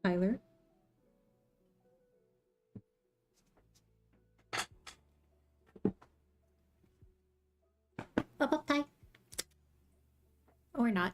Tyler. Up, Ty. Or not.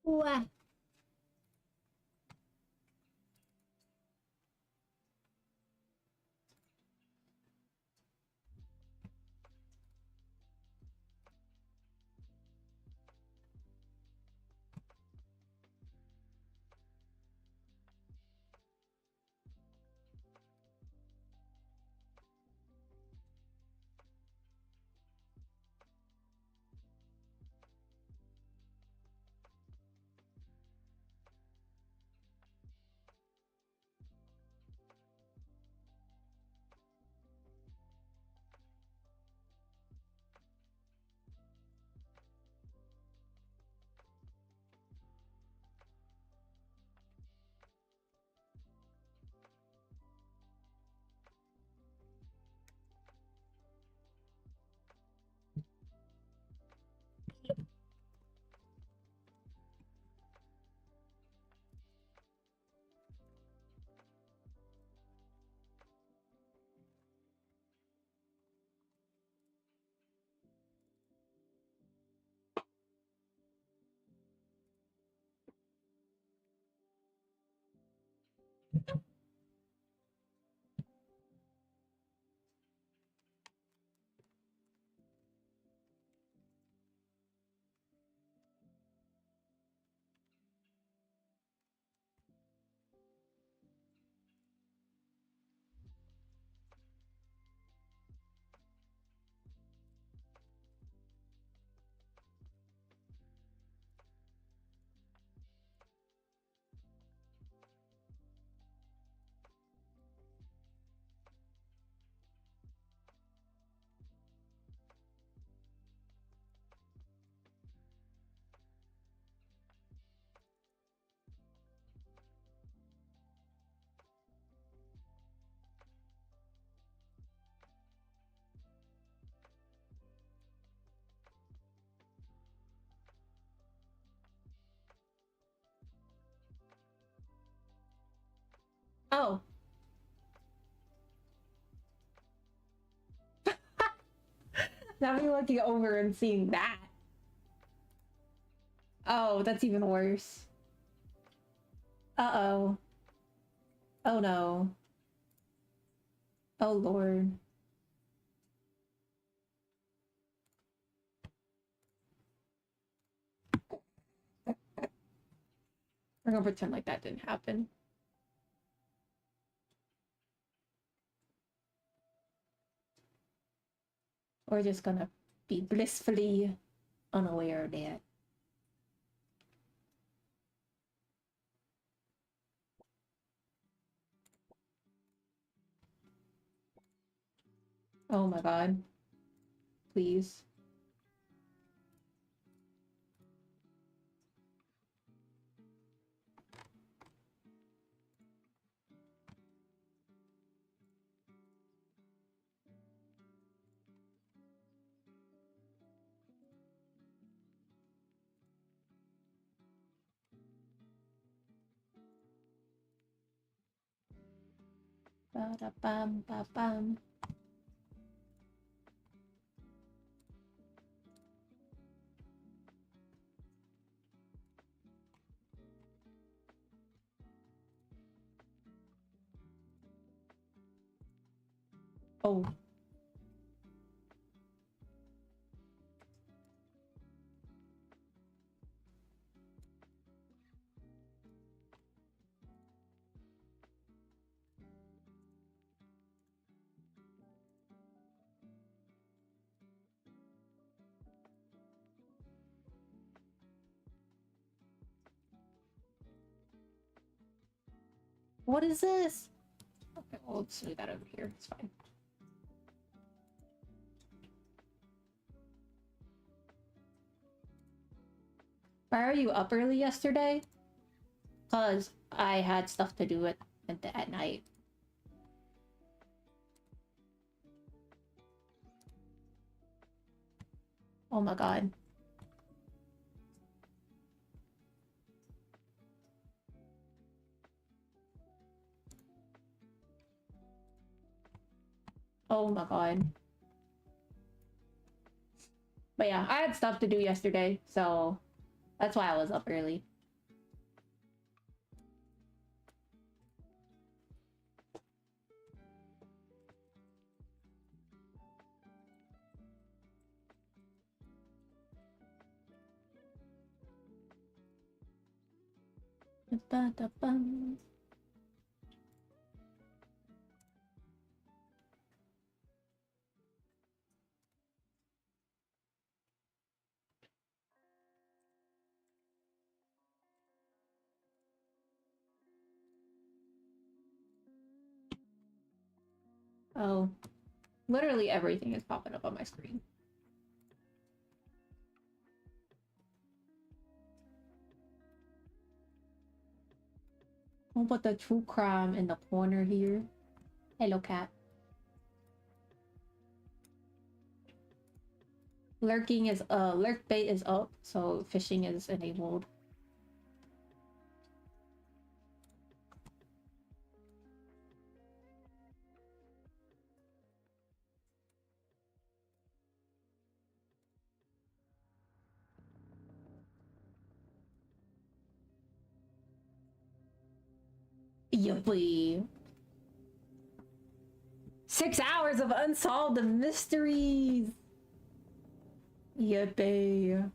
Wah. Oh. Now I'm looking over and seeing that. Oh, that's even worse. Uh-oh. Oh no. Oh lord. We're gonna pretend like that didn't happen. We're just gonna be blissfully unaware of that. Oh my god. Please. Ba-da-bam, ba-bam. Oh. What is this? Okay, well, let's do that over here. It's fine. Why are you up early yesterday? Because I had stuff to do at night. Oh my god. Oh my god. But yeah, I had stuff to do yesterday, so that's why I was up early. Ba-da-bum. Oh, literally everything is popping up on my screen. I'll put the true crime in the corner here. Hello, cat. Lurking is lurk bait is up, so fishing is enabled. Yo. Immediately. 6 hours of unsolved mysteries. Yippee.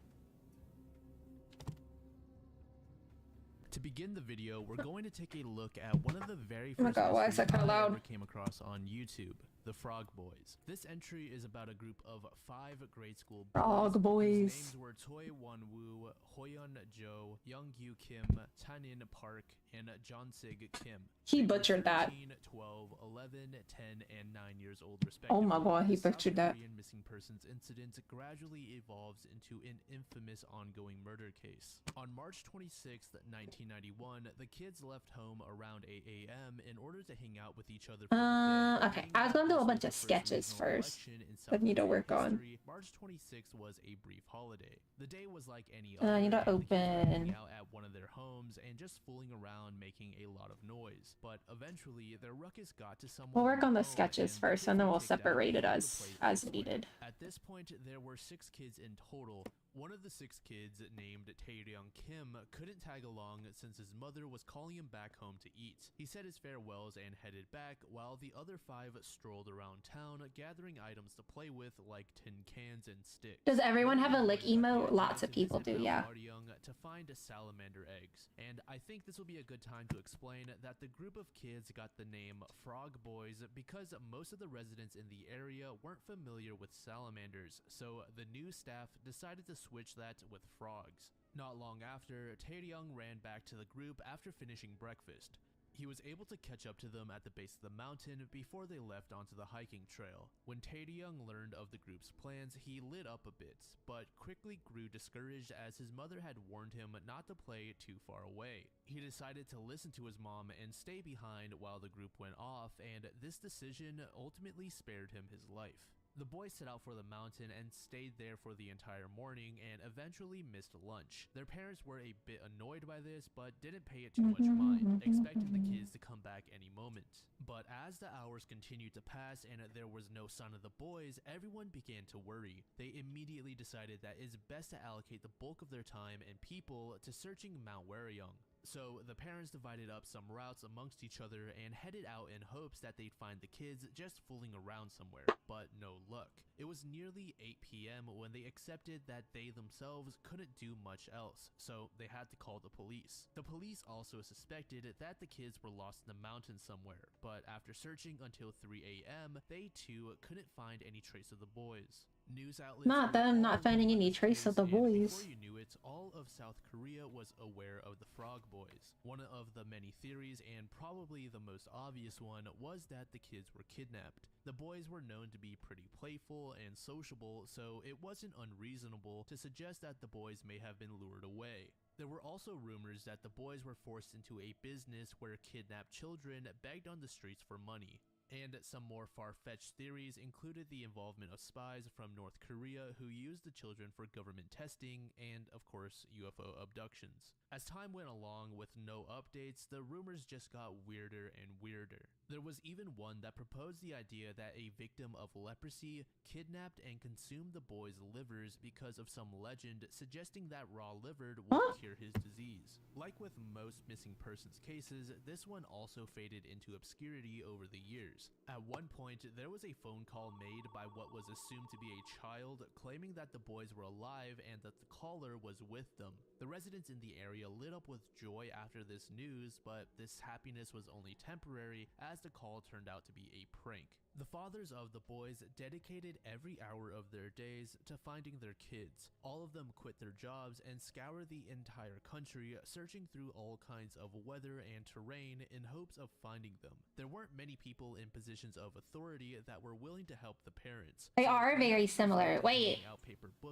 To begin the video, we're going to take a look at one of the very Oh my first God, why is mysteries that kinda I loud? ever came across on YouTube. The Frog Boys. This entry is about a group of 5 grade school boys Frog Boys. whose names were Choi Won-woo, Hoyeon Jo, Young-gyu Kim, Tanin Park, and John-sig Kim. He They were butchered that. 13, 12, 11, 10, and 9 years old respectively. Oh my God, he The South butchered that. Korean missing persons incident gradually evolves into an infamous ongoing murder case. On March 26, 1991, the kids left home around 8 a.m. in order to hang out with each other for the day. Okay. I was gonna do a bunch of sketches first that need to work on. March 26th was a brief holiday. The day was like any other. I need to and the kids were hanging open. out at one of their homes and just fooling around, making a lot of noise. But eventually, their ruckus got to someone. We'll work on the home, sketches and first, the and then kids we'll were kicked out separate it before the as play could begin. needed. At this point, there were 6 kids in total. One of the 6 kids, named Tae-ryung Kim, couldn't tag along since his mother was calling him back home to eat. He said his farewells and headed back, while the other 5 strolled around town, gathering items to play with like tin cans and sticks. Does everyone have a One lick got the emote? idea Lots of to people visit do, Mount yeah. Arirang to find salamander eggs. And I think this will be a good time to explain that the group of kids got the name Frog Boys because most of the residents in the area weren't familiar with salamanders, so the new staff decided to switch that with frogs. Not long after, Tae-ryung ran back to the group after finishing breakfast. He was able to catch up to them at the base of the mountain before they left onto the hiking trail. When Tae-ryung learned of the group's plans, he lit up a bit, but quickly grew discouraged as his mother had warned him not to play too far away. He decided to listen to his mom and stay behind while the group went off, and this decision ultimately spared him his life. The boys set out for the mountain and stayed there for the entire morning and eventually missed lunch. Their parents were a bit annoyed by this, but didn't pay it too much mind, expecting the kids to come back any moment. But as the hours continued to pass and there was no sign of the boys, everyone began to worry. They immediately decided that it's best to allocate the bulk of their time and people to searching Mount Arirang. So the parents divided up some routes amongst each other and headed out in hopes that they'd find the kids just fooling around somewhere, but no luck. It was nearly 8 p.m. when they accepted that they themselves couldn't do much else, so they had to call the police. The police also suspected that the kids were lost in the mountains somewhere, but after searching until 3 a.m., they too couldn't find any trace of the boys. News outlets Not them not finding any trace of the boys. Before you knew it, all of South Korea was aware of the Frog Boys. One of the many theories, and probably the most obvious one, was that the kids were kidnapped. The boys were known to be pretty playful and sociable, so it wasn't unreasonable to suggest that the boys may have been lured away. There were also rumors that the boys were forced into a business where kidnapped children begged on the streets for money. And some more far-fetched theories included the involvement of spies from North Korea who used the children for government testing and, of course, UFO abductions. As time went along with no updates, the rumors just got weirder and weirder. There was even one that proposed the idea that a victim of leprosy kidnapped and consumed the boys' livers because of some legend suggesting that raw liver would cure his disease. Like with most missing persons cases, this one also faded into obscurity over the years. At one point, there was a phone call made by what was assumed to be a child claiming that the boys were alive and that the caller was with them. The residents in the area lit up with joy after this news, but this happiness was only temporary as the call turned out to be a prank. The fathers of the boys dedicated every hour of their days to finding their kids. All of them quit their jobs and scoured the entire country, searching through all kinds of weather and terrain in hopes of finding them. There weren't many people in positions of authority that were willing to help the parents. They are very similar. Wait,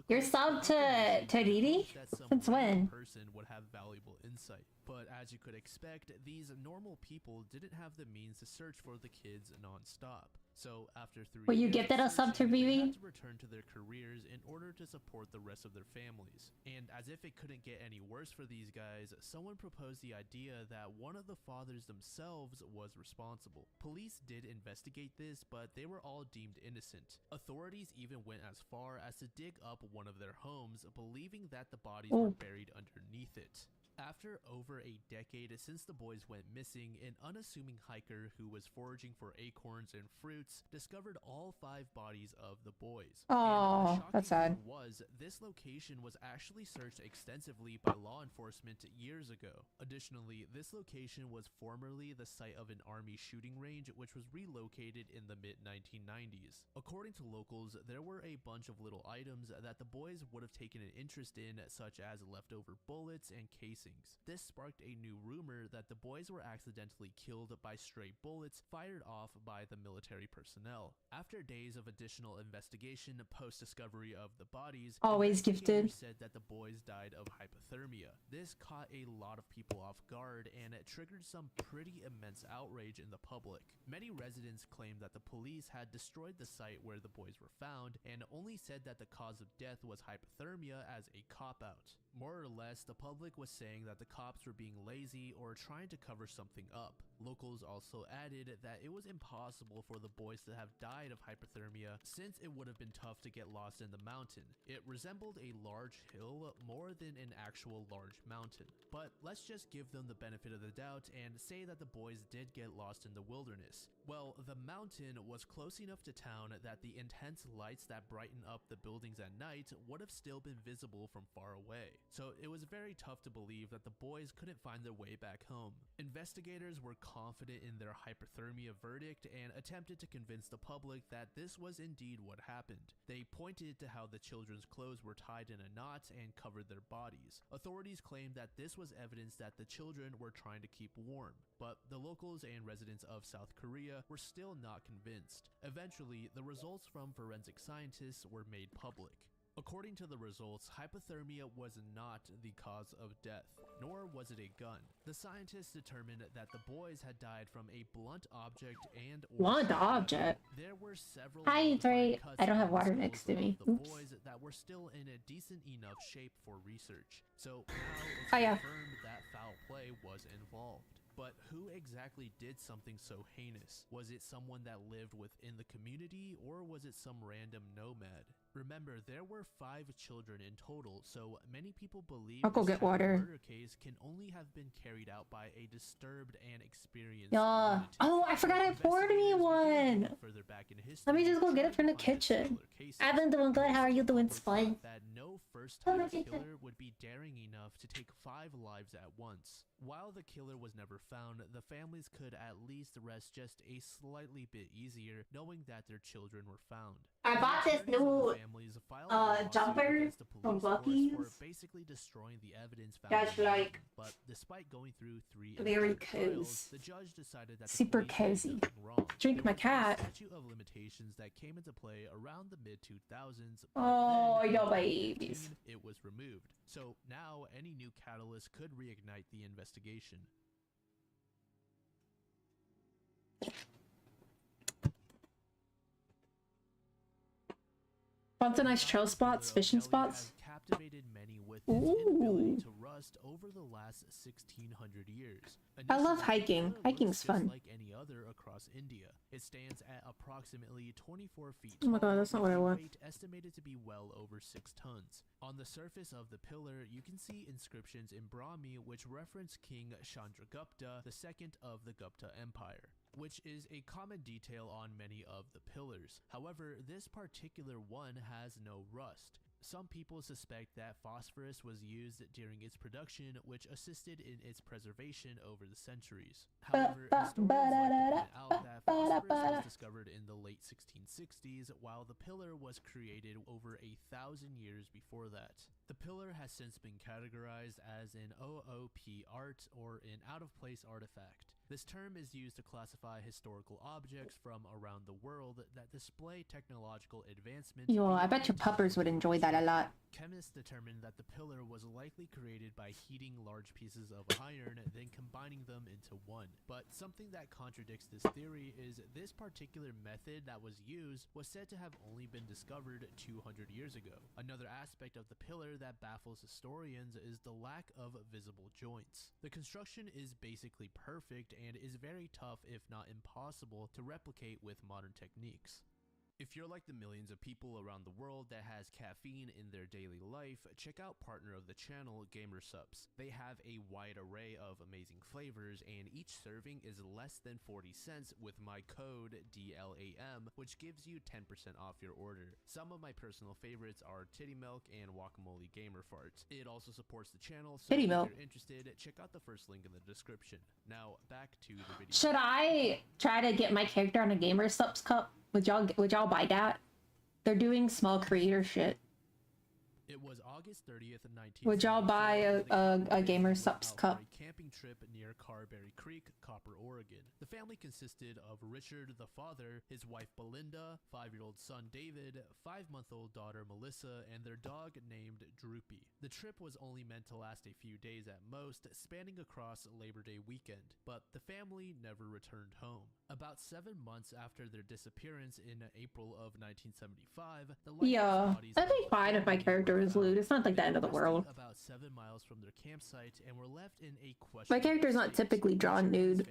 you're subbed to Didi? Since when? Person would have valuable insight. But as you could expect, these normal people didn't have the means to search for the kids non-stop. So after 3 Will you years get that a of sub to searching, they BB? had to return to their careers in order to support the rest of their families. And as if it couldn't get any worse for these guys, someone proposed the idea that one of the fathers themselves was responsible. Police did investigate this, but they were all deemed innocent. Authorities even went as far as to dig up one of their homes, believing that the bodies were buried underneath it. After over a decade since the boys went missing, an unassuming hiker who was foraging for acorns and fruits discovered all 5 bodies of the boys. Oh, that's sad. Thing was, this location was actually searched extensively by law enforcement years ago. Additionally, this location was formerly the site of an army shooting range which was relocated in the mid-1990s. According to locals, there were a bunch of little items that the boys would have taken an interest in, such as leftover bullets and casings. This sparked a new rumor that the boys were accidentally killed by stray bullets fired off by the military personnel. After days of additional investigation post-discovery of the bodies, always gifted, said that the boys died of hypothermia. This caught a lot of people off guard and it triggered some pretty immense outrage in the public. Many residents claimed that the police had destroyed the site where the boys were found and only said that the cause of death was hypothermia as a cop-out. More or less, the public was saying that the cops were being lazy or trying to cover something up. Locals also added that it was impossible for the boys to have died of hypothermia since it would have been tough to get lost in the mountain. It resembled a large hill more than an actual large mountain. But let's just give them the benefit of the doubt and say that the boys did get lost in the wilderness. Well, the mountain was close enough to town that the intense lights that brighten up the buildings at night would have still been visible from far away. So it was very tough to believe that the boys couldn't find their way back home. Investigators were confident in their hypothermia verdict and attempted to convince the public that this was indeed what happened. They pointed to how the children's clothes were tied in a knot and covered their bodies. Authorities claimed that this was evidence that the children were trying to keep warm, but the locals and residents of South Korea were still not convinced. Eventually, the results from forensic scientists were made public. According to the results, hypothermia was not the cause of death, nor was it a gun. The scientists determined that the boys had died from a blunt object and blunt object. There were several Hi, sorry, I don't have water next to me. The boys that were still in a decent enough shape for research. So now it's confirmed that foul play was involved. But who exactly did something so heinous? Was it someone that lived within the community, or was it some random nomad? Remember, there were 5 children in total, so many people believe I'll go get water. Murder case can only have been carried out by a disturbed and experienced yeah. Oh, I forgot I poured me one. Let me just go get it from the kitchen. I've been doing good. How are you doing, Spud? That no first-time killer would be daring enough to take 5 lives at once. While the killer was never found, the families could at least rest just a slightly bit easier knowing that their children were found. I bought this new jumper from Bucky's. Basically destroying the evidence found. That's like, but despite going through 3 very cozy. The judge decided that super cozy. Drink my cat. Statute of limitations that came into play around the mid-2000s. Oh, yo, babies. It was removed. So now any new catalyst could reignite the investigation. Want the nice trail spots, fishing spots? Captivated many with its inability to rust over the last 1600 years. I love hiking. Hiking's fun. Like any other across India. It stands at approximately 24 feet tall. Oh my god, that's not what I want. Weight estimated to be well over 6 tons. On the surface of the pillar, you can see inscriptions in Brahmi which reference King Chandragupta II of the Gupta Empire, which is a common detail on many of the pillars. However, this particular one has no rust. Some people suspect that phosphorus was used during its production, which assisted in its preservation over the centuries. However, historians like to point out that phosphorus was discovered in the late 1660s, while the pillar was created over 1,000 years before that. The pillar has since been categorized as an OOP art, or an out-of-place artifact. This term is used to classify historical objects from around the world that display technological advancement. Yo, I bet your puppers would enjoy that a lot. Chemists determined that the pillar was likely created by heating large pieces of iron, then combining them into one. But something that contradicts this theory is this particular method that was used was said to have only been discovered 200 years ago. Another aspect of the pillar that baffles historians is the lack of visible joints. The construction is basically perfect and is very tough, if not impossible, to replicate with modern techniques. If you're like the millions of people around the world that has caffeine in their daily life, check out partner of the channel, Gamer Subs. They have a wide array of amazing flavors, and each serving is less than 40 cents with my code DLAM, which gives you 10% off your order. Some of my personal favorites are Titty Milk and Guacamole Gamer Farts. It also supports the channel, so Titty if Milk. you're interested, check out the first link in the description. Now, back to the video. Should I try to get my character on a Gamer Subs cup? Would y'all buy that? They're doing small creator shit. It was August 30th, 1974. Would y'all buy a Gamer Subs cup? A camping trip near Carberry Creek, Copper, Oregon. The family consisted of Richard, the father, his wife Belinda, 5-year-old son David, 5-month-old daughter Melissa, and their dog named Droopy. The trip was only meant to last a few days at most, spanning across Labor Day weekend, but the family never returned home. About 7 months after their disappearance in April of 1975, the I'd be fine if my character was lewd. It's not like the end of the world. About 7 miles from their campsite and were left in a My character's not typically drawn lewd,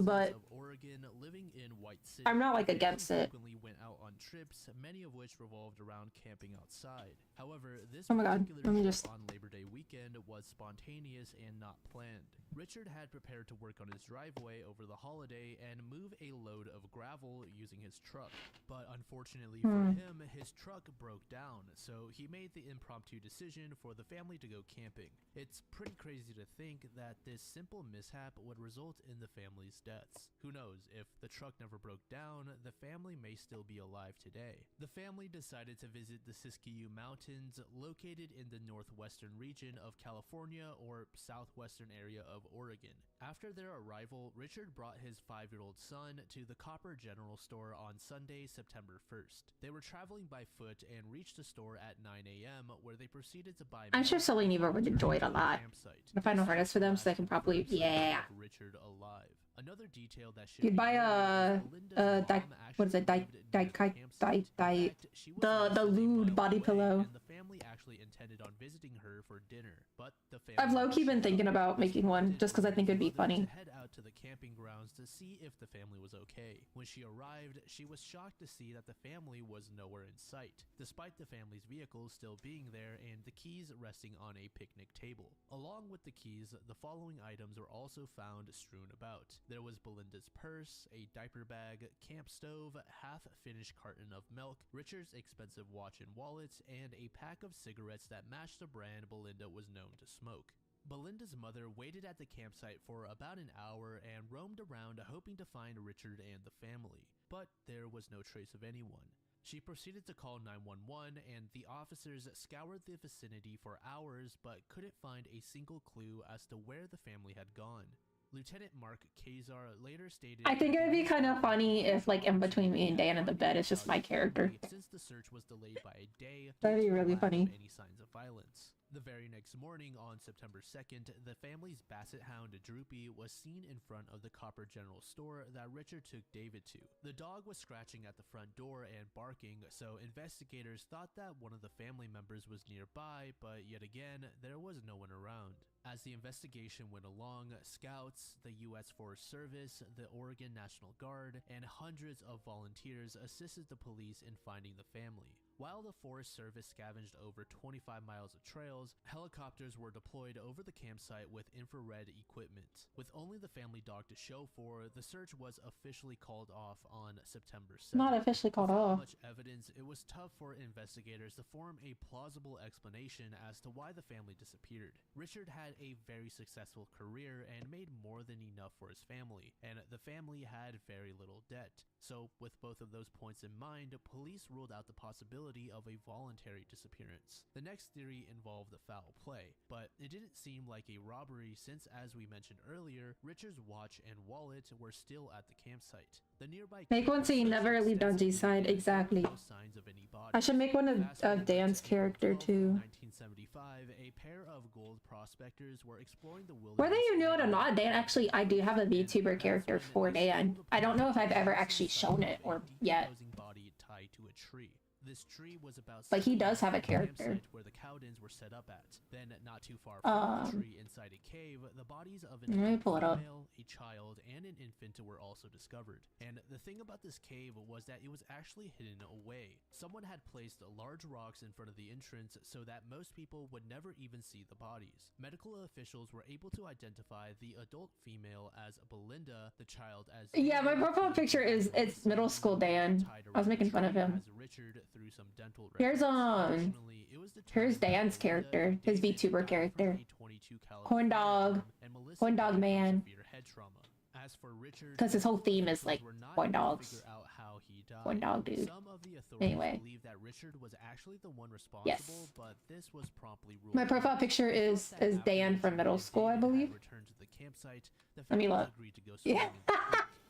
but Oregon, living in White City. I'm not like against it. Frequently went out on trips, many of which revolved around camping outside. However, this Oh my god, particular let me trip just... on Labor Day weekend was spontaneous and not planned. Richard had prepared to work on his driveway over the holiday and move a load of gravel using his truck. But unfortunately for him, his truck broke down, so he made the impromptu decision for the family to go camping. It's pretty crazy to think that this simple mishap would result in the family's deaths. Who knows, if the truck never broke down, the family may still be alive today. The family decided to visit the Siskiyou Mountains, located in the northwestern region of California or southwestern area of Oregon. After their arrival, Richard brought his 5-year-old son to the Copper General Store on Sunday, September 1st. They were traveling by foot and reached the store at 9 a.m. where they proceeded to buy... I'm sure Seleniva would enjoy it a lot. The final harness for them, so they can probably... Yeah. Richard alive. Another detail that You'd buy the lewd body pillow. The family actually intended on visiting her for dinner, but the family... I've low-key been thinking about making one, just because I think it'd be funny. ...head out to the camping grounds to see if the family was okay. When she arrived, she was shocked to see that the family was nowhere in sight, despite the family's vehicles still being there and the keys resting on a picnic table. Along with the keys, the following items were also found strewn about. There was Belinda's purse, a diaper bag, camp stove, half-finished carton of milk, Richard's expensive watch and wallet, and a pack of cigarettes that matched the brand Belinda was known to smoke. Belinda's mother waited at the campsite for about an hour and roamed around hoping to find Richard and the family, but there was no trace of anyone. She proceeded to call 911 and the officers scoured the vicinity for hours but couldn't find a single clue as to where the family had gone. Lieutenant Mark Kazar later stated, I think it would be kind of funny if, like, in between me and Dan in the bed, it's just my character. Since the search was delayed by a day, That'd be really funny. any signs of violence. The very next morning, on September 2nd, the family's basset hound Droopy was seen in front of the Copper General Store that Richard took David to. The dog was scratching at the front door and barking, so investigators thought that one of the family members was nearby, but yet again, there was no one around. As the investigation went along, scouts, the U.S. Forest Service, the Oregon National Guard, and hundreds of volunteers assisted the police in finding the family. While the Forest Service scavenged over 25 miles of trails, helicopters were deployed over the campsite with infrared equipment. With only the family dog to show for, the search was officially called off on September 7th. Not officially called off. Much evidence, it was tough for investigators to form a plausible explanation as to why the family disappeared. Richard had a very successful career and made more than enough for his family, and the family had very little debt. So, with both of those points in mind, police ruled out the possibility of a voluntary disappearance. The next theory involved foul play, but it didn't seem like a robbery since, as we mentioned earlier, Richard's watch and wallet were still at the campsite. The nearby Make one so you never leave Dungy's side, exactly. No signs of any body. I should make one of Dan's character too. 1975, a pair of gold prospectors were exploring the wilderness. Whether you know it or not, Dan, actually, I do have a VTuber character for Dan. I don't know if I've ever actually shown it or yet. Body tied to a tree. This tree was about But he does have a character. Where the cow dens were set up at. Then, not too far from the tree inside a cave, the bodies of an let me pull it up. female, a child and an infant were also discovered. And the thing about this cave was that it was actually hidden away. Someone had placed large rocks in front of the entrance so that most people would never even see the bodies. Medical officials were able to identify the adult female as Belinda, the child as Yeah, my profile picture is it's middle school Dan. I was making fun of him. as Richard through some dental Here's Unfortunately, it was here's determined that Dan's Belinda character, his Davis VTuber died character. from a .22 caliber Corn dog. firearm, and Melissa Corn dog died from man. severe head trauma. As for Richard, Because his whole theme is like were not corn able to dogs. figure out how he died. Corn dog dude. Some of the authorities Anyway. believe that Richard was actually the one responsible, Yes. but this was promptly ruled My profile out. picture is They thought that Dan after from middle Richard school, I had believe. returned to the campsite, the Let me family look. agreed to go Yeah. swimming.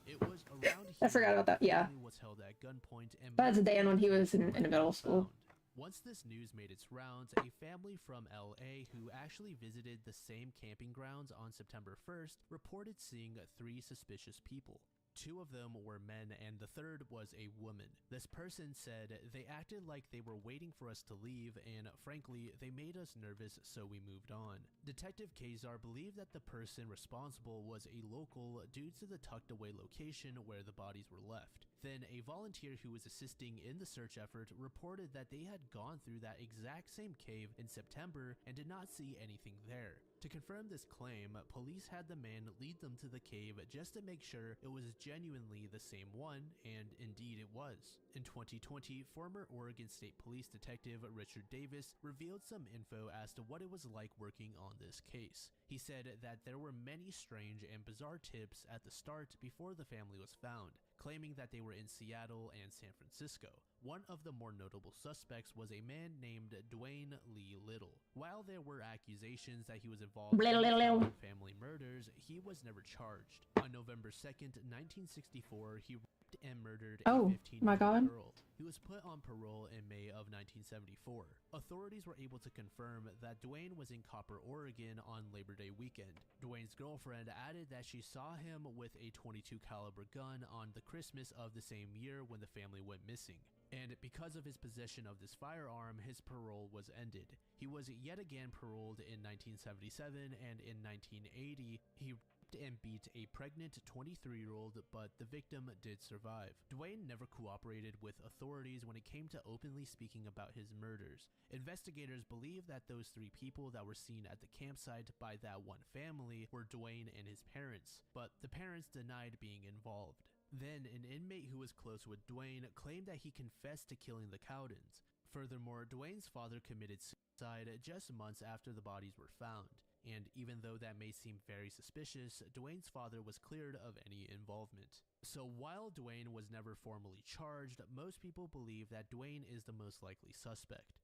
It was around I forgot here about that, yeah. Family was held at gunpoint and That's most Dan when he of the was in children middle were school. found. Once this news made its rounds, a family from LA who actually visited the same camping grounds on September 1st reported seeing 3 suspicious people. 2 of them were men and the third was a woman. This person said they acted like they were waiting for us to leave and frankly they made us nervous, so we moved on. Detective Kazar believed that the person responsible was a local due to the tucked away location where the bodies were left. Then a volunteer who was assisting in the search effort reported that they had gone through that exact same cave in September and did not see anything there. To confirm this claim, police had the man lead them to the cave just to make sure it was genuinely the same one, and indeed it was. In 2020, former Oregon State Police Detective Richard Davis revealed some info as to what it was like working on this case. He said that there were many strange and bizarre tips at the start before the family was found, claiming that they were in Seattle and San Francisco. One of the more notable suspects was a man named Dwayne Lee Little. While there were accusations that he was involved in family murders, he was never charged. On November 2nd, 1964, he raped and murdered a 15-year-old girl. He was put on parole in May of 1974. Authorities were able to confirm that Dwayne was in Copper, Oregon on Labor Day weekend. Dwayne's girlfriend added that she saw him with a .22 caliber gun on the Christmas of the same year when the family went missing. And because of his possession of this firearm, his parole was ended. He was yet again paroled in 1977, and in 1980, he raped and beat a pregnant 23-year-old, but the victim did survive. Dwayne never cooperated with authorities when it came to openly speaking about his murders. Investigators believe that those 3 people that were seen at the campsite by that one family were Dwayne and his parents, but the parents denied being involved. Then, an inmate who was close with Dwayne claimed that he confessed to killing the Cowdens. Furthermore, Dwayne's father committed suicide just months after the bodies were found. And even though that may seem very suspicious, Dwayne's father was cleared of any involvement. So while Dwayne was never formally charged, most people believe that Dwayne is the most likely suspect.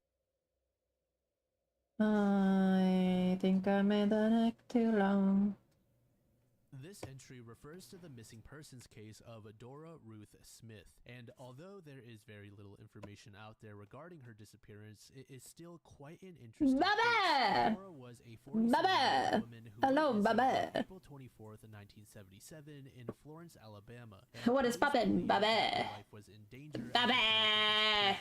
I think I made the neck too long. This entry refers to the missing persons case of Dora Ruth Smith, and although there is very little information out there regarding her disappearance, it is still quite an interesting case. Dora was a 47-year-old woman who went missing on April 24th, 1977 in Florence, Alabama. What is poppin', Her baby? life was in danger. Baby!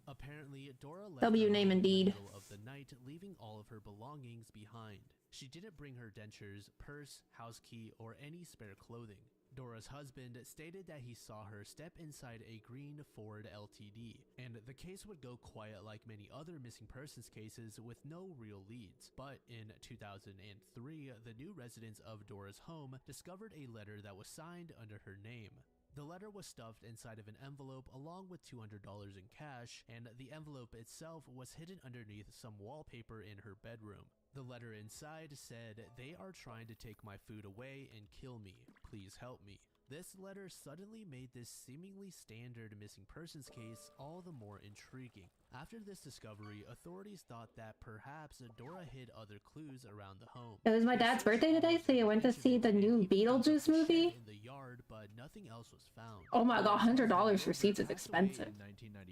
Apparently, Dora left W her name home in the indeed. middle of the night, leaving all of her belongings behind. She didn't bring her dentures, purse, house key, or any spare clothing. Dora's husband stated that he saw her step inside a green Ford LTD, and the case would go quiet like many other missing persons cases with no real leads. But in 2003, the new residents of Dora's home discovered a letter that was signed under her name. The letter was stuffed inside of an envelope along with $200 in cash, and the envelope itself was hidden underneath some wallpaper in her bedroom. The letter inside said, "They are trying to take my food away and kill me. Please help me." This letter suddenly made this seemingly standard missing persons case all the more intriguing. After this discovery, authorities thought that perhaps Dora hid other clues around the home. It was my dad's birthday today, so you went to see the new Beetlejuice movie? In the yard, but nothing else was found. Oh my god, $100 for seats is expensive.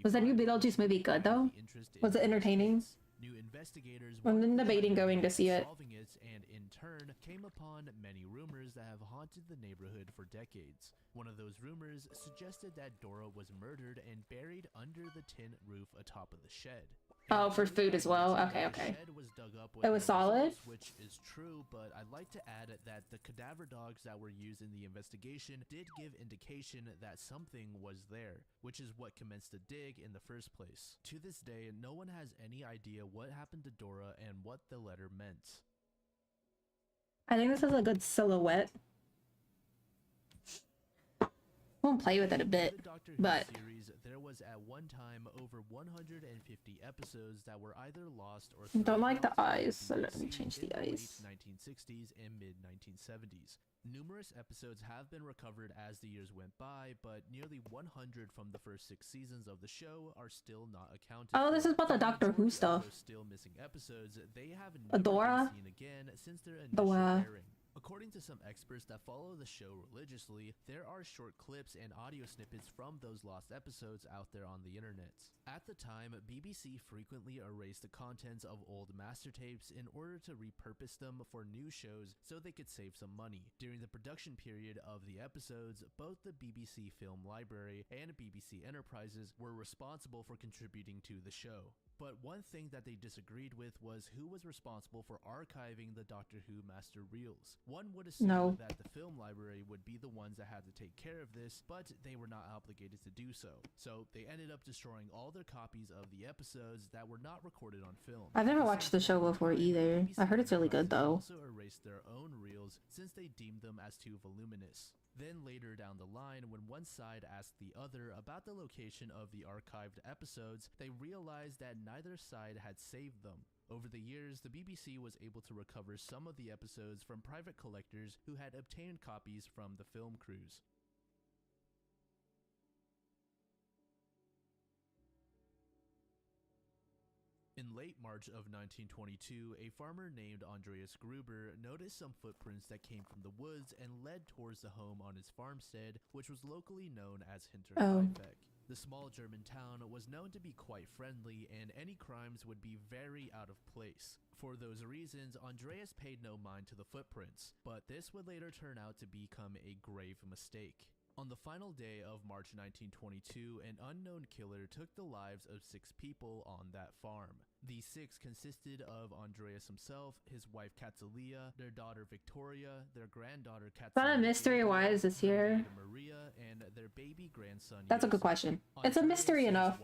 Was that new Beetlejuice movie good though? Was it entertaining? New investigators I'm debating going to see it. solving it, and in turn came upon many rumors that have haunted the neighborhood for decades. One of those rumors suggested that Dora was murdered and buried under the tin roof atop of the shed. Oh, for food as well. Okay, okay. It was solid? Which is true, but I'd like to add that the cadaver dogs that were used in the investigation did give indication that something was there, which is what commenced the dig in the first place. To this day, no one has any idea what happened to Dora and what the letter meant. I think this is a good silhouette. Won't play with it a bit, but series, there was at one time over 150 episodes that were either lost or don't like the eyes, so let me change the eyes. 1960s and mid 1970s. Numerous episodes have been recovered as the years went by, but nearly 100 from the first 6 seasons of the show are still not accounted Oh, this is about the Doctor Who stuff. Still missing episodes. They have Adora. never been seen again since their initial airing. According to some experts that follow the show religiously, there are short clips and audio snippets from those lost episodes out there on the internet. At the time, BBC frequently erased the contents of old master tapes in order to repurpose them for new shows so they could save some money. During the production period of the episodes, both the BBC Film Library and BBC Enterprises were responsible for contributing to the show. But one thing that they disagreed with was who was responsible for archiving the Doctor Who master reels. One would assume that the film library would be the ones that had to take care of this, but they were not obligated to do so. So they ended up destroying all their copies of the episodes that were not recorded on film. I've never watched the show before either. I heard it's really good though. Also erased their own reels since they deemed them as too voluminous. Then later down the line, when one side asked the other about the location of the archived episodes, they realized that neither side had saved them. Over the years, the BBC was able to recover some of the episodes from private collectors who had obtained copies from the film crews. In late March of 1922, a farmer named Andreas Gruber noticed some footprints that came from the woods and led towards the home on his farmstead, which was locally known as Hinterkaifeck. The small German town was known to be quite friendly, and any crimes would be very out of place. For those reasons, Andreas paid no mind to the footprints, but this would later turn out to become a grave mistake. On the final day of March 1922, an unknown killer took the lives of 6 people on that farm. The 6 consisted of Andreas himself, his wife Katzalia, their daughter Victoria, their granddaughter Katzalia. It's not a mystery. Why is this here? Maria, and their baby grandson. That's a good question. It's a mystery enough,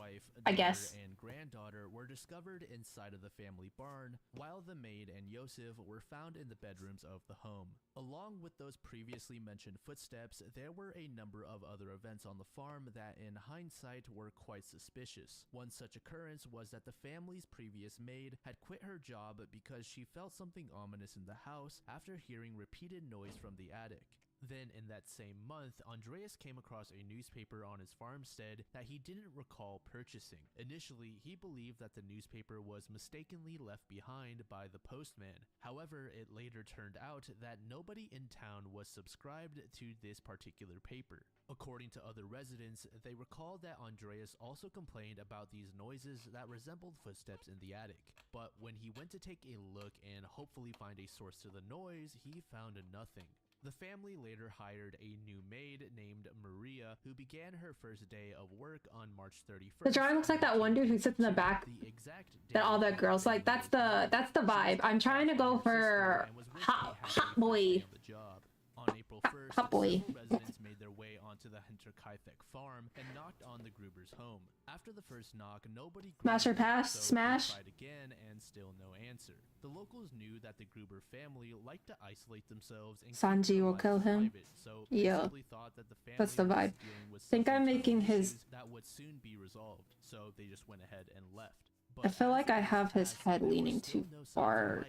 I guess. And granddaughter were discovered inside of the family barn, while the maid and Yosef were found in the bedrooms of the home. Along with those previously mentioned footsteps, there were a number of other events on the farm that in hindsight were quite suspicious. One such occurrence was that the family's previous maid had quit her job because she felt something ominous in the house after hearing repeated noise from the attic. Then in that same month, Andreas came across a newspaper on his farmstead that he didn't recall purchasing. Initially, he believed that the newspaper was mistakenly left behind by the postman. However, it later turned out that nobody in town was subscribed to this particular paper. According to other residents, they recalled that Andreas also complained about these noises that resembled footsteps in the attic. But when he went to take a look and hopefully find a source to the noise, he found nothing. The family later hired a new maid named Maria, who began her first day of work on March 31st. The drawing looks like that one dude who sits in the back that all the girls like. That's the vibe. I'm trying to go for hot boy. On April 1st, hot boy. Residents made their way onto the Hinterkaifeck farm and knocked on the Gruber's home. After the first knock, nobody Smash or pass? so Smash. tried again and still no answer. The locals knew that the Gruber family liked to isolate themselves and Sanji will kill him. So Yeah, thought that the family that's the vibe. was Think I'm making his. issues that would soon be resolved, so they just went ahead and left. I feel like I have his head leaning too far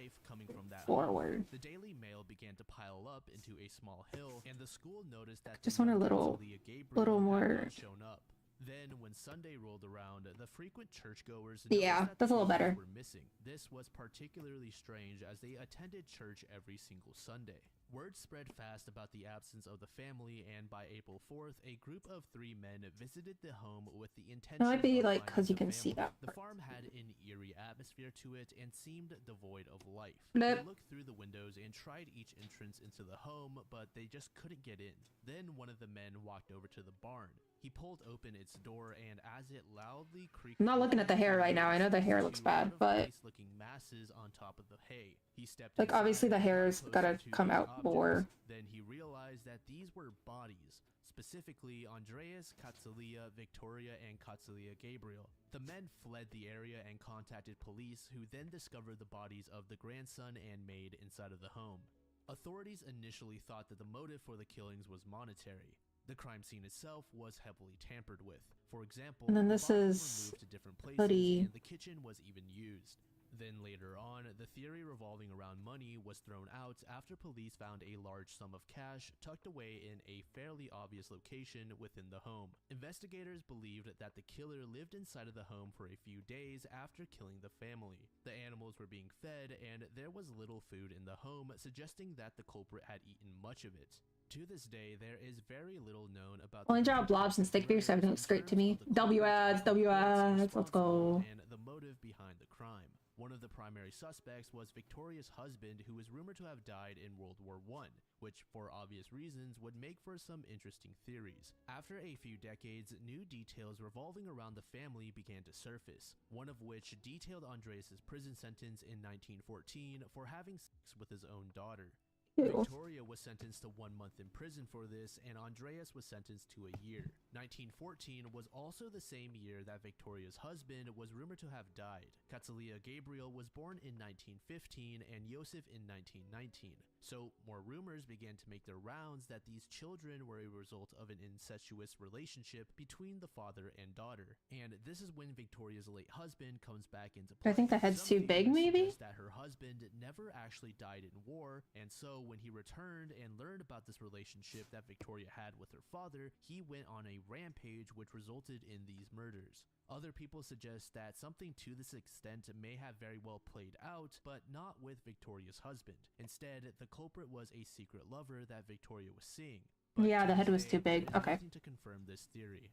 forward. The Daily Mail began to pile up into a small hill, and the school noticed that Just want a little more. shown up. Then, when Sunday rolled around, the frequent churchgoers Yeah, that's a little better. were missing. This was particularly strange as they attended church every single Sunday. Word spread fast about the absence of the family, and by April 4th, a group of 3 men visited the home with the intention It might be of like finding because you the can see family. that. The farm had an eerie atmosphere to it and seemed devoid of life. Blip. They looked through the windows and tried each entrance into the home, but they just couldn't get in. Then one of the men walked over to the barn. He pulled open its door, and as it loudly creaked, I'm not looking at the hair right now. I know the hair looks bad, but looking masses on top of the hay. He stepped like obviously the hair's gotta come out more. Then he realized that these were bodies, specifically Andreas, Katsulia, Victoria, and Katsulia Gabriel. The men fled the area and contacted police, who then discovered the bodies of the grandson and maid inside of the home. Authorities initially thought that the motive for the killings was monetary. The crime scene itself was heavily tampered with. For example, And then this bodies is were moved to different places, hoodie. and the kitchen was even used. Then later on, the theory revolving around money was thrown out after police found a large sum of cash tucked away in a fairly obvious location within the home. Investigators believed that the killer lived inside of the home for a few days after killing the family. The animals were being fed, and there was little food in the home, suggesting that the culprit had eaten much of it. To this day, there is very little known about Only job blobs and steak beers, everything looks great to me. W ads, let's go. And the motive behind the crime. One of the primary suspects was Victoria's husband, who is rumored to have died in World War I, which for obvious reasons would make for some interesting theories. After a few decades, new details revolving around the family began to surface, one of which detailed Andreas' prison sentence in 1914 for having sex with his own daughter. Ew. Victoria was sentenced to 1 month in prison for this, and Andreas was sentenced to a year. 1914 was also the same year that Victoria's husband was rumored to have died. Katsulia Gabriel was born in 1915 and Josef in 1919. So more rumors began to make their rounds that these children were a result of an incestuous relationship between the father and daughter. And this is when Victoria's late husband comes back into play. I think the head's too big, maybe? That her husband never actually died in war, and so when he returned and learned about this relationship that Victoria had with her father, he went on a rampage which resulted in these murders. Other people suggest that something to this extent may have very well played out, but not with Victoria's husband. Instead, the culprit was a secret lover that Victoria was seeing. But Yeah, the head was today, too big. there is Okay. nothing to confirm this theory.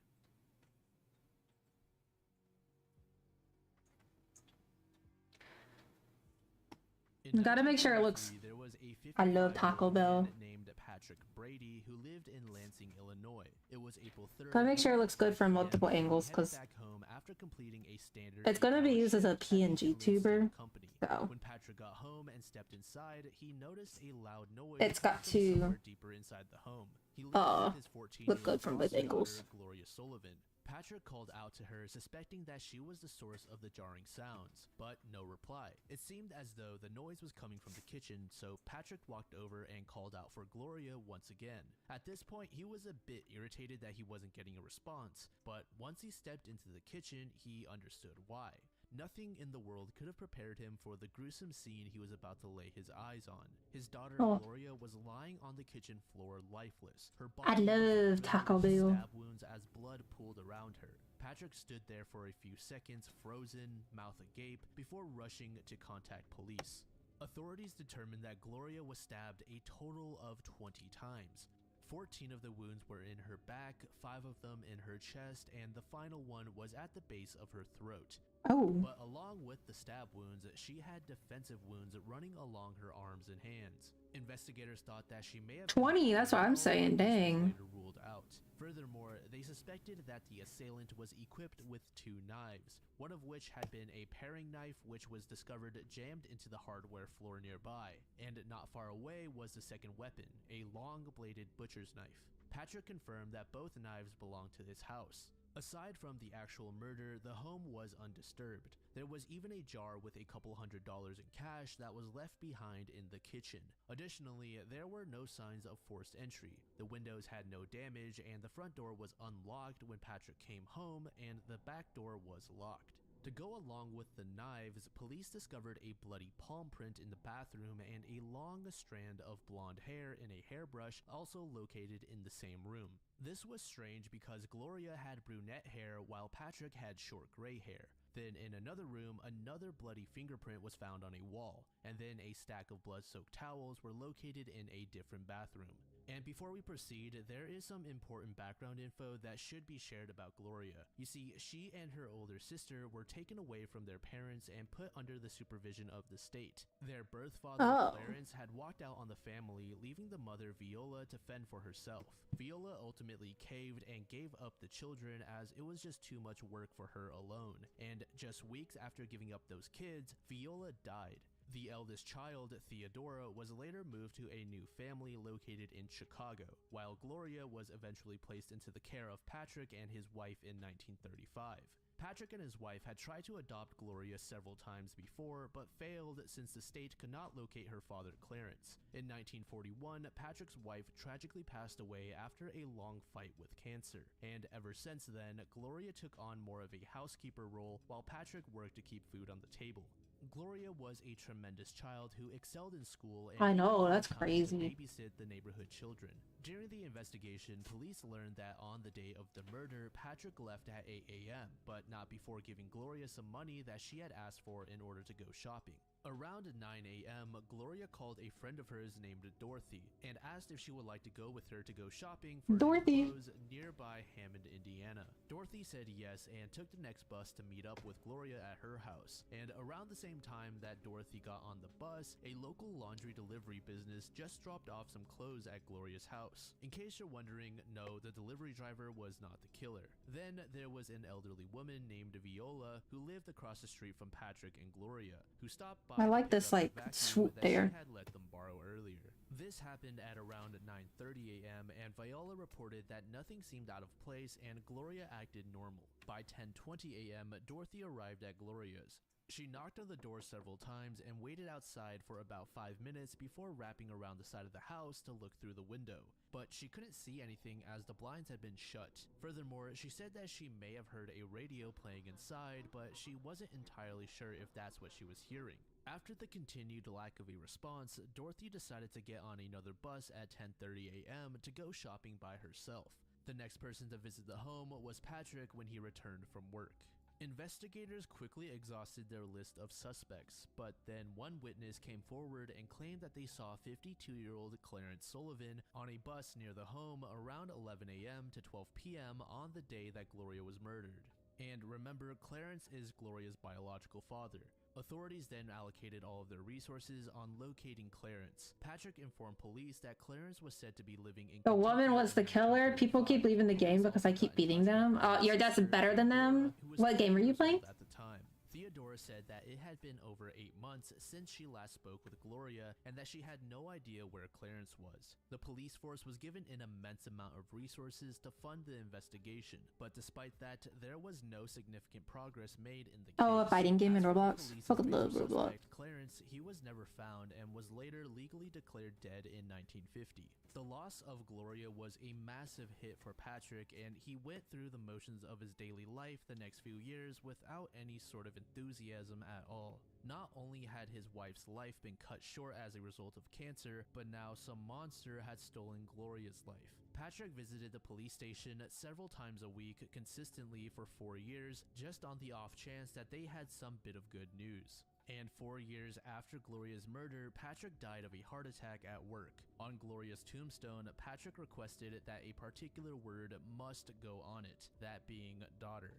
In Gotta make sure it looks- 1943, there was a I love 55-year-old Taco Bell. man named Patrick Brady who lived in Lansing, Illinois. It was April 3rd. Gotta make sure it looks good from and multiple he angles, headed 'cause back home after completing a standard it's gonna be 8-hour used as a shift at PNG Korean tuber, Steel Company. so. When Patrick got home and stepped inside, he noticed a loud noise. It's got coming from to somewhere deeper inside the home. He lived with his 14-year-old look good from both daughter, angles. Gloria Sullivan. Patrick called out to her, suspecting that she was the source of the jarring sounds, but no reply. It seemed as though the noise was coming from the kitchen, so Patrick walked over and called out for Gloria once again. At this point, he was a bit irritated that he wasn't getting a response, but once he stepped into the kitchen, he understood why. Nothing in the world could have prepared him for the gruesome scene he was about to lay his eyes on. His daughter, Oh. Gloria, was lying on the kitchen floor lifeless. Her I body was love filled Taco with Bell. stab wounds as blood pooled around her. Patrick stood there for a few seconds, frozen, mouth agape, before rushing to contact police. Authorities determined that Gloria was stabbed a total of 20 times. 14 of the wounds were in her back, 5 of them in her chest, and the final one was at the base of her throat. Oh. But along with the stab wounds, she had defensive wounds running along her arms and hands. Investigators thought that she may have 20, that's what I'm saying, dang. later ruled out. Furthermore, they suspected that the assailant was equipped with 2 knives, one of which had been a paring knife which was discovered jammed into the hardware floor nearby, and not far away was the second weapon, a long-bladed butcher's knife. Patrick confirmed that both knives belonged to this house. Aside from the actual murder, the home was undisturbed. There was even a jar with a couple $100s in cash that was left behind in the kitchen. Additionally, there were no signs of forced entry. The windows had no damage, and the front door was unlocked when Patrick came home, and the back door was locked. To go along with the knives, police discovered a bloody palm print in the bathroom and a long strand of blonde hair in a hairbrush also located in the same room. This was strange because Gloria had brunette hair while Patrick had short gray hair. Then in another room, another bloody fingerprint was found on a wall, and then a stack of blood-soaked towels were located in a different bathroom. And before we proceed, there is some important background info that should be shared about Gloria. You see, she and her older sister were taken away from their parents and put under the supervision of the state. Their birth father, Clarence, had walked out on the family, leaving the mother, Viola, to fend for herself. Viola ultimately caved and gave up the children as it was just too much work for her alone. And just weeks after giving up those kids, Viola died. The eldest child, Theodora, was later moved to a new family located in Chicago, while Gloria was eventually placed into the care of Patrick and his wife in 1935. Patrick and his wife had tried to adopt Gloria several times before, but failed since the state could not locate her father, Clarence. In 1941, Patrick's wife tragically passed away after a long fight with cancer, and ever since then, Gloria took on more of a housekeeper role while Patrick worked to keep food on the table. Gloria was a tremendous child who excelled in school and I know, even that's found time crazy. to babysit the neighborhood children. During the investigation, police learned that on the day of the murder, Patrick left at 8 a.m., but not before giving Gloria some money that she had asked for in order to go shopping. Around 9 a.m., Gloria called a friend of hers named Dorothy and asked if she would like to go with her to go shopping for Dorothy. clothes nearby Hammond, Indiana. Dorothy said yes and took the next bus to meet up with Gloria at her house. And around the same time that Dorothy got on the bus, a local laundry delivery business just dropped off some clothes at Gloria's house. In case you're wondering, no, the delivery driver was not the killer. Then there was an elderly woman named Viola who lived across the street from Patrick and Gloria, who stopped by I like to pick this, up the like, vacuum swoop that there. she had let them borrow earlier. This happened at around 9:30 a.m. and Viola reported that nothing seemed out of place and Gloria acted normal. By 10:20 a.m., Dorothy arrived at Gloria's. She knocked on the door several times and waited outside for about 5 minutes before wrapping around the side of the house to look through the window. But she couldn't see anything as the blinds had been shut. Furthermore, she said that she may have heard a radio playing inside, but she wasn't entirely sure if that's what she was hearing. After the continued lack of a response, Dorothy decided to get on another bus at 10:30 a.m. to go shopping by herself. The next person to visit the home was Patrick when he returned from work. Investigators quickly exhausted their list of suspects, but then one witness came forward and claimed that they saw 52-year-old Clarence Sullivan on a bus near the home around 11 a.m. to 12 p.m. on the day that Gloria was murdered. And remember, Clarence is Gloria's biological father. Authorities then allocated all of their resources on locating Clarence. Patrick informed police that Clarence was said to be living in The woman Kentucky was the in killer. People keep 1935. leaving the game because I keep beating them. Your dad's better than them. What game are you playing? At the time, Theodora said that it had been over 8 months since she last spoke with Gloria and that she had no idea where Clarence was. The police force was given an immense amount of resources to fund the investigation, but despite that, there was no significant progress made in the case. Oh, a fighting game in As for the Roblox. police's Fucking major love Roblox. suspect, Clarence, he was never found and was later legally declared dead in 1950. The loss of Gloria was a massive hit for Patrick, and he went through the motions of his daily life the next few years without any sort of enthusiasm at all. Not only had his wife's life been cut short as a result of cancer, but now some monster had stolen Gloria's life. Patrick visited the police station several times a week consistently for 4 years, just on the off chance that they had some bit of good news. And 4 years after Gloria's murder, Patrick died of a heart attack at work. On Gloria's tombstone, Patrick requested that a particular word must go on it, that being daughter.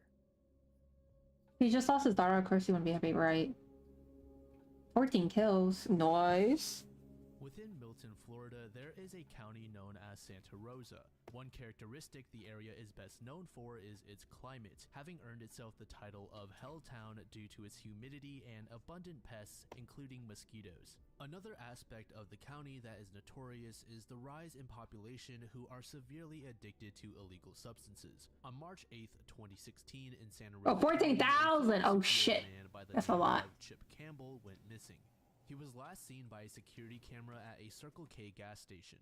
He just lost his daughter. Of course, he wouldn't be happy, right? 14 kills. Nice. Within Milton, Florida, there is a county known as Santa Rosa. One characteristic the area is best known for is its climate, having earned itself the title of Helltown due to its humidity and abundant pests, including mosquitoes. Another aspect of the county that is notorious is the rise in population who are severely addicted to illegal substances. On March 8th, 2016, in Santa Rosa, Oh, 14,000. Oh, 50-year-old shit. man by the That's a name lot. of Chip Campbell went missing. He was last seen by a security camera at a Circle K gas station.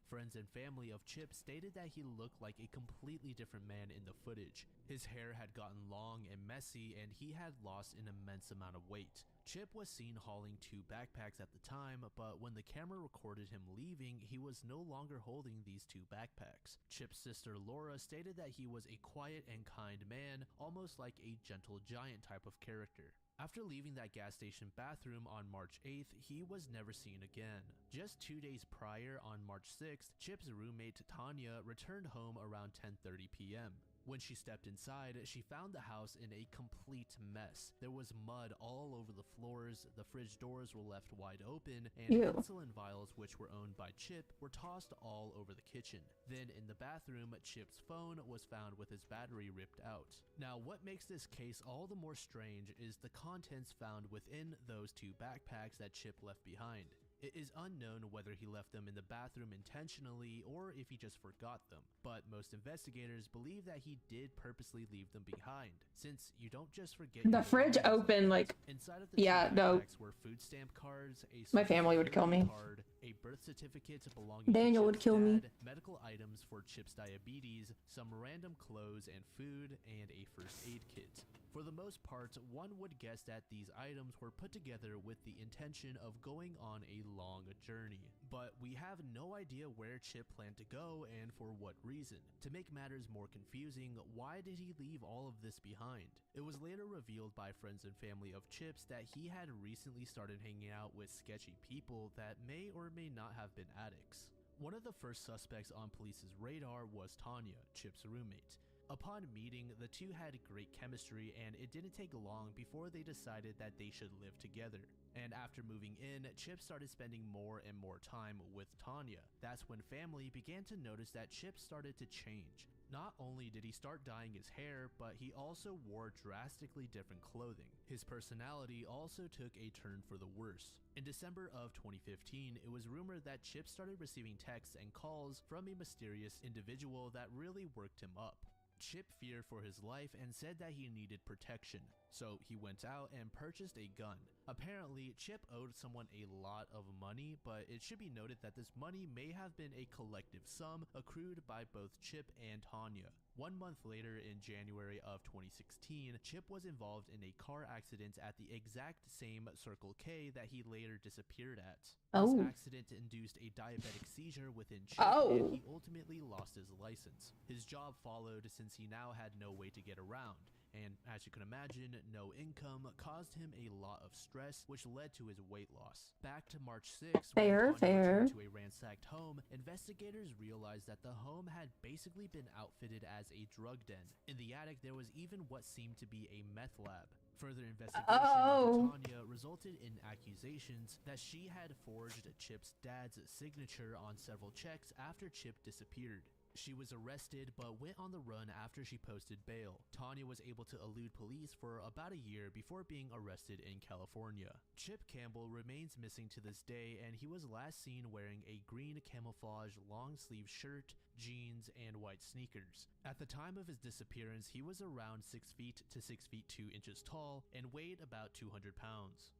Friends and family of Chip stated that he looked like a completely different man in the footage. His hair had gotten long and messy, and he had lost an immense amount of weight. Chip was seen hauling 2 backpacks at the time, but when the camera recorded him leaving, he was no longer holding these 2 backpacks. Chip's sister Laura stated that he was a quiet and kind man, almost like a gentle giant type of character. After leaving that gas station bathroom on March 8th, he was never seen again. Just 2 days prior, on March 6th, Chip's roommate Tanya returned home around 10:30 p.m. When she stepped inside, she found the house in a complete mess. There was mud all over the floors, the fridge doors were left wide open, and Ew. insulin vials, which were owned by Chip, were tossed all over the kitchen. Then in the bathroom, Chip's phone was found with his battery ripped out. Now, what makes this case all the more strange is the contents found within those 2 backpacks that Chip left behind. It is unknown whether he left them in the bathroom intentionally or if he just forgot them, but most investigators believe that he did purposely leave them behind, since you don't just forget The your fridge belongings. open, like, Inside of the yeah, 2 no. backpacks were food stamp cards, a My social family would kill security me. card, a birth certificate belonging Daniel to would Chip's kill me. dad, medical items for Chip's diabetes, some random clothes and food, and a first aid kit. For the most part, one would guess that these items were put together with the intention of going on a long journey. But we have no idea where Chip planned to go and for what reason. To make matters more confusing, why did he leave all of this behind? It was later revealed by friends and family of Chip's that he had recently started hanging out with sketchy people that may or may not have been addicts. One of the first suspects on police's radar was Tanya, Chip's roommate. Upon meeting, the two had great chemistry, and it didn't take long before they decided that they should live together. And after moving in, Chip started spending more and more time with Tanya. That's when family began to notice that Chip started to change. Not only did he start dyeing his hair, but he also wore drastically different clothing. His personality also took a turn for the worse. In December of 2015, it was rumored that Chip started receiving texts and calls from a mysterious individual that really worked him up. Chip feared for his life and said that he needed protection, so he went out and purchased a gun. Apparently, Chip owed someone a lot of money, but it should be noted that this money may have been a collective sum accrued by both Chip and Tanya. 1 month later, in January of 2016, Chip was involved in a car accident at the exact same Circle K that he later disappeared at. Oh. This accident induced a diabetic seizure within Chip, and he ultimately lost his license. His job followed since he now had no way to get around. And as you can imagine, no income caused him a lot of stress, which led to his weight loss. Back to March 6th, when Tanya returned to a ransacked home, investigators realized that the home had basically been outfitted as a drug den. In the attic, there was even what seemed to be a meth lab. Further investigation into Tanya resulted in accusations that she had forged Chip's dad's signature on several checks after Chip disappeared. She was arrested but went on the run after she posted bail. Tanya was able to elude police for about a year before being arrested in California. Chip Campbell remains missing to this day, and he was last seen wearing a green camouflage long-sleeve shirt, jeans, and white sneakers. At the time of his disappearance, he was around 6 feet to 6 feet 2 inches tall and weighed about 200 pounds.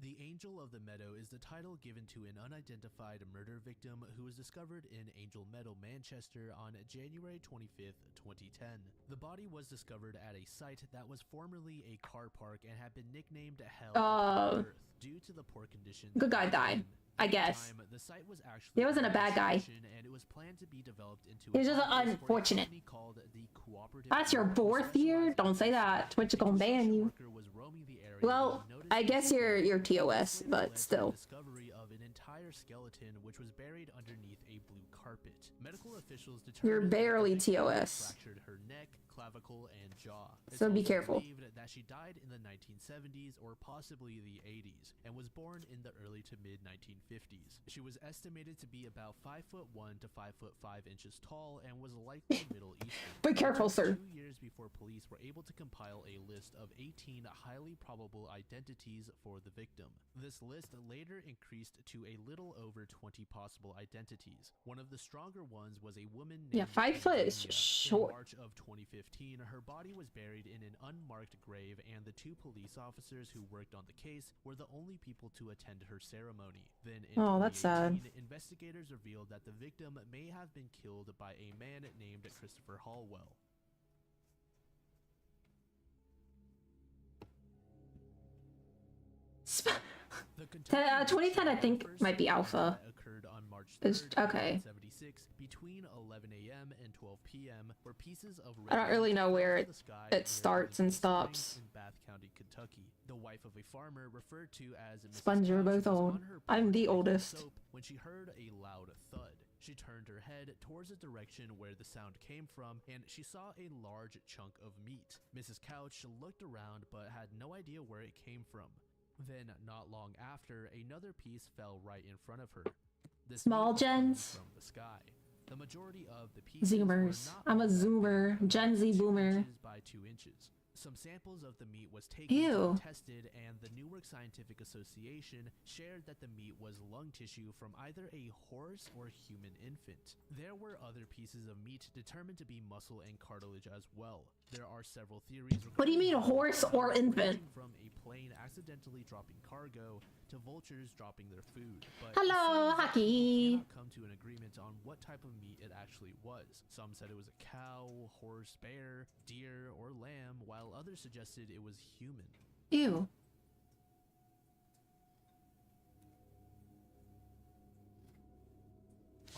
The Angel of the Meadow is the title given to an unidentified murder victim who was discovered in Angel Meadow, Manchester on January 25th, 2010. The body was discovered at a site that was formerly a car park and had been nicknamed Hell on Earth due to the poor conditions. Good guy died, I guess. The site was actually he wasn't a bad guy. And it was planned to be developed into he was just unfortunate. Called the Cooperative. That's your 4th year? Don't say that. Twitch is gonna ban you. Well, I guess you're TOS, but still. Discovery of an entire skeleton which was buried underneath a blue carpet. Medical officials determined you're barely TOS. Fractured her neck, clavicle, and jaw. So be careful. Believed that she died in the 1970s or possibly the 80s and was born in the early to mid 1950s. She was estimated to be about 5'1" to 5'5" tall and was likely Middle Eastern. Be careful, sir. 2 years before police were able to compile a list of 18 highly probable identities for the victim. This list later increased to a little over 20 possible identities. One of the stronger ones was a woman named 5 foot is short. In March of 2015, her body was buried in an unmarked grave, and the 2 police officers who worked on the case were the only people to attend her ceremony. Then in 2018, investigators revealed that the victim may have been killed by a man named Christopher Hallwell. 2010 I think might be alpha. Occurred on March 3rd, okay. 1986, between 11 a.m. and 12 p.m., were pieces of I don't really know where the sky it starts and stops. in Bath County, Kentucky. The wife of a farmer, referred to as Mrs. Sponge, you're Couch, both was old. on her I'm the porch making oldest. soap when she heard a loud thud. She turned her head towards the direction where the sound came from, and she saw a large chunk of meat. Mrs. Couch looked around but had no idea where it came from. Then, not long after, another piece fell right in front of her. This Small meat was coming gens. from the sky. The majority of the pieces were Zoomers. not I'm all a that big, zoomer. about Gen Z 2 boomer. inches by 2 inches. Some samples of the meat was taken to Ew. be tested, and the Newark Scientific Association shared that the meat was lung tissue from either a horse or human infant. There were other pieces of meat determined to be muscle and cartilage as well. There are several theories. What do you mean, a regarding horse how, or infant? ranging from a plane accidentally dropping cargo to vultures dropping their food. But Hello, it seems that Hockey. people cannot come to an agreement on what type of meat it actually was. Some said it was a cow, horse, bear, deer, or lamb, while others suggested it was human. Ew.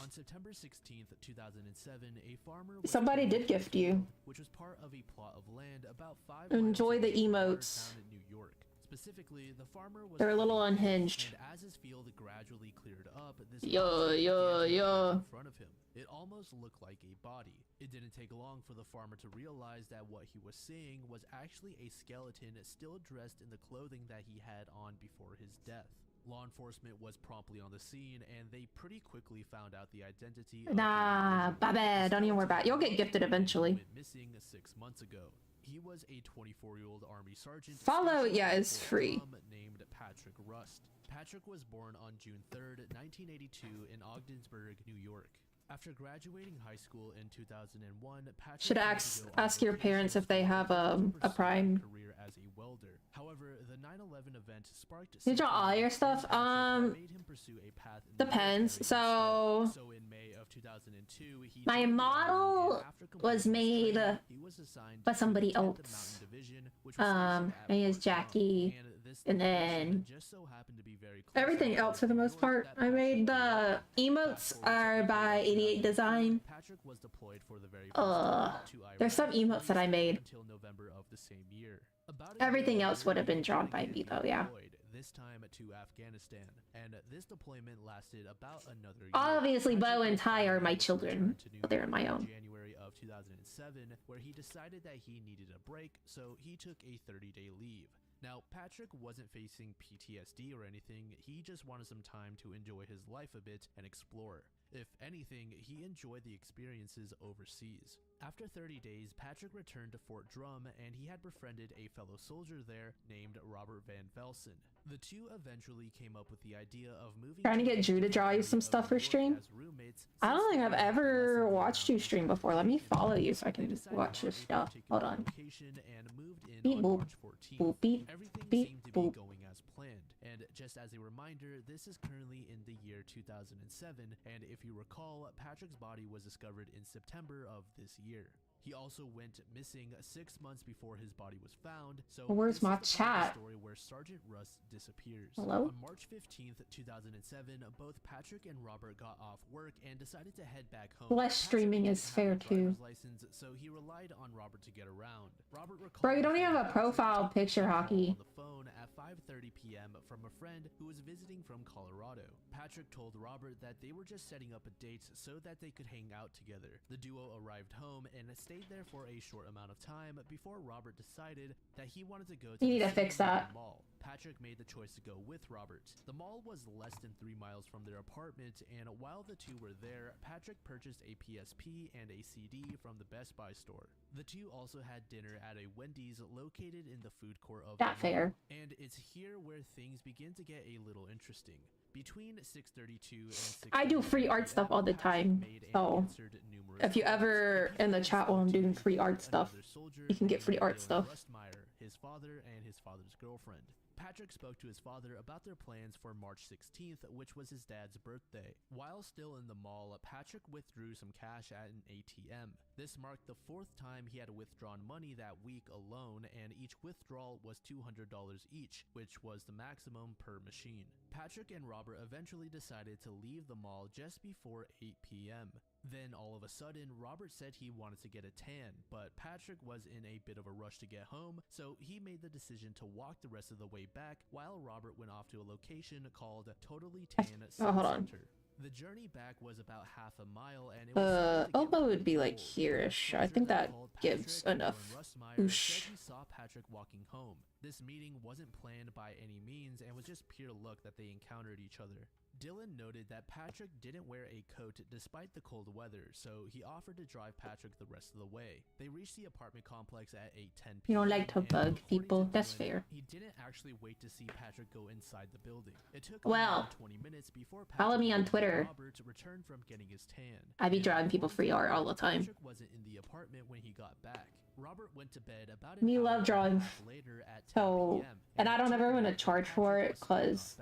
On September 16th, 2007, a farmer was Somebody killed did gift you. which was part of a plot of land about 5 Enjoy miles the away from emotes. Watertown in New York. Specifically, the farmer was They're a little killed, unhinged. and as his field gradually cleared up, this Yeah, monster yeah, began to yeah. appear in front of him. It almost looked like a body. It didn't take long for the farmer to realize that what he was seeing was actually a skeleton still dressed in the clothing that he had on before his death. Law enforcement was promptly on the scene, and they pretty quickly found out the identity of the Nah, individual. babe, don't even worry about it. You'll get gifted eventually. Went missing 6 months ago. He was a 24-year-old Army sergeant. Follow, stationed yeah, at it's Fort free. Drum named Patrick Rust. Patrick was born on June 3rd, 1982 in Ogdensburg, New York. After graduating high school in 2001, Patrick Should planned to ask go on your vacation parents if to they have Florida to a pursue Prime. career as a welder. However, the 9/11 event sparked You draw all your stuff? made him pursue a path in the Depends. military So instead. So in May of 2002, he my joined the Army, model and after was completing his made training, he was assigned by to somebody the 10th else. Mountain Division, which was stationed at my name is Fort Drum, Jackie, and this and location then just so happened to be very close everything to else for the New most York part. that I made Patrick the grew up. emotes Fast forward to are by April 88 Design. Patrick was deployed for the very first time to Iraq, There's some where emotes he that I stayed made. until November of the same year. About a Everything year else later, would have he been drawn began by again me being though, yeah. deployed, this time to Afghanistan, and this deployment lasted about another year. Obviously, Patrick Bo and was Ty are finally my able to children, return to New but they're York my in own. January of 2007, where he decided that he needed a break, so he took a 30-day leave. Now, Patrick wasn't facing PTSD or anything, he just wanted some time to enjoy his life a bit and explore. If anything, he enjoyed the experiences overseas. After 30 days, Patrick returned to Fort Drum, and he had befriended a fellow soldier there named Robert Van Velsen. The two eventually came up with the idea of moving Trying to get a Drew to different draw you area some of stuff New for York stream? as roommates, I don't since think they I've lived less ever than 1 watched hour you stream from before. Let me Washington. follow you so I They can decided watch on your a stuff. particular Hold on. location and moved in Beep on boop. March 14th. Boop beep. Everything Beep seemed to be boop. going as planned, and just as a reminder, this is currently in the year 2007, and if you recall, Patrick's body was discovered in September of this year. He also went missing 6 months before his body was found, so Where's this my is the part of the chat? story where Sergeant Rust disappears. Hello? On March 15th, 2007, both Patrick and Robert got off work and decided to head back home. Less streaming Patrick is didn't fair have a driver's too. license, so he relied on Robert to get around. Robert Bro, you don't even recalled have a profile Patrick picture, taking a call Hockey. on the phone at 5:30 p.m. from a friend who was visiting from Colorado. Patrick told Robert that they were just setting up a date so that they could hang out together. The duo arrived home and stayed there for a short amount of time before Robert decided that he wanted to go to You need the to fix Cinnamon that. Mall. Patrick made the choice to go with Robert. The mall was less than 3 miles from their apartment, and while the two were there, Patrick purchased a PSP and a CD from the Best Buy store. The two also had dinner at a Wendy's located in the food court of That the mall. fair. And it's here where things begin to get a little interesting. Between 6:32 and 6:30 I do free art stuff all the Patrick time, made and so answered numerous if you calls. ever He in the then chat while spoke I'm to doing free art stuff, another soldier you can get named free art Dylan stuff. Rustmeyer, his father, and his father's girlfriend. Patrick spoke to his father about their plans for March 16th, which was his dad's birthday. While still in the mall, Patrick withdrew some cash at an ATM. This marked the 4th time he had withdrawn money that week alone, and each withdrawal was $200 each, which was the maximum per machine. Patrick and Robert eventually decided to leave the mall just before 8 p.m. Then all of a sudden, Robert said he wanted to get a tan, but Patrick was in a bit of a rush to get home, so he made the decision to walk the rest of the way back while Robert went off to a location called Totally Tan Sun hold on. Center. The journey back was about half a mile, and it was Elbow would be like here-ish. I think that gives enough oosh. He saw Patrick walking home. This meeting wasn't planned by any means and was just pure luck that they encountered each other. Dylan noted that Patrick didn't wear a coat despite the cold weather, so he offered to drive Patrick the rest of the way. They reached the apartment complex at 8:10 p.m. You don't like to bug people, that's fair. He didn't actually wait to see Patrick go inside the building. It took well, 20 minutes before follow me on Twitter. Robert returned from getting his tan. I be drawing people free art all the time. Patrick wasn't in the apartment when he got back. Robert went to bed about me love drawing. Later at 10 so, and I don't ever want to charge for it because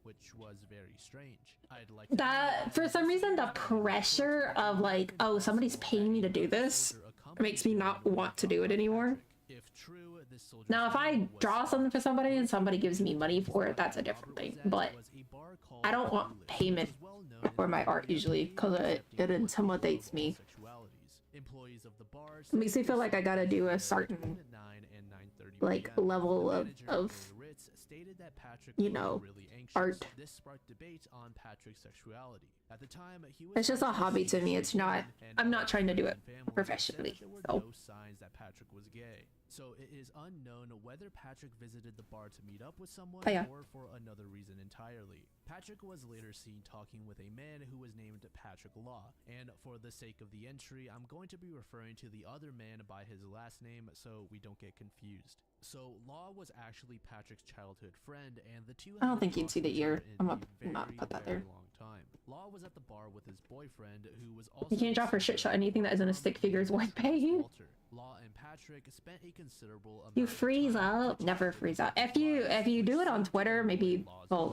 which was very strange. I'd like that for some reason the pressure of like, oh, somebody's paying me to do this makes me not want to do it anymore. If true, now, if I draw something for somebody and somebody gives me money for it, that's a different thing. But I don't want payment for my art usually because it intimidates me. It makes me feel like I gotta do a certain like level of you know, art. This sparked debate on Patrick's sexuality. At the time, he was it's just a hobby to me. It's not, I'm not trying to do it professionally. So. No signs that Patrick was gay. So it is unknown whether Patrick visited the bar to meet up with someone or for another reason entirely. Patrick was later seen talking with a man who was named Patrick Law, and for the sake of the entry, I'm going to be referring to the other man by his last name so we don't get confused. So Law was actually Patrick's childhood friend, and the two I don't think you'd see the ear. I'm not put that there. Long time. Law was at the bar with his boyfriend, who was also you can't draw for shit shot anything that isn't a stick figure's worth paying. Law and Patrick spent a considerable amount you freeze up, never freeze up. If you do it on Twitter, maybe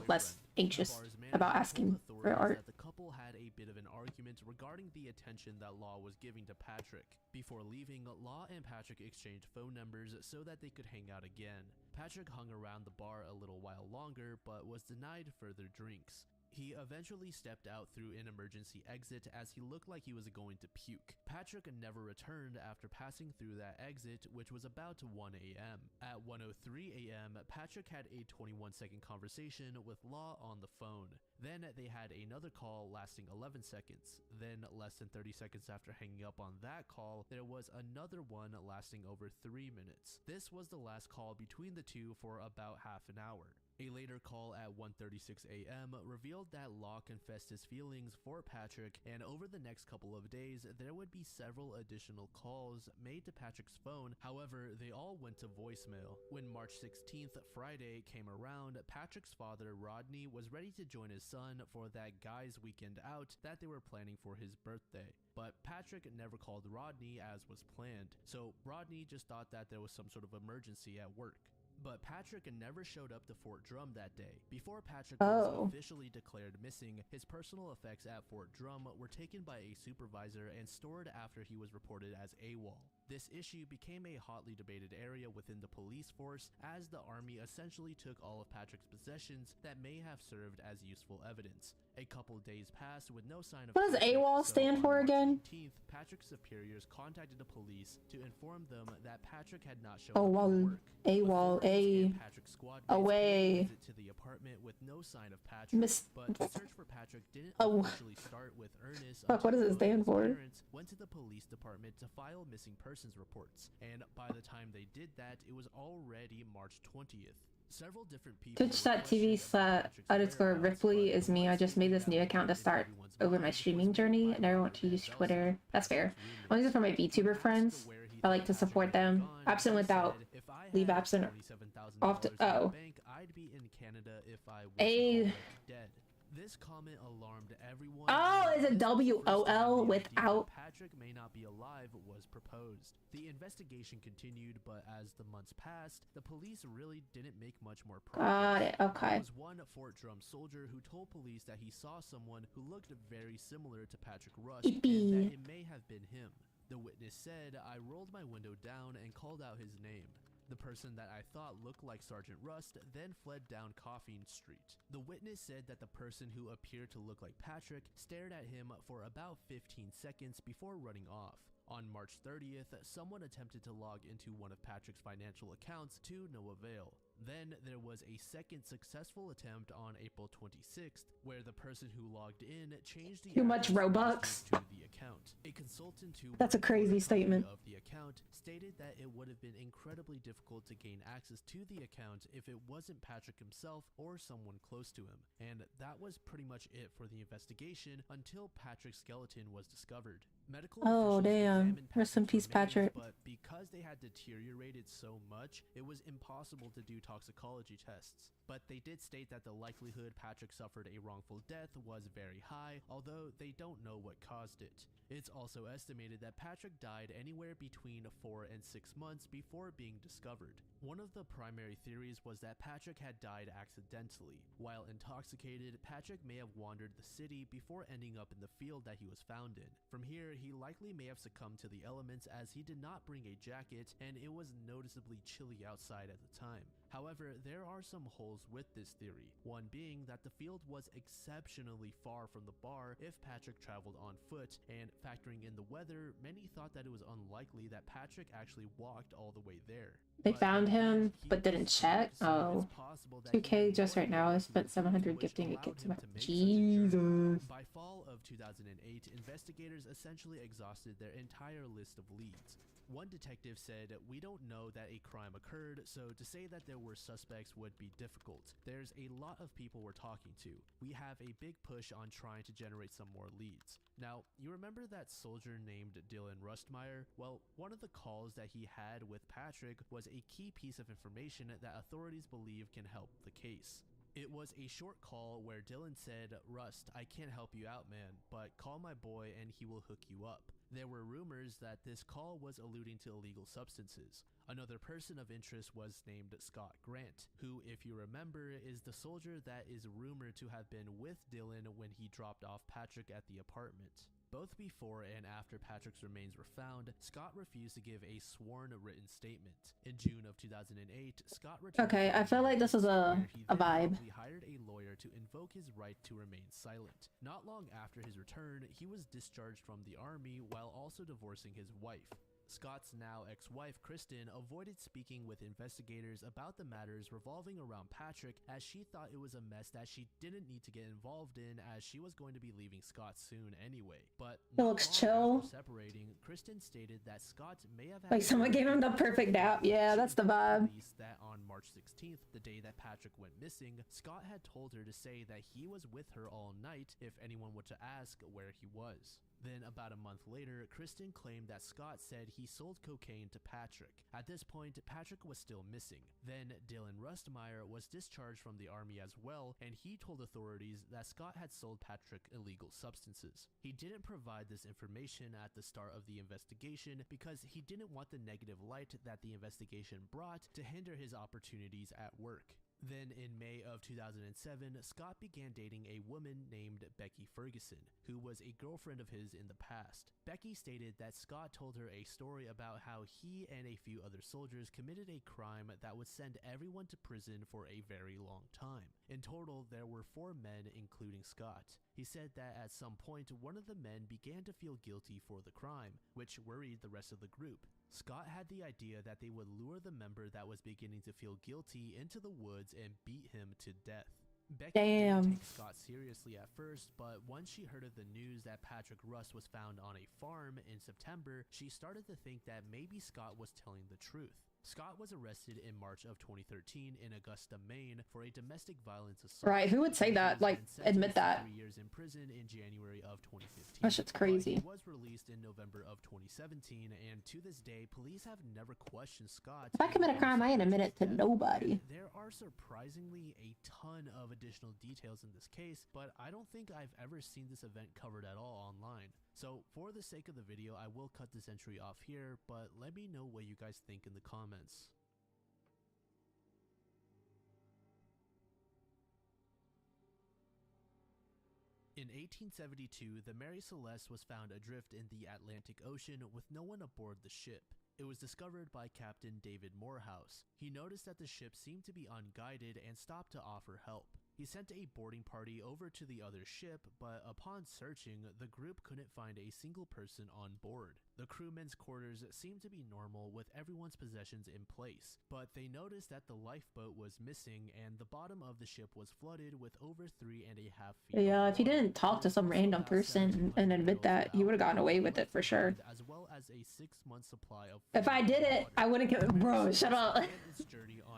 less anxious about asking for art. The couple had a bit of an argument regarding the attention that Law was giving to Patrick. Before leaving, Law and Patrick exchanged phone numbers so that they could hang out again. Patrick hung around the bar a little while longer, but was denied further drinks. He eventually stepped out through an emergency exit as he looked like he was going to puke. Patrick never returned after passing through that exit, which was about 1 a.m. At 1:03 a.m., Patrick had a 21-second conversation with Law on the phone. Then they had another call lasting 11 seconds. Then, less than 30 seconds after hanging up on that call, there was another one lasting over 3 minutes. This was the last call between the two for about half an hour. A later call at 1:36 a.m. revealed that Law confessed his feelings for Patrick, and over the next couple of days, there would be several additional calls made to Patrick's phone. However, they all went to voicemail. When March 16th, Friday, came around, Patrick's father, Rodney, was ready to join his son for that guy's weekend out that they were planning for his birthday. But Patrick never called Rodney as was planned, so Rodney just thought that there was some sort of emergency at work. But Patrick never showed up to Fort Drum that day. Before Patrick was officially declared missing, his personal effects at Fort Drum were taken by a supervisor and stored after he was reported as AWOL. This issue became a hotly debated area within the police force, as the army essentially took all of Patrick's possessions that may have served as useful evidence. A couple days passed with no sign of What does AWOL stand for again? Patrick's superiors contacted the police to inform them that Patrick had not shown up to work. AWOL, Patrick's squad away to the apartment with no sign of Patrick. But the search for Patrick didn't officially start with Ernest. Fuck, what does it stand for? Parents went to the police department to file missing persons reports, and by the time they did that, it was already March 20th. Several different people. Twitch.tv/_Ripley is me. I just made this new account to start over my streaming journey. I never want to use Twitter. That's fair. I'm using it for my VTuber friends. I like to support them. Absent without. Leave absent. Often. Oh. This comment alarmed everyone. Oh, is it WOL without? Patrick may not be alive was proposed. The investigation continued, but as the months passed, the police really didn't make much more progress. Got it. Okay. There was one Fort Drum soldier who told police that he saw someone who looked very similar to Patrick Rush, and that it may have been him. The witness said, "I rolled my window down and called out his name. The person that I thought looked like Sergeant Rust then fled down Coffeen Street. The witness said that the person who appeared to look like Patrick stared at him for about 15 seconds before running off. On March 30th, someone attempted to log into one of Patrick's financial accounts to no avail. Then there was a second successful attempt on April 26th, where the person who logged in changed the Too much address Robux. to the account. A consultant who That's a worked for crazy company statement. of the account stated that it would have been incredibly difficult to gain access to the account if it wasn't Patrick himself or someone close to him. And that was pretty much it for the investigation until Patrick's skeleton was discovered. Medical Oh, officials damn. examined Rest in Patrick's peace, remains, Patrick. but because they had deteriorated so much, it was impossible to do toxicology tests. But they did state that the likelihood Patrick suffered a wrongful death was very high, although they don't know what caused it. It's also estimated that Patrick died anywhere between 4 and 6 months before being discovered. One of the primary theories was that Patrick had died accidentally. While intoxicated, Patrick may have wandered the city before ending up in the field that he was found in. From here, he likely may have succumbed to the elements as he did not bring a jacket and it was noticeably chilly outside at the time. However, there are some holes with this theory, one being that the field was exceptionally far from the bar if Patrick traveled on foot, and factoring in the weather, many thought that it was unlikely that Patrick actually walked all the way there. They But found then him, again, he but didn't was check. young, so it's Oh. possible that he 2K had just no right now. I idea spent what he was 700 doing, gifting which a kit to allowed my him to make such a journey. Jesus. By fall of 2008, investigators essentially exhausted their entire list of leads. One detective said, "We don't know that a crime occurred, so to say that there were suspects would be difficult. There's a lot of people we're talking to. We have a big push on trying to generate some more leads." Now, you remember that soldier named Dylan Rustmeyer? Well, one of the calls that he had with Patrick was a key piece of information that authorities believe can help the case. It was a short call where Dylan said, "Rust, I can't help you out, man, but call my boy and he will hook you up." There were rumors that this call was alluding to illegal substances. Another person of interest was named Scott Grant, who, if you remember, is the soldier that is rumored to have been with Dylan when he dropped off Patrick at the apartment. Both before and after Patrick's remains were found, Scott refused to give a sworn written statement. In June of 2008, Scott returned Okay, to I the feel like this is United a States, where he a then vibe. promptly hired a lawyer to invoke his right to remain silent. Not long after his return, he was discharged from the army while also divorcing his wife. Scott's now ex-wife, Kristen, avoided speaking with investigators about the matters revolving around Patrick as she thought it was a mess that she didn't need to get involved in as she was going to be leaving Scott soon anyway. But He not looks long chill. after separating, Kristen stated that Scott may have had Like someone gave him the perfect nap. Yeah, that's the vibe. Police that on March 16th, the day that Patrick went missing, Scott had told her to say that he was with her all night if anyone were to ask where he was. Then about a month later, Kristen claimed that Scott said he sold cocaine to Patrick. At this point, Patrick was still missing. Then Dylan Rustmeyer was discharged from the army as well, and he told authorities that Scott had sold Patrick illegal substances. He didn't provide this information at the start of the investigation because he didn't want the negative light that the investigation brought to hinder his opportunities at work. Then in May of 2007, Scott began dating a woman named Becky Ferguson, who was a girlfriend of his in the past. Becky stated that Scott told her a story about how he and a few other soldiers committed a crime that would send everyone to prison for a very long time. In total, there were 4 men, including Scott. He said that at some point, one of the men began to feel guilty for the crime, which worried the rest of the group. Scott had the idea that they would lure the member that was beginning to feel guilty into the woods and beat him to death. Becky didn't take Scott seriously at first, but once she heard of the news that Patrick Rust was found on a farm in September, she started to think that maybe Scott was telling the truth. Scott was arrested in March of 2013 in Augusta, Maine for a domestic violence assault. Right, who would say that? Like, admit that. 3 years in prison in January of 2015. That shit's crazy. He was released in November of 2017, and to this day, police have never questioned Scott. If I commit a crime, I ain't admit it to nobody. There are surprisingly a ton of additional details in this case, but I don't think I've ever seen this event covered at all online. So for the sake of the video, I will cut this entry off here, but let me know what you guys think in the comments. In 1872, the Mary Celeste was found adrift in the Atlantic Ocean with no one aboard the ship. It was discovered by Captain David Morehouse. He noticed that the ship seemed to be unguided and stopped to offer help. He sent a boarding party over to the other ship, but upon searching, the group couldn't find a single person on board. The crewmen's quarters seemed to be normal with everyone's possessions in place, but they noticed that the lifeboat was missing and the bottom of the ship was flooded with over 3.5 feet. Yeah, if you didn't talk to some random person and admit that, you would have gotten away with it for sure. As well as a 6-month supply of If I did it, I wouldn't get. Bro, shut up.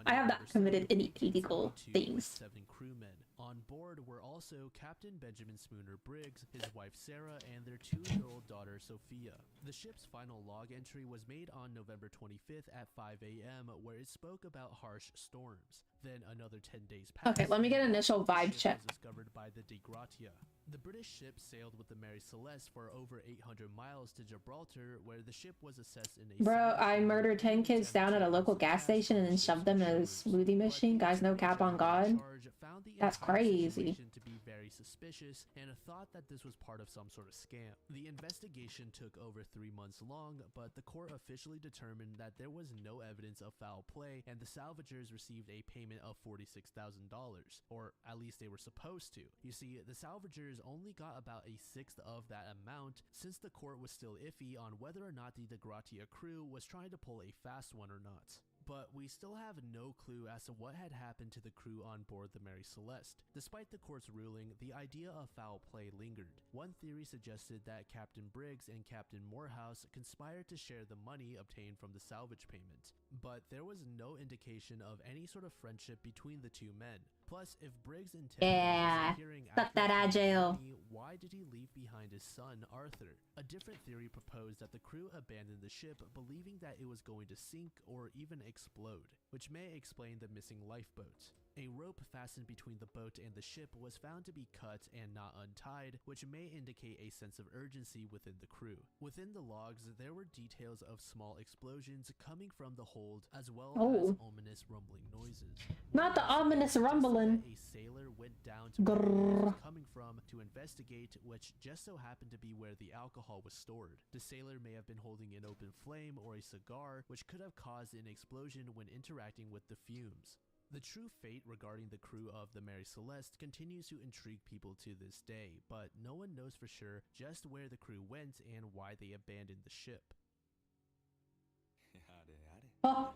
I have not committed any illegal things. 7 crewmen. On board were also Captain Benjamin Spooner Briggs, his wife Sarah, and their 2-year-old daughter Sophia. The ship's final log entry was made on November 25th at 5 a.m. where it spoke about harsh storms. Then another 10 days passed. Okay, let me get an initial vibe check. Was discovered by the De Gratia. The British ship sailed with the Mary Celeste for over 800 miles to Gibraltar, where the ship was assessed in a... Bro, I murdered 10 kids down at a local gas station and then shoved them in a smoothie machine. Guys, no cap on God. That's crazy. To be very suspicious and thought that this was part of some sort of scam. The investigation took over 3 months long, but the court officially determined that there was no evidence of foul play and the salvagers received a payment of $46,000, or at least they were supposed to. You see, the salvagers only got about a sixth of that amount since the court was still iffy on whether or not the De Gratia crew was trying to pull a fast one or not. But we still have no clue as to what had happened to the crew on board the Mary Celeste. Despite the court's ruling, the idea of foul play lingered. One theory suggested that Captain Briggs and Captain Morehouse conspired to share the money obtained from the salvage payment, but there was no indication of any sort of friendship between the two men. Plus, if Briggs intended disappearing after agile. why did he leave behind his son, Arthur? A different theory proposed that the crew abandoned the ship believing that it was going to sink or even explode, which may explain the missing lifeboat. A rope fastened between the boat and the ship was found to be cut and not untied, which may indicate a sense of urgency within the crew. Within the logs, there were details of small explosions coming from the hold, as well as ominous rumbling noises. Not the ominous rumbling. A sailor went down to where it was coming from to investigate, which just so happened to be where the alcohol was stored. The sailor may have been holding an open flame or a cigar, which could have caused an explosion when interacting with the fumes. The true fate regarding the crew of the Mary Celeste continues to intrigue people to this day, but no one knows for sure just where the crew went and why they abandoned the ship. Oh.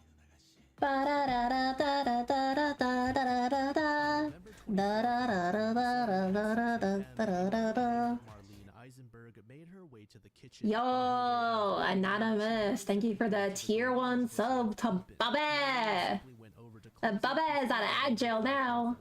Marlene Eisenberg made her way to the kitchen. Yo, Anonymous, thank you for the tier 1 sub to Bubba. Bubba is out of agile now.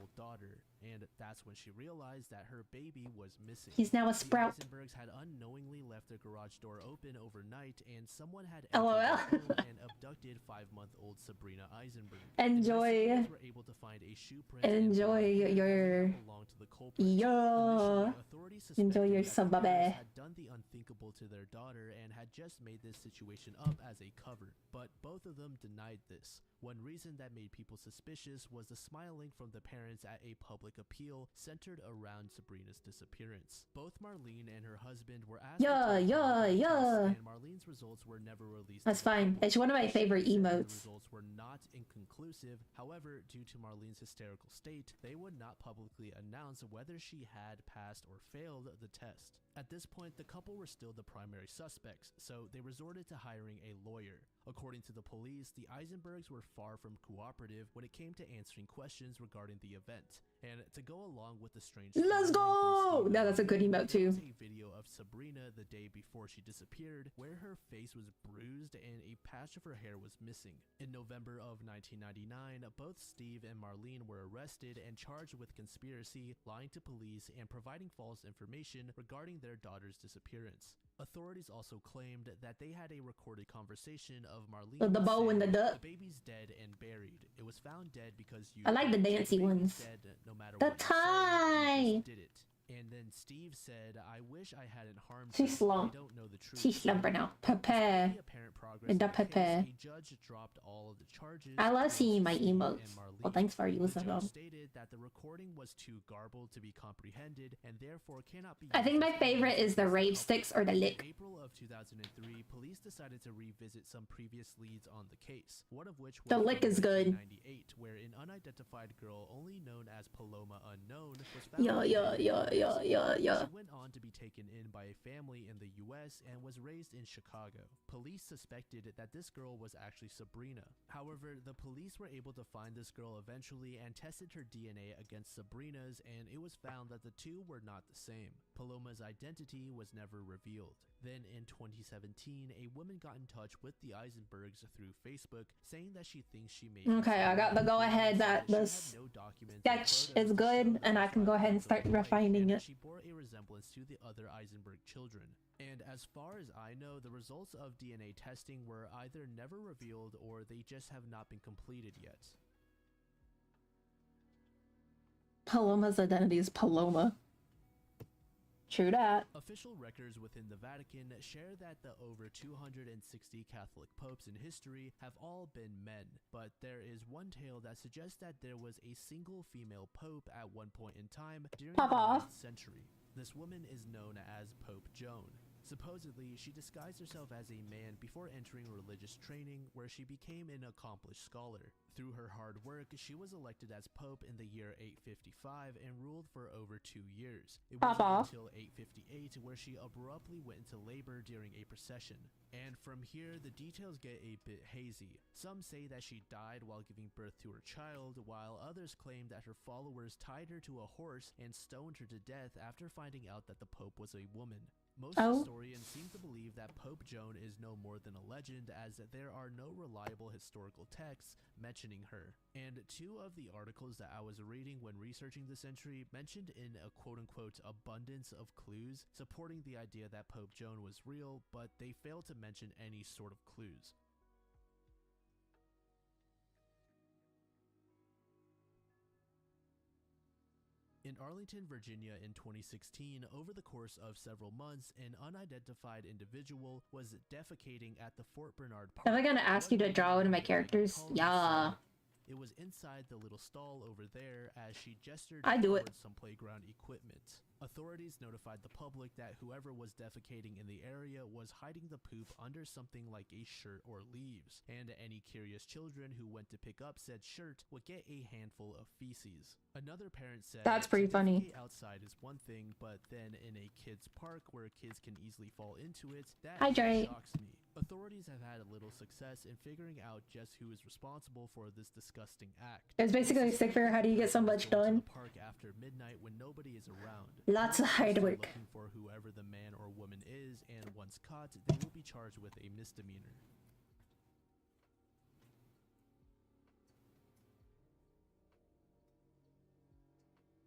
And that's when she realized that her baby was missing. He's now a sprout. The Eisenbergs had unknowingly left their garage door open overnight, and someone had LOL. entered the home and abducted 5-month-old Sabrina Eisenberg. Enjoy. Investigators were able to find a shoe print Enjoy your. belonged to the culprit. Yo. Initially, authorities suspected Enjoy your that sub, the parents Bubba. had done the unthinkable to their daughter and had just made this situation up as a cover, but both of them denied this. One reason that made people suspicious was the smiling from the parents at a public appeal centered around Sabrina's disappearance. Both Marlene and her husband were asked and Marlene's results were never released. That's fine. It's one of my favorite The emotes. results were not inconclusive. However, due to Marlene's hysterical state, they would not publicly announce whether she had passed or failed the test. At this point, the couple were still the primary suspects, so they resorted to hiring a lawyer. According to the police, the Eisenbergs were far from cooperative when it came to answering questions regarding the event. And to go along with the strange... Let's go! No, that's a good emote too. A video of Sabrina the day before she disappeared, where her face was bruised and a patch of her hair was missing. In November of 1999, both Steve and Marlene were arrested and charged with conspiracy, lying to police, and providing false information regarding their daughter's disappearance. Authorities also claimed that they had a recorded conversation of Marlene The bow and the duck. The baby's dead and buried. It was found dead because you... I like the dancey ones. Dead, no matter The what you say, you tie! just did it. And And then Steve said, I wish I hadn't harmed She's her. slump. I don't know the truth. She's slumber now. Despite Prepare. the apparent progress And in the case, prepare. a judge dropped all of the charges. I love against seeing my Steve emotes. and Marlene. Well, thanks for The using judge them. stated that the recording was too garbled to be comprehended and therefore cannot be I think used my as favorite evidence is the against rape public. sticks or the In lick. April of 2003, police decided to revisit some previous leads on the case, one of which was The lick from is good. 1998, where an unidentified girl only known as Paloma Unknown was found Yeah. She went on to be taken in by a family in the US and was raised in Chicago. Police suspected that this girl was actually Sabrina. However, the police were able to find this girl eventually and tested her DNA against Sabrina's, and it was found that the two were not the same. Paloma's identity was never revealed. Then in 2017, a woman got in touch with the Eisenbergs through Facebook, saying that she thinks she may be Okay, I got the Sabrina, go-ahead and that she had this no documents or sketch photos is to good, show that and her I can go child ahead and was start the wife, refining and that it. she bore a resemblance to the other Eisenberg children. And as far as I know, the results of DNA testing were either never revealed or they just have not been completed yet. Paloma's identity is Paloma. True that. Official records within the Vatican share that the over 260 Catholic popes in history have all been men, but there is one tale that suggests that there was a single female pope at one point in time during the 9th century. This woman is known as Pope Joan. Supposedly, she disguised herself as a man before entering religious training, where she became an accomplished scholar. Through her hard work, she was elected as Pope in the year 855 and ruled for over 2 years. It wasn't until 858 where she abruptly went into labor during a procession. And from here, the details get a bit hazy. Some say that she died while giving birth to her child, while others claim that her followers tied her to a horse and stoned her to death after finding out that the Pope was a woman. Most historians seem to believe that Pope Joan is no more than a legend, as there are no reliable historical texts mentioning her. And two of the articles that I was reading when researching this entry mentioned in a quote-unquote abundance of clues supporting the idea that Pope Joan was real, but they failed to mention any sort of clues. In Arlington, Virginia in 2016, over the course of several months, an unidentified individual was defecating at the Fort Bernard Park. Am I gonna ask you to draw one of my characters? Yeah. It was inside the little stall over there as she gestured towards some playground equipment. Authorities notified the public that whoever was defecating in the area was hiding the poop under something like a shirt or leaves, and any curious children who went to pick up said shirt would get a handful of feces. Another parent said That's pretty funny. Outside is one thing, but then in a kid's park where kids can easily fall into it, that shocks me. Authorities have had little success in figuring out just who is responsible for this disgusting act. It's basically sick for how do you get so much done? To the park after midnight when nobody is around. Lots of hard work. Looking for whoever the man or woman is, and once caught, they will be charged with a misdemeanor.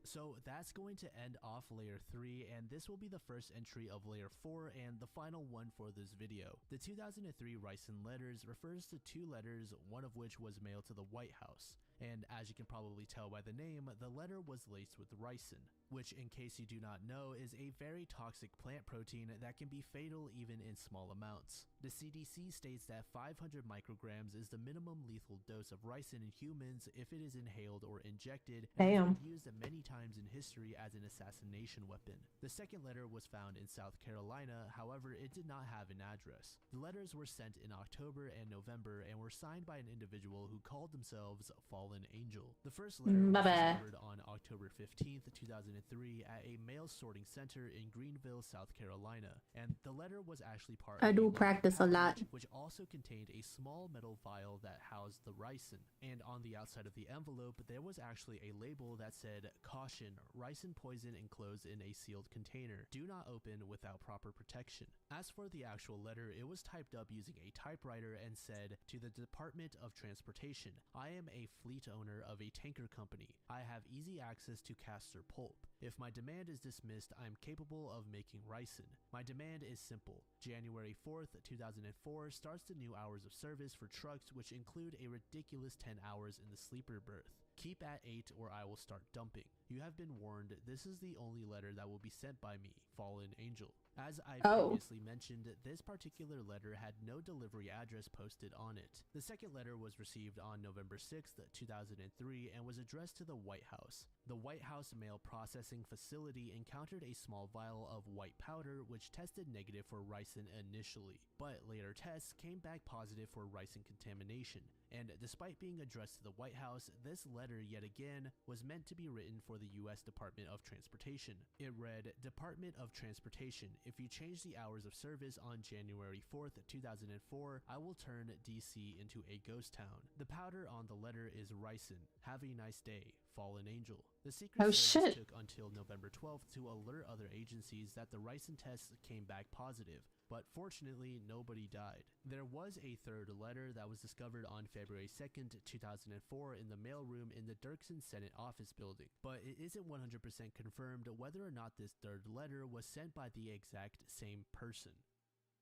So that's going to end off layer 3, and this will be the first entry of layer 4 and the final one for this video. The 2003 Ricin letters refers to 2 letters, one of which was mailed to the White House. And as you can probably tell by the name, the letter was laced with ricin, which, in case you do not know, is a very toxic plant protein that can be fatal even in small amounts. The CDC states that 500 micrograms is the minimum lethal dose of ricin in humans if it is inhaled or injected, and has been used many times in history as an assassination weapon. The second letter was found in South Carolina, however, it did not have an address. The letters were sent in October and November and were signed by an individual who called themselves Fallen Angel. The first letter was discovered on October 15th, 2003 at a mail sorting center in Greenville, South Carolina, and the letter was actually part of a practice a lot, which also contained a small metal vial that housed the ricin. And on the outside of the envelope, there was actually a label that said, "Caution, ricin poison enclosed in a sealed container. Do not open without proper protection." As for the actual letter, it was typed up using a typewriter and said, "To the Department of Transportation, I am a fleet owner of a tanker company. I have easy access to castor pulp. If my demand is dismissed, I am capable of making ricin. My demand is simple. January 4th, 2004 starts the new hours of service for trucks, which include a ridiculous 10 hours in the sleeper berth. Keep at 8 or I will start dumping. You have been warned. This is the only letter that will be sent by me, Fallen Angel. As I previously mentioned, this particular letter had no delivery address posted on it. The second letter was received on November 6th, 2003 and was addressed to the White House. The White House Mail Processing Facility encountered a small vial of white powder which tested negative for ricin initially, but later tests came back positive for ricin contamination. And despite being addressed to the White House, this letter yet again was meant to be written for the U.S. Department of Transportation. It read, Department of Transportation, if you change the hours of service on January 4th, 2004, I will turn D.C. into a ghost town. The powder on the letter is ricin. Have a nice day, Fallen Angel. The Secret Service took until November 12th to alert other agencies that the ricin tests came back positive, but fortunately nobody died. There was a third letter that was discovered on February 2nd, 2004 in the mailroom in the Dirksen Senate office building, but it isn't 100% confirmed whether or not this third letter was sent by the exact same person.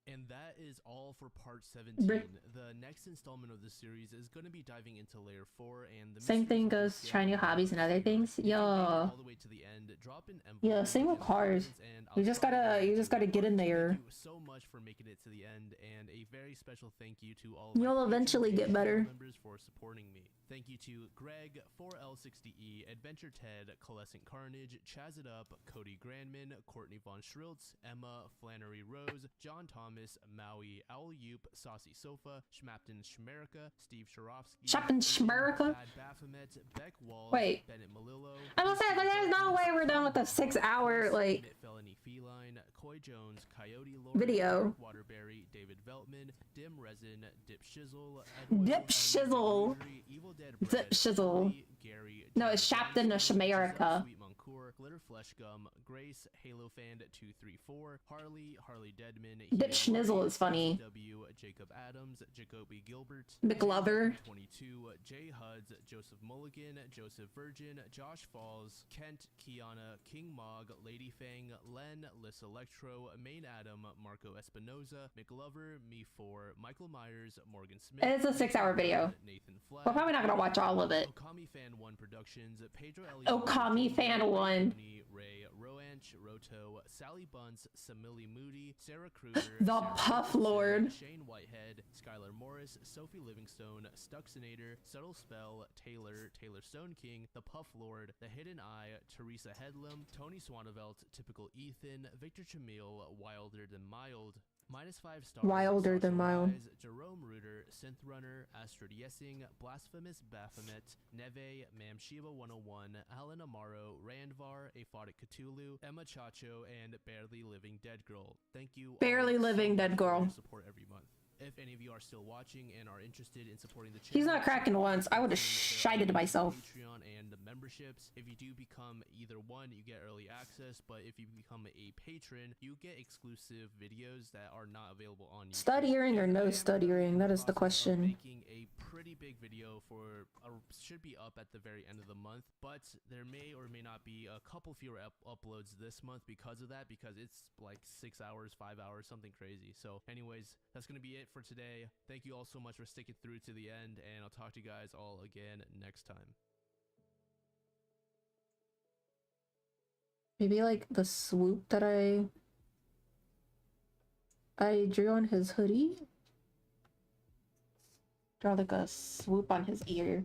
And that is all for part 17. The next installment of the series is going to be diving into layer 4 and the same thing goes try new hobbies and other things. Yo. All the way to the end. Drop an envelope. Yeah, same with cars. You just gotta get in there. Thank you so much for making it to the end, and a very special thank you to all of You'll eventually get better. members for supporting me. Thank you to Greg, 4L60E, Adventure Ted, Coalescent Carnage, Chaz It Up, Cody Grandman, Courtney Von Schriltz, Emma, Flannery Rose, John Thomas, Maui, Owl Yoop, Saucy Sofa, Schmapton Schmerica, Steve Sharofsky, Schmapton Schmerica? Baphomet, Beck Walls, Wait. Bennett Malillo, I'm gonna say, like, there's no way we're done with the 6 hour, like, Felony Feline, Coy Jones, Coyote Lord, video. Waterbury, David Veltman, Dim Resin, Dip Shizzle, Dip Shizzle. Evil Dead Dip Shizzle. Gary, No, it's Shapton Schmerica. Sweet Moncour, Glitter Flesh Gum, Grace, Halo Fan 234, Harley Deadman, Dip Schnizzle is funny. W, Jacob Adams, Jacoby Gilbert, McLover. 22, Jay Huds, Joseph Mulligan, Joseph Virgin, Josh Falls, Kent, Kiana, King Mog, Lady Fang, Len, Liss Electro, Main Adam, Marco Espinoza, McLover, Me4, Michael Myers, Morgan Smith. It's a 6 hour video. Nathan Flack, We're probably not gonna watch all of it. Okami Fan 1 Productions, Pedro Elliott, Okami Fan 1. Ray, Roanch, Roto, Sally Bunce, Samili Moody, Sarah Kruger, The Sarah Puff Wilson, Lord. Shane Whitehead, Skylar Morris, Sophie Livingstone, Stuxinator, Subtle Spell, Taylor Stone King, The Puff Lord, The Hidden Eye, Teresa Headlam, Tony Swanevelt, Typical Ethan, Victor Chamil, Wilder Than Mild, -5 stars. Wilder Sasha Than Mild. Wise, Jerome Reuter, Synth Runner, Astrid Yessing, Blasphemous Baphomet, Neve, Mam Shiva 101, Alan Amaro, Randvar, Aphotic Cthulhu, Emma Chacho, and Barely Living Dead Girl. Thank you. Barely all Living so Dead much for Girl. your support every month. If any of you are still watching and are interested in supporting the channel, He's not cracking once. I would have shited myself. Patreon and the memberships. If you do become either one, you get early access, but if you become a patron, you get exclusive videos that are not available on YouTube. Studying or no studying? That is the question. Making a pretty big video for should be up at the very end of the month, but there may or may not be a couple fewer uploads this month because of that, because it's like 6 hours, 5 hours, something crazy. So anyways, that's gonna be it for today. Thank you all so much for sticking through to the end, and I'll talk to you guys all again next time. Maybe like the swoop that I drew on his hoodie. Draw like a swoop on his ear.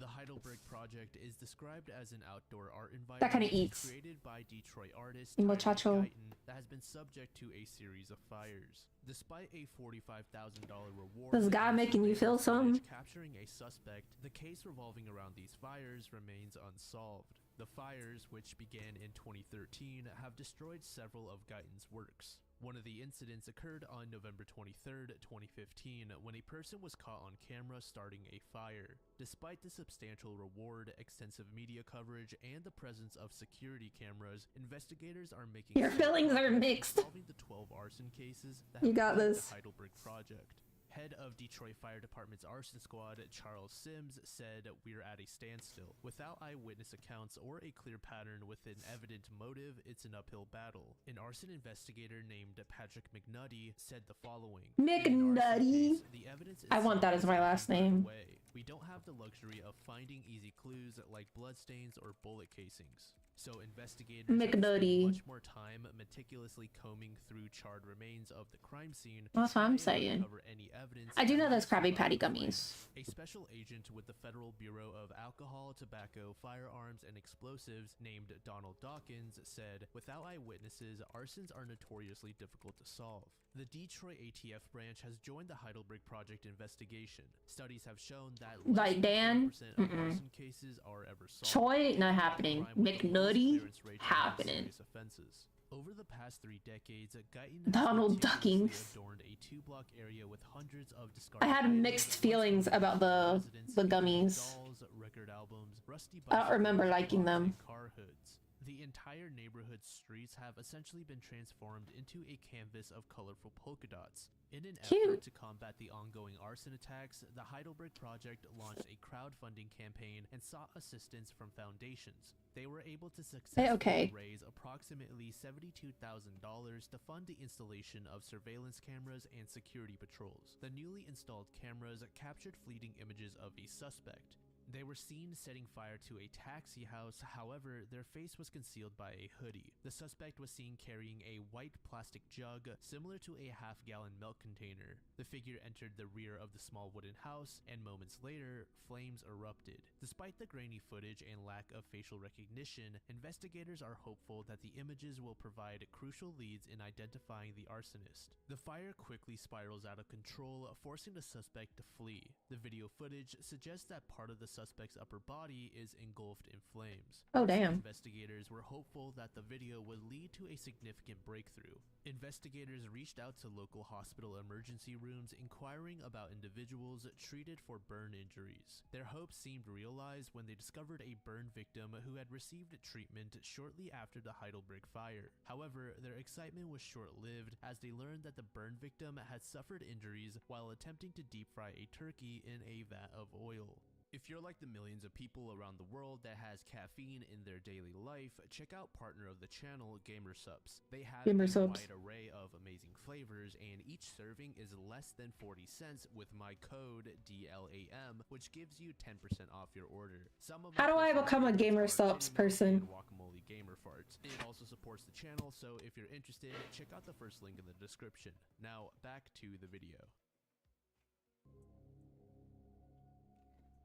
The Heidelberg Project is described as an outdoor art environment That kinda eats. created by Detroit artist Y Tyler muchacho. Guyton that has been subject to a series of fires. Despite a $45,000 reward, This guy and making you feel footage something? capturing a suspect, the case revolving around these fires remains unsolved. The fires, which began in 2013, have destroyed several of Guyton's works. One of the incidents occurred on November 23rd, 2015, when a person was caught on camera starting a fire. Despite the substantial reward, extensive media coverage, and the presence of security cameras, investigators are making Your feelings are mixed. solving the 12 arson cases that You have got plagued this. the Heidelberg Project. Head of Detroit Fire Department's arson squad, Charles Sims, said, "We're at a standstill. Without eyewitness accounts or a clear pattern with an evident motive, it's an uphill battle." An arson investigator named Patrick McNuddy said the following: McNuddy. "The evidence I want that as my last name. We don't have the luxury of finding easy clues like bloodstains or bullet casings. So investigators McNuddy. spend much more time meticulously combing through charred remains of the crime scene. Well, that's what I'm saying. Any evidence I do know those Krabby Patty gummies. A special agent with the Federal Bureau of Alcohol, Tobacco, Firearms, and Explosives named Donald Dawkins said, "Without eyewitnesses, arsons are notoriously difficult to solve." The Detroit ATF branch has joined the Heidelberg Project investigation. Studies have shown that Like Dan, of arson cases are ever solved. Choi, not happening. McNuddy, happening. Offenses. Over the past 3 decades, Guyton Donald Duckings. adorned a 2-block area with hundreds of I had mixed feelings about the gummies. dolls, record albums, rusty I don't remember liking them. and car hoods. The entire neighborhood's streets have essentially been transformed into a canvas of colorful polka dots. In an effort to combat the ongoing arson attacks, the Heidelberg Project launched a crowdfunding campaign and sought assistance from foundations. They were able to successfully raise approximately $72,000 to fund the installation of surveillance cameras and security patrols. The newly installed cameras captured fleeting images of a suspect. They were seen setting fire to a taxi house, however, their face was concealed by a hoodie. The suspect was seen carrying a white plastic jug similar to a half-gallon milk container. The figure entered the rear of the small wooden house, and moments later, flames erupted. Despite the grainy footage and lack of facial recognition, investigators are hopeful that the images will provide crucial leads in identifying the arsonist. The fire quickly spirals out of control, forcing the suspect to flee. The video footage suggests that part of the suspect's upper body is engulfed in flames. Oh, damn. Investigators were hopeful that the video would lead to a significant breakthrough. Investigators reached out to local hospital emergency rooms inquiring about individuals treated for burn injuries. Their hopes seemed realized when they discovered a burn victim who had received treatment shortly after the Heidelberg fire. However, their excitement was short-lived as they learned that the burn victim had suffered injuries while attempting to deep fry a turkey in a vat of oil. If you're like the millions of people around the world that has caffeine in their daily life, check out partner of the channel, Gamersupps. They have a wide array of amazing flavors, and each serving is less than 40 cents with my code DLAM, which gives you 10% off your order. How do I become a Gamersupps person? Guacamole Gamer Farts. It also supports the channel, so if you're interested, check out the first link in the description. Now, back to the video.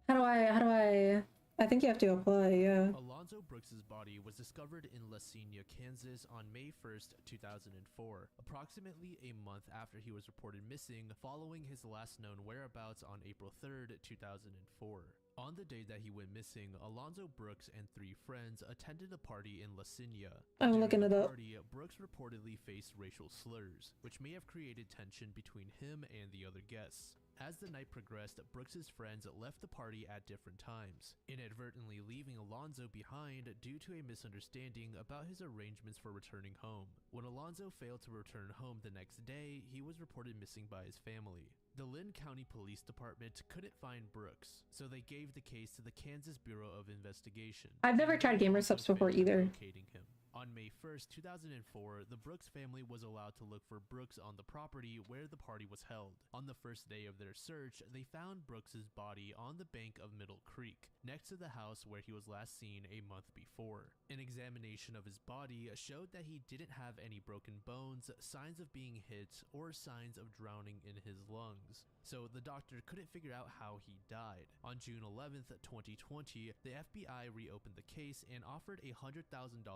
How do I think you have to apply, yeah. Alonzo Brooks's body was discovered in La Senia, Kansas on May 1st, 2004, approximately a month after he was reported missing following his last known whereabouts on April 3rd, 2004. On the day that he went missing, Alonzo Brooks and 3 friends attended a party in La Senia. I'm looking it up. Party, Brooks reportedly faced racial slurs, which may have created tension between him and the other guests. As the night progressed, Brooks's friends left the party at different times, inadvertently leaving Alonzo behind due to a misunderstanding about his arrangements for returning home. When Alonzo failed to return home the next day, he was reported missing by his family. The Lynn County Police Department couldn't find Brooks, so they gave the case to the Kansas Bureau of Investigation. I've never tried Gamersupps before either. Locating him. On May 1st, 2004, the Brooks family was allowed to look for Brooks on the property where the party was held. On the first day of their search, they found Brooks's body on the bank of Middle Creek, next to the house where he was last seen a month before. An examination of his body showed that he didn't have any broken bones, signs of being hit, or signs of drowning in his lungs. So the doctor couldn't figure out how he died. On June 11th, 2020, the FBI reopened the case and offered a $100,000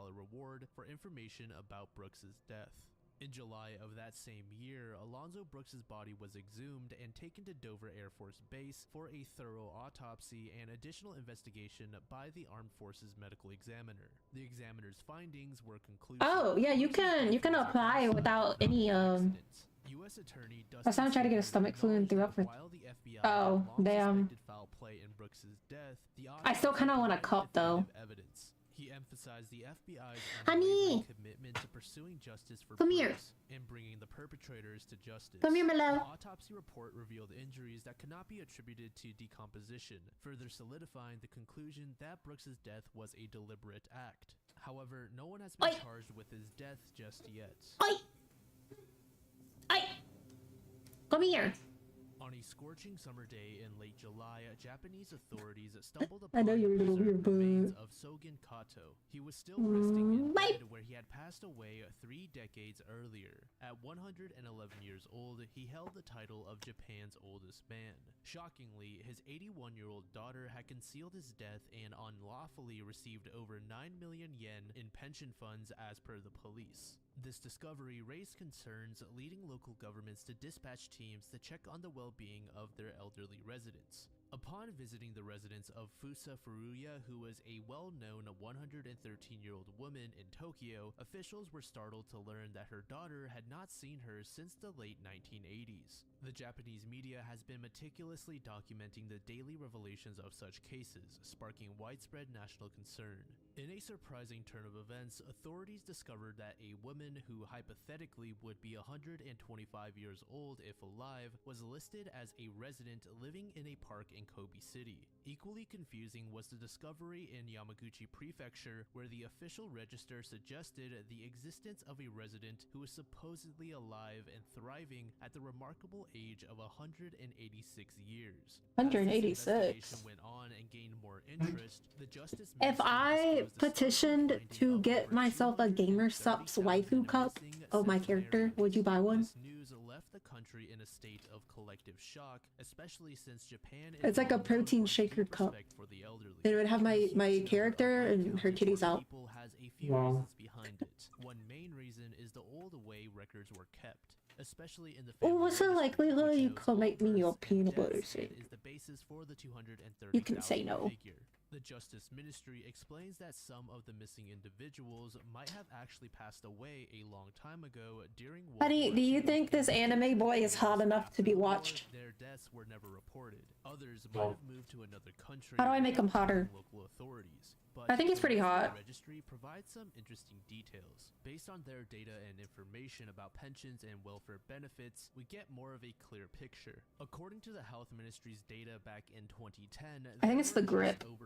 reward for information about Brooks's death. In July of that same year, Alonzo Brooks's body was exhumed and taken to Dover Air Force Base for a thorough autopsy and additional investigation by the Armed Forces Medical Examiner. The examiner's findings were conclusive. Oh, yeah, you can apply without any U.S. Attorney I was trying to get a stomach flu and threw up for. Oh, damn. Foul play in Brooks's death, the I still kind of want to cup though. evidence. He emphasized the FBI's Honey! unwavering commitment to pursuing justice for Come here. Brooks and bringing the perpetrators to justice. Come here, my The love. autopsy report revealed injuries that could not be attributed to decomposition, further solidifying the conclusion that Brooks's death was a deliberate act. However, no one has been Oi. charged with his death just yet. Oi! Oi! Come here. On a scorching summer day in late July, Japanese authorities stumbled I upon know you're a the little preserved weird, remains but- of Sogen Kato. He was still resting in Bye. bed where he had passed away 3 decades earlier. At 111 years old, he held the title of Japan's oldest man. Shockingly, his 81-year-old daughter had concealed his death and unlawfully received over 9 million yen in pension funds as per the police. This discovery raised concerns, leading local governments to dispatch teams to check on the well-being of their elderly residents. Upon visiting the residence of Fusa Furuya, who was a well-known 113-year-old woman in Tokyo, officials were startled to learn that her daughter had not seen her since the late 1980s. The Japanese media has been meticulously documenting the daily revelations of such cases, sparking widespread national concern. In a surprising turn of events, authorities discovered that a woman who hypothetically would be 125 years old if alive was listed as a resident living in a park in Kobe City. Equally confusing was the discovery in Yamaguchi Prefecture, where the official register suggested the existence of a resident who was supposedly alive and thriving at the remarkable age of 186 years. As this 186. investigation went on and gained more interest, the Justice If Ministry I disclosed the petitioned startling to finding get of over myself a Gamer Supps 230,000 waifu cup missing of my character, centenarians. would you buy one? This news left the country in a state of collective shock, especially since Japan is It's like a known protein for shaker deep cup. respect for the elderly. It would have my Huge character number of and her unaccounted titties for out. people has a few Wow. reasons behind it. One main reason is the old way records were kept, especially in the Oh, family what's the registry, likelihood which you shows could make me all your births and peanut butter deaths and shake? is the basis for the 230,000 You can say no. figure. The Justice Ministry explains that some of the missing individuals might have actually passed away a long time ago during World Honey, War do you II think this and anime boy is hot enough to be after the war, watched? Their deaths were never reported. Others No. might have moved to another country. How do I make him without hotter? Local authorities. I think he's the pretty Welfare hot. Registry provides some interesting details. Based on their data and information about pensions and welfare benefits, we get more of a clear picture. According to the Health Ministry's data back in 2010, I think it's the there were just grip. over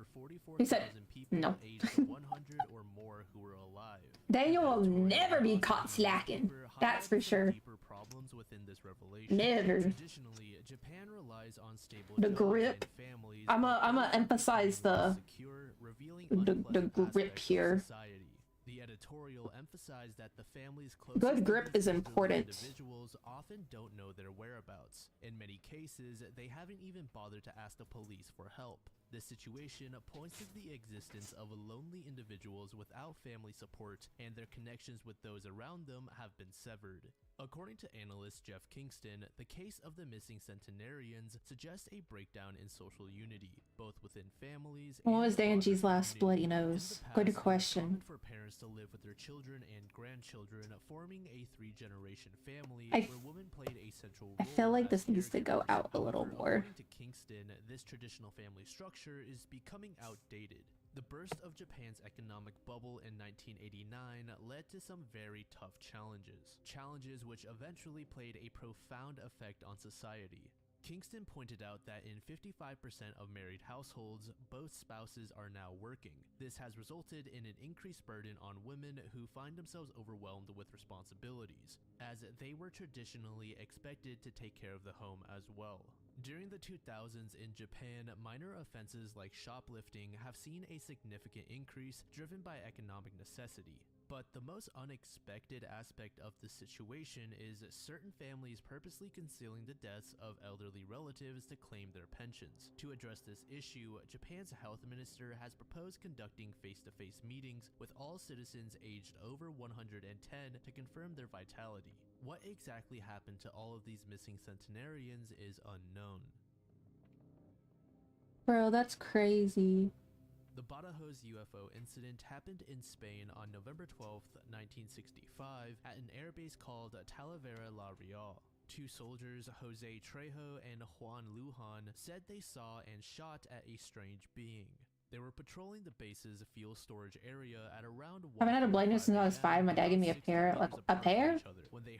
He said 44,000 people no. aged 100 or more who were alive. Daniel will Victoria never be Boston caught slacking. paper That's highlighted for some sure. deeper problems within this revelation. Never. Traditionally, Japan relies on stable The jobs grip. and families, I'ma but emphasize family the secure, revealing the unpleasant grip aspects of here. society. The editorial emphasized that the families Good closest to grip these is elderly important. individuals often don't know their whereabouts. In many cases, they haven't even bothered to ask the police for help. This situation points to the existence of lonely individuals without family support, and their connections with those around them have been severed. According to analyst Jeff Kingston, the case of the missing centenarians suggests a breakdown in social unity, both within families What and was the broader Danji's last bloody community. In the nose? past, Good it was question. common for parents to live with their children and grandchildren, forming a 3-generation family I where women played a central I role feel like as this needs to go caregivers. out a little However, more. according to Kingston, this traditional family structure is becoming outdated. The burst of Japan's economic bubble in 1989 led to some very tough challenges which eventually played a profound effect on society. Kingston pointed out that in 55% of married households, both spouses are now working. This has resulted in an increased burden on women who find themselves overwhelmed with responsibilities, as they were traditionally expected to take care of the home as well. During the 2000s in Japan, minor offenses like shoplifting have seen a significant increase driven by economic necessity. But the most unexpected aspect of the situation is certain families purposely concealing the deaths of elderly relatives to claim their pensions. To address this issue, Japan's health minister has proposed conducting face-to-face meetings with all citizens aged over 110 to confirm their vitality. What exactly happened to all of these missing centenarians is unknown. Bro, that's crazy. The Badajoz UFO incident happened in Spain on November 12, 1965, at an airbase called Talavera la Real. Two soldiers, Jose Trejo and Juan Lujan, said they saw and shot at a strange being. They were patrolling the base's fuel storage area at around 1:45 I've been had a blindness since I was 5. My dad gave me a pair. Like, a pair?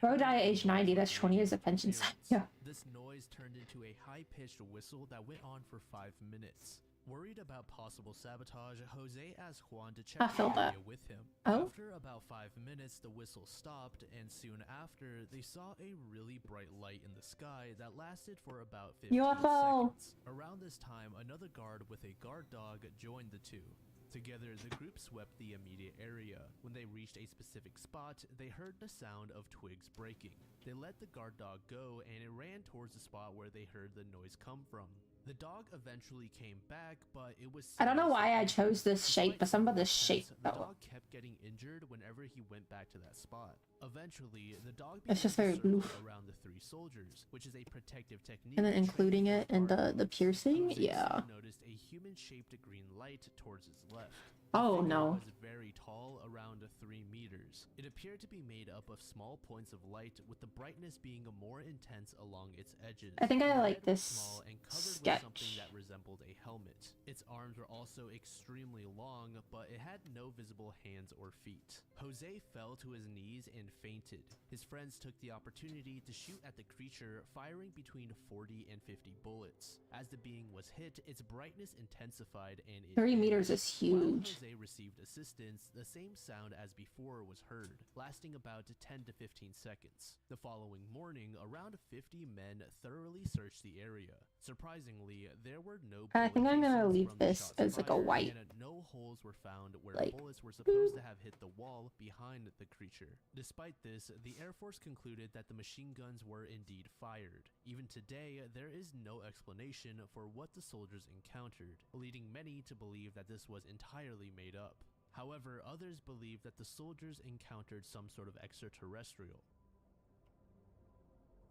Bro died at age 90. That's 20 years of pension. Yeah. This noise turned into a high-pitched whistle that went on for 5 minutes. Worried about possible sabotage, Jose asked Juan to check I the felt area that. with him. Oh? After about 5 minutes, the whistle stopped, and soon after, they saw a really bright light in the sky that lasted for about 15 UFO. seconds. Around this time, another guard with a guard dog joined the two. Together, the group swept the immediate area. When they reached a specific spot, they heard the sound of twigs breaking. They let the guard dog go, and it ran towards the spot where they heard the noise come from. The dog eventually came back, but it was... I don't know why I chose this shape, but some of this shape The though. dog kept getting injured whenever he went back to that spot. Eventually, the dog It's just began to very circle around the 3 soldiers, which is a protective technique. And then including it in the piercing? Jose Yeah. soon noticed a human-shaped green light towards his left. Oh The figure no. was very tall, around 3 meters. It appeared to be made up of small points of light, with the brightness being more intense along its edges. I think I The like head was this small and covered with sketch. something that resembled a helmet. Its arms were also extremely long, but it had no visible hands or feet. Jose fell to his knees and fainted. His friends took the opportunity to shoot at the creature, firing between 40 and 50 bullets. As the being was hit, its brightness intensified and it 3 meters is While huge. Jose received assistance, the same sound as before was heard, lasting about 10 to 15 seconds. The following morning, around 50 men thoroughly searched the area. Surprisingly, there were no I think I'm gonna casings leave from the this shots as like a fired, white. and no holes were found where Like, bullets were supposed to have hit the wall behind the creature. Despite this, the Air Force concluded that the machine guns were indeed fired. Even today, there is no explanation for what the soldiers encountered, leading many to believe that this was entirely made up. However, others believe that the soldiers encountered some sort of extraterrestrial.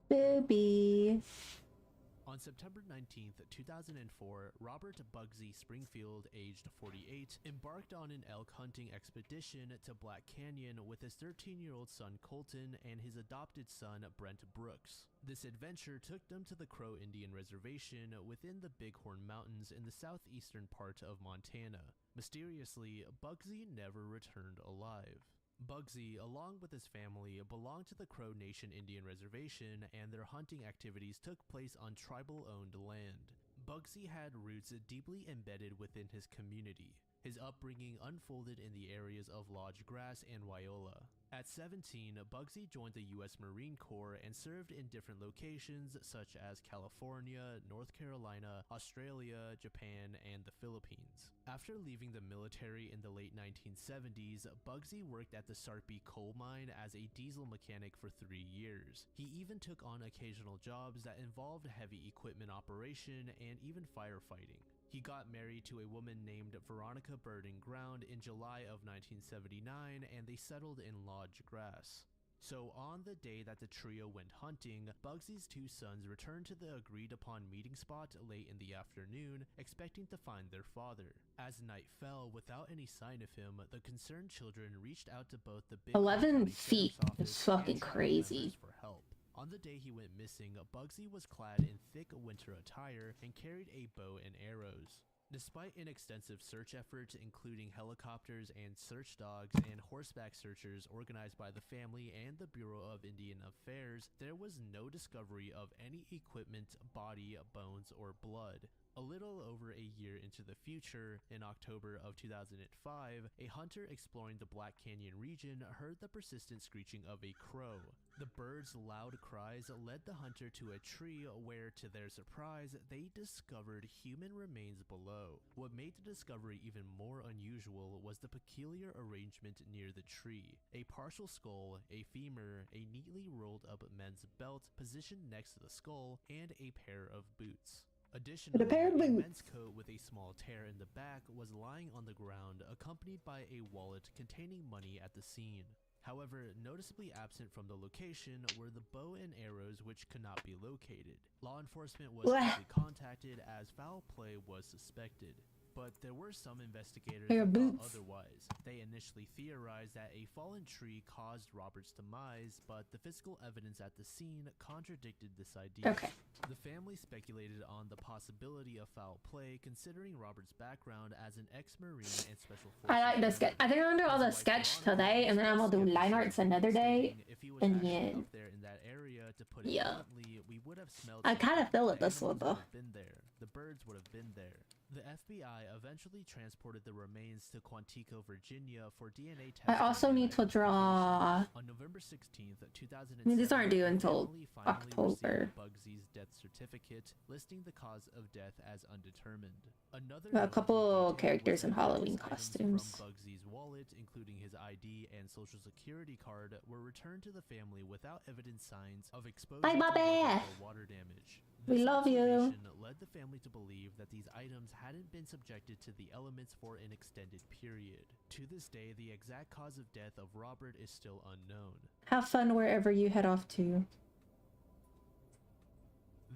Baby. On September 19th, 2004, Robert Bugsy Springfield, aged 48, embarked on an elk hunting expedition to Black Canyon with his 13-year-old son Colton and his adopted son Brent Brooks. This adventure took them to the Crow Indian Reservation within the Bighorn Mountains in the southeastern part of Montana. Mysteriously, Bugsy never returned alive. Bugsy, along with his family, belonged to the Crow Nation Indian Reservation, and their hunting activities took place on tribal-owned land. Bugsy had roots deeply embedded within his community. His upbringing unfolded in the areas of Lodge Grass and Wyola. At 17, Bugsy joined the U.S. Marine Corps and served in different locations such as California, North Carolina, Australia, Japan, and the Philippines. After leaving the military in the late 1970s, Bugsy worked at the Sarpy coal mine as a diesel mechanic for 3 years. He even took on occasional jobs that involved heavy equipment operation and even firefighting. He got married to a woman named Veronica Burden Ground in July of 1979, and they settled in Lodge Grass. So on the day that the trio went hunting, Bugsy's 2 sons returned to the agreed-upon meeting spot late in the afternoon, expecting to find their father. As night fell without any sign of him, the concerned children reached out to both the Bighorn 11 County feet Sheriff's is Office fucking and tribal crazy. members for help. On the day he went missing, Bugsy was clad in thick winter attire and carried a bow and arrows. Despite an extensive search effort, including helicopters and search dogs and horseback searchers organized by the family and the Bureau of Indian Affairs, there was no discovery of any equipment, body, bones, or blood. A little over a year into the future, in October of 2005, a hunter exploring the Black Canyon region heard the persistent screeching of a crow. The bird's loud cries led the hunter to a tree where, to their surprise, they discovered human remains below. What made the discovery even more unusual was the peculiar arrangement near the tree. A partial skull, a femur, a neatly rolled up men's belt positioned next to the skull, and a pair of boots. Additionally, a men's coat with a small tear in the back was lying on the ground, accompanied by a wallet containing money at the scene. However, noticeably absent from the location were the bow and arrows, which could not be located. Law enforcement was quickly contacted as foul play was suspected. But there were some investigators Pair of that thought boots. otherwise. They initially theorized that a fallen tree caused Robert's demise, but the physical evidence at the scene contradicted this idea. Okay. The family speculated on the possibility of foul play, considering Robert's background as an ex-Marine and Special Forces. I like the sketch. I think I'm gonna do all the sketch today, and then I'm gonna do line arts another day. In the end. Up there in that area, to put it Yeah. bluntly, we would have smelled I kind of feel it this one though. been there. The birds would have been there. The FBI eventually transported the remains to Quantico, Virginia for DNA testing. I also need to draw. On November 16th, 2007, I mean, these aren't due until the family finally October. received Bugsy's death certificate, listing the cause of death as undetermined. Another A couple notable detail characters was in that Halloween items costumes. from Bugsy's wallet, including his ID and social security card, were returned to the family without evident signs of exposure Bye, to Bobby! weather or water damage. We This love you. observation led the family to believe that these items hadn't been subjected to the elements for an extended period. To this day, the exact cause of death of Robert is still unknown. Have fun wherever you head off to.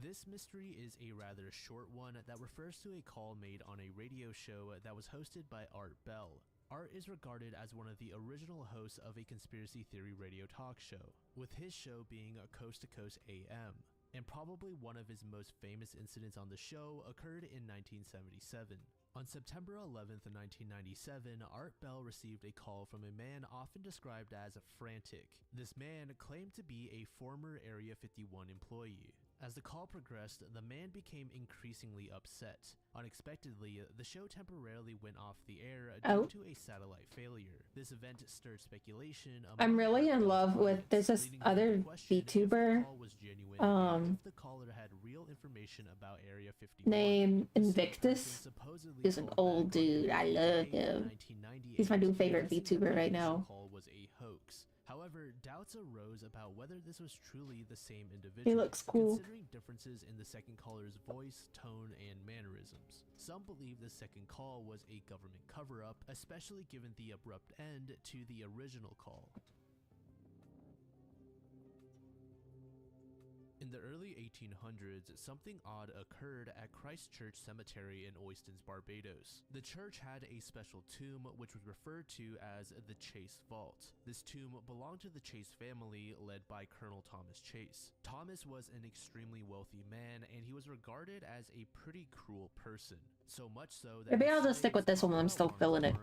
This mystery is a rather short one that refers to a call made on a radio show that was hosted by Art Bell. Art is regarded as one of the original hosts of a conspiracy theory radio talk show, with his show being a Coast to Coast AM. And probably one of his most famous incidents on the show occurred in 1977. On September 11th, 1997, Art Bell received a call from a man often described as frantic. This man claimed to be a former Area 51 employee. As the call progressed, the man became increasingly upset. Unexpectedly, the show temporarily went off the air due to a satellite failure. This event stirred speculation. I'm really in love with. There's this other VTuber. If the caller had real information about Area 51, Named Invictus. He's an old dude. I love him. He's my new favorite VTuber right now. Call was a hoax. However, doubts arose about whether this was truly the same individual. He looks cool. Considering differences in the second caller's voice, tone, and mannerisms. Some believe the second call was a government cover-up, especially given the abrupt end to the original call. In the early 1800s, something odd occurred at Christ Church Cemetery in Oistins, Barbados. The church had a special tomb which was referred to as the Chase Vault. This tomb belonged to the Chase family led by Colonel Thomas Chase. Thomas was an extremely wealthy man and he was regarded as a pretty cruel person. So much so that Maybe I'll just stick with this one when I'm still feeling it.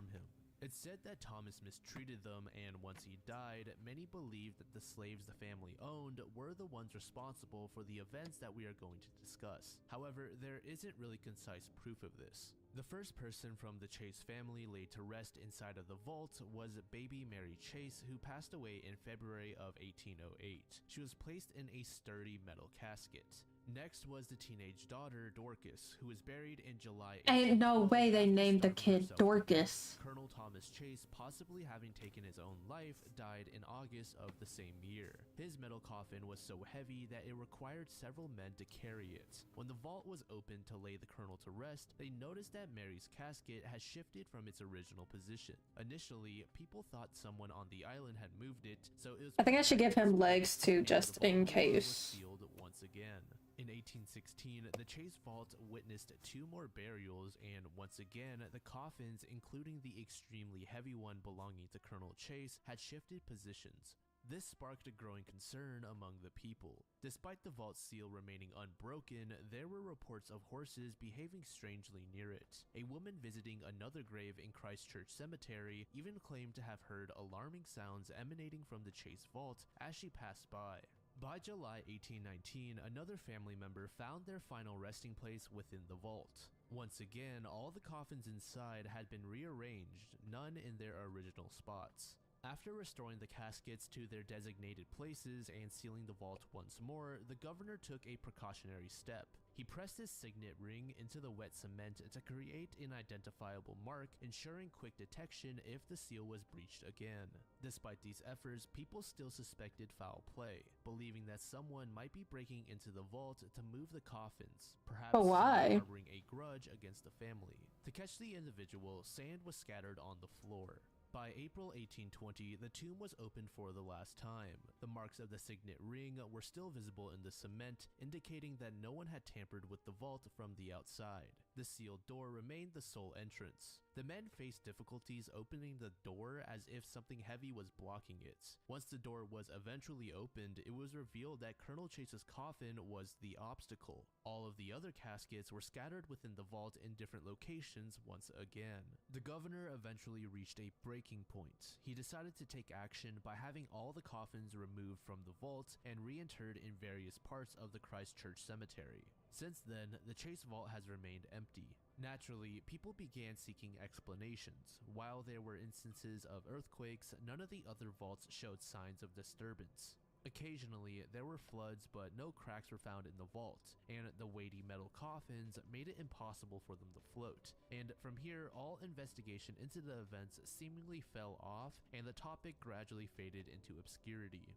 It's said that Thomas mistreated them, and once he died, many believed that the slaves the family owned were the ones responsible for the events that we are going to discuss. However, there isn't really concise proof of this. The first person from the Chase family laid to rest inside of the vault was baby Mary Chase, who passed away in February of 1808. She was placed in a sturdy metal casket. Next was the teenage daughter, Dorcas, who was buried in July. Ain't no way they named the kid Dorcas. Colonel Thomas Chase, possibly having taken his own life, died in August of the same year. His metal coffin was so heavy that it required several men to carry it. When the vault was opened to lay the colonel to rest, they noticed that Mary's casket had shifted from its original position. Initially, people thought someone on the island had moved it, so it was I think I should give him legs too, just in case. sealed once again. In 1816, the Chase Vault witnessed 2 more burials, and once again, the coffins, including the extremely heavy one belonging to Colonel Chase, had shifted positions. This sparked a growing concern among the people. Despite the vault seal remaining unbroken, there were reports of horses behaving strangely near it. A woman visiting another grave in Christ Church Cemetery even claimed to have heard alarming sounds emanating from the Chase Vault as she passed by. By July 1819, another family member found their final resting place within the vault. Once again, all the coffins inside had been rearranged, none in their original spots. After restoring the caskets to their designated places and sealing the vault once more, the governor took a precautionary step. He pressed his signet ring into the wet cement to create an identifiable mark, ensuring quick detection if the seal was breached again. Despite these efforts, people still suspected foul play, believing that someone might be breaking into the vault to move the coffins, perhaps But why? harboring a grudge against the family. To catch the individual, sand was scattered on the floor. By April 1820, the tomb was opened for the last time. The marks of the signet ring were still visible in the cement, indicating that no one had tampered with the vault from the outside. The sealed door remained the sole entrance. The men faced difficulties opening the door as if something heavy was blocking it. Once the door was eventually opened, it was revealed that Colonel Chase's coffin was the obstacle. All of the other caskets were scattered within the vault in different locations once again. The governor eventually reached a breaking point. He decided to take action by having all the coffins removed from the vault and reinterred in various parts of the Christ Church Cemetery. Since then, the Chase vault has remained empty. Naturally, people began seeking explanations. While there were instances of earthquakes, none of the other vaults showed signs of disturbance. Occasionally, there were floods, but no cracks were found in the vault, and the weighty metal coffins made it impossible for them to float. And from here, all investigation into the events seemingly fell off, and the topic gradually faded into obscurity.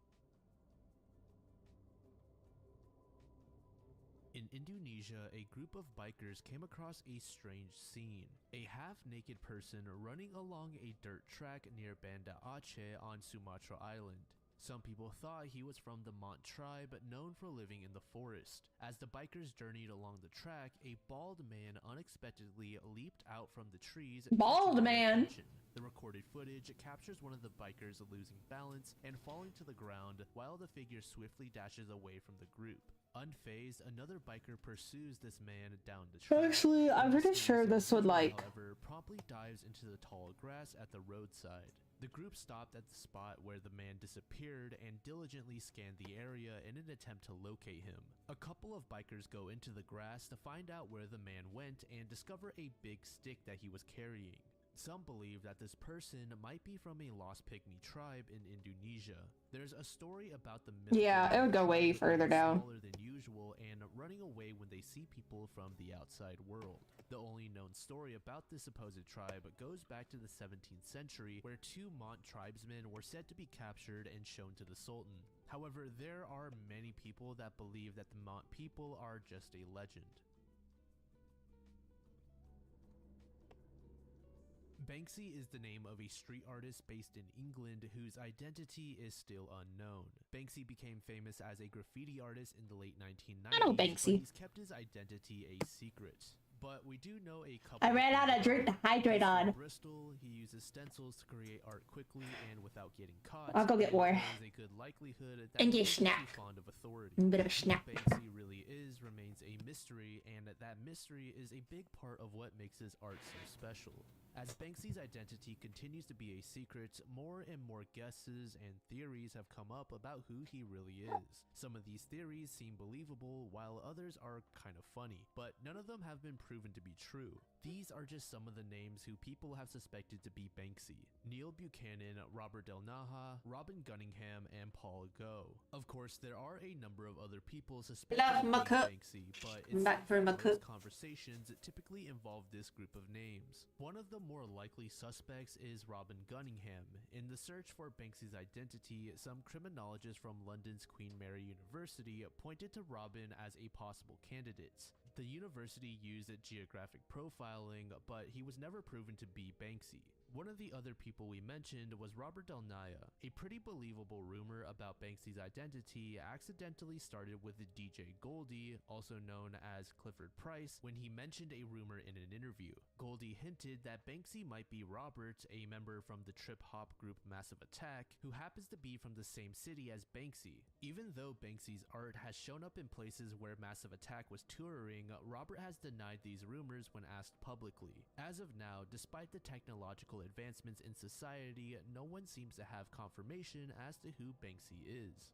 In Indonesia, a group of bikers came across a strange scene. A half-naked person running along a dirt track near Banda Aceh on Sumatra Island. Some people thought he was from the Mont tribe, known for living in the forest. As the bikers journeyed along the track, a bald man unexpectedly leaped out from the trees. Bald man! The recorded footage captures one of the bikers losing balance and falling to the ground while the figure swiftly dashes away from the group. Unfazed, another biker pursues this man down the track. Actually, I'm pretty sure this would However, promptly dives into the tall grass at the roadside. The group stopped at the spot where the man disappeared and diligently scanned the area in an attempt to locate him. A couple of bikers go into the grass to find out where the man went and discover a big stick that he was carrying. Some believe that this person might be from a lost pygmy tribe in Indonesia. There's a story about the Yeah, it would go way further down. Smaller than usual and running away when they see people from the outside world. The only known story about this supposed tribe goes back to the 17th century, where two Mont tribesmen were said to be captured and shown to the Sultan. However, there are many people that believe that the Mont people are just a legend. Banksy is the name of a street artist based in England whose identity is still unknown. Banksy became famous as a graffiti artist in the late 1990s, I know Banksy. but he's kept his identity a secret. But we do know a couple. I ran out of drink to hydrate on. Bristol, he uses stencils to create art quickly and without getting caught. I'll go get more. There's a good likelihood that And you he's snack. too fond of authority. A bit of a snack. What Banksy really is remains a mystery, and that mystery is a big part of what makes his art so special. As Banksy's identity continues to be a secret, more and more guesses and theories have come up about who he really is. Some of these theories seem believable, while others are kind of funny, but none of them have been proven to be true. These are just some of the names who people have suspected to be Banksy: Neil Buchanan, Robert Del Naja, Robin Gunningham, and Paul Go. Of course, there are a number of other people suspected of being Banksy, but most conversations typically involve this group of names. One of the more likely suspects is Robin Gunningham. In the search for Banksy's identity, some criminologists from London's Queen Mary University pointed to Robin as a possible candidate. The university used geographic profiling, but he was never proven to be Banksy. One of the other people we mentioned was Robert Del Naja. A pretty believable rumor about Banksy's identity accidentally started with the DJ Goldie, also known as Clifford Price, when he mentioned a rumor in an interview. Goldie hinted that Banksy might be Robert, a member from the trip-hop group Massive Attack, who happens to be from the same city as Banksy. Even though Banksy's art has shown up in places where Massive Attack was touring, Robert has denied these rumors when asked publicly. As of now, despite the technological advancements in society, no one seems to have confirmation as to who Banksy is.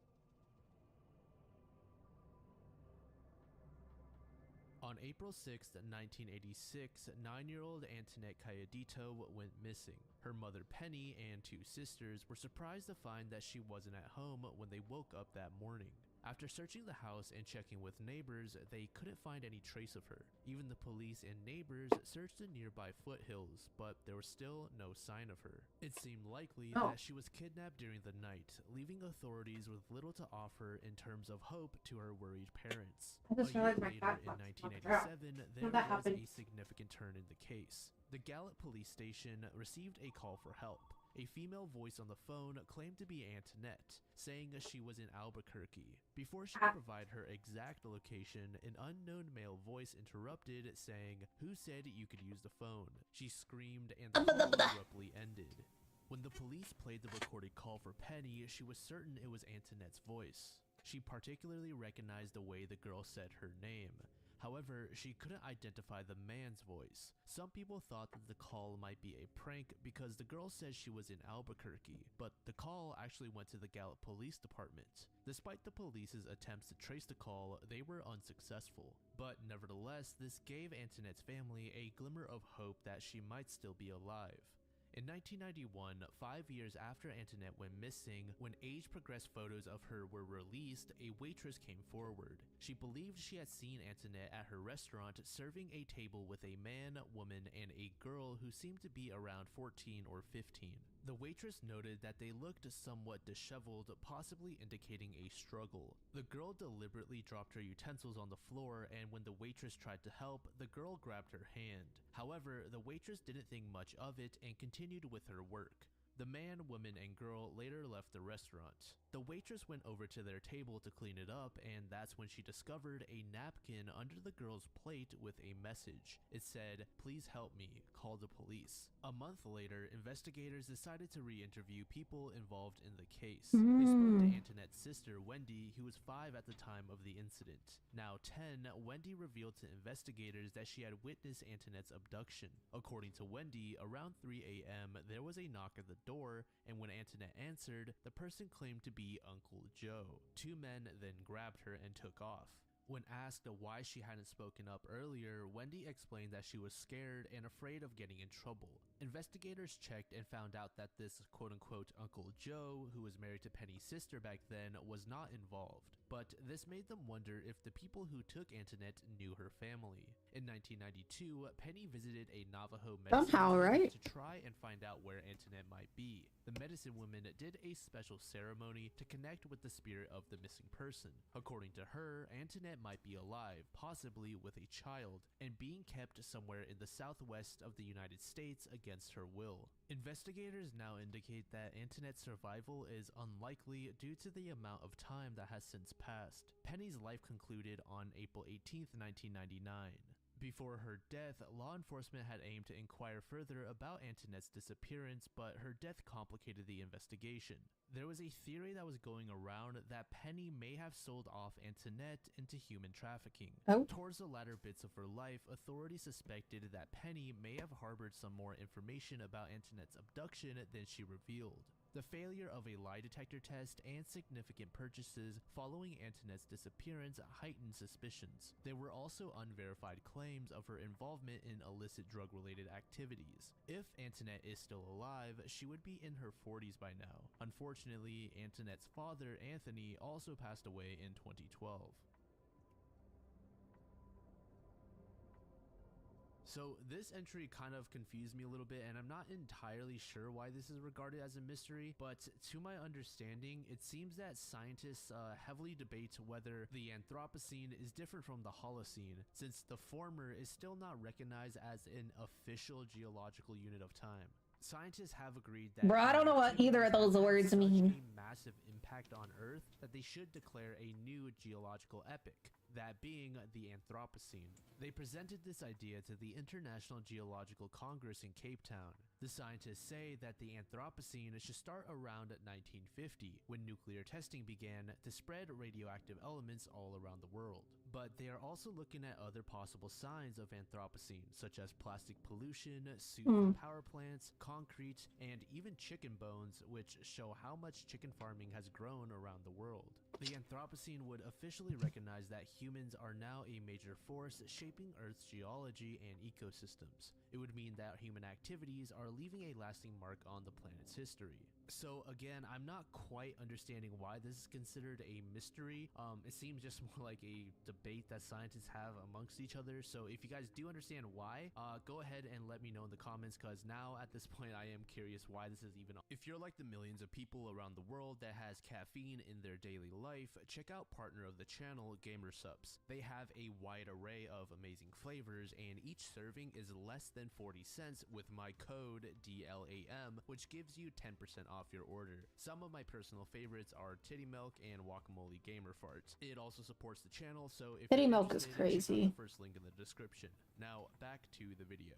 On April 6, 1986, 9-year-old Antoinette Cayedito went missing. Her mother Penny and two sisters were surprised to find that she wasn't at home when they woke up that morning. After searching the house and checking with neighbors, they couldn't find any trace of her. Even the police and neighbors searched the nearby foothills, but there was still no sign of her. It seemed likely that she was kidnapped during the night, leaving authorities with little to offer in terms of hope to her worried parents. A year later, in 1987, there was a significant turn in the case. The Gallup police station received a call for help. A female voice on the phone claimed to be Antoinette, saying she was in Albuquerque. Before she could provide her exact location, an unknown male voice interrupted, saying, "Who said you could use the phone?" She screamed and the call abruptly ended. When the police played the recorded call for Penny, she was certain it was Antoinette's voice. She particularly recognized the way the girl said her name. However, she couldn't identify the man's voice. Some people thought that the call might be a prank because the girl said she was in Albuquerque, but the call actually went to the Gallup Police Department. Despite the police's attempts to trace the call, they were unsuccessful. But nevertheless, this gave Antoinette's family a glimmer of hope that she might still be alive. In 1991, 5 years after Antoinette went missing, when age-progressed photos of her were released, a waitress came forward. She believed she had seen Antoinette at her restaurant serving a table with a man, woman, and a girl who seemed to be around 14 or 15. The waitress noted that they looked somewhat disheveled, possibly indicating a struggle. The girl deliberately dropped her utensils on the floor, and when the waitress tried to help, the girl grabbed her hand. However, the waitress didn't think much of it and continued with her work. The man, woman, and girl later left the restaurant. The waitress went over to their table to clean it up, and that's when she discovered a napkin under the girl's plate with a message. It said, "Please help me, call the police." A month later, investigators decided to re-interview people involved in the case. They spoke to Antoinette's sister, Wendy, who was 5 at the time of the incident. Now 10, Wendy revealed to investigators that she had witnessed Antoinette's abduction. According to Wendy, around 3 a.m., there was a knock at the door, and when Antoinette answered, the person claimed to be Uncle Joe. 2 men then grabbed her and took off. When asked why she hadn't spoken up earlier, Wendy explained that she was scared and afraid of getting in trouble. Investigators checked and found out that this quote-unquote Uncle Joe, who was married to Penny's sister back then, was not involved. But this made them wonder if the people who took Antoinette knew her family. In 1992, Penny visited a Navajo medicine woman to try and find out where Antoinette might be. The medicine woman did a special ceremony to connect with the spirit of the missing person. According to her, Antoinette might be alive, possibly with a child, and being kept somewhere in the southwest of the United States against her will. Investigators now indicate that Antoinette's survival is unlikely due to the amount of time that has since passed. Penny's life concluded on April 18, 1999. Before her death, law enforcement had aimed to inquire further about Antoinette's disappearance, but her death complicated the investigation. There was a theory that was going around that Penny may have sold off Antoinette into human trafficking. Towards the latter bits of her life, authorities suspected that Penny may have harbored some more information about Antoinette's abduction than she revealed. The failure of a lie detector test and significant purchases following Antoinette's disappearance heightened suspicions. There were also unverified claims of her involvement in illicit drug-related activities. If Antoinette is still alive, she would be in her 40s by now. Unfortunately, Antoinette's father, Anthony, also passed away in 2012. So this entry kind of confused me a little bit, and I'm not entirely sure why this is regarded as a mystery, but to my understanding, it seems that scientists heavily debate whether the Anthropocene is different from the Holocene, since the former is still not recognized as an official geological unit of time. Scientists have agreed that I don't know what either of those words mean. A massive impact on Earth that they should declare a new geological epoch, that being the Anthropocene. They presented this idea to the International Geological Congress in Cape Town. The scientists say that the Anthropocene should start around 1950, when nuclear testing began to spread radioactive elements all around the world. But they are also looking at other possible signs of Anthropocene, such as plastic pollution, soot from power plants, concrete, and even chicken bones, which show how much chicken farming has grown around the world. The Anthropocene would officially recognize that humans are now a major force shaping Earth's geology and ecosystems. It would mean that human activities are leaving a lasting mark on the planet's history. So again, I'm not quite understanding why this is considered a mystery. It seems just more like a debate that scientists have amongst each other. So if you guys do understand why, go ahead and let me know in the comments, because now at this point I am curious why this is even on. If you're like the millions of people around the world that has caffeine in their daily life, check out partner of the channel, Gamer Subs. They have a wide array of amazing flavors, and each serving is less than 40 cents with my code DLAM, which gives you 10% off your order. Some of my personal favorites are Titty Milk and Guacamole Gamer Farts. It also supports the channel, so if Titty you're Milk is interested, crazy. check out the first link in the description. Now back to the video.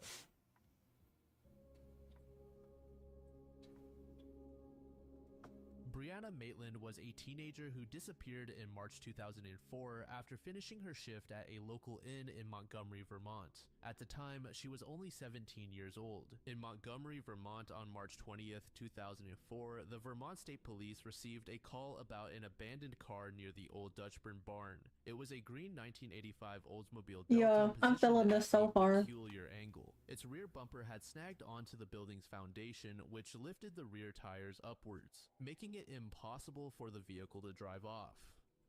Brianna Maitland was a teenager who disappeared in March 2004 after finishing her shift at a local inn in Montgomery, Vermont. At the time, she was only 17 years old. In Montgomery, Vermont on March 20th, 2004, the Vermont State Police received a call about an abandoned car near the Old Dutchburn Barn. It was a green 1985 Oldsmobile Delta Yeah, I'm feeling this so far. peculiar angle. Its rear bumper had snagged onto the building's foundation, which lifted the rear tires upwards, making it impossible for the vehicle to drive off.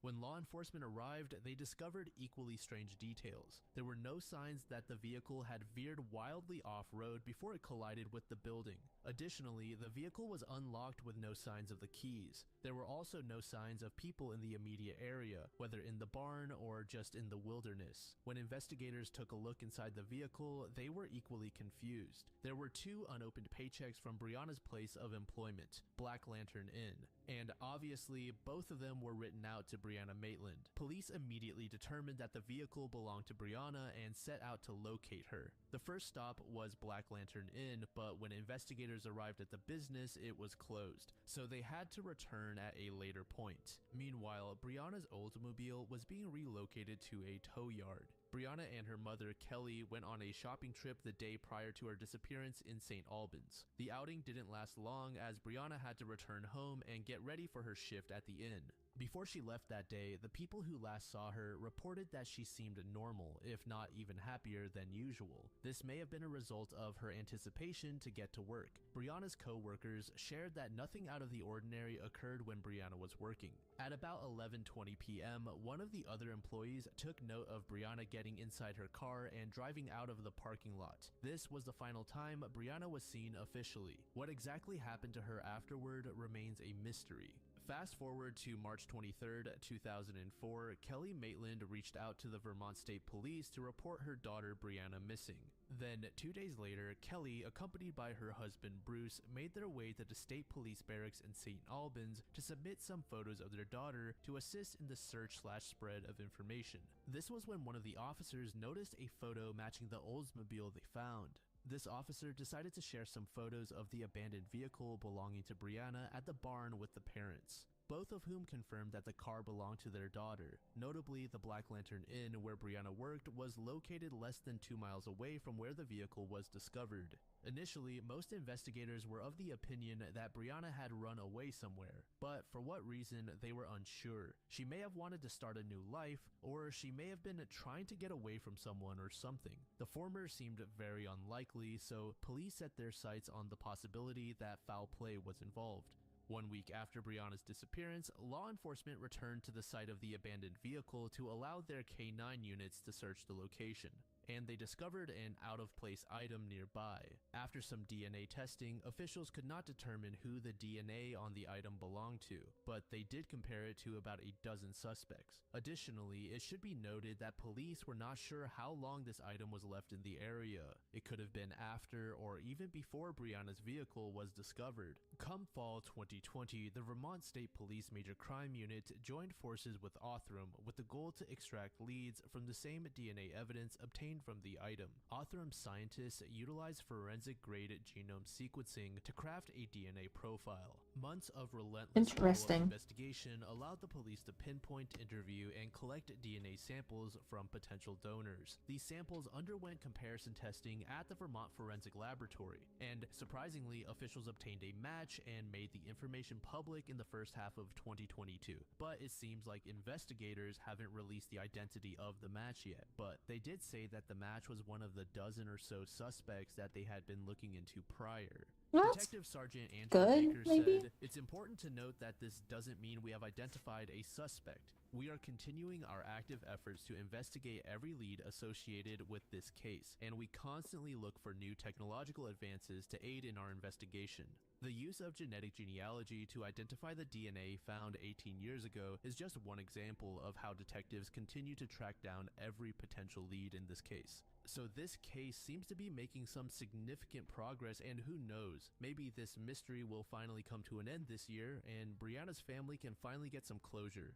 When law enforcement arrived, they discovered equally strange details. There were no signs that the vehicle had veered wildly off-road before it collided with the building. Additionally, the vehicle was unlocked with no signs of the keys. There were also no signs of people in the immediate area, whether in the barn or just in the wilderness. When investigators took a look inside the vehicle, they were equally confused. There were 2 unopened paychecks from Brianna's place of employment, Black Lantern Inn, and obviously both of them were written out to Brianna Maitland. Police immediately determined that the vehicle belonged to Brianna and set out to locate her. The first stop was Black Lantern Inn, but when investigators arrived at the business, it was closed, so they had to return at a later point. Meanwhile, Brianna's Oldsmobile was being relocated to a tow yard. Brianna and her mother, Kelly, went on a shopping trip the day prior to her disappearance in St. Albans. The outing didn't last long, as Brianna had to return home and get ready for her shift at the inn. Before she left that day, the people who last saw her reported that she seemed normal, if not even happier than usual. This may have been a result of her anticipation to get to work. Brianna's co-workers shared that nothing out of the ordinary occurred when Brianna was working. At about 11:20 p.m., one of the other employees took note of Brianna getting inside her car and driving out of the parking lot. This was the final time Brianna was seen officially. What exactly happened to her afterward remains a mystery. Fast forward to March 23rd, 2004, Kelly Maitland reached out to the Vermont State Police to report her daughter Brianna missing. Then, 2 days later, Kelly, accompanied by her husband Bruce, made their way to the State Police Barracks in St. Albans to submit some photos of their daughter to assist in the search/spread of information. This was when one of the officers noticed a photo matching the Oldsmobile they found. This officer decided to share some photos of the abandoned vehicle belonging to Brianna at the barn with the parents, both of whom confirmed that the car belonged to their daughter. Notably, the Black Lantern Inn where Brianna worked was located less than 2 miles away from where the vehicle was discovered. Initially, most investigators were of the opinion that Brianna had run away somewhere, but for what reason, they were unsure. She may have wanted to start a new life, or she may have been trying to get away from someone or something. The former seemed very unlikely, so police set their sights on the possibility that foul play was involved. 1 week after Brianna's disappearance, law enforcement returned to the site of the abandoned vehicle to allow their K9 units to search the location, and they discovered an out-of-place item nearby. After some DNA testing, officials could not determine who the DNA on the item belonged to, but they did compare it to about a dozen suspects. Additionally, it should be noted that police were not sure how long this item was left in the area. It could have been after or even before Brianna's vehicle was discovered. Come fall 2020, the Vermont State Police Major Crime Unit joined forces with Othram with the goal to extract leads from the same DNA evidence obtained from the item. Othram scientists utilized forensic-grade genome sequencing to craft a DNA profile. Months of relentless follow-up investigation allowed the police to pinpoint, interview, and collect DNA samples from potential donors. These samples underwent comparison testing at the Vermont Forensic Laboratory, and surprisingly, officials obtained a match and made the information public in the first half of 2022. But it seems like investigators haven't released the identity of the match yet, but they did say that that the match was one of the dozen or so suspects that they had been looking into prior. Well, that's Detective Sergeant Andrew good, Baker maybe? said, "It's important to note that this doesn't mean we have identified a suspect. We are continuing our active efforts to investigate every lead associated with this case, and we constantly look for new technological advances to aid in our investigation. The use of genetic genealogy to identify the DNA found 18 years ago is just one example of how detectives continue to track down every potential lead in this case. So this case seems to be making some significant progress, and who knows, maybe this mystery will finally come to an end this year and Brianna's family can finally get some closure."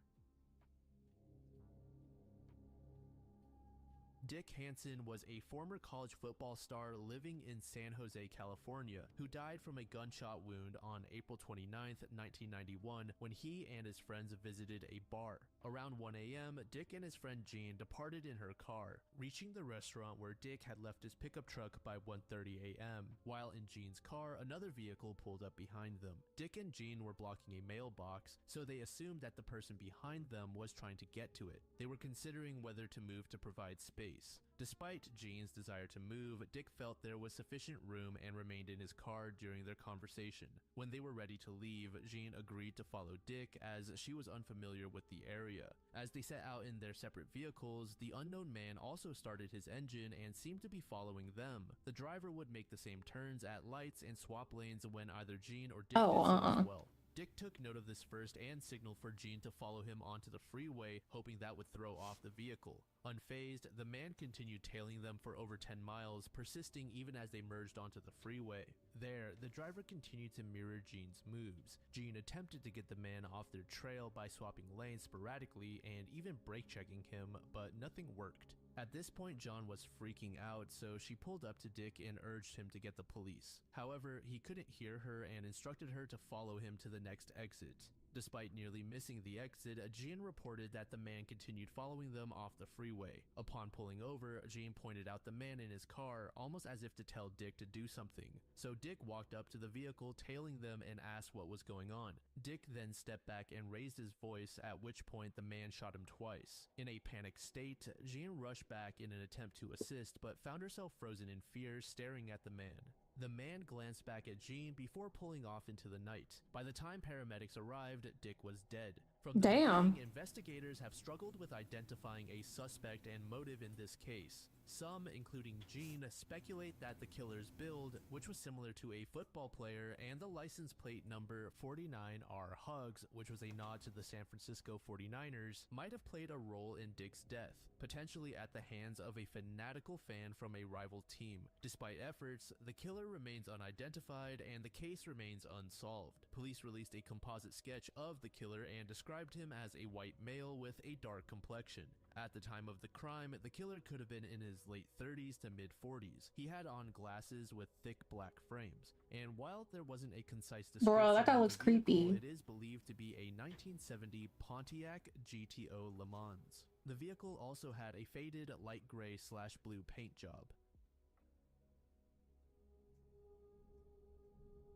Dick Hansen was a former college football star living in San Jose, California, who died from a gunshot wound on April 29, 1991, when he and his friends visited a bar. Around 1 a.m., Dick and his friend Jean departed in her car, reaching the restaurant where Dick had left his pickup truck by 1:30 a.m. While in Jean's car, another vehicle pulled up behind them. Dick and Jean were blocking a mailbox, so they assumed that the person behind them was trying to get to it. They were considering whether to move to provide space. Despite Jean's desire to move, Dick felt there was sufficient room and remained in his car during their conversation. When they were ready to leave, Jean agreed to follow Dick as she was unfamiliar with the area. As they set out in their separate vehicles, the unknown man also started his engine and seemed to be following them. The driver would make the same turns at lights and swap lanes when either Jean or Dick did so as well. Dick took note of this first and signaled for Jean to follow him onto the freeway, hoping that would throw off the vehicle. Unfazed, the man continued tailing them for over 10 miles, persisting even as they merged onto the freeway. There, the driver continued to mirror Jean's moves. Jean attempted to get the man off their trail by swapping lanes sporadically and even brake checking him, but nothing worked. At this point, John was freaking out, so she pulled up to Dick and urged him to get the police. However, he couldn't hear her and instructed her to follow him to the next exit. Despite nearly missing the exit, Jean reported that the man continued following them off the freeway. Upon pulling over, Jean pointed out the man in his car, almost as if to tell Dick to do something. So Dick walked up to the vehicle, tailing them, and asked what was going on. Dick then stepped back and raised his voice, at which point the man shot him twice. In a panicked state, Jean rushed back in an attempt to assist, but found herself frozen in fear, staring at the man. The man glanced back at Jean before pulling off into the night. By the time paramedics arrived, Dick was dead. From the beginning, investigators have struggled with identifying a suspect and motive in this case. Some, including Jean, speculate that the killer's build, which was similar to a football player, and the license plate number 49R Hugs, which was a nod to the San Francisco 49ers, might have played a role in Dick's death, potentially at the hands of a fanatical fan from a rival team. Despite efforts, the killer remains unidentified and the case remains unsolved. Police released a composite sketch of the killer and described him as a white male with a dark complexion. At the time of the crime, the killer could have been in his late 30s to mid-40s. He had on glasses with thick black frames, and while there wasn't a concise description, bro, that guy looks creepy. It is believed to be a 1970 Pontiac GTO Le Mans. The vehicle also had a faded light gray / blue paint job.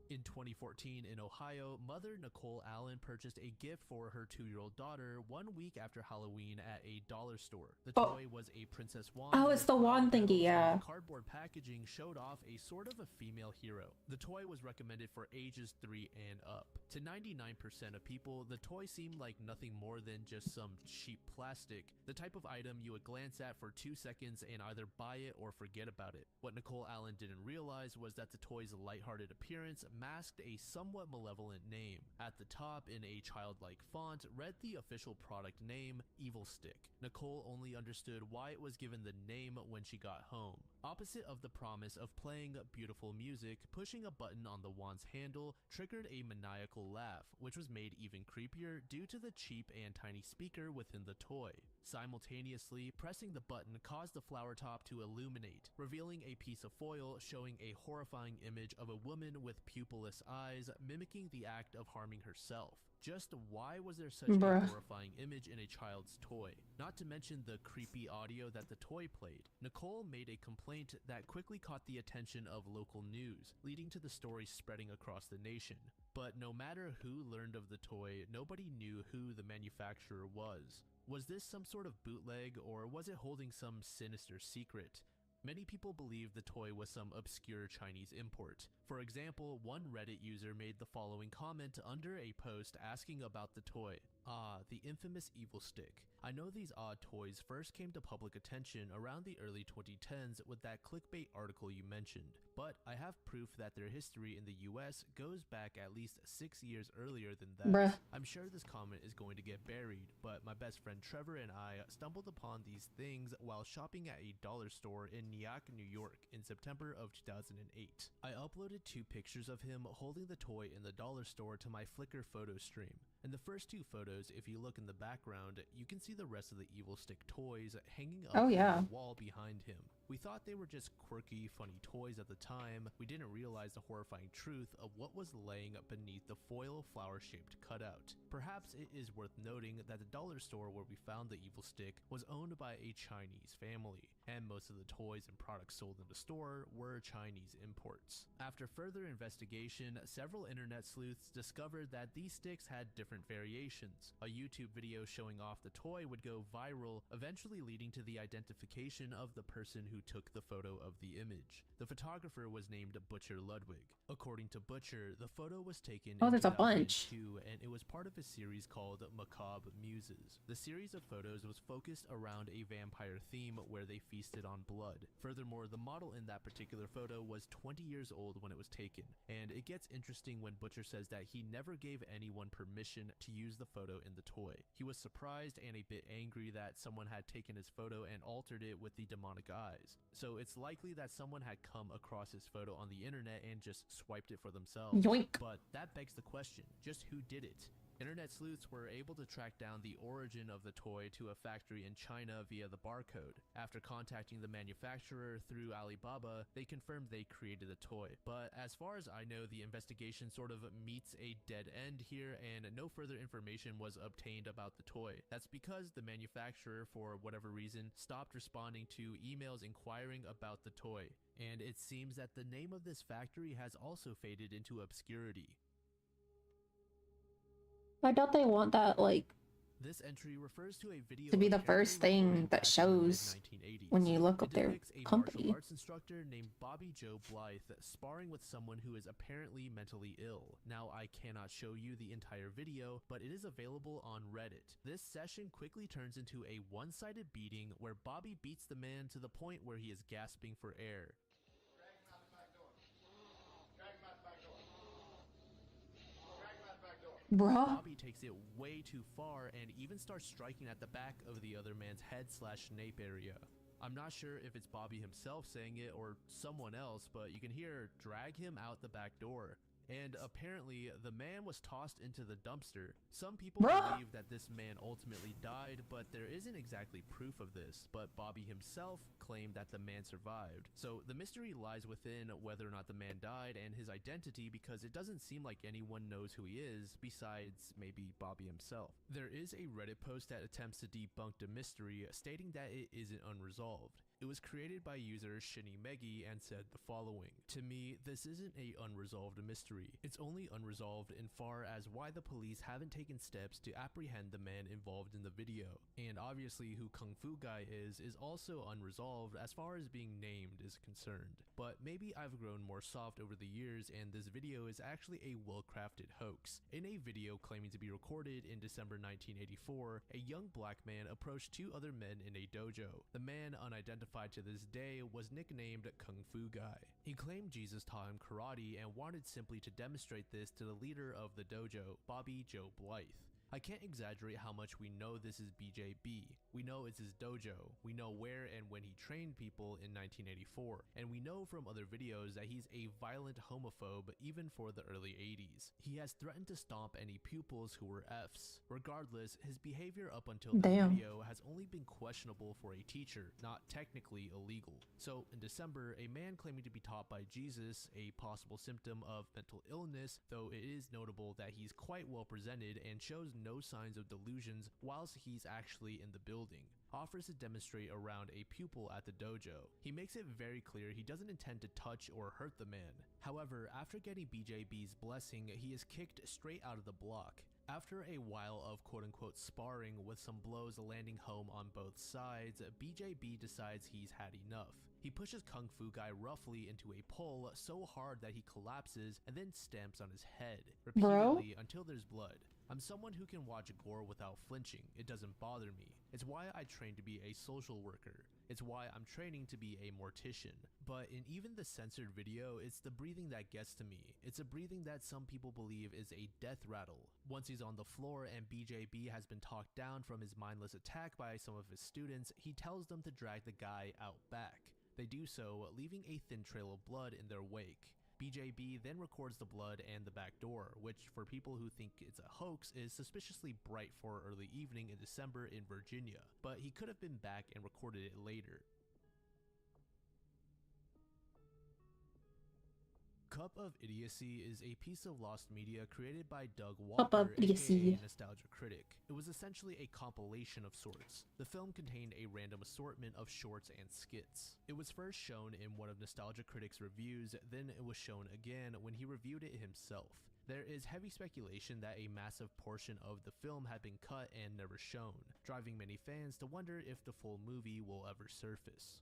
In 2014 in Ohio, mother Nicole Allen purchased a gift for her 2-year-old daughter 1 week after Halloween at a dollar store. The toy was a princess wand. Oh, it's the wand thingy, yeah. The cardboard packaging showed off a sort of a female hero. The toy was recommended for ages 3 and up. To 99% of people, the toy seemed like nothing more than just some cheap plastic, the type of item you would glance at for 2 seconds and either buy it or forget about it. What Nicole Allen didn't realize was that the toy's lighthearted appearance masked a somewhat malevolent name. At the top, in a childlike font, read the official product name, Evil Stick. Nicole only understood why it was given the name when she got home. Opposite of the promise of playing beautiful music, pushing a button on the wand's handle triggered a maniacal laugh, which was made even creepier due to the cheap and tiny speaker within the toy. Simultaneously, pressing the button caused the flower top to illuminate, revealing a piece of foil showing a horrifying image of a woman with pupilless eyes mimicking the act of harming herself. Just why was there such a horrifying image in a child's toy? Not to mention the creepy audio that the toy played. Nicole made a complaint that quickly caught the attention of local news, leading to the story spreading across the nation. But no matter who learned of the toy, nobody knew who the manufacturer was. Was this some sort of bootleg, or was it holding some sinister secret? Many people believe the toy was some obscure Chinese import. For example, one Reddit user made the following comment under a post asking about the toy. "Ah, the infamous evil stick. I know these odd toys first came to public attention around the early 2010s with that clickbait article you mentioned, but I have proof that their history in the US goes back at least 6 years earlier than that." Bruh. I'm sure this comment is going to get buried, but my best friend Trevor and I stumbled upon these things while shopping at a dollar store in Nyack, New York in September of 2008. I uploaded 2 pictures of him holding the toy in the dollar store to my Flickr photo stream. In the first 2 photos, if you look in the background, you can see the rest of the Evil Stick toys hanging up Oh, yeah. on the wall behind him. We thought they were just quirky, funny toys at the time. We didn't realize the horrifying truth of what was laying beneath the foil flower-shaped cutout. Perhaps it is worth noting that the dollar store where we found the Evil Stick was owned by a Chinese family, and most of the toys and products sold in the store were Chinese imports. After further investigation, several internet sleuths discovered that these sticks had different variations. A YouTube video showing off the toy would go viral, eventually leading to the identification of the person who took the photo of the image. The photographer was named Butcher Ludwig. According to Butcher, the photo was taken Oh, in there's a bunch. 2002, and it was part of a series called Macabre Muses. The series of photos was focused around a vampire theme where they feasted on blood. Furthermore, the model in that particular photo was 20 years old when it was taken, and it gets interesting when Butcher says that he never gave anyone permission to use the photo in the toy. He was surprised and a bit angry that someone had taken his photo and altered it with the demonic eyes. So it's likely that someone had come across his photo on the internet and just swiped it for themselves. Yoink. But that begs the question, just who did it? Internet sleuths were able to track down the origin of the toy to a factory in China via the barcode. After contacting the manufacturer through Alibaba, they confirmed they created the toy. But as far as I know, the investigation sort of meets a dead end here, and no further information was obtained about the toy. That's because the manufacturer, for whatever reason, stopped responding to emails inquiring about the toy. And it seems that the name of this factory has also faded into obscurity. I doubt they want that, like, This entry refers to a video to be of the carefully first thing recorded that back in the shows mid-1980s. when you look It up their depicts a company. martial arts instructor named Bobby Joe Blythe sparring with someone who is apparently mentally ill. Now, I cannot show you the entire video, but it is available on Reddit. This session quickly turns into a one-sided beating where Bobby beats the man to the point where he is gasping for air. Drag him out the back door. Drag him out the back door. Drag him out the back door. Bruh. Bobby takes it way too far and even starts striking at the back of the other man's head/nape area. I'm not sure if it's Bobby himself saying it or someone else, but you can hear "drag him out the back door." And apparently, the man was tossed into the dumpster. Some people Bruh. believe that this man ultimately died, but there isn't exactly proof of this. But Bobby himself claimed that the man survived. So the mystery lies within whether or not the man died and his identity, because it doesn't seem like anyone knows who he is, besides maybe Bobby himself. There is a Reddit post that attempts to debunk the mystery, stating that it isn't unresolved. It was created by user Shinny Meggy and said the following: "To me, this isn't a unresolved mystery. It's only unresolved in far as why the police haven't taken steps to apprehend the man involved in the video. And obviously who Kung Fu Guy is also unresolved as far as being named is concerned. But maybe I've grown more soft over the years and this video is actually a well-crafted hoax. In a video claiming to be recorded in December 1984, a young black man approached 2 other men in a dojo. The man, unidentified to this day, was nicknamed Kung Fu Guy. He claimed Jesus taught him karate and wanted simply to demonstrate this to the leader of the dojo, Bobby Joe Blythe. I can't exaggerate how much we know this is BJB. We know it's his dojo, we know where and when he trained people in 1984, and we know from other videos that he's a violent homophobe even for the early 80s. He has threatened to stomp any pupils who were Fs. Regardless, his behavior up until the Damn. video has only been questionable for a teacher, not technically illegal. So in December, a man claiming to be taught by Jesus, a possible symptom of mental illness, though it is notable that he's quite well presented and shows no signs of delusions whilst he's actually in the building. offers to demonstrate around a pupil at the dojo. He makes it very clear he doesn't intend to touch or hurt the man. However, after getting BJB's blessing, he is kicked straight out of the block. After a while of quote-unquote sparring with some blows landing home on both sides, BJB decides he's had enough. He pushes Kung Fu Guy roughly into a pole so hard that he collapses and then stamps on his head, repeatedly until there's blood. I'm someone who can watch gore without flinching. It doesn't bother me. It's why I trained to be a social worker. It's why I'm training to be a mortician. But in even the censored video, it's the breathing that gets to me. It's a breathing that some people believe is a death rattle. Once he's on the floor and BJB has been talked down from his mindless attack by some of his students, he tells them to drag the guy out back. They do so, leaving a thin trail of blood in their wake. BJB then records the blood and the back door, which for people who think it's a hoax is suspiciously bright for early evening in December in Virginia, but he could have been back and recorded it later. Cup of Idiocy is a piece of lost media created by Doug Walker, aka Nostalgia Critic. It was essentially a compilation of sorts. The film contained a random assortment of shorts and skits. It was first shown in one of Nostalgia Critic's reviews, then it was shown again when he reviewed it himself. There is heavy speculation that a massive portion of the film had been cut and never shown, driving many fans to wonder if the full movie will ever surface.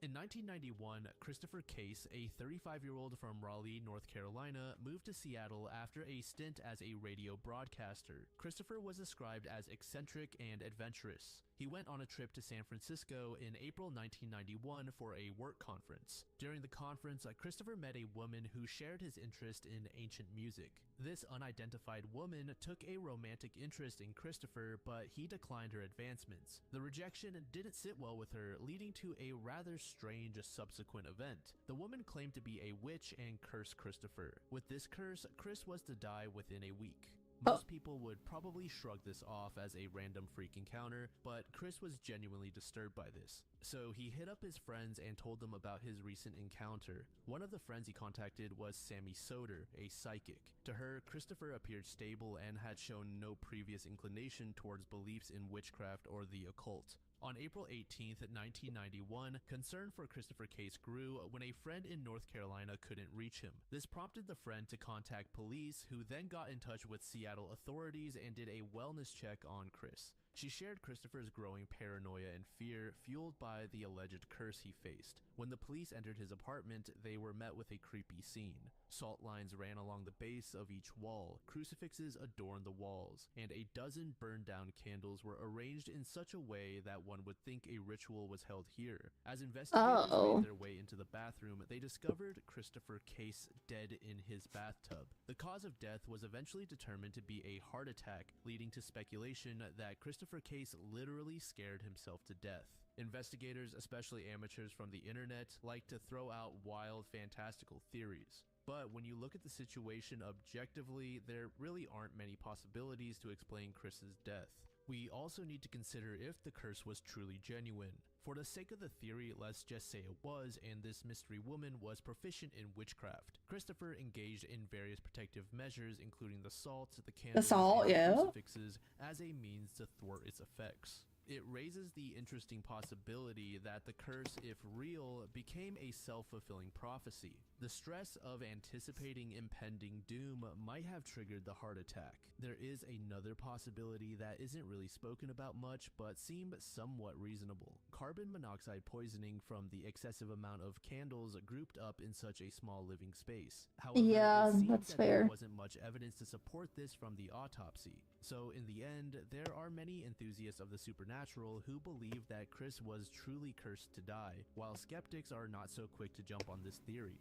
In 1991, Christopher Case, a 35-year-old from Raleigh, North Carolina, moved to Seattle after a stint as a radio broadcaster. Christopher was described as eccentric and adventurous. He went on a trip to San Francisco in April 1991 for a work conference. During the conference, Christopher met a woman who shared his interest in ancient music. This unidentified woman took a romantic interest in Christopher, but he declined her advancements. The rejection didn't sit well with her, leading to a rather strange subsequent event. The woman claimed to be a witch and cursed Christopher. With this curse, Chris was to die within a week. Most people would probably shrug this off as a random freak encounter, but Chris was genuinely disturbed by this. So he hit up his friends and told them about his recent encounter. One of the friends he contacted was Sammy Soder, a psychic. To her, Christopher appeared stable and had shown no previous inclination towards beliefs in witchcraft or the occult. On April 18th, 1991, concern for Christopher Case grew when a friend in North Carolina couldn't reach him. This prompted the friend to contact police, who then got in touch with Seattle authorities and did a wellness check on Chris. She shared Christopher's growing paranoia and fear, fueled by the alleged curse he faced. When the police entered his apartment, they were met with a creepy scene. Salt lines ran along the base of each wall, crucifixes adorned the walls, and a dozen burned down candles were arranged in such a way that one would think a ritual was held here. As investigators made their way into the bathroom, they discovered Christopher Case dead in his bathtub. The cause of death was eventually determined to be a heart attack, leading to speculation that Christopher Case literally scared himself to death. Investigators, especially amateurs from the internet, like to throw out wild, fantastical theories. But when you look at the situation objectively, there really aren't many possibilities to explain Chris's death. We also need to consider if the curse was truly genuine. For the sake of the theory, let's just say it was, and this mystery woman was proficient in witchcraft. Christopher engaged in various protective measures, including the salt, the candles, and crucifixes, as a means to thwart its effects. It raises the interesting possibility that the curse, if real, became a self-fulfilling prophecy. The stress of anticipating impending doom might have triggered the heart attack. There is another possibility that isn't really spoken about much, but seemed somewhat reasonable. Carbon monoxide poisoning from the excessive amount of candles grouped up in such a small living space. However, it seems that there wasn't much evidence to support this from the autopsy. So in the end, there are many enthusiasts of the supernatural who believe that Chris was truly cursed to die, while skeptics are not so quick to jump on this theory.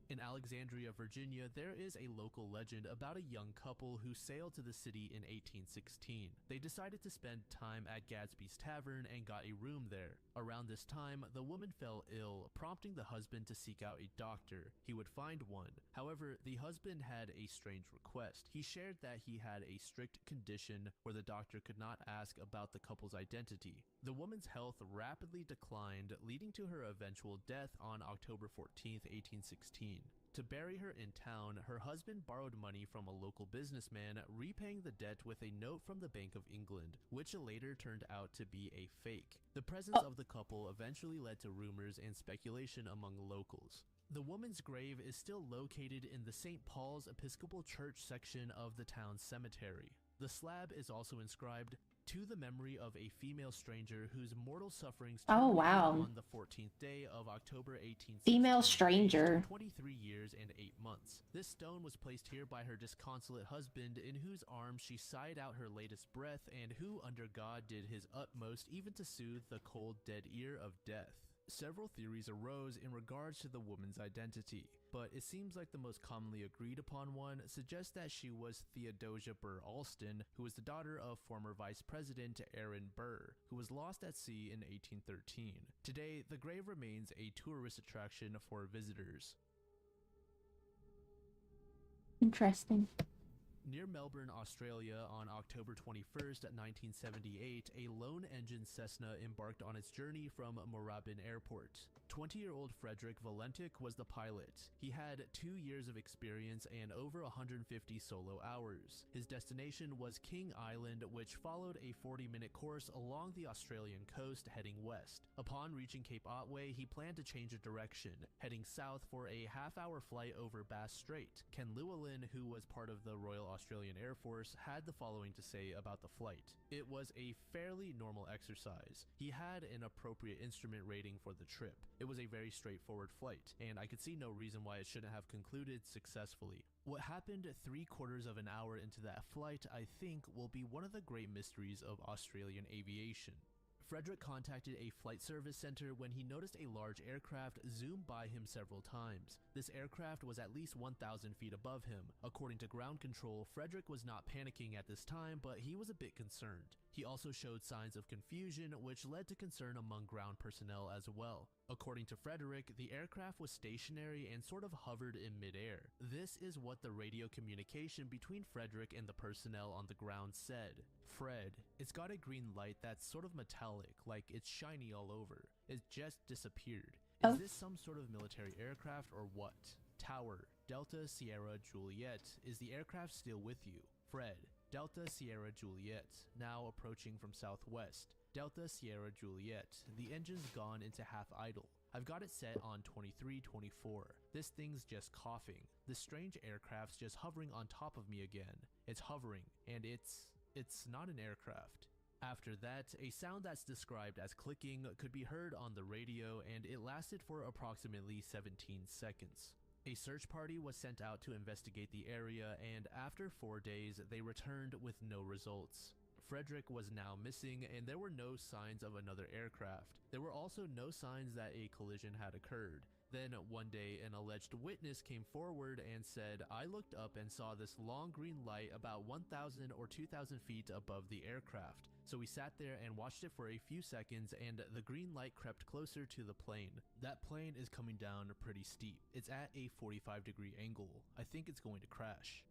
In Alexandria, Virginia, there is a local legend about a young couple who sailed to the city in 1816. They decided to spend time at Gadsby's Tavern and got a room there. Around this time, the woman fell ill, prompting the husband to seek out a doctor. He would find one. However, the husband had a strange request. He shared that he had a strict condition where the doctor could not ask about the couple's identity. The woman's health rapidly declined, leading to her eventual death on October 14, 1816. To bury her in town, her husband borrowed money from a local businessman, repaying the debt with a note from the Bank of England, which later turned out to be a fake. The presence of the couple eventually led to rumors and speculation among locals. The woman's grave is still located in the St. Paul's Episcopal Church section of the town's cemetery. The slab is also inscribed, "To the memory of a female stranger whose mortal sufferings Oh, terminated wow. on the 14th day of October 1816. Female stranger. 23 years and 8 months. This stone was placed here by her disconsolate husband, in whose arms she sighed out her latest breath, and who under God did his utmost even to soothe the cold dead ear of death." Several theories arose in regards to the woman's identity, but it seems like the most commonly agreed upon one suggests that she was Theodosia Burr Alston, who was the daughter of former Vice President Aaron Burr, who was lost at sea in 1813. Today, the grave remains a tourist attraction for visitors. Interesting. Near Melbourne, Australia, on October 21st, 1978, a lone-engine Cessna embarked on its journey from Moorabbin Airport. 20-year-old Frederick Valentic was the pilot. He had 2 years of experience and over 150 solo hours. His destination was King Island, which followed a 40-minute course along the Australian coast heading west. Upon reaching Cape Otway, he planned to change a direction, heading south for a half-hour flight over Bass Strait. Ken Llewellyn, who was part of the Royal Australian Air Force, had the following to say about the flight. "It was a fairly normal exercise. He had an appropriate instrument rating for the trip. It was a very straightforward flight, and I could see no reason why it shouldn't have concluded successfully. What happened 3/4 of an hour into that flight, I think, will be one of the great mysteries of Australian aviation." Frederick contacted a flight service center when he noticed a large aircraft zoom by him several times. This aircraft was at least 1,000 feet above him. According to ground control, Frederick was not panicking at this time, but he was a bit concerned. He also showed signs of confusion, which led to concern among ground personnel as well. According to Frederick, the aircraft was stationary and sort of hovered in midair. This is what the radio communication between Frederick and the personnel on the ground said. "Fred, it's got a green light that's sort of metallic, like it's shiny all over. It just disappeared. Is this some sort of military aircraft or what? Tower, Delta Sierra Juliet, is the aircraft still with you? Fred, Delta Sierra Juliet, now approaching from southwest. Delta Sierra Juliet, the engine's gone into half idle. I've got it set on 2324. This thing's just coughing. This strange aircraft's just hovering on top of me again. It's hovering, and it's not an aircraft." After that, a sound that's described as clicking could be heard on the radio, and it lasted for approximately 17 seconds. A search party was sent out to investigate the area, and after 4 days, they returned with no results. Frederick was now missing, and there were no signs of another aircraft. There were also no signs that a collision had occurred. Then one day, an alleged witness came forward and said, "I looked up and saw this long green light about 1,000 or 2,000 feet above the aircraft. So we sat there and watched it for a few seconds, and the green light crept closer to the plane. That plane is coming down pretty steep. It's at a 45-degree angle. I think it's going to crash."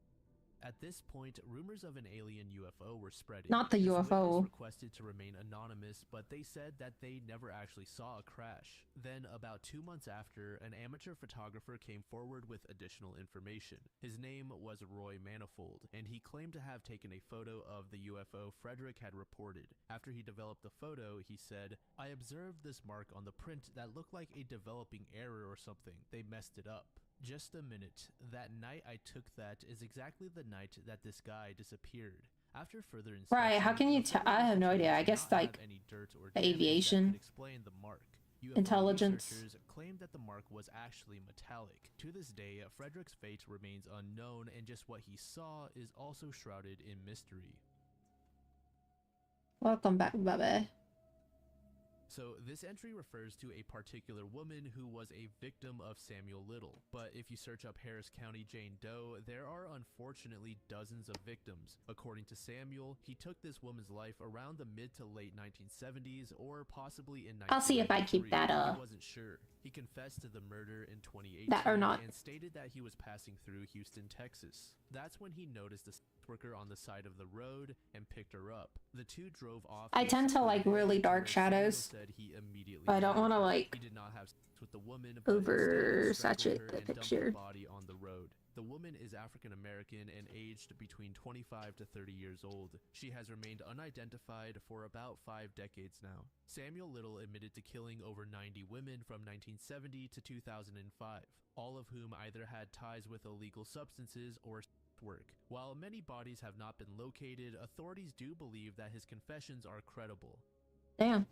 At this point, rumors of an alien UFO were spreading. Not the This UFO. witness requested to remain anonymous, but they said that they never actually saw a crash. Then, about 2 months after, an amateur photographer came forward with additional information. His name was Roy Manifold, and he claimed to have taken a photo of the UFO Frederick had reported. After he developed the photo, he said, "I observed this mark on the print that looked like a developing error or something. They messed it up. Just a minute. That night I took that is exactly the night that this guy disappeared." After further inspection, Right, how can you I have no idea. I guess, did not like, have any dirt or the damage that aviation, could explain the mark. UFO intelligence. researchers claimed that the mark was actually metallic. To this day, Frederick's fate remains unknown, and just what he saw is also shrouded in mystery. Welcome back, baby. So this entry refers to a particular woman who was a victim of Samuel Little, but if you search up Harris County Jane Doe, there are unfortunately dozens of victims. According to Samuel, he took this woman's life around the mid to late 1970s, or possibly in 1993. I'll see if I keep that, He wasn't sure. He confessed to the murder in 2018 that or not. and stated that he was passing through Houston, Texas. That's when he noticed a sex worker on the side of the road and picked her up. The two drove off. I tend to like really dark shadows, Said he immediately but I don't want to like he did not have sex with with the woman, but instead strangled her Oversaturate the and dumped her picture. body on the road. The woman is African American and aged between 25 to 30 years old. She has remained unidentified for about 5 decades now. Samuel Little admitted to killing over 90 women from 1970 to 2005, all of whom either had ties with illegal substances or work. While many bodies have not been located, authorities do believe that his confessions are credible. Damn.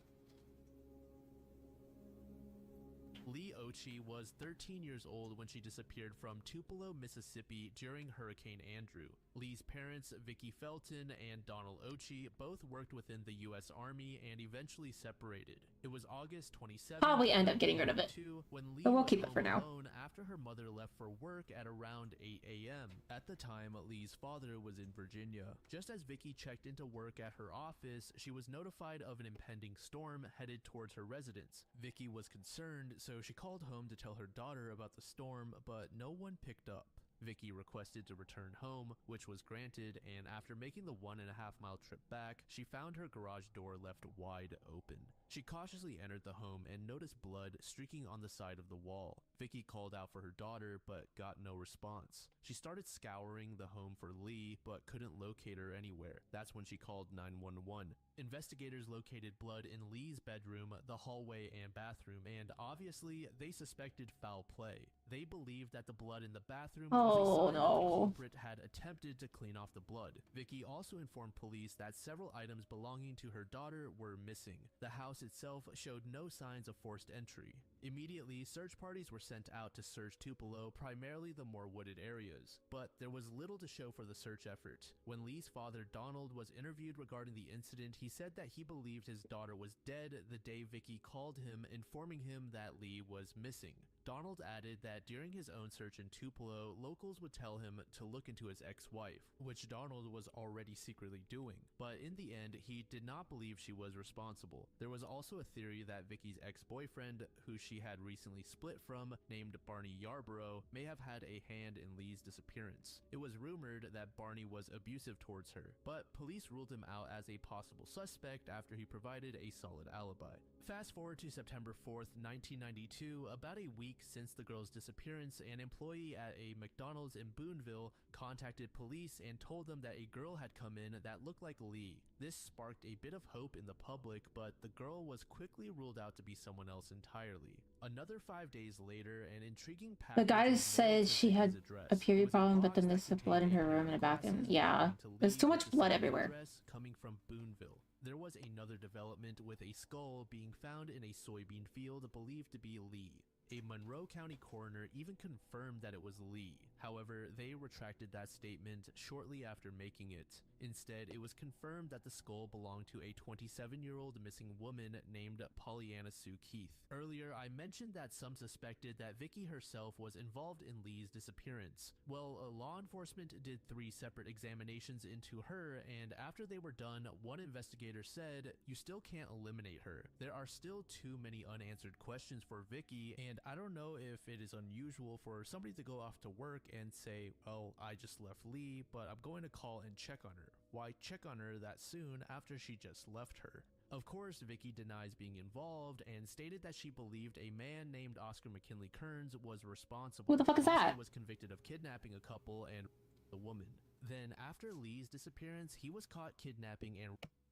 Lee Ochi was 13 years old when she disappeared from Tupelo, Mississippi during Hurricane Andrew. Lee's parents, Vicki Felton and Donald Ochi, both worked within the U.S. Army and eventually separated. It was August 27th, Probably end up getting rid of it, when Lee but we'll was keep it home for now. alone after her mother left for work at around 8 a.m. At the time, Lee's father was in Virginia. Just as Vicki checked into work at her office, she was notified of an impending storm headed towards her residence. Vicki was concerned, so she called home to tell her daughter about the storm, but no one picked up. Vicki requested to return home, which was granted, and after making the 1.5-mile trip back, she found her garage door left wide open. She cautiously entered the home and noticed blood streaking on the side of the wall. Vicki called out for her daughter, but got no response. She started scouring the home for Lee, but couldn't locate her anywhere. That's when she called 911. Investigators located blood in Lee's bedroom, the hallway, and bathroom, and obviously, they suspected foul play. They believed that the blood in the bathroom was a sign that the culprit had attempted to clean off the blood. Vicki also informed police that several items belonging to her daughter were missing. The house itself showed no signs of forced entry. Immediately, search parties were sent out to search Tupelo, primarily the more wooded areas, but there was little to show for the search effort. When Lee's father, Donald, was interviewed regarding the incident, he said that he believed his daughter was dead the day Vicki called him, informing him that Lee was missing. Donald added that during his own search in Tupelo, locals would tell him to look into his ex-wife, which Donald was already secretly doing, but in the end, he did not believe she was responsible. There was also a theory that Vicki's ex-boyfriend, who she had recently split from, named Barney Yarborough, may have had a hand in Lee's disappearance. It was rumored that Barney was abusive towards her, but police ruled him out as a possible suspect after he provided a solid alibi. Fast forward to September 4th, 1992, about a week since the girl's disappearance, an employee at a McDonald's in Boonville contacted police and told them that a girl had come in that looked like Lee. This sparked a bit of hope in the public, but the girl was quickly ruled out to be someone else entirely. Another 5 days later, an intriguing package The guy was said mailed to she Vicki's had address. a It period was a problem, but box then that there's some blood in contained her room in the glasses bathroom. Yeah, belonging to there's Lee too with much the blood same everywhere. address coming from Boonville. There was another development with a skull being found in a soybean field believed to be Lee. A Monroe County coroner even confirmed that it was Lee. However, they retracted that statement shortly after making it. Instead, it was confirmed that the skull belonged to a 27-year-old missing woman named Pollyanna Sue Keith. Earlier, I mentioned that some suspected that Vicki herself was involved in Lee's disappearance. Well, law enforcement did 3 separate examinations into her, and after they were done, one investigator said, "You still can't eliminate her. There are still too many unanswered questions for Vicki, and I don't know if it is unusual for somebody to go off to work and say, well, I just left Lee, but I'm going to call and check on her. Why check on her that soon after she just left her?" Of course, Vicki denies being involved and stated that she believed a man named Oscar McKinley Kearns was responsible. Who the fuck is that? Oscar was convicted of kidnapping a couple and a woman. Then, after Lee's disappearance, he was caught kidnapping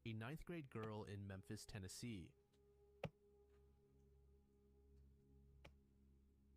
a 9th grade girl in Memphis, Tennessee.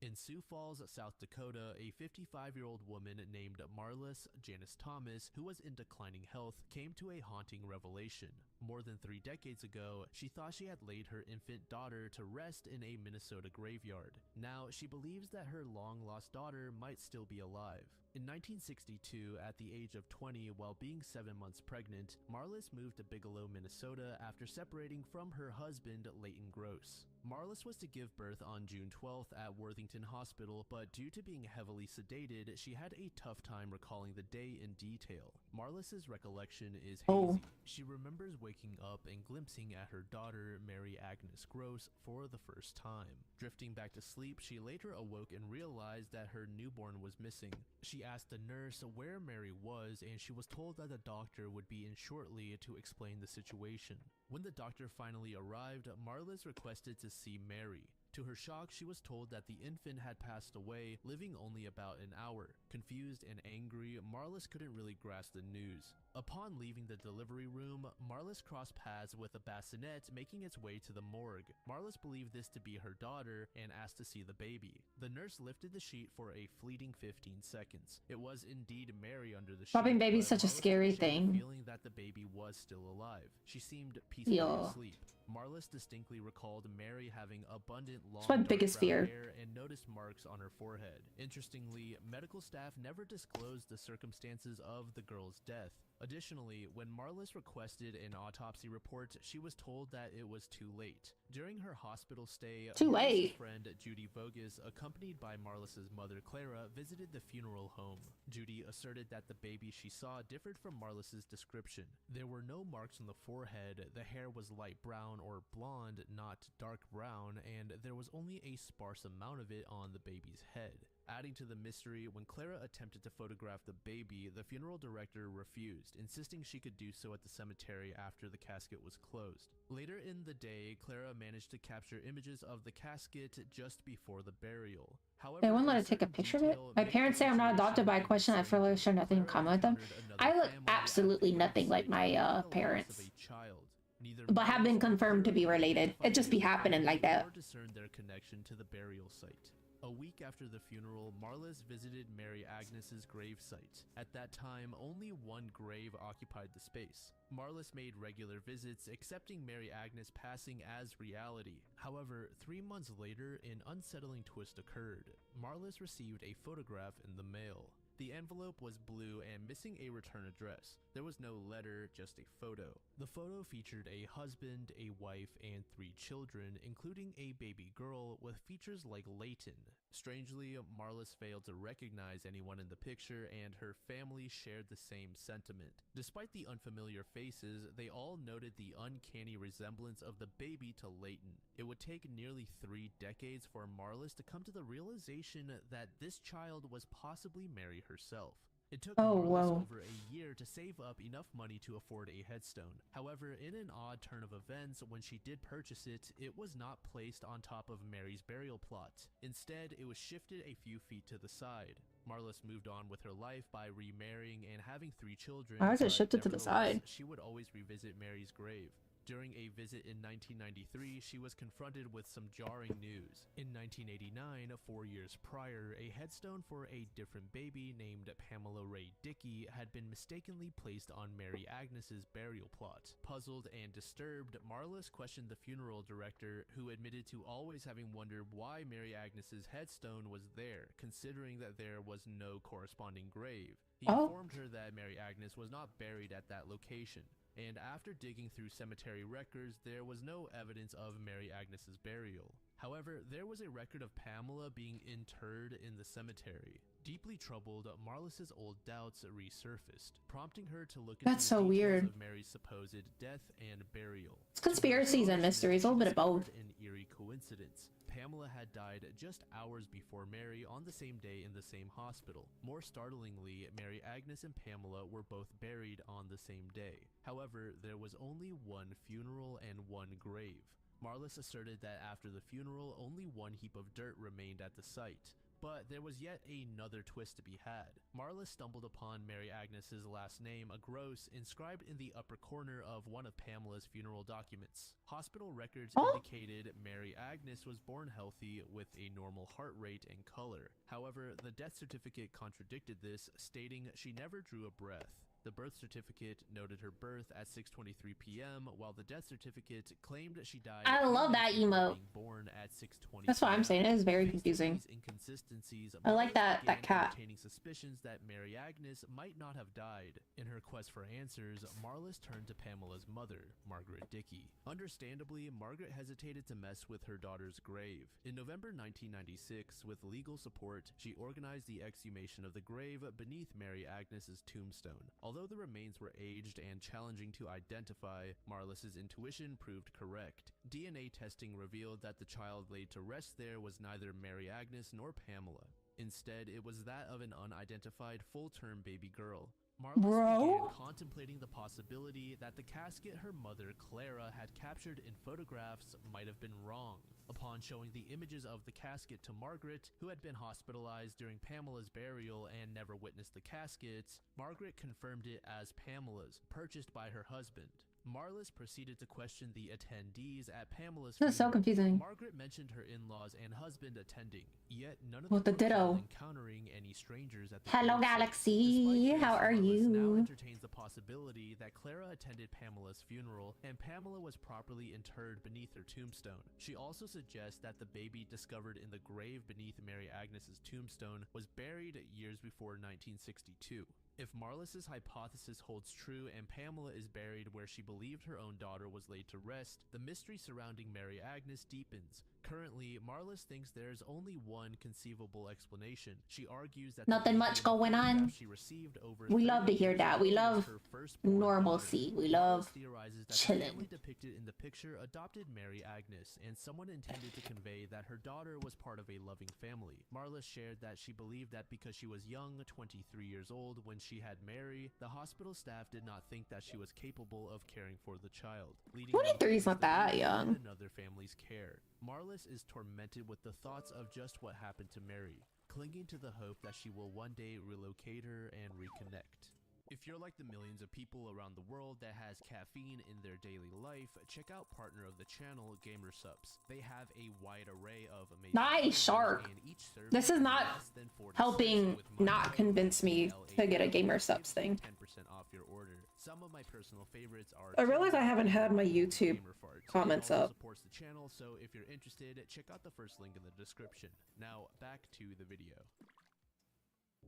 In Sioux Falls, South Dakota, a 55-year-old woman named Marlis Janice Thomas, who was in declining health, came to a haunting revelation. More than 3 decades ago, she thought she had laid her infant daughter to rest in a Minnesota graveyard. Now, she believes that her long-lost daughter might still be alive. In 1962, at the age of 20, while being 7 months pregnant, Marlis moved to Bigelow, Minnesota after separating from her husband, Leighton Gross. Marlis was to give birth on June 12th at Worthington Hospital, but due to being heavily sedated, she had a tough time recalling the day in detail. Marlis's recollection is hazy. She remembers waking up and glimpsing at her daughter, Mary Agnes Gross, for the first time. Drifting back to sleep, she later awoke and realized that her newborn was missing. She asked the nurse where Mary was, and she was told that the doctor would be in shortly to explain the situation. When the doctor finally arrived, Marlis requested to see Mary. To her shock, she was told that the infant had passed away, living only about an hour. Confused and angry, Marlis couldn't really grasp the news. Upon leaving the delivery room, Marlis crossed paths with a bassinet making its way to the morgue. Marlis believed this to be her daughter and asked to see the baby. The nurse lifted the sheet for a fleeting 15 seconds. It was indeed Mary under the sheet. Dropping baby's but such a Marlis scary couldn't shake the thing. feeling that the baby was still alive. She seemed peacefully Yo. asleep. Marlis distinctly recalled Mary having abundant long my dark biggest brown fear. hair and noticed marks on her forehead. Interestingly, medical staff never disclosed the circumstances of the girl's death. Additionally, when Marlis requested an autopsy report, she was told that it was too late. During her hospital stay, Too Marlis' late? friend Judy Vogus, accompanied by Marlis' mother Clara, visited the funeral home. Judy asserted that the baby she saw differed from Marlis' description. There were no marks on the forehead, the hair was light brown or blonde, not dark brown, and there was only a sparse amount of it on the baby's head. Adding to the mystery, when Clara attempted to photograph the baby, the funeral director refused, insisting she could do so at the cemetery after the casket was closed. Later in the day, Clara managed to capture images of the casket just before the burial. However, They won't let a her take a certain picture of it? detail My made parents the say I'm not situation adopted by a even question. I feel like I should have nothing in stranger. common with them. Clara encountered I another look family at absolutely the nothing like gravesite my mourning the loss of parents. a child. Neither But have been Marlis nor confirmed to be Clara related. identified It just be the happening like family that. or discerned their connection to the burial site. A week after the funeral, Marlis visited Mary Agnes's gravesite. At that time, only one grave occupied the space. Marlis made regular visits, accepting Mary Agnes passing as reality. However, 3 months later, an unsettling twist occurred. Marlis received a photograph in the mail. The envelope was blue and missing a return address. There was no letter, just a photo. The photo featured a husband, a wife, and 3 children, including a baby girl with features like Leighton. Strangely, Marlis failed to recognize anyone in the picture, and her family shared the same sentiment. Despite the unfamiliar faces, they all noted the uncanny resemblance of the baby to Leighton. It would take nearly 3 decades for Marlis to come to the realization that this child was possibly Mary herself. It took Oh, Marlis whoa. over a year to save up enough money to afford a headstone. However, in an odd turn of events, when she did purchase it, it was not placed on top of Mary's burial plot. Instead, it was shifted a few feet to the side. Marlis moved on with her life by remarrying and having 3 children. Why is it but shifted to the nevertheless, side? She would always revisit Mary's grave. During a visit in 1993, she was confronted with some jarring news. In 1989, 4 years prior, a headstone for a different baby named Pamela Ray Dickey had been mistakenly placed on Mary Agnes's burial plot. Puzzled and disturbed, Marlis questioned the funeral director, who admitted to always having wondered why Mary Agnes's headstone was there, considering that there was no corresponding grave. He informed her that Mary Agnes was not buried at that location. And after digging through cemetery records, there was no evidence of Mary Agnes's burial. However, there was a record of Pamela being interred in the cemetery. Deeply troubled, Marlis's old doubts resurfaced, prompting her to look into That's the so details weird. of Mary's supposed death and burial. It's conspiracies and mysteries, a little bit of both. An eerie coincidence. Pamela had died just hours before Mary on the same day in the same hospital. More startlingly, Mary Agnes and Pamela were both buried on the same day. However, there was only one funeral and one grave. Marlis asserted that after the funeral, only one heap of dirt remained at the site. But there was yet another twist to be had. Marlis stumbled upon Mary Agnes's last name, a gross, inscribed in the upper corner of one of Pamela's funeral documents. Hospital records indicated Mary Agnes was born healthy with a normal heart rate and color. However, the death certificate contradicted this, stating she never drew a breath. The birth certificate noted her birth at 6:23 p.m., while the death certificate claimed she died. I love that emote. Being born at 6:20. That's what I'm saying. It is very Faced with confusing. these inconsistencies, I like Marlis that began cat. entertaining suspicions that Mary Agnes might not have died. In her quest for answers, Marlis turned to Pamela's mother, Margaret Dickey. Understandably, Margaret hesitated to mess with her daughter's grave. In November 1996, with legal support, she organized the exhumation of the grave beneath Mary Agnes's tombstone. Although the remains were aged and challenging to identify, Marlis's intuition proved correct. DNA testing revealed that the child laid to rest there was neither Mary Agnes nor Pamela. Instead, it was that of an unidentified full-term baby girl. Marlis Bro? began contemplating the possibility that the casket her mother, Clara, had captured in photographs might have been wrong. Upon showing the images of the casket to Margaret, who had been hospitalized during Pamela's burial and never witnessed the casket, Margaret confirmed it as Pamela's, purchased by her husband. Marlis proceeded to question the attendees at Pamela's This is so funeral. confusing. Margaret mentioned her in-laws and husband attending, yet none of With them the ditto. recalled encountering any strangers at the Hello, gravesite. Galaxy. Despite this, How are Marlis now you? entertains the possibility that Clara attended Pamela's funeral and Pamela was properly interred beneath her tombstone. She also suggests that the baby discovered in the grave beneath Mary Agnes's tombstone was buried years before 1962. If Marlis's hypothesis holds true and Pamela is buried where she believed her own daughter was laid to rest, the mystery surrounding Mary Agnes deepens. Currently, Marlis thinks there's only one conceivable explanation. She argues that Nothing much going on. she received over We love to 30 hear years that. We ago love was her firstborn normalcy. daughter. We love Marlis theorizes that the chilling. family depicted in the picture adopted Mary Agnes, and someone intended to convey that her daughter was part of a loving family. Marlis shared that she believed that because she was young, 23 years old, when she had Mary, the hospital staff did not think that she was capable of caring for the child, leading them to 23 is place not the that baby young. in another family's care. Marlis is tormented with the thoughts of just what happened to Mary, clinging to the hope that she will one day relocate her and reconnect. If you're like the millions of people around the world that has caffeine in their daily life, check out partner of the channel, GamerSupps. They have a wide array of amazing Nice, flavors, shark. and each serving This is is not less than 40 helping cents, with my not code convince me to get a GamerSupps thing. 10% off your order. Some of my personal favorites are I realize I Chicken haven't had my and YouTube Gamer Farts. comments It also up. supports the channel, so if you're interested, check out the first link in the description. Now back to the video.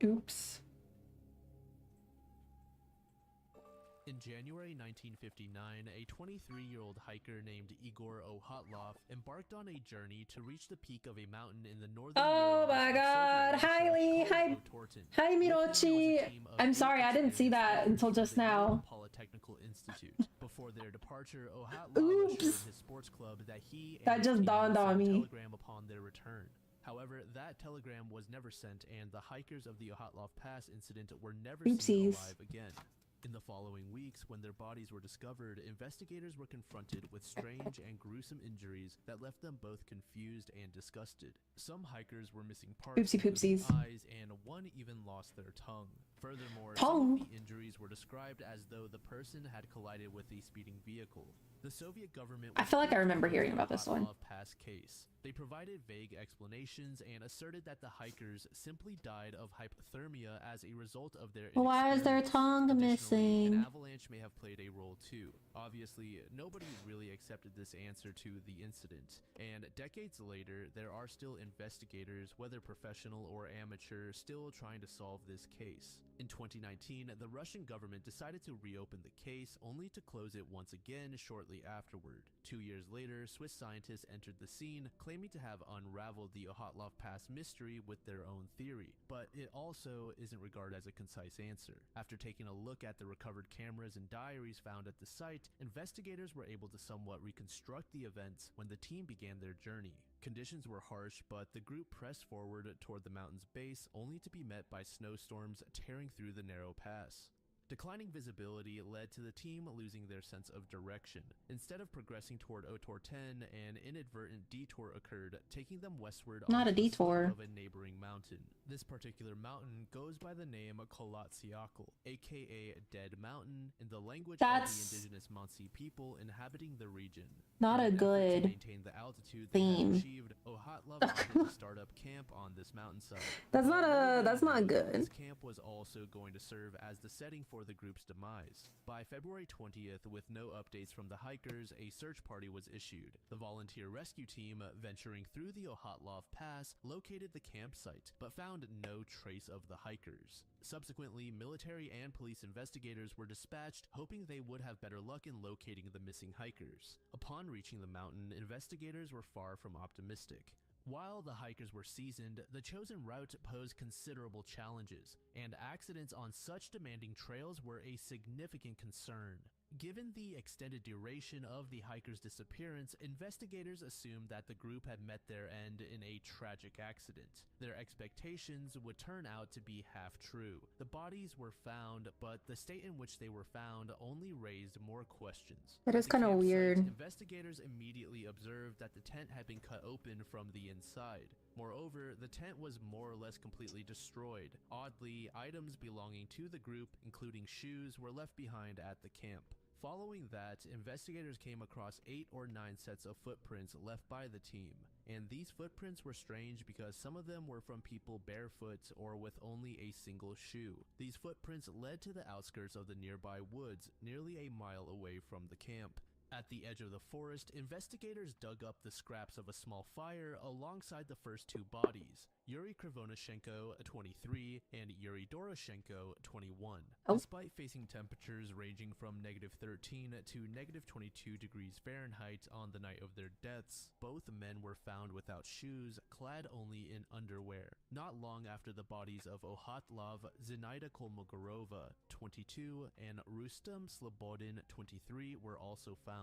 Oops. In January 1959, a 23-year-old hiker named Igor Ohatlov embarked on a journey to reach the peak of a mountain in the northern Oh Urals my of god. Soviet Russia Hi, Lee. called Hi. Otorten. Hi, With them was a Mirochi. team of I'm 8 sorry, I didn't see that experienced until students just from the now. Yale Polytechnical Institute. Before their departure, Ohatlov assured Oops. his sports club that he and That his just team dawned would on send a me. telegram upon their return. However, that telegram was never sent, and the hikers of the Ohatlov Pass incident were never seen Oopsies. alive again. In the following weeks, when their bodies were discovered, investigators were confronted with strange and gruesome injuries that left them both confused and disgusted. Some hikers were missing parts, Oopsie including poopsies. eyes, and one even lost their tongue. Furthermore, some Tongue? of the injuries were described as though the person had collided with a speeding vehicle. The Soviet government I was feel like I quick to remember close hearing the about this one. Ohatlov Pass case. They provided vague explanations and asserted that the hikers simply died of hypothermia as a result of their Why is their inexperience. tongue Additionally, missing? an avalanche may have played a role too. Obviously, nobody really accepted this answer to the incident, and decades later, there are still investigators, whether professional or amateur, still trying to solve this case. In 2019, the Russian government decided to reopen the case, only to close it once again shortly afterward. 2 years later, Swiss scientists entered the scene, claiming to have unraveled the Ohatlov Pass mystery with their own theory, but it also isn't regarded as a concise answer. After taking a look at the recovered cameras and diaries found at the site, investigators were able to somewhat reconstruct the events when the team began their journey. Conditions were harsh, but the group pressed forward toward the mountain's base, only to be met by snowstorms tearing through the narrow pass. Declining visibility led to the team losing their sense of direction. Instead of progressing toward Otorten, an inadvertent detour occurred, taking them westward Not a onto the slope detour. of a neighboring mountain. This particular mountain goes by the name Kolatsiakl, aka Dead Mountain, in the language of That's the indigenous Mansi people inhabiting the region. not In a an effort to good maintain the altitude they had theme. achieved, Ohatlov wanted to start up camp on this mountainside. That's But not little that's did not they know, good. This camp was also going to serve as the setting for the group's demise. By February 20th, with no updates from the hikers, a search party was issued. The volunteer rescue team, venturing through the Ohatlov Pass, located the campsite, but found no trace of the hikers. Subsequently, military and police investigators were dispatched, hoping they would have better luck in locating the missing hikers. Upon reaching the mountain, investigators were far from optimistic. While the hikers were seasoned, the chosen route posed considerable challenges, and accidents on such demanding trails were a significant concern. Given the extended duration of the hiker's disappearance, investigators assumed that the group had met their end in a tragic accident. Their expectations would turn out to be half true. The bodies were found, but the state in which they were found only raised more questions. That is At the kind of campsite, weird. Investigators immediately observed that the tent had been cut open from the inside. Moreover, the tent was more or less completely destroyed. Oddly, items belonging to the group, including shoes, were left behind at the camp. Following that, investigators came across 8 or 9 sets of footprints left by the team. And these footprints were strange because some of them were from people barefoot or with only a single shoe. These footprints led to the outskirts of the nearby woods, nearly a mile away from the camp. At the edge of the forest, investigators dug up the scraps of a small fire alongside the first 2 bodies, Yuri Krivonashenko, 23, and Yuri Doroshenko, 21. Oh. Despite facing temperatures ranging from -13 to -22 degrees Fahrenheit on the night of their deaths, both men were found without shoes, clad only in underwear. Not long after the bodies of Ohatlov, Zinaida Kolmogorova, 22, and Rustam Slobodin, 23, were also found.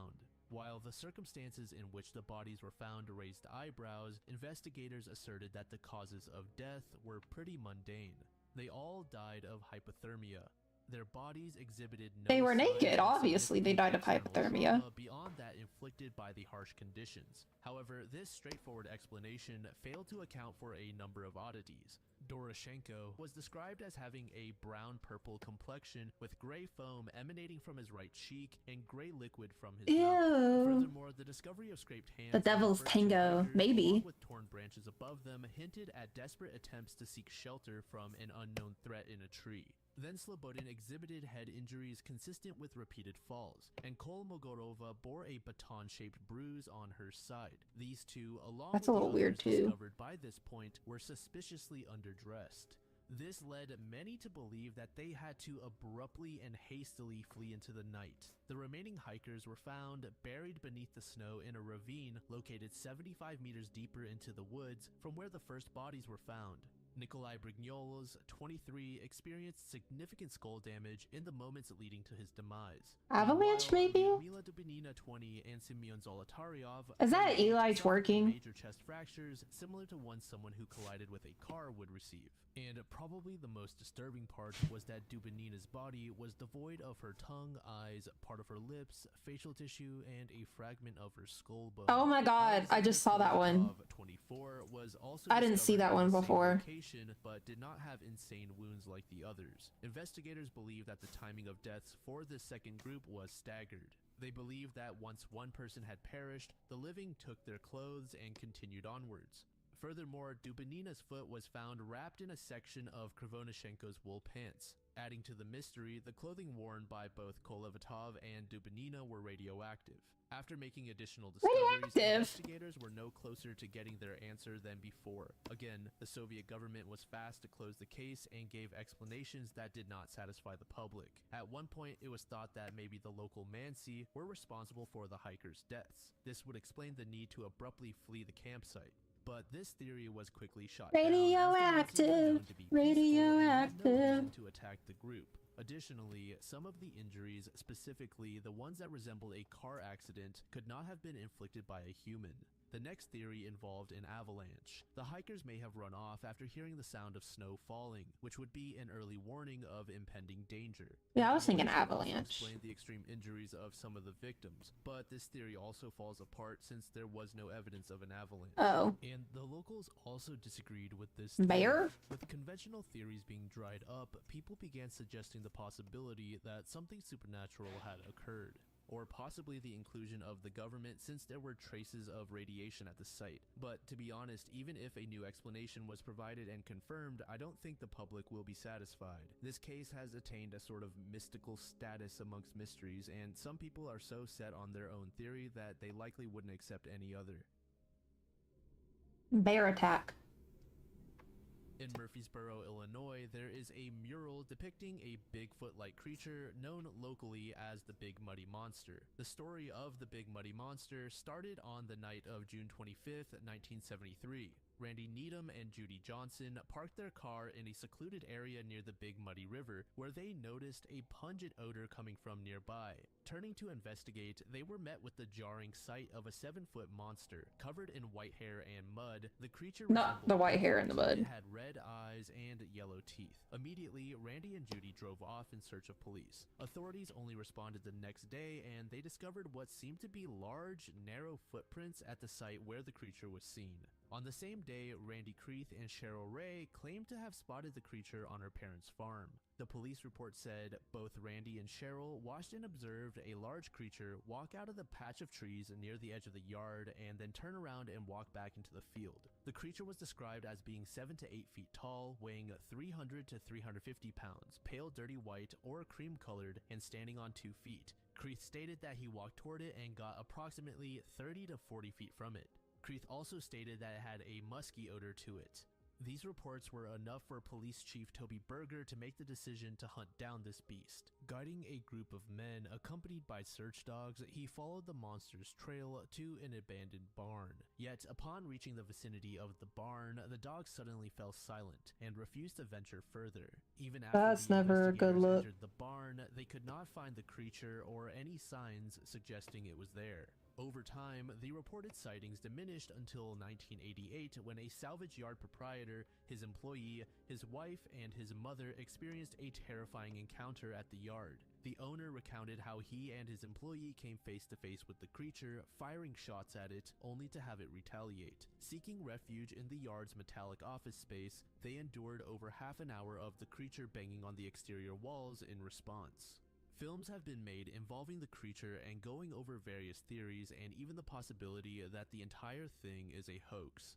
While the circumstances in which the bodies were found raised eyebrows, investigators asserted that the causes of death were pretty mundane. They all died of hypothermia. Their bodies exhibited no They were signs naked, of obviously they died of significant external hypothermia. trauma beyond that inflicted by the harsh conditions. However, this straightforward explanation failed to account for a number of oddities. Doroshenko was described as having a brown-purple complexion with gray foam emanating from his right cheek and gray liquid from his mouth. Ew. Furthermore, the discovery of scraped hands The on devil's first 2 tango, hikers, maybe. along with torn branches above them, hinted at desperate attempts to seek shelter from an unknown threat in a tree. Then Slobodin exhibited head injuries consistent with repeated falls, and Kolmogorova bore a baton-shaped bruise on her side. These 2, along That's with a the little weird, others too. discovered by this point, were suspiciously underdressed. This led many to believe that they had to abruptly and hastily flee into the night. The remaining hikers were found buried beneath the snow in a ravine located 75 meters deeper into the woods from where the first bodies were found. Nikolai Brignolos, 23, experienced significant skull damage in the moments leading to his demise. Avalanche, Meanwhile, maybe? Lyudmila Dubinina, 20, and Simeon Zolotaryov Is that both Eli's suffered working? major chest fractures similar to one someone who collided with a car would receive. And probably the most disturbing part was that Dubinina's body was devoid of her tongue, eyes, part of her lips, facial tissue, and a fragment of her skull bone. Oh my god, I just saw that one. Alexander Kolikov, 24, was also I didn't see discovered that at one the same before. location, but did not have insane wounds like the others. Investigators believe that the timing of deaths for this second group was staggered. They believe that once one person had perished, the living took their clothes and continued onwards. Furthermore, Dubinina's foot was found wrapped in a section of Krivonashenko's wool pants. Adding to the mystery, the clothing worn by both Kolevatov and Dubinina were radioactive. After making additional discoveries, Radioactive? investigators were no closer to getting their answer than before. Again, the Soviet government was fast to close the case and gave explanations that did not satisfy the public. At one point, it was thought that maybe the local Mansi were responsible for the hikers' deaths. This would explain the need to abruptly flee the campsite. But this theory was quickly shot down, as the Nazis were Radioactive, known to be peaceful and had no radioactive. reason to attack the group. Additionally, some of the injuries, specifically the ones that resembled a car accident, could not have been inflicted by a human. The next theory involved an avalanche. The hikers may have run off after hearing the sound of snow falling, which would be an early warning of impending danger. Yeah, I was thinking This would also avalanche. explain the extreme injuries of some of the victims, but this theory also falls apart since there was no evidence of an avalanche. Oh. And the locals also disagreed with this Bear? theory. With conventional theories being dried up, people began suggesting the possibility that something supernatural had occurred, or possibly the inclusion of the government since there were traces of radiation at the site. But to be honest, even if a new explanation was provided and confirmed, I don't think the public will be satisfied. This case has attained a sort of mystical status amongst mysteries, and some people are so set on their own theory that they likely wouldn't accept any other. Bear attack. In Murfreesboro, Illinois, there is a mural depicting a Bigfoot-like creature known locally as the Big Muddy Monster. The story of the Big Muddy Monster started on the night of June 25th, 1973. Randy Needham and Judy Johnson parked their car in a secluded area near the Big Muddy River, where they noticed a pungent odor coming from nearby. Turning to investigate, they were met with the jarring sight of a 7-foot monster covered in white hair and mud. The creature Not the white hair in the mud. It had red eyes and yellow teeth. Immediately, Randy and Judy drove off in search of police. Authorities only responded the next day, and they discovered what seemed to be large, narrow footprints at the site where the creature was seen. On the same day, Randy Creeth and Cheryl Ray claimed to have spotted the creature on her parents' farm. The police report said both Randy and Cheryl watched and observed a large creature walk out of the patch of trees near the edge of the yard and then turn around and walk back into the field. The creature was described as being 7 to 8 feet tall, weighing 300 to 350 pounds, pale dirty white or cream colored, and standing on 2 feet. Creeth stated that he walked toward it and got approximately 30 to 40 feet from it. Creeth also stated that it had a musky odor to it. These reports were enough for Police Chief Toby Berger to make the decision to hunt down this beast. Guiding a group of men accompanied by search dogs, he followed the monster's trail to an abandoned barn. Yet, upon reaching the vicinity of the barn, the dogs suddenly fell silent and refused to venture further. Even after That's the never a good investigators look. entered the barn, they could not find the creature or any signs suggesting it was there. Over time, the reported sightings diminished until 1988 when a salvage yard proprietor, his employee, his wife, and his mother experienced a terrifying encounter at the yard. The owner recounted how he and his employee came face to face with the creature, firing shots at it, only to have it retaliate. Seeking refuge in the yard's metallic office space, they endured over half an hour of the creature banging on the exterior walls in response. Films have been made involving the creature and going over various theories and even the possibility that the entire thing is a hoax.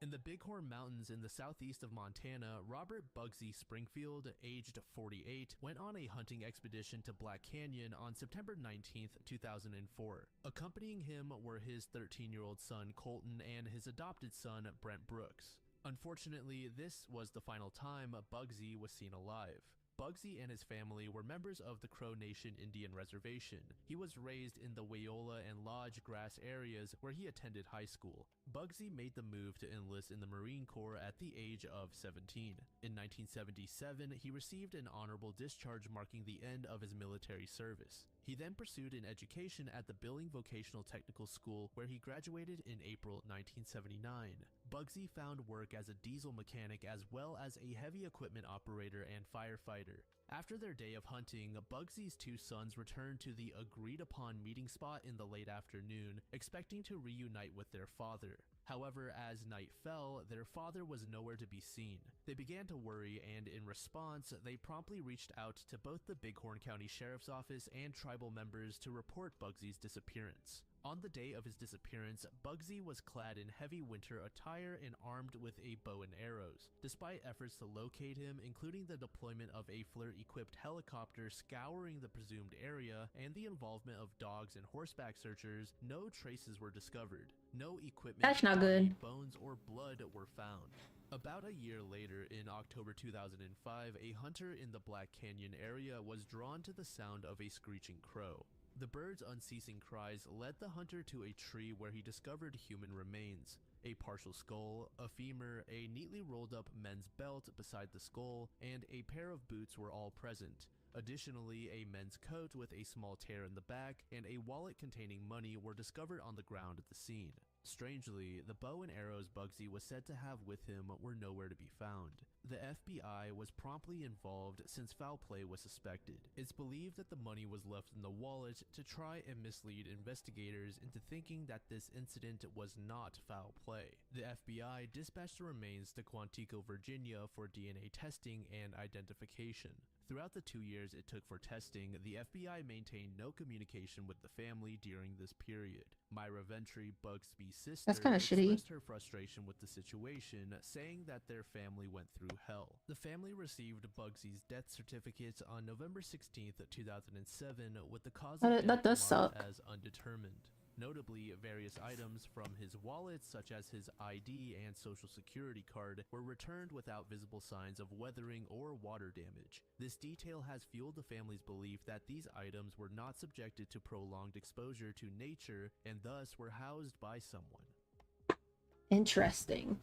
In the Bighorn Mountains in the southeast of Montana, Robert Bugsy Springfield, aged 48, went on a hunting expedition to Black Canyon on September 19, 2004. Accompanying him were his 13-year-old son Colton and his adopted son Brent Brooks. Unfortunately, this was the final time Bugsy was seen alive. Bugsy and his family were members of the Crow Nation Indian Reservation. He was raised in the Wayola and Lodge Grass areas where he attended high school. Bugsy made the move to enlist in the Marine Corps at the age of 17. In 1977, he received an honorable discharge marking the end of his military service. He then pursued an education at the Billing Vocational Technical School where he graduated in April 1979. Bugsy found work as a diesel mechanic as well as a heavy equipment operator and firefighter. After their day of hunting, Bugsy's two sons returned to the agreed-upon meeting spot in the late afternoon, expecting to reunite with their father. However, as night fell, their father was nowhere to be seen. They began to worry, and in response, they promptly reached out to both the Bighorn County Sheriff's Office and tribal members to report Bugsy's disappearance. On the day of his disappearance, Bugsy was clad in heavy winter attire and armed with a bow and arrows. Despite efforts to locate him, including the deployment of a FLIR-equipped helicopter scouring the presumed area and the involvement of dogs and horseback searchers, no traces were discovered. No equipment, That's not body, good. bones, or blood were found. About a year later, in October 2005, a hunter in the Black Canyon area was drawn to the sound of a screeching crow. The bird's unceasing cries led the hunter to a tree where he discovered human remains. A partial skull, a femur, a neatly rolled up men's belt beside the skull, and a pair of boots were all present. Additionally, a men's coat with a small tear in the back and a wallet containing money were discovered on the ground at the scene. Strangely, the bow and arrows Bugsy was said to have with him were nowhere to be found. The FBI was promptly involved since foul play was suspected. It's believed that the money was left in the wallet to try and mislead investigators into thinking that this incident was not foul play. The FBI dispatched the remains to Quantico, Virginia for DNA testing and identification. Throughout the 2 years it took for testing, the FBI maintained no communication with the family during this period. Myra Ventry, Bugsby's sister, That's kinda shitty. expressed her frustration with the situation, saying that their family went through hell. The family received Bugsy's death certificate on November 16, 2007, with the cause of That death does marked suck. as undetermined. Notably, various items from his wallet, such as his ID and social security card, were returned without visible signs of weathering or water damage. This detail has fueled the family's belief that these items were not subjected to prolonged exposure to nature and thus were housed by someone. Interesting.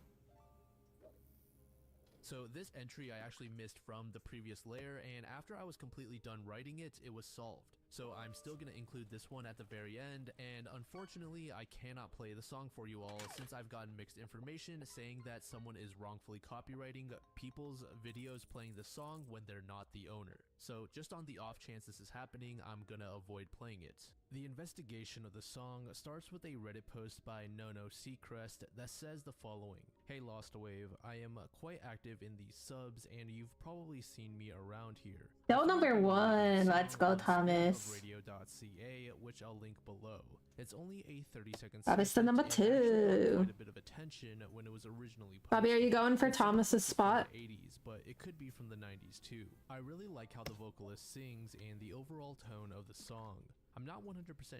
So this entry I actually missed from the previous layer, and after I was completely done writing it, it was solved. So I'm still going to include this one at the very end, and unfortunately I cannot play the song for you all since I've gotten mixed information saying that someone is wrongfully copywriting people's videos playing the song when they're not the owner. So just on the off chance this is happening, I'm gonna avoid playing it. The investigation of the song starts with a Reddit post by Nono Seacrest that says the following. Hey Lost Wave, I am quite active in these subs and you've probably seen me around here. Still number one. Let's go, Thomas. Radio.ca, which I'll link below. It's only a 30-second Bobby's still number two. Quite a bit of attention when it was originally posted. Bobby, are you going for Thomas's spot? 80s, but it could be from the 90s too. I really like how the vocalist sings and the overall tone of the song. I'm not 100%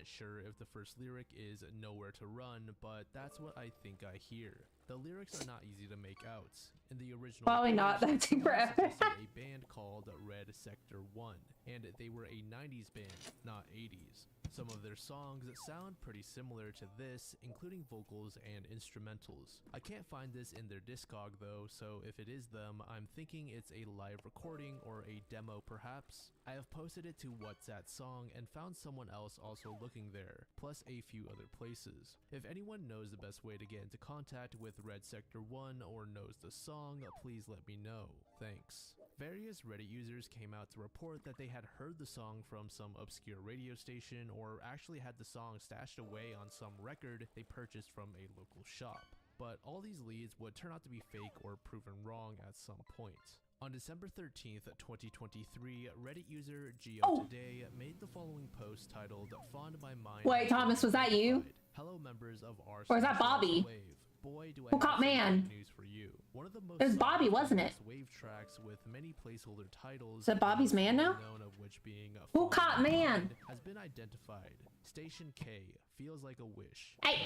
sure if the first lyric is nowhere to run, but that's what I think I hear. The lyrics are not easy to make out. In the original, Probably not. That took forever. a band called Red Sector 1, and they were a 90s band, not 80s. Some of their songs sound pretty similar to this, including vocals and instrumentals. I can't find this in their Discog though, so if it is them, I'm thinking it's a live recording or a demo perhaps. I have posted it to What's That Song and found someone else also looking there, plus a few other places. If anyone knows the best way to get into contact with Red Sector 1 or knows the song, please let me know. Thanks. Various Reddit users came out to report that they had heard the song from some obscure radio station or actually had the song stashed away on some record they purchased from a local shop. But all these leads would turn out to be fake or proven wrong at some point. On December 13th, 2023, Reddit user GeoToday made the following post titled Fond My Mind. Wait, Thomas, was that you? Hello members of our Or is that Bobby? Wave. Boy, do I Who have caught some man? good news for you. One of the most It was Bobby, wasn't it? wave tracks with many placeholder titles. Is that Bobby's the most man now? well-known of which being Who Fond caught My man? Mind has been identified. Station K feels like a wish. Hey!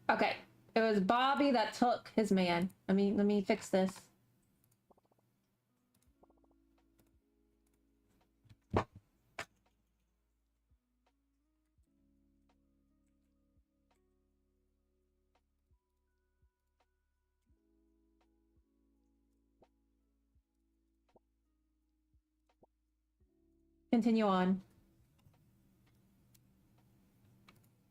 Okay, it was Bobby that took his man. Let me fix this. Continue on.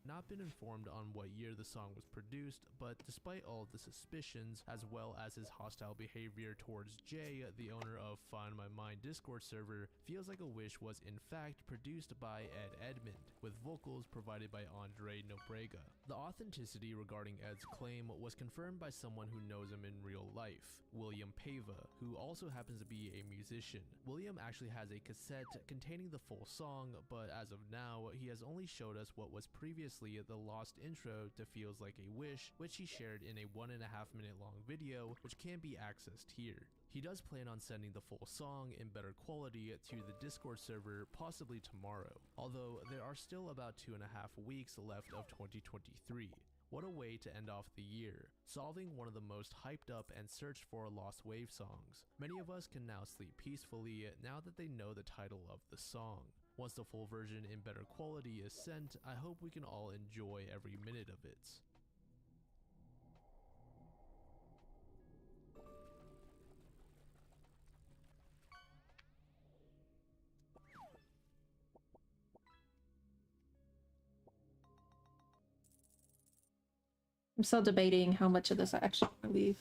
Not been informed on what year the song was produced, but despite all the suspicions, as well as his hostile behavior towards Jay, the owner of Find My Mind Discord server, Feels Like a Wish was in fact produced by Ed Edmond, with vocals provided by Andre Nobrega. The authenticity regarding Ed's claim was confirmed by someone who knows him in real life, William Pava, who also happens to be a musician. William actually has a cassette containing the full song, but as of now, he has only showed us what was previously the lost intro to Feels Like a Wish, which he shared in a 1.5 minute long video, which can be accessed here. He does plan on sending the full song in better quality to the Discord server possibly tomorrow, although there are still about 2.5 weeks left of 2023. What a way to end off the year, solving one of the most hyped up and searched for Lost Wave songs. Many of us can now sleep peacefully now that they know the title of the song. Once the full version in better quality is sent, I hope we can all enjoy every minute of it. I'm still debating how much of this I actually want to leave.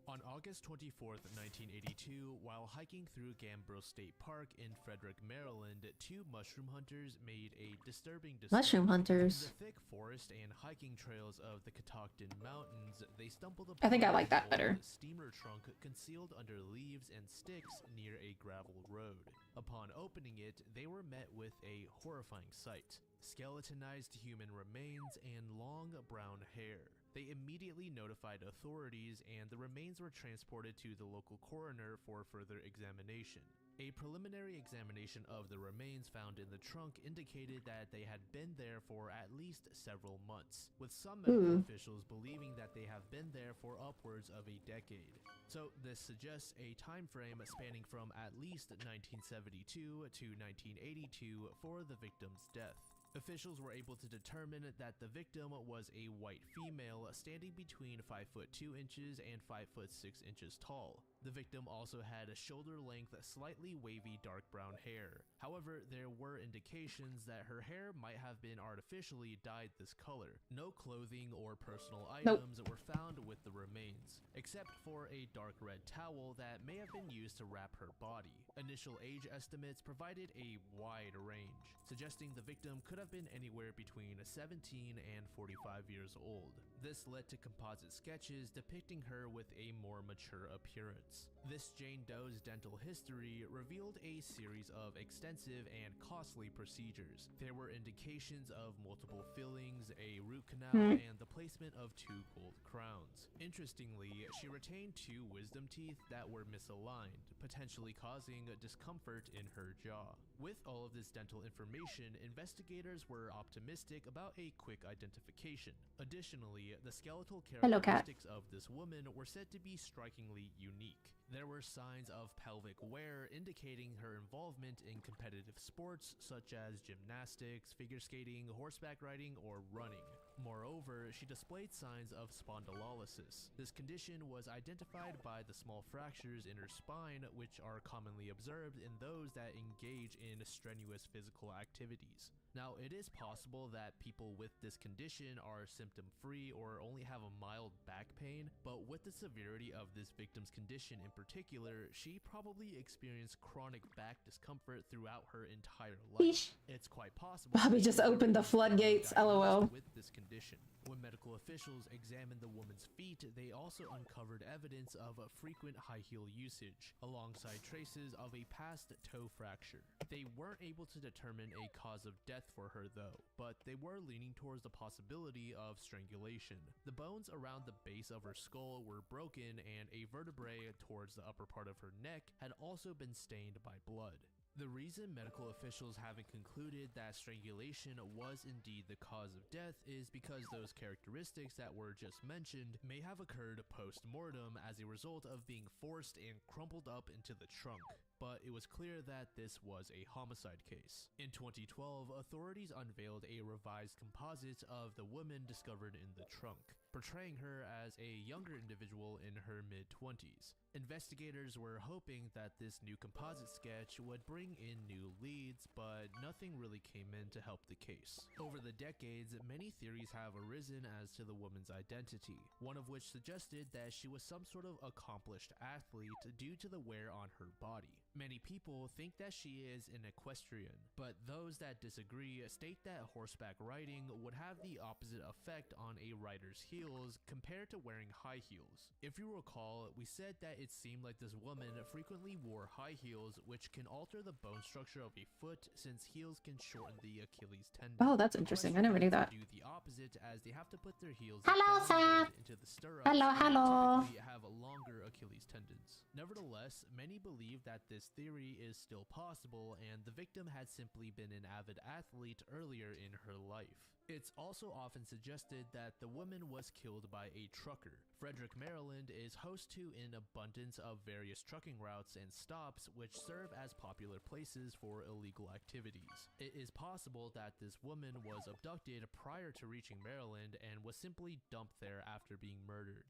On August 24th, 1982, while hiking through Gambro State Park in Frederick, Maryland, two mushroom hunters made a disturbing discovery. Mushroom hunters. In the thick forest and hiking trails of the Catoctin Mountains, they stumbled upon I think I like an that better. old steamer trunk concealed under leaves and sticks near a gravel road. Upon opening it, they were met with a horrifying sight: skeletonized human remains and long brown hair. They immediately notified authorities, and the remains were transported to the local coroner for further examination. A preliminary examination of the remains found in the trunk indicated that they had been there for at least several months, with some medical officials believing that they have been there for upwards of a decade. So this suggests a time frame spanning from at least 1972 to 1982 for the victim's death. Officials were able to determine that the victim was a white female standing between 5'2" and 5'6" tall. The victim also had a shoulder-length, slightly wavy dark brown hair. However, there were indications that her hair might have been artificially dyed this color. No clothing or personal items were found with the remains, except for a dark red towel that may have been used to wrap her body. Initial age estimates provided a wide range, suggesting the victim could have been anywhere between 17 and 45 years old. This led to composite sketches depicting her with a more mature appearance. This Jane Doe's dental history revealed a series of extensive and costly procedures. There were indications of multiple fillings, a root canal, and the placement of 2 gold crowns. Interestingly, she retained 2 wisdom teeth that were misaligned, potentially causing discomfort in her jaw. With all of this dental information, investigators were optimistic about a quick identification. Additionally, the skeletal characteristics of this woman were said to be strikingly unique. There were signs of pelvic wear indicating her involvement in competitive sports such as gymnastics, figure skating, horseback riding, or running. Moreover, she displayed signs of spondylolysis. This condition was identified by the small fractures in her spine, which are commonly observed in those that engage in strenuous physical activities. Now, it is possible that people with this condition are symptom-free or only have a mild back pain, but with the severity of this victim's condition in particular, she probably experienced chronic back discomfort throughout her entire life. It's quite possible Bobby just opened the floodgates, lol. with this condition. When medical officials examined the woman's feet, they also uncovered evidence of frequent high heel usage, alongside traces of a past toe fracture. They weren't able to determine a cause of death for her though, but they were leaning towards the possibility of strangulation. The bones around the base of her skull were broken, and a vertebrae towards the upper part of her neck had also been stained by blood. The reason medical officials haven't concluded that strangulation was indeed the cause of death is because those characteristics that were just mentioned may have occurred post-mortem as a result of being forced and crumpled up into the trunk. But it was clear that this was a homicide case. In 2012, authorities unveiled a revised composite of the woman discovered in the trunk, portraying her as a younger individual in her mid-20s. Investigators were hoping that this new composite sketch would bring in new leads, but nothing really came in to help the case. Over the decades, many theories have arisen as to the woman's identity, one of which suggested that she was some sort of accomplished athlete due to the wear on her body. Many people think that she is an equestrian, but those that disagree state that horseback riding would have the opposite effect on a rider's heels compared to wearing high heels. If you recall, we said that it seemed like this woman frequently wore high heels, which can alter the bone structure of a foot since heels can shorten the Achilles tendon. Oh, that's interesting. I never knew that. Do the opposite as they have to put their heels Hello, downward sir. into the stirrups. Hello, hello. Typically have longer Achilles tendons. Nevertheless, many believe that this theory is still possible and the victim had simply been an avid athlete earlier in her life. It's also often suggested that the woman was killed by a trucker. Frederick, Maryland is host to an abundance of various trucking routes and stops which serve as popular places for illegal activities. It is possible that this woman was abducted prior to reaching Maryland and was simply dumped there after being murdered.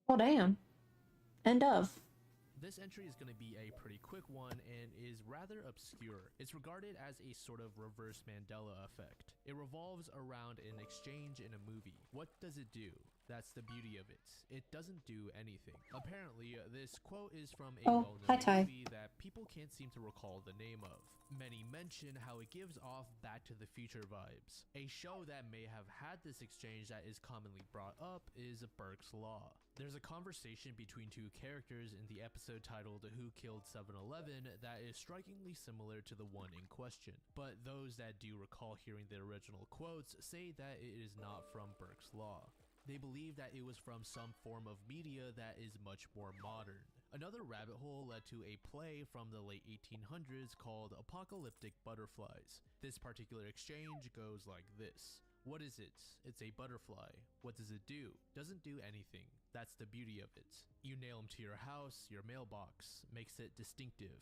Oh, damn. End of. This entry is going to be a pretty quick one and is rather obscure. It's regarded as a sort of reverse Mandela effect. It revolves around an exchange in a movie. What does it do? That's the beauty of it. It doesn't do anything. Apparently, this quote is from a Oh, hi, well-known Ty. movie that people can't seem to recall the name of. Many mention how it gives off Back to the Future vibes. A show that may have had this exchange that is commonly brought up is Burke's Law. There's a conversation between two characters in the episode titled Who Killed 7-Eleven that is strikingly similar to the one in question, but those that do recall hearing the original quotes say that it is not from Burke's Law. They believe that it was from some form of media that is much more modern. Another rabbit hole led to a play from the late 1800s called Apocalyptic Butterflies. This particular exchange goes like this. What is it? It's a butterfly. What does it do? Doesn't do anything. That's the beauty of it. You nail them to your house, your mailbox, makes it distinctive.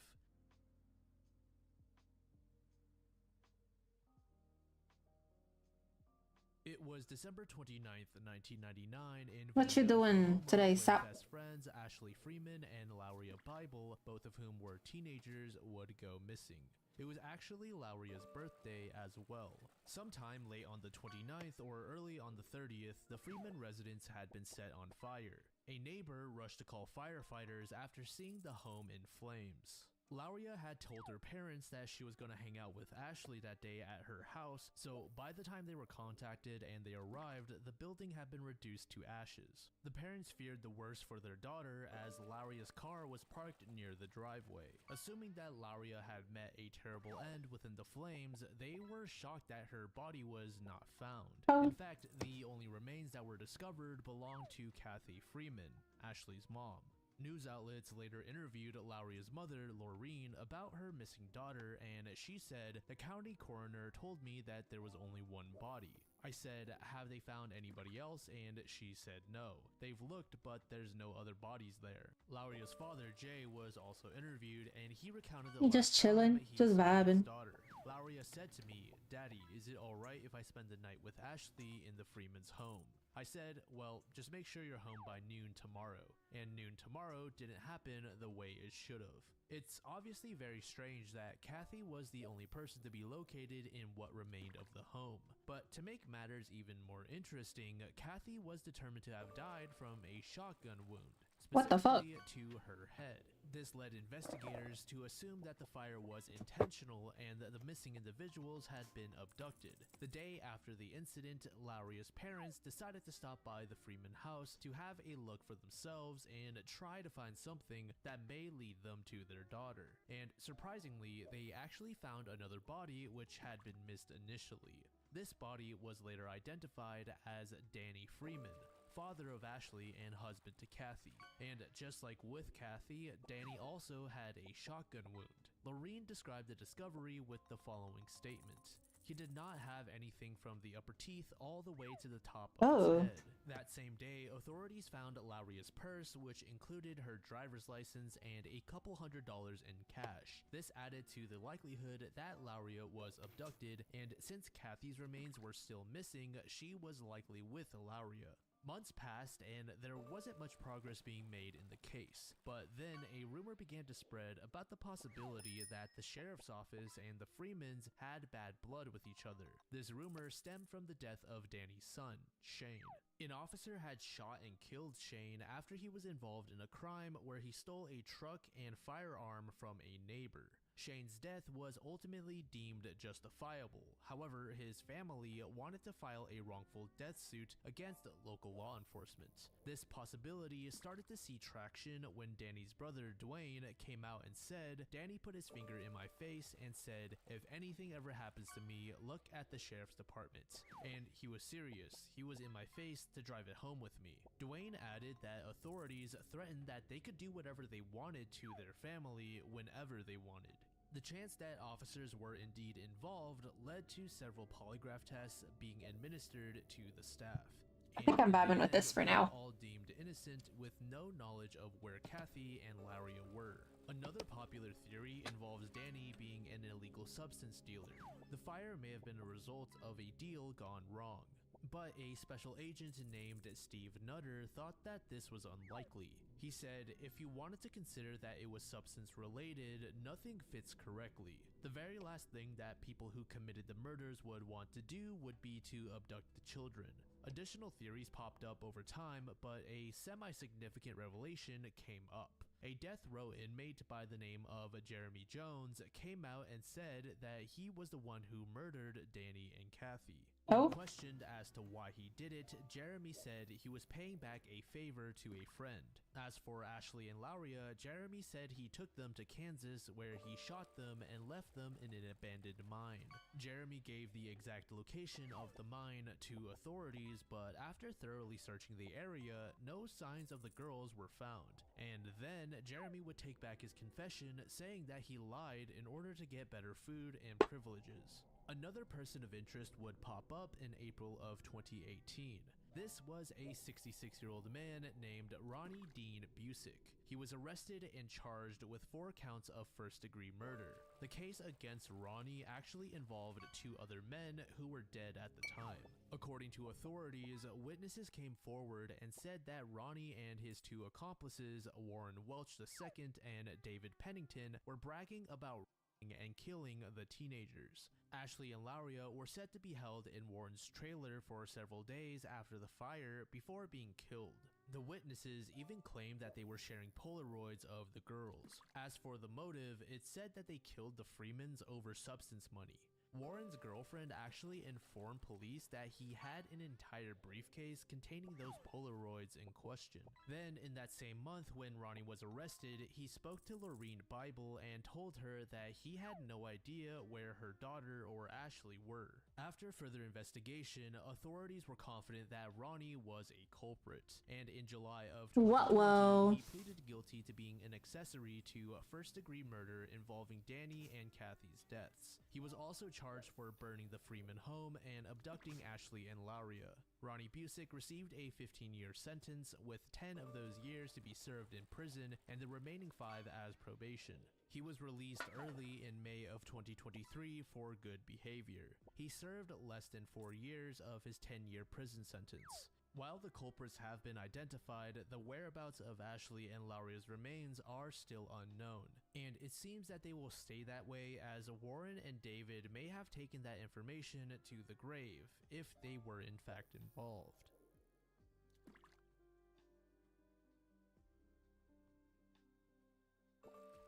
It was December 29th, 1999 in What you doing today, when Sap? best friends Ashley Freeman and Lauria Bible, both of whom were teenagers, would go missing. It was actually Lauria's birthday as well. Sometime late on the 29th or early on the 30th, the Freeman residence had been set on fire. A neighbor rushed to call firefighters after seeing the home in flames. Lauria had told her parents that she was going to hang out with Ashley that day at her house, so by the time they were contacted and they arrived, the building had been reduced to ashes. The parents feared the worst for their daughter as Lauria's car was parked near the driveway. Assuming that Lauria had met a terrible end within the flames, they were shocked that her body was not found. Oh. In fact, the only remains that were discovered belonged to Kathy Freeman, Ashley's mom. News outlets later interviewed Lauria's mother, Laureen, about her missing daughter, and she said, "The county coroner told me that there was only one body. I said, have they found anybody else? And she said no. They've looked, but there's no other bodies there." Lauria's father, Jay, was also interviewed, and he recounted the You just last chilling, time he just saw his vibing. daughter. Lauria said to me, "Daddy, is it alright if I spend the night with Ashley in the Freeman's home?" I said, "Well, just make sure you're home by noon tomorrow." And noon tomorrow didn't happen the way it should have. It's obviously very strange that Kathy was the only person to be located in what remained of the home. But to make matters even more interesting, Kathy was determined to have died from a shotgun wound. What the fuck? Specifically to her head. This led investigators to assume that the fire was intentional and that the missing individuals had been abducted. The day after the incident, Lauria's parents decided to stop by the Freeman house to have a look for themselves and try to find something that may lead them to their daughter. And surprisingly, they actually found another body which had been missed initially. This body was later identified as Danny Freeman, father of Ashley and husband to Kathy. And just like with Kathy, Danny also had a shotgun wound. Laureen described the discovery with the following statement. He did not have anything from the upper teeth all the way to the top of Oh. his head. That same day, authorities found Lauria's purse, which included her driver's license and a couple $100s in cash. This added to the likelihood that Lauria was abducted, and since Kathy's remains were still missing, she was likely with Lauria. Months passed and there wasn't much progress being made in the case, but then a rumor began to spread about the possibility that the sheriff's office and the Freemans had bad blood with each other. This rumor stemmed from the death of Danny's son, Shane. An officer had shot and killed Shane after he was involved in a crime where he stole a truck and firearm from a neighbor. Shane's death was ultimately deemed justifiable. However, his family wanted to file a wrongful death suit against local law enforcement. This possibility started to see traction when Danny's brother, Dwayne, came out and said, "Danny put his finger in my face and said, if anything ever happens to me, look at the sheriff's department." And he was serious. He was in my face to drive it home with me. Dwayne added that authorities threatened that they could do whatever they wanted to their family whenever they wanted. The chance that officers were indeed involved led to several polygraph tests being administered to the staff. I think I'm vibing with this for they now. were all deemed innocent with no knowledge of where Kathy and Lauria were. Another popular theory involves Danny being an illegal substance dealer. The fire may have been a result of a deal gone wrong. But a special agent named Steve Nutter thought that this was unlikely. He said, "If you wanted to consider that it was substance related, nothing fits correctly. The very last thing that people who committed the murders would want to do would be to abduct the children." Additional theories popped up over time, but a semi-significant revelation came up. A death row inmate by the name of Jeremy Jones came out and said that he was the one who murdered Danny and Kathy. Oh. When questioned as to why he did it, Jeremy said he was paying back a favor to a friend. As for Ashley and Lauria, Jeremy said he took them to Kansas where he shot them and left them in an abandoned mine. Jeremy gave the exact location of the mine to authorities, but after thoroughly searching the area, no signs of the girls were found. And then Jeremy would take back his confession, saying that he lied in order to get better food and privileges. Another person of interest would pop up in April of 2018. This was a 66-year-old man named Ronnie Dean Busick. He was arrested and charged with 4 counts of first-degree murder. The case against Ronnie actually involved 2 other men who were dead at the time. According to authorities, witnesses came forward and said that Ronnie and his 2 accomplices, Warren Welch II and David Pennington, were bragging about and killing the teenagers. Ashley and Lauria were set to be held in Warren's trailer for several days after the fire before being killed. The witnesses even claimed that they were sharing Polaroids of the girls. As for the motive, it's said that they killed the Freemans over substance money. Warren's girlfriend actually informed police that he had an entire briefcase containing those Polaroids in question. Then, in that same month when Ronnie was arrested, he spoke to Lorene Bible and told her that he had no idea where her daughter or Ashley were. After further investigation, authorities were confident that Ronnie was a culprit, and in July of 2020, he pleaded guilty to being an accessory to first-degree murder involving Danny and Kathy's deaths. He was also charged for burning the Freeman home and abducting Ashley and Lauria. Ronnie Busick received a 15-year sentence, with 10 of those years to be served in prison and the remaining 5 as probation. He was released early in May of 2023 for good behavior. He served less than 4 years of his 10-year prison sentence. While the culprits have been identified, the whereabouts of Ashley and Lauria's remains are still unknown, and it seems that they will stay that way as Warren and David may have taken that information to the grave, if they were in fact involved.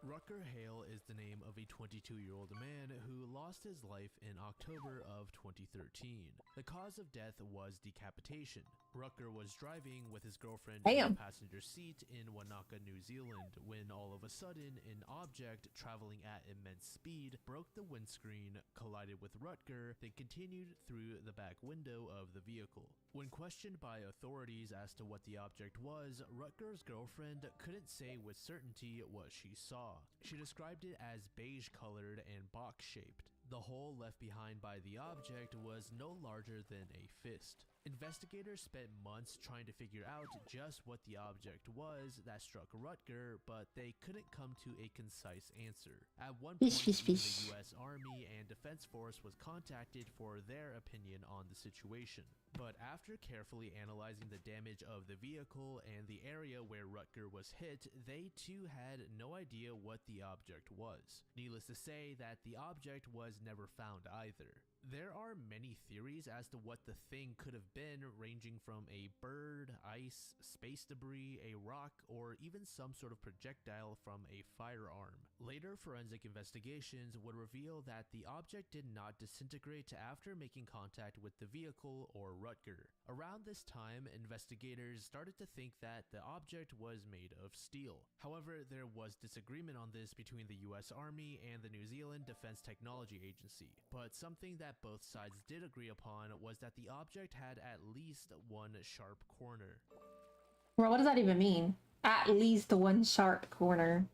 Rutger Hale is the name of a 22-year-old man who lost his life in October of 2013. The cause of death was decapitation. Rutger was driving with his girlfriend in the passenger seat in Wanaka, New Zealand, when all of a sudden an object traveling at immense speed broke the windscreen, collided with Rutger, then continued through the back window of the vehicle. When questioned by authorities as to what the object was, Rutger's girlfriend couldn't say with certainty what she saw. She described it as beige-colored and box-shaped. The hole left behind by the object was no larger than a fist. Investigators spent months trying to figure out just what the object was that struck Rutger, but they couldn't come to a concise answer. At one point, even the US Army and Defense Force was contacted for their opinion on the situation. But after carefully analyzing the damage of the vehicle and the area where Rutger was hit, they too had no idea what the object was. Needless to say that the object was never found either. There are many theories as to what the thing could have been, ranging from a bird, ice, space debris, a rock, or even some sort of projectile from a firearm. Later forensic investigations would reveal that the object did not disintegrate after making contact with the vehicle or Rutger. Around this time, investigators started to think that the object was made of steel. However, there was disagreement on this between the US Army and the New Zealand Defense Technology Agency, but something that both sides did agree upon was that the object had at least one sharp corner. Bro, what does that even mean? At least one sharp corner.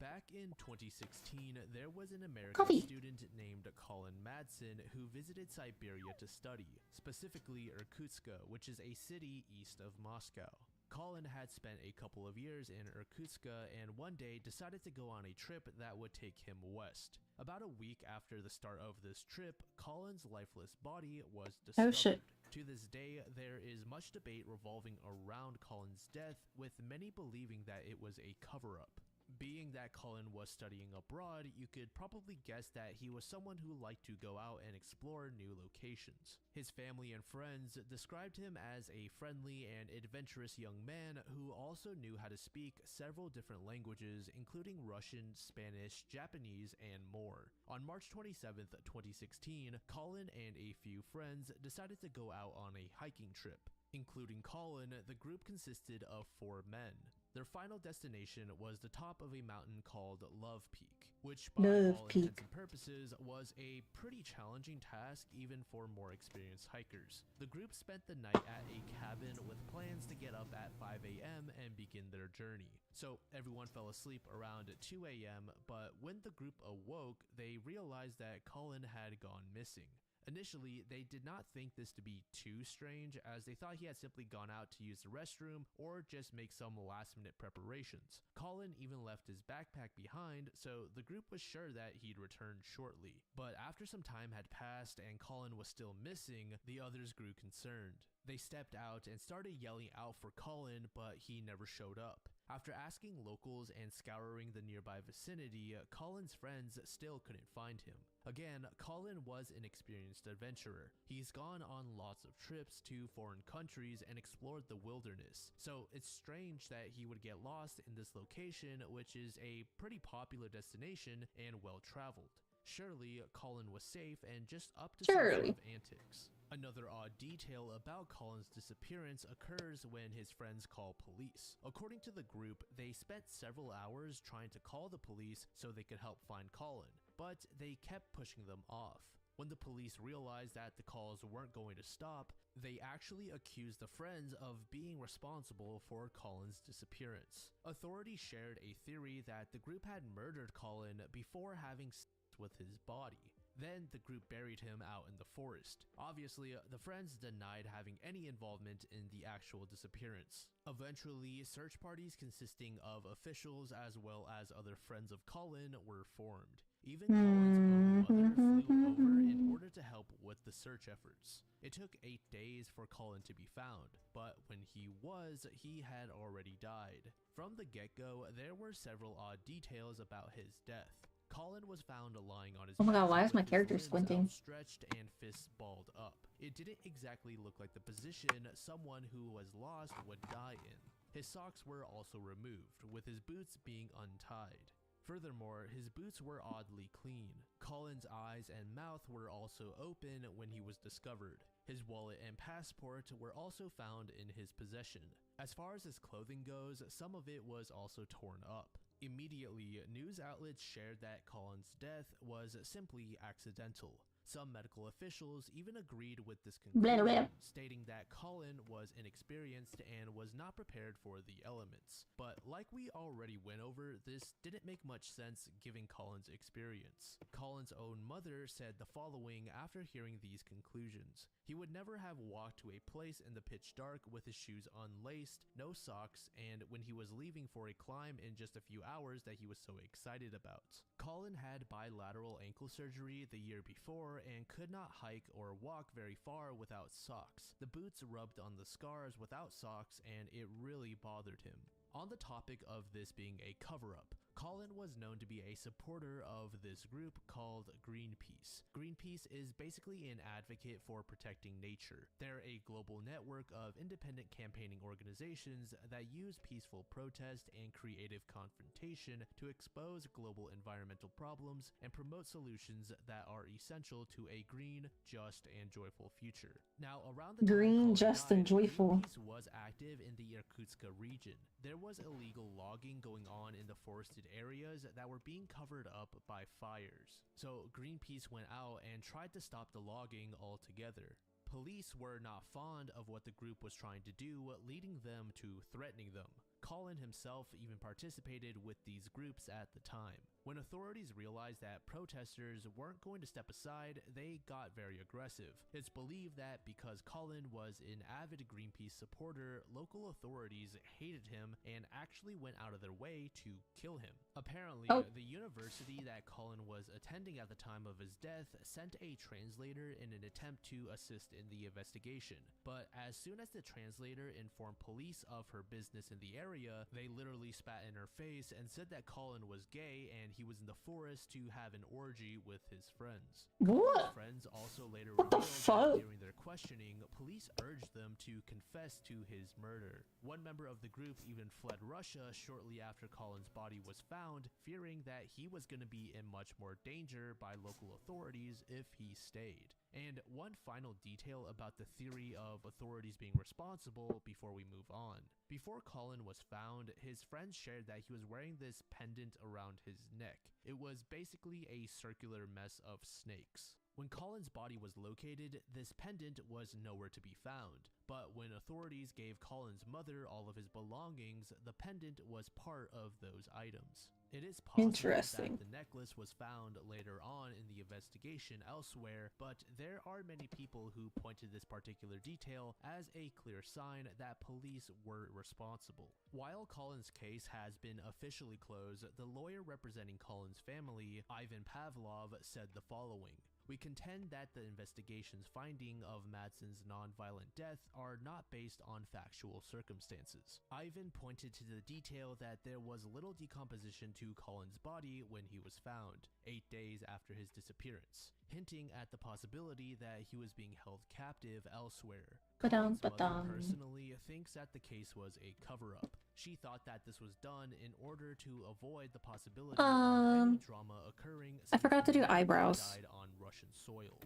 Back in 2016, there was an American student named Colin Madsen who visited Siberia to study, specifically Irkutsk, which is a city east of Moscow. Colin had spent a couple of years in Irkutsk and one day decided to go on a trip that would take him west. About a week after the start of this trip, Colin's lifeless body was discovered. Oh shit. To this day, there is much debate revolving around Colin's death, with many believing that it was a cover-up. Being that Colin was studying abroad, you could probably guess that he was someone who liked to go out and explore new locations. His family and friends described him as a friendly and adventurous young man who also knew how to speak several different languages, including Russian, Spanish, Japanese, and more. On March 27th, 2016, Colin and a few friends decided to go out on a hiking trip. Including Colin, the group consisted of 4 men. Their final destination was the top of a mountain called Love Peak, which by all intents and purposes was a pretty challenging task even for more experienced hikers. The group spent the night at a cabin with plans to get up at 5 a.m. and begin their journey. So everyone fell asleep around 2 a.m., but when the group awoke, they realized that Colin had gone missing. Initially, they did not think this to be too strange, as they thought he had simply gone out to use the restroom or just make some last-minute preparations. Colin even left his backpack behind, so the group was sure that he'd return shortly. But after some time had passed and Colin was still missing, the others grew concerned. They stepped out and started yelling out for Colin, but he never showed up. After asking locals and scouring the nearby vicinity, Colin's friends still couldn't find him. Again, Colin was an experienced adventurer. He's gone on lots of trips to foreign countries and explored the wilderness, so it's strange that he would get lost in this location, which is a pretty popular destination and well-traveled. Surely, Colin was safe and just up to some sort of antics. Another odd detail about Colin's disappearance occurs when his friends call police. According to the group, they spent several hours trying to call the police so they could help find Colin, but they kept pushing them off. When the police realized that the calls weren't going to stop, they actually accused the friends of being responsible for Colin's disappearance. Authorities shared a theory that the group had murdered Colin before having sex with his body. Then the group buried him out in the forest. Obviously, the friends denied having any involvement in the actual disappearance. Eventually, search parties consisting of officials as well as other friends of Colin were formed. Even Colin's own mother flew over in order to help with the search efforts. It took 8 days for Colin to be found, but when he was, he had already died. From the get-go, there were several odd details about his death. Colin was found lying on his Oh my god, back why is my with his character limbs squinting? outstretched and fists balled up. It didn't exactly look like the position someone who was lost would die in. His socks were also removed, with his boots being untied. Furthermore, his boots were oddly clean. Colin's eyes and mouth were also open when he was discovered. His wallet and passport were also found in his possession. As far as his clothing goes, some of it was also torn up. Immediately, news outlets shared that Colin's death was simply accidental. Some medical officials even agreed with this conclusion, stating that Colin was inexperienced and was not prepared for the elements. But like we already went over, this didn't make much sense given Colin's experience. Colin's own mother said the following after hearing these conclusions. He would never have walked to a place in the pitch dark with his shoes unlaced, no socks, and when he was leaving for a climb in just a few hours that he was so excited about. Colin had bilateral ankle surgery the year before and could not hike or walk very far without socks. The boots rubbed on the scars without socks and it really bothered him. On the topic of this being a cover-up, Colin was known to be a supporter of this group called Greenpeace. Greenpeace is basically an advocate for protecting nature. They're a global network of independent campaigning organizations that use peaceful protest and creative confrontation to expose global environmental problems and promote solutions that are essential to a green, just, and joyful future. Now, around the time Colin died, Greenpeace was active in the Irkutsk region. There was illegal logging going on in the forested areas that were being covered up by fires. So Greenpeace went out and tried to stop the logging altogether. Police were not fond of what the group was trying to do, leading them to threatening them. Colin himself even participated with these groups at the time. When authorities realized that protesters weren't going to step aside, they got very aggressive. It's believed that because Colin was an avid Greenpeace supporter, local authorities hated him and actually went out of their way to kill him. Apparently, the university that Colin was attending at the time of his death sent a translator in an attempt to assist in the investigation. But as soon as the translator informed police of her business in the area, they literally spat in her face and said that Colin was gay and he was in the forest to have an orgy with his friends. Colin's friends also later revealed that during their questioning, police urged them to confess to his murder. One member of the group even fled Russia shortly after Colin's body was found, fearing that he was going to be in much more danger by local authorities if he stayed. And one final detail about the theory of authorities being responsible before we move on. Before Colin was found, his friends shared that he was wearing this pendant around his neck. It was basically a circular mess of snakes. When Colin's body was located, this pendant was nowhere to be found. But when authorities gave Colin's mother all of his belongings, the pendant was part of those items. It is possible that the necklace was found later on in the investigation elsewhere, but there are many people who point to this particular detail as a clear sign that police were responsible. While Colin's case has been officially closed, the lawyer representing Colin's family, Ivan Pavlov, said the following. We contend that the investigation's finding of Madsen's non-violent death are not based on factual circumstances. Ivan pointed to the detail that there was little decomposition to Colin's body when he was found, 8 days after his disappearance, hinting at the possibility that he was being held captive elsewhere. Colin's mother personally thinks that the case was a cover-up. She thought that this was done in order to avoid the possibility of any drama occurring. I forgot to do eyebrows. Died on Russian soil.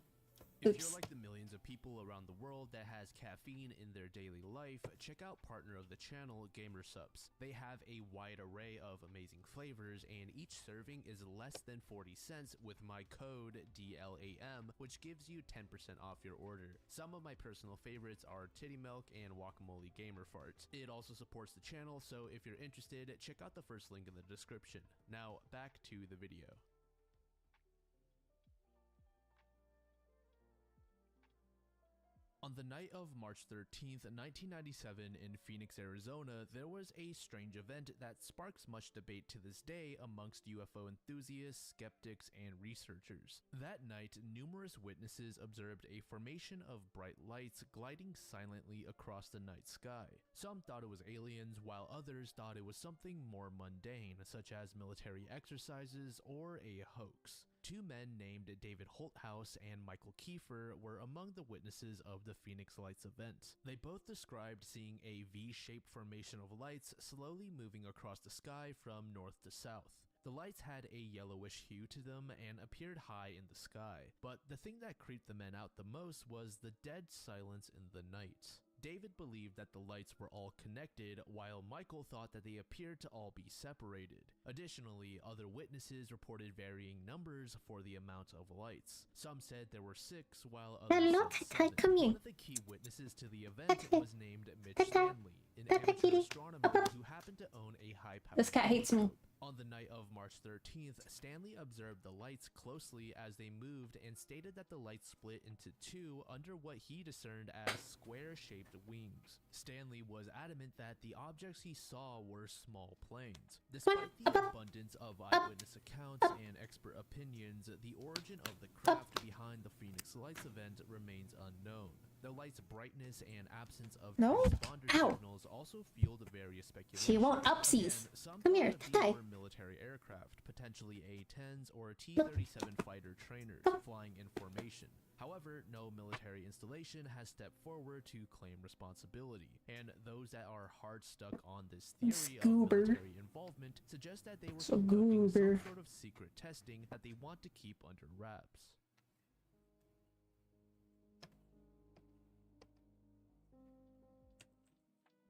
If you're like the millions of people around the world that has caffeine in their daily life, check out partner of the channel, GamerSupps. They have a wide array of amazing flavors, and each serving is less than 40 cents with my code DLAM, which gives you 10% off your order. Some of my personal favorites are Titty Milk and Guacamole Gamer Farts. It also supports the channel, so if you're interested, check out the first link in the description. Now, back to the video. On the night of March 13th, 1997 in Phoenix, Arizona, there was a strange event that sparks much debate to this day amongst UFO enthusiasts, skeptics, and researchers. That night, numerous witnesses observed a formation of bright lights gliding silently across the night sky. Some thought it was aliens, while others thought it was something more mundane, such as military exercises or a hoax. Two men named David Holthouse and Michael Kiefer were among the witnesses of the Phoenix Lights event. They both described seeing a V-shaped formation of lights slowly moving across the sky from north to south. The lights had a yellowish hue to them and appeared high in the sky, but the thing that creeped the men out the most was the dead silence in the night. David believed that the lights were all connected, while Michael thought that they appeared to all be separated. Additionally, other witnesses reported varying numbers for the amount of lights. Some said there were 6, while others said 7. One of the key witnesses to the event was named Mitch Stanley, an amateur astronomer who happened to own a high-powered This cat hates me. On the night of March 13th, Stanley observed the lights closely as they moved and stated that the lights split into 2 under what he discerned as square-shaped wings. Stanley was adamant that the objects he saw were small planes. Despite the abundance of eyewitness accounts and expert opinions, the origin of the craft behind the Phoenix Lights event remains unknown. The light's brightness and absence of transponder signals also fueled various speculation. She won't upsies. Some Come here, these were military aircraft, potentially A-10s or T-37 fighter trainers flying in formation. However, no military installation has stepped forward to claim responsibility, and those that are hard stuck on this theory of military involvement suggest that they were conducting some sort of secret testing that they want to keep under wraps.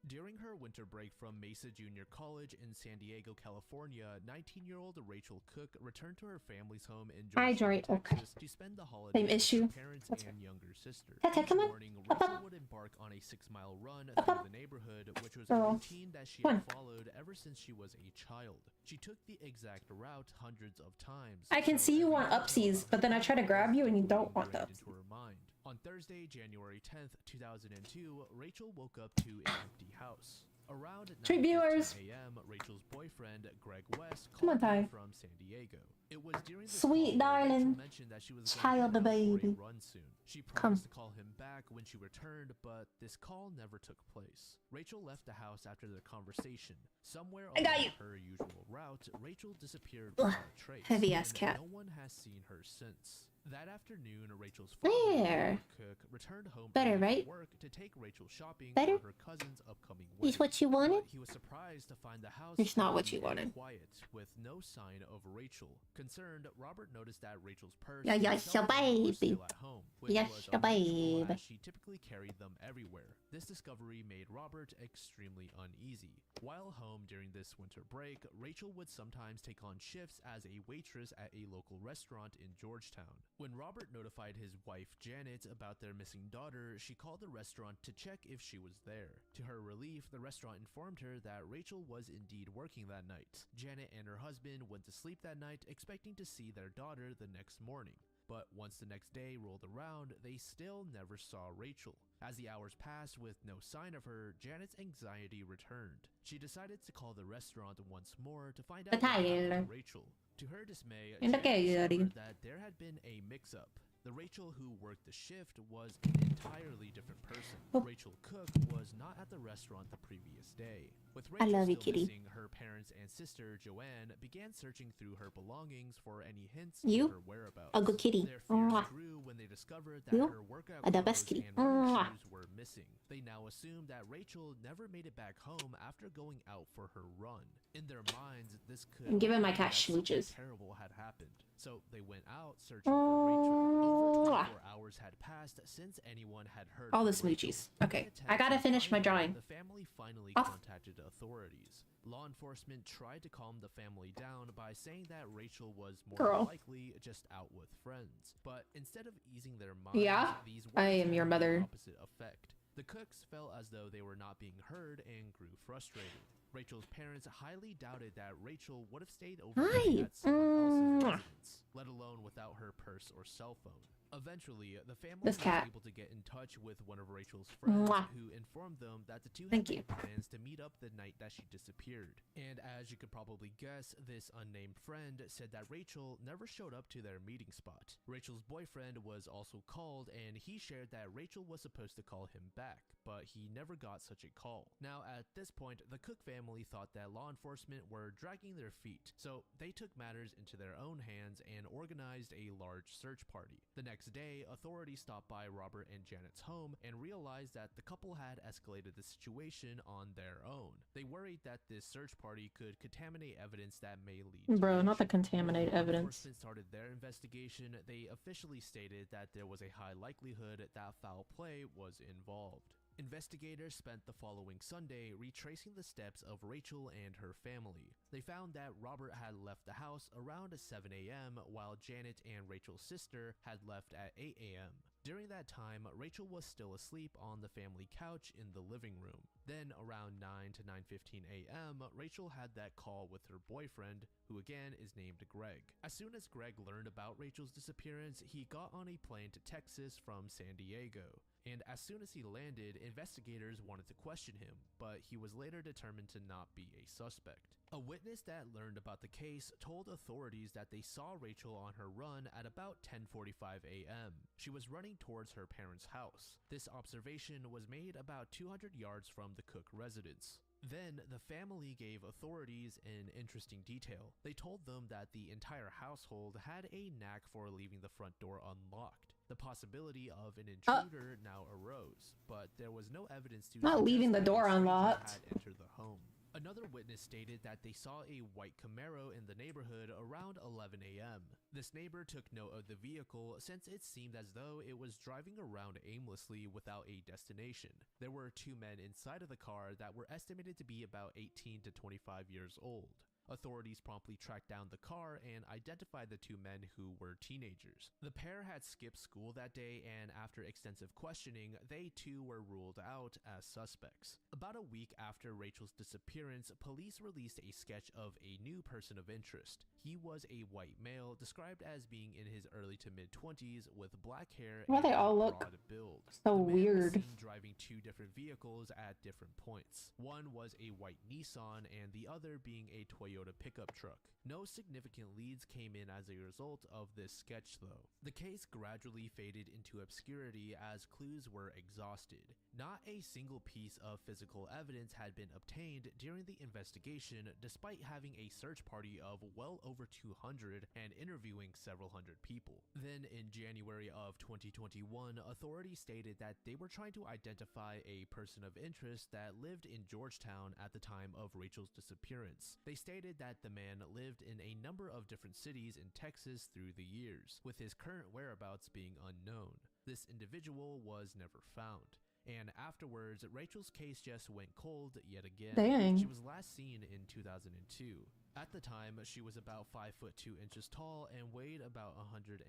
During her winter break from Mesa Junior College in San Diego, California, 19-year-old Rachel Cook returned to her family's home in Hi, Georgetown, Jory. Okay. Texas, to spend the holidays Same with issue. her parents That's and younger sister. Okay, Each come on. morning, Up, Rachel up. would embark on a 6-mile run Up, through up. the neighborhood, which was a Girl. routine that she Come had on. followed ever since she was a child. She took the exact route hundreds of times. I can so see you every want detail upsies, of but then I try to her grab was you and you deeply don't want the ingrained into upsies. her mind. On Thursday, January 10th, 2002, Rachel woke up to an empty house. Around Treat 9:15 viewers. a.m., Rachel's boyfriend, Greg West, Come on, called her Ty. from San Diego. It was during this Sweet call where Rachel darling. mentioned that she was Child going to head out for baby. a run soon. She Come. promised to call him back when she returned, but this call never took place. Rachel left the house after their conversation. Somewhere I got along you. her usual route, Rachel disappeared Ugh, without a trace, heavy-ass and cat. no one has seen her since. That afternoon, Rachel's father, There. Robert Cook, returned home Better, early from right? work to take Rachel shopping Better? for her cousin's upcoming Is wedding. what you wanted? But he was surprised to find the house It's not what empty you and wanted. quiet, with no sign of Rachel. Concerned, Robert noticed that Rachel's purse Yeah, and yeah, cell so phone were baby. still at home, which Yes, was so unusual baby. as she typically carried them everywhere. This discovery made Robert extremely uneasy. While home during this winter break, Rachel would sometimes take on shifts as a waitress at a local restaurant in Georgetown. When Robert notified his wife Janet about their missing daughter, she called the restaurant to check if she was there. To her relief, the restaurant informed her that Rachel was indeed working that night. Janet and her husband went to sleep that night, expecting to see their daughter the next morning. But once the next day rolled around, they still never saw Rachel. As the hours passed with no sign of her, Janet's anxiety returned. She decided to call the restaurant once more to find out what happened to Rachel. To her dismay, Janet discovered that there had been a mix-up. The Rachel who worked the shift was an entirely different person. Rachel Cook was not at the restaurant the previous day. With I Rachel love you, still kitty. missing, her parents and sister Joanne began searching through her belongings for any hints You? of her whereabouts. A good kitty. Their fears Mwah. grew when they discovered that You? her workout The clothes best kitty. and running Mwah. shoes were missing. They now assumed that Rachel never made it back home after going out for her run. In their minds, this could I'm giving my mean cat that something smooches. terrible had happened. So they went out searching for Rachel. Over Mwah. 24 hours had passed since anyone had heard All the from Rachel. smoochies. Okay, In an I gotta attempt to finish my find her, drawing. The family finally Off. contacted authorities. Law enforcement tried to calm the family down by saying that Rachel was more Girl. likely just out with friends. But instead of easing their minds, Yeah, these I words am your had mother. the opposite effect. The Cooks felt as though they were not being heard and grew frustrated. Rachel's parents highly doubted that Rachel would have stayed overnight Hi. at someone else's Mwah. residence, let alone without her purse or cell phone. Eventually, the family This was cat. able to get in touch with one of Rachel's friends, Mwah. who informed them that the two Thank had you. made plans to meet up the night that she disappeared. And as you could probably guess, this unnamed friend said that Rachel never showed up to their meeting spot. Rachel's boyfriend was also called, and he shared that Rachel was supposed to call him back, but he never got such a call. Now, at this point, the Cook family thought that law enforcement were dragging their feet, so they took matters into their own hands and organized a large search party. The next day, authorities stopped by Robert and Janet's home and realized that the couple had escalated the situation on their own. They worried that this search party could contaminate evidence that may lead to Bro, not the Rachel. contaminated Before evidence. enforcement started their investigation, they officially stated that there was a high likelihood that foul play was involved. Investigators spent the following Sunday retracing the steps of Rachel and her family. They found that Robert had left the house around 7 a.m. while Janet and Rachel's sister had left at 8 a.m. During that time, Rachel was still asleep on the family couch in the living room. Then around 9 to 9:15 a.m., Rachel had that call with her boyfriend, who again is named Greg. As soon as Greg learned about Rachel's disappearance, he got on a plane to Texas from San Diego. And as soon as he landed, investigators wanted to question him, but he was later determined to not be a suspect. A witness that learned about the case told authorities that they saw Rachel on her run at about 10:45 a.m. She was running towards her parents' house. This observation was made about 200 yards from the Cook residence. Then, the family gave authorities an interesting detail. They told them that the entire household had a knack for leaving the front door unlocked. The possibility of an intruder now arose, but there was no evidence to Not leaving the suggest that door a stranger unlocked. had entered the home. Another witness stated that they saw a white Camaro in the neighborhood around 11 a.m. This neighbor took note of the vehicle since it seemed as though it was driving around aimlessly without a destination. There were two men inside of the car that were estimated to be about 18 to 25 years old. Authorities promptly tracked down the car and identified the two men who were teenagers. The pair had skipped school that day, and after extensive questioning, they too were ruled out as suspects. About a week after Rachel's disappearance, police released a sketch of a new person of interest. He was a white male, described as being in his early to mid-20s with black hair Why and they all a look broad build. so The man was weird. seen driving two different vehicles at different points. One was a white Nissan and the other being a Toyota pickup truck. No significant leads came in as a result of this sketch though. The case gradually faded into obscurity as clues were exhausted. Not a single piece of physical evidence had been obtained during the investigation, despite having a search party of well over 200 and interviewing several hundred people. Then in January of 2021, authorities stated that they were trying to identify a person of interest that lived in Georgetown at the time of Rachel's disappearance. They stated that the man lived in a number of different cities in Texas through the years, with his current whereabouts being unknown. This individual was never found. And afterwards, Rachel's case just went cold yet again. Dang. She was last seen in 2002. At the time, she was about 5 foot 2 inches tall and weighed about 110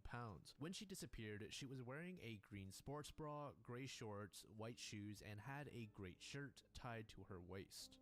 pounds. When she disappeared, she was wearing a green sports bra, gray shorts, white shoes, and had a great shirt tied to her waist.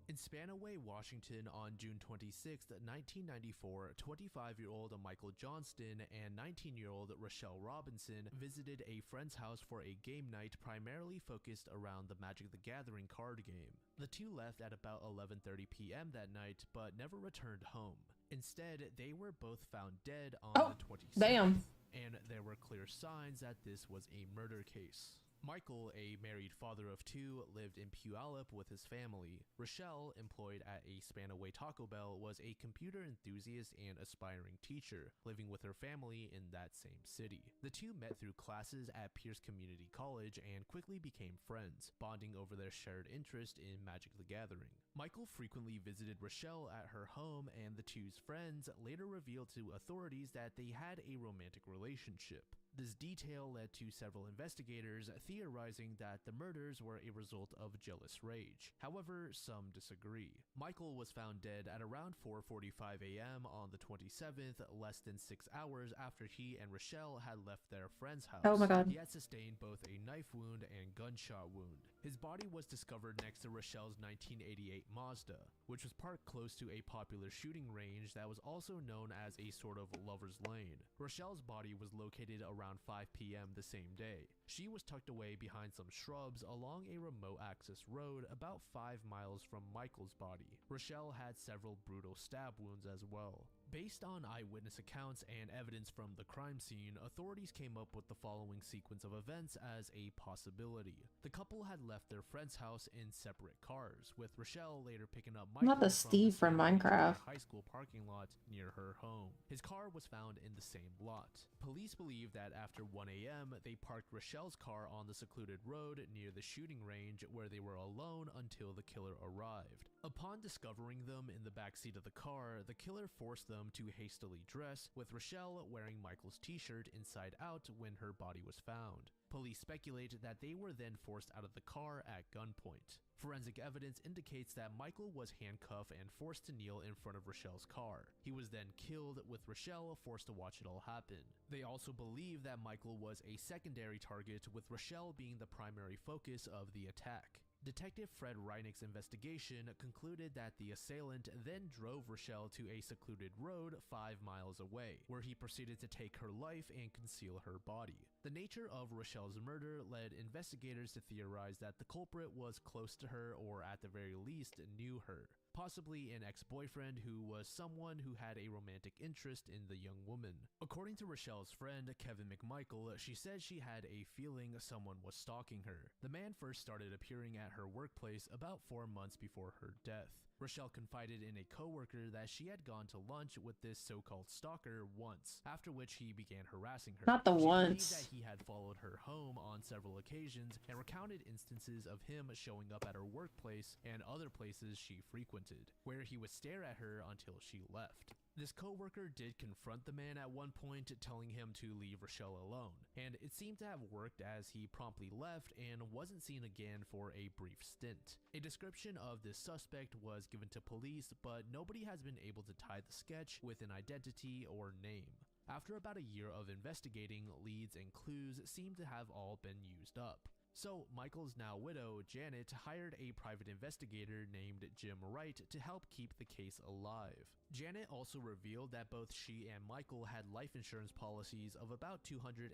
In Spanaway, Washington on June 26, 1994, 25-year-old Michael Johnston and 19-year-old Rochelle Robinson visited a friend's house for a game night primarily focused around the Magic the Gathering card game. The two left at about 11:30 p.m. that night, but never returned home. Instead, they were both found dead on the 26th, damn. and there were clear signs that this was a murder case. Michael, a married father of two, lived in Puyallup with his family. Rochelle, employed at a Spanaway Taco Bell, was a computer enthusiast and aspiring teacher, living with her family in that same city. The two met through classes at Pierce Community College and quickly became friends, bonding over their shared interest in Magic the Gathering. Michael frequently visited Rochelle at her home, and the two's friends later revealed to authorities that they had a romantic relationship. This detail led to several investigators theorizing that the murders were a result of jealous rage. However, some disagree. Michael was found dead at around 4:45 a.m. on the 27th, less than 6 hours after he and Rochelle had left their friend's house. Oh my God. He had sustained both a knife wound and gunshot wound. His body was discovered next to Rochelle's 1988 Mazda, which was parked close to a popular shooting range that was also known as a sort of lover's lane. Rochelle's body was located around 5 p.m. the same day. She was tucked away behind some shrubs along a remote access road about 5 miles from Michael's body. Rochelle had several brutal stab wounds as well. Based on eyewitness accounts and evidence from the crime scene, authorities came up with the following sequence of events as a possibility. The couple had left their friend's house in separate cars, with Rochelle later picking up Michael Not the Steve from Minecraft. high school parking lot near her home. His car was found in the same lot. Police believe that after 1 a.m., they parked Rochelle's car on the secluded road near the shooting range where they were alone until the killer arrived. Upon discovering them in the backseat of the car, the killer forced them to hastily dress, with Rochelle wearing Michael's t-shirt inside out when her body was found. Police speculate that they were then forced out of the car at gunpoint. Forensic evidence indicates that Michael was handcuffed and forced to kneel in front of Rochelle's car. He was then killed, with Rochelle forced to watch it all happen. They also believe that Michael was a secondary target, with Rochelle being the primary focus of the attack. Detective Fred Reinick's investigation concluded that the assailant then drove Rochelle to a secluded road 5 miles away, where he proceeded to take her life and conceal her body. The nature of Rochelle's murder led investigators to theorize that the culprit was close to her, or at the very least knew her. possibly an ex-boyfriend who was someone who had a romantic interest in the young woman. According to Rochelle's friend, Kevin McMichael, she said she had a feeling someone was stalking her. The man first started appearing at her workplace about 4 months before her death. Rochelle confided in a coworker that she had gone to lunch with this so-called stalker once, after which he began harassing her. Not the She believed once. that he had followed her home on several occasions and recounted instances of him showing up at her workplace and other places she frequented, where he would stare at her until she left. This coworker did confront the man at one point, telling him to leave Rochelle alone, and it seemed to have worked as he promptly left and wasn't seen again for a brief stint. A description of this suspect was given to police, but nobody has been able to tie the sketch with an identity or name. After about a year of investigating, leads and clues seem to have all been used up. So, Michael's now widow, Janet, hired a private investigator named Jim Wright to help keep the case alive. Janet also revealed that both she and Michael had life insurance policies of about $250,000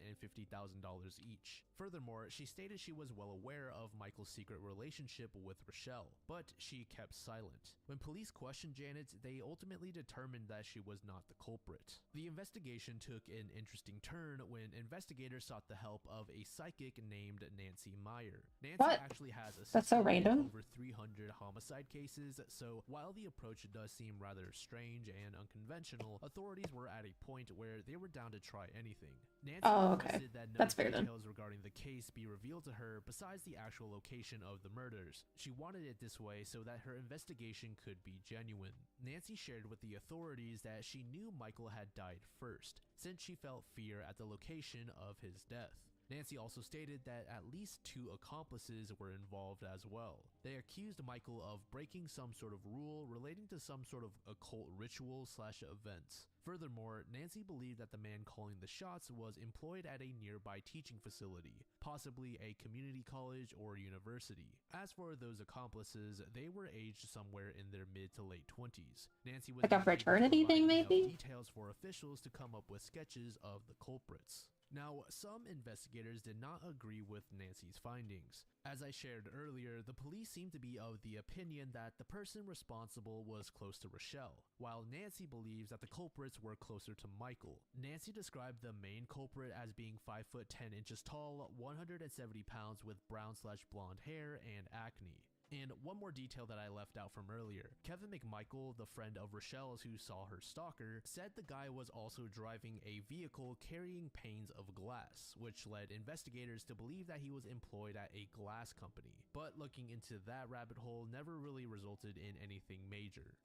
each. Furthermore, she stated she was well aware of Michael's secret relationship with Rochelle, but she kept silent. When police questioned Janet, they ultimately determined that she was not the culprit. The investigation took an interesting turn when investigators sought the help of a psychic named Nancy Meyer. Nancy What? actually has a That's so random. over 300 homicide cases, so while the approach does seem rather strange and unconventional, authorities were at a point where they were down to try anything. Nancy requested that no That's fair then. details regarding the case be revealed to her besides the actual location of the murders. She wanted it this way so that her investigation could be genuine. Nancy shared with the authorities that she knew Michael had died first, since she felt fear at the location of his death. Nancy also stated that at least 2 accomplices were involved as well. They accused Michael of breaking some sort of rule relating to some sort of occult ritual/events. Furthermore, Nancy believed that the man calling the shots was employed at a nearby teaching facility, possibly a community college or university. As for those accomplices, they were aged somewhere in their mid to late 20s. Nancy was Like a not able to fraternity provide thing, enough maybe? details for officials to come up with sketches of the culprits. Now, some investigators did not agree with Nancy's findings. As I shared earlier, the police seemed to be of the opinion that the person responsible was close to Rochelle, while Nancy believes that the culprits were closer to Michael. Nancy described the main culprit as being 5 foot 10 inches tall, 170 pounds with brown/blonde hair and acne. And one more detail that I left out from earlier. Kevin McMichael, the friend of Rochelle's who saw her stalker, said the guy was also driving a vehicle carrying panes of glass, which led investigators to believe that he was employed at a glass company. But looking into that rabbit hole never really resulted in anything major.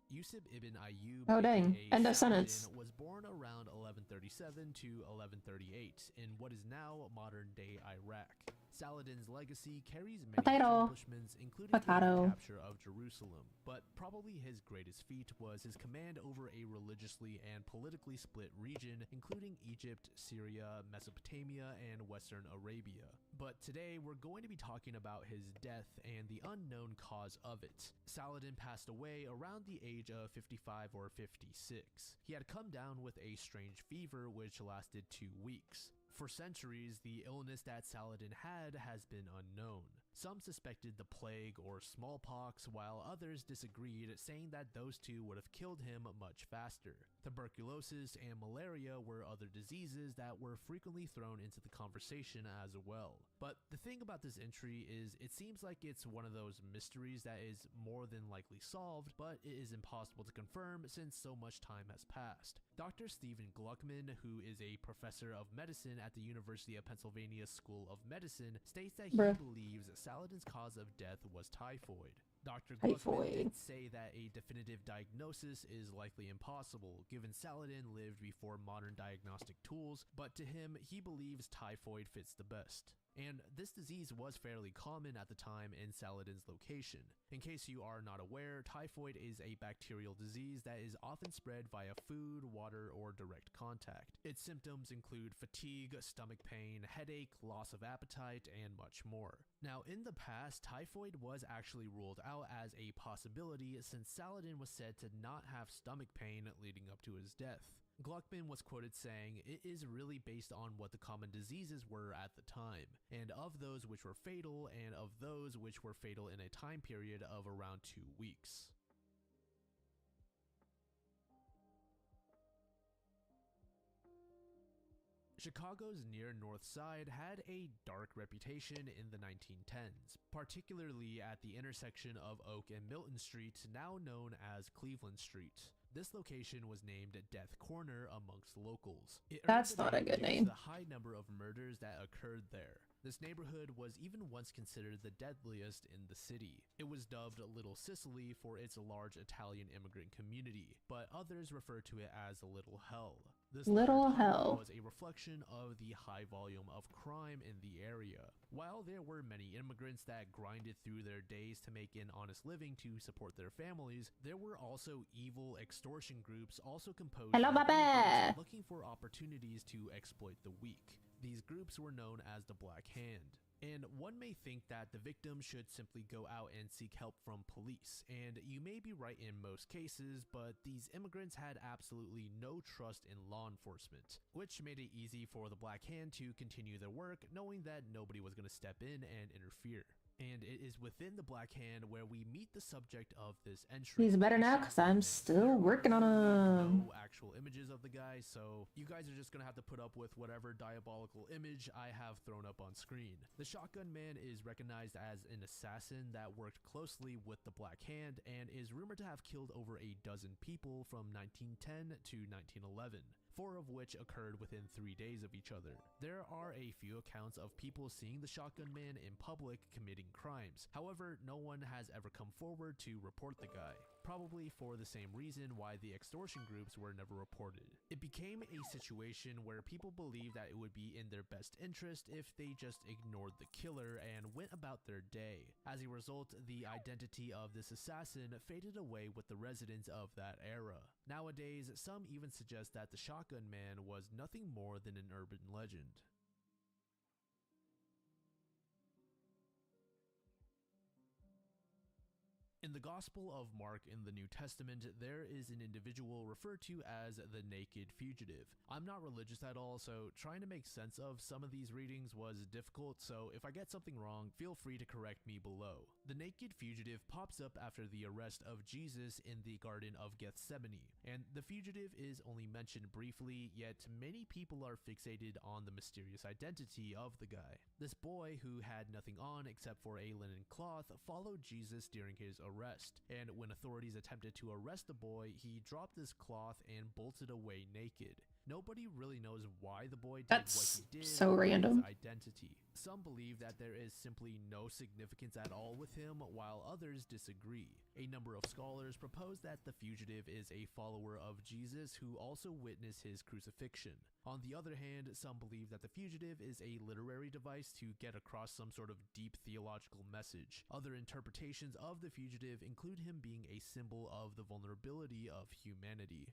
Yusuf ibn Ayyub, Oh, dang. aka End of Saladin, sentence. was born around 1137 to 1138 in what is now modern-day Iraq. Saladin's legacy carries many Potato. accomplishments, including the Potato. capture of Jerusalem, but probably his greatest feat was his command over a religiously and politically split region, including Egypt, Syria, Mesopotamia, and Western Arabia. But today, we're going to be talking about his death and the unknown cause of it. Saladin passed away around the age of 55 or 56. He had come down with a strange fever which lasted 2 weeks. For centuries, the illness that Saladin had has been unknown. Some suspected the plague or smallpox, while others disagreed, saying that those two would have killed him much faster. Tuberculosis and malaria were other diseases that were frequently thrown into the conversation as well. But the thing about this entry is it seems like it's one of those mysteries that is more than likely solved, but it is impossible to confirm since so much time has passed. Dr. Stephen Gluckman, who is a professor of medicine at the University of Pennsylvania School of Medicine, states that he believes Saladin's cause of death was typhoid. Dr. Gluckman did say that a definitive diagnosis is likely impossible, given Saladin lived before modern diagnostic tools, but to him, he believes typhoid fits the best. And this disease was fairly common at the time in Saladin's location. In case you are not aware, typhoid is a bacterial disease that is often spread via food, water, or direct contact. Its symptoms include fatigue, stomach pain, headache, loss of appetite, and much more. Now, in the past, typhoid was actually ruled out as a possibility since Saladin was said to not have stomach pain leading up to his death. Gluckman was quoted saying, "It is really based on what the common diseases were at the time, and of those which were fatal, and of those which were fatal in a time period of around 2 weeks." Chicago's near North Side had a dark reputation in the 1910s, particularly at the intersection of Oak and Milton Streets, now known as Cleveland Street. This location was named Death Corner amongst locals. It earned That's the not a name good due to name. the high number of murders that occurred there. This neighborhood was even once considered the deadliest in the city. It was dubbed Little Sicily for its large Italian immigrant community, but others refer to it as Little Hell. This Little latter title Hell. was a reflection of the high volume of crime in the area. While there were many immigrants that grinded through their days to make an honest living to support their families, there were also evil extortion groups also composed Hello, of Baba. immigrants looking for opportunities to exploit the weak. These groups were known as the Black Hand. And one may think that the victim should simply go out and seek help from police, and you may be right in most cases, but these immigrants had absolutely no trust in law enforcement, which made it easy for the Black Hand to continue their work knowing that nobody was going to step in and interfere. And it is within the Black Hand where we meet the subject of this entry. He's better the now because shotgun I'm man. still There are working on him. no actual images of the guy, so you guys are just gonna have to put up with whatever diabolical image I have thrown up on screen. The Shotgun Man is recognized as an assassin that worked closely with the Black Hand and is rumored to have killed over a dozen people from 1910 to 1911. 4 of which occurred within 3 days of each other. There are a few accounts of people seeing the Shotgun Man in public committing crimes. However, no one has ever come forward to report the guy, probably for the same reason why the extortion groups were never reported. It became a situation where people believed that it would be in their best interest if they just ignored the killer and went about their day. As a result, the identity of this assassin faded away with the residents of that era. Nowadays, some even suggest that the Shotgun Man was nothing more than an urban legend. In the Gospel of Mark in the New Testament, there is an individual referred to as the Naked Fugitive. I'm not religious at all, so trying to make sense of some of these readings was difficult, so if I get something wrong, feel free to correct me below. The Naked Fugitive pops up after the arrest of Jesus in the Garden of Gethsemane, and the fugitive is only mentioned briefly, yet many people are fixated on the mysterious identity of the guy. This boy, who had nothing on except for a linen cloth, followed Jesus during his arrest, and when authorities attempted to arrest the boy, he dropped this cloth and bolted away naked. Nobody really knows why the boy did That's what he did so or random. his identity. Some believe that there is simply no significance at all with him, while others disagree. A number of scholars propose that the fugitive is a follower of Jesus who also witnessed his crucifixion. On the other hand, some believe that the fugitive is a literary device to get across some sort of deep theological message. Other interpretations of the fugitive include him being a symbol of the vulnerability of humanity.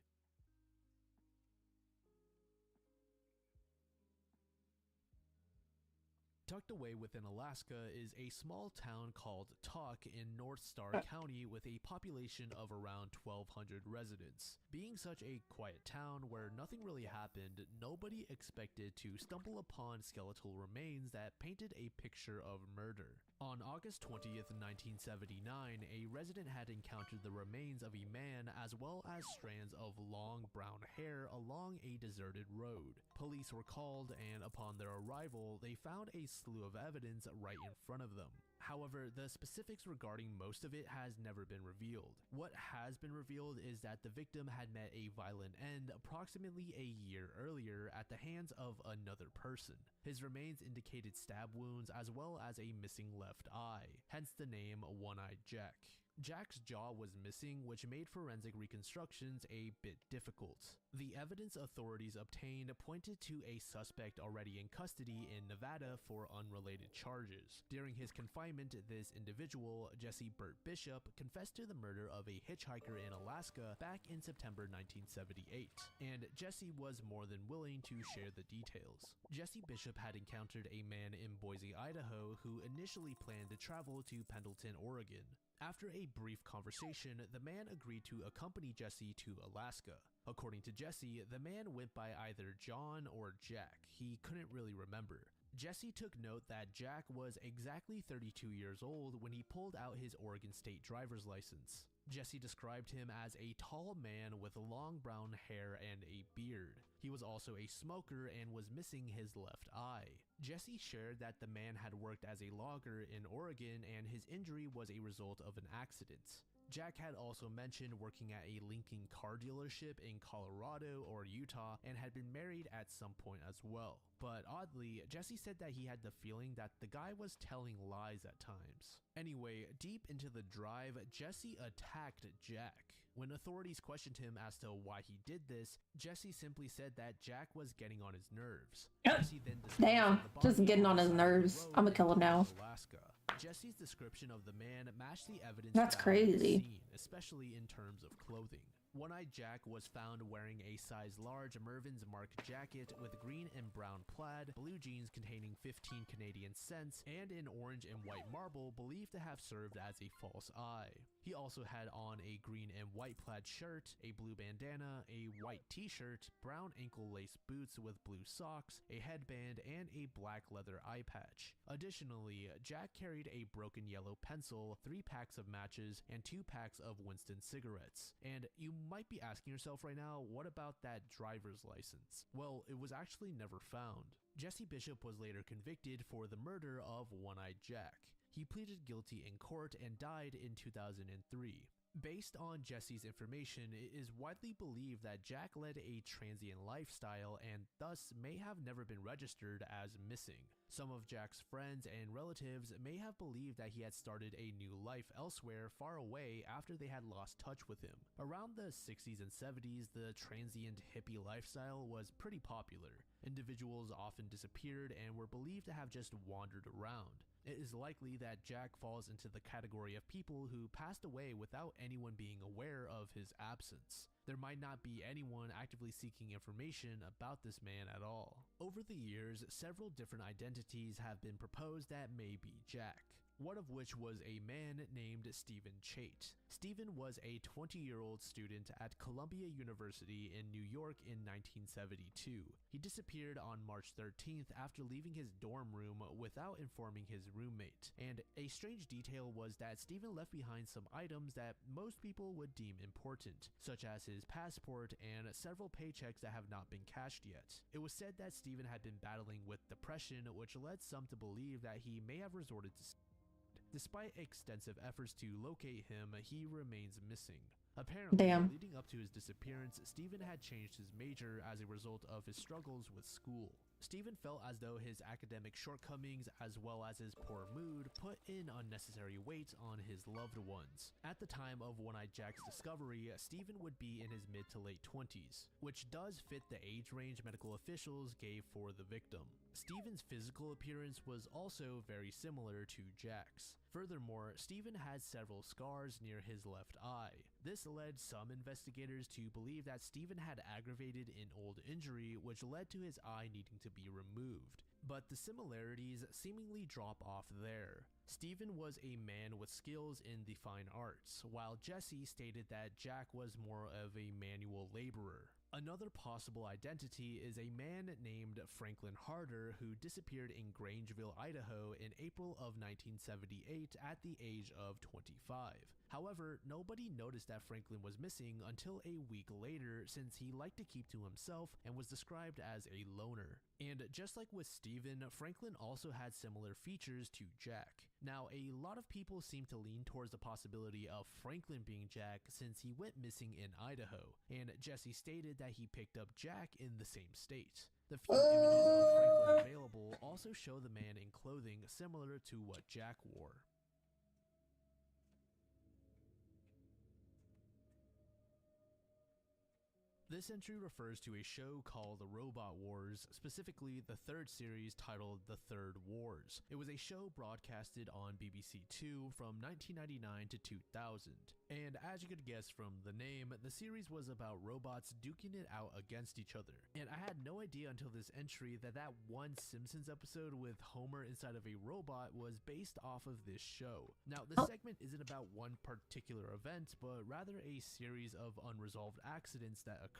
Tucked away within Alaska is a small town called Tok in North Star County with a population of around 1,200 residents. Being such a quiet town where nothing really happened, nobody expected to stumble upon skeletal remains that painted a picture of murder. On August 20th, 1979, a resident had encountered the remains of a man as well as strands of long brown hair along a deserted road. Police were called, and upon their arrival, they found a slew of evidence right in front of them. However, the specifics regarding most of it has never been revealed. What has been revealed is that the victim had met a violent end approximately a year earlier at the hands of another person. His remains indicated stab wounds as well as a missing left eye, hence the name One-Eyed Jack. Jack's jaw was missing, which made forensic reconstructions a bit difficult. The evidence authorities obtained pointed to a suspect already in custody in Nevada for unrelated charges. During his confinement, this individual, Jesse Burt Bishop, confessed to the murder of a hitchhiker in Alaska back in September 1978, and Jesse was more than willing to share the details. Jesse Bishop Bishop had encountered a man in Boise, Idaho who initially planned to travel to Pendleton, Oregon. After a brief conversation, the man agreed to accompany Jesse to Alaska. According to Jesse, the man went by either John or Jack. He couldn't really remember. Jesse took note that Jack was exactly 32 years old when he pulled out his Oregon State driver's license. Jesse described him as a tall man with long brown hair and a beard. He was also a smoker and was missing his left eye. Jesse shared that the man had worked as a logger in Oregon and his injury was a result of an accident. Jack had also mentioned working at a Lincoln car dealership in Colorado or Utah and had been married at some point as well. But oddly, Jesse said that he had the feeling that the guy was telling lies at times. Anyway, deep into the drive, Jesse attacked Jack. When authorities questioned him as to why he did this, Jesse simply said that Jack was getting on his nerves. Jesse then Damn, just getting on his nerves. I'ma kill him now. Alaska. Jesse's description of the man matched the evidence That's found at the crazy. scene, especially in terms of clothing. One-Eyed Jack was found wearing a size large Mervyn's Mark jacket with green and brown plaid, blue jeans containing 15 Canadian cents, and an orange and white marble believed to have served as a false eye. He also had on a green and white plaid shirt, a blue bandana, a white t-shirt, brown ankle lace boots with blue socks, a headband, and a black leather eye patch. Additionally, Jack carried a broken yellow pencil, 3 packs of matches, and 2 packs of Winston cigarettes. And you might be asking yourself right now, what about that driver's license? Well, it was actually never found. Jesse Bishop was later convicted for the murder of One-Eyed Jack. He pleaded guilty in court and died in 2003. Based on Jesse's information, it is widely believed that Jack led a transient lifestyle and thus may have never been registered as missing. Some of Jack's friends and relatives may have believed that he had started a new life elsewhere far away after they had lost touch with him. Around the 60s and 70s, the transient hippie lifestyle was pretty popular. Individuals often disappeared and were believed to have just wandered around. It is likely that Jack falls into the category of people who passed away without anyone being aware of his absence. There might not be anyone actively seeking information about this man at all. Over the years, several different identities have been proposed that may be Jack, one of which was a man named Stephen Chait. Stephen was a 20-year-old student at Columbia University in New York in 1972. He disappeared on March 13th after leaving his dorm room without informing his roommate. And a strange detail was that Stephen left behind some items that most people would deem important, such as his passport and several paychecks that have not been cashed yet. It was said that Stephen had been battling with depression, which led some to believe that he may have resorted to suicide. Despite extensive efforts to locate him, he remains missing. Apparently, Damn. leading up to his disappearance, Stephen had changed his major as a result of his struggles with school. Stephen felt as though his academic shortcomings as well as his poor mood put in unnecessary weight on his loved ones. At the time of One-Eyed Jack's discovery, Stephen would be in his mid to late 20s, which does fit the age range medical officials gave for the victim. Stephen's physical appearance was also very similar to Jack's. Furthermore, Stephen had several scars near his left eye. This led some investigators to believe that Stephen had aggravated an old injury, which led to his eye needing to be removed. But the similarities seemingly drop off there. Stephen was a man with skills in the fine arts, while Jesse stated that Jack was more of a manual laborer. Another possible identity is a man named Franklin Harder who disappeared in Grangeville, Idaho in April of 1978 at the age of 25. However, nobody noticed that Franklin was missing until a week later, since he liked to keep to himself and was described as a loner. And just like with Stephen, Franklin also had similar features to Jack. Now, a lot of people seem to lean towards the possibility of Franklin being Jack since he went missing in Idaho, and Jesse stated that he picked up Jack in the same state. The few images of Franklin available also show the man in clothing similar to what Jack wore. This entry refers to a show called The Robot Wars, specifically the third series titled The Third Wars. It was a show broadcasted on BBC Two from 1999 to 2000. And as you could guess from the name, the series was about robots duking it out against each other. And I had no idea until this entry that that one Simpsons episode with Homer inside of a robot was based off of this show. Now, this segment isn't about one particular event, but rather a series of unresolved accidents that occurred.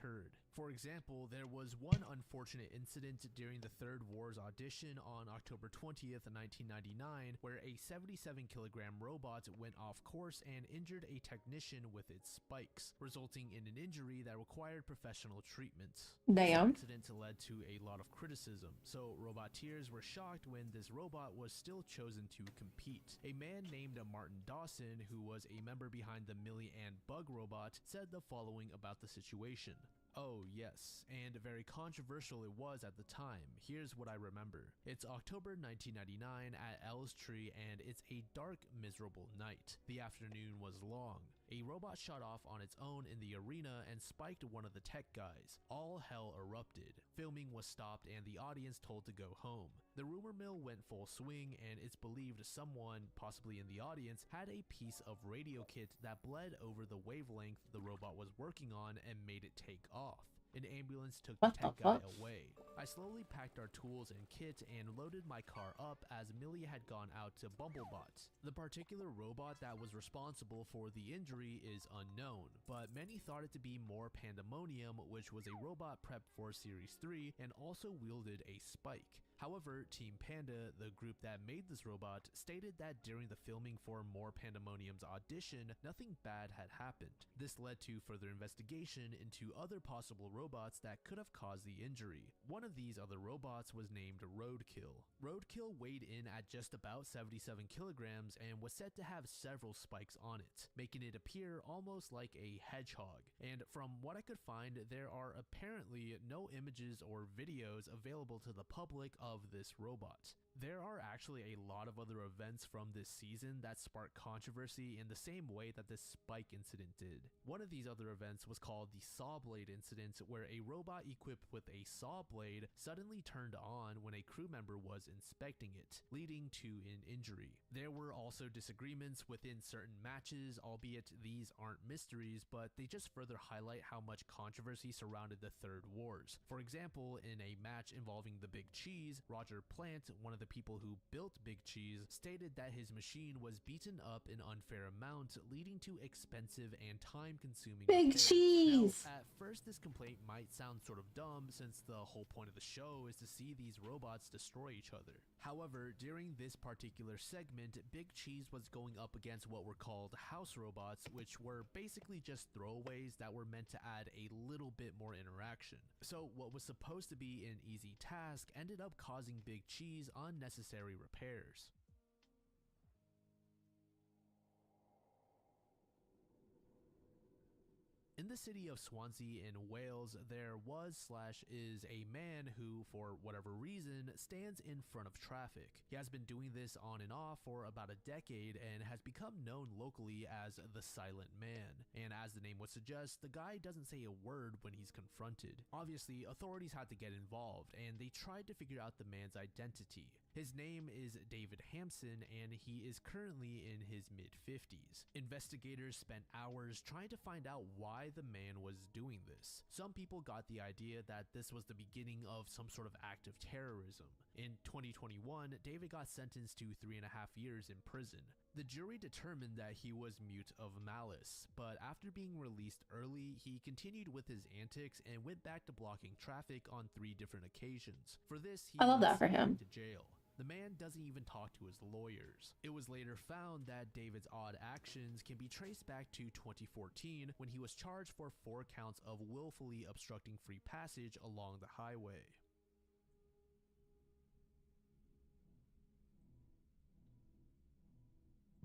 For example, there was one unfortunate incident during the Third Wars audition on October 20th, 1999, where a 77-kilogram robot went off course and injured a technician with its spikes, resulting in an injury that required professional treatment. Damn. This accident led to a lot of criticism, so Roboteers were shocked when this robot was still chosen to compete. A man named Martin Dawson, who was a member behind the Millie Ann Bug robot, said the following about the situation. Oh yes, and very controversial it was at the time. Here's what I remember. It's October 1999 at Elstree and it's a dark, miserable night. The afternoon was long. A robot shot off on its own in the arena and spiked one of the tech guys. All hell erupted. Filming was stopped and the audience told to go home. The rumor mill went full swing and it's believed someone, possibly in the audience, had a piece of radio kit that bled over the wavelength the robot was working on and made it take off. An ambulance took the tech guy away. I slowly packed our tools and kit and loaded my car up as Millie had gone out to Bumblebot. The particular robot that was responsible for the injury is unknown, but many thought it to be more Pandemonium, which was a robot prepped for Series 3 and also wielded a spike. However, Team Panda, the group that made this robot, stated that during the filming for More Pandemonium's audition, nothing bad had happened. This led to further investigation into other possible robots that could have caused the injury. One of these other robots was named Roadkill. Roadkill weighed in at just about 77 kilograms and was said to have several spikes on it, making it appear almost like a hedgehog. And from what I could find, there are apparently no images or videos available to the public of this robot. There are actually a lot of other events from this season that sparked controversy in the same way that this spike incident did. One of these other events was called the Saw Blade incident, where a robot equipped with a saw blade suddenly turned on when a crew member was inspecting it, leading to an injury. There were also disagreements within certain matches, albeit these aren't mysteries, but they just further highlight how much controversy surrounded the Third Wars. For example, in a match involving the Big Cheese, Roger Plant, one of the people who built Big Cheese, stated that his machine was beaten up an unfair amount, leading to expensive and time-consuming Big repairs. Cheese! Now, at first this complaint might sound sort of dumb since the whole point of the show is to see these robots destroy each other. However, during this particular segment, Big Cheese was going up against what were called house robots, which were basically just throwaways that were meant to add a little bit more interaction. So what was supposed to be an easy task ended up causing Big Cheese unnecessary repairs. In the city of Swansea in Wales, there was/is a man who, for whatever reason, stands in front of traffic. He has been doing this on and off for about a decade and has become known locally as the Silent Man. And as the name would suggest, the guy doesn't say a word when he's confronted. Obviously, authorities had to get involved, and they tried to figure out the man's identity. His name is David Hampson, and he is currently in his mid-50s. Investigators spent hours trying to find out why the man was doing this. Some people got the idea that this was the beginning of some sort of act of terrorism. In 2021, David got sentenced to 3.5 years in prison. The jury determined that he was mute of malice, but after being released early, he continued with his antics and went back to blocking traffic on 3 different occasions. For this, he I love was that for him. sent to jail. The man doesn't even talk to his lawyers. It was later found that David's odd actions can be traced back to 2014 when he was charged for 4 counts of willfully obstructing free passage along the highway.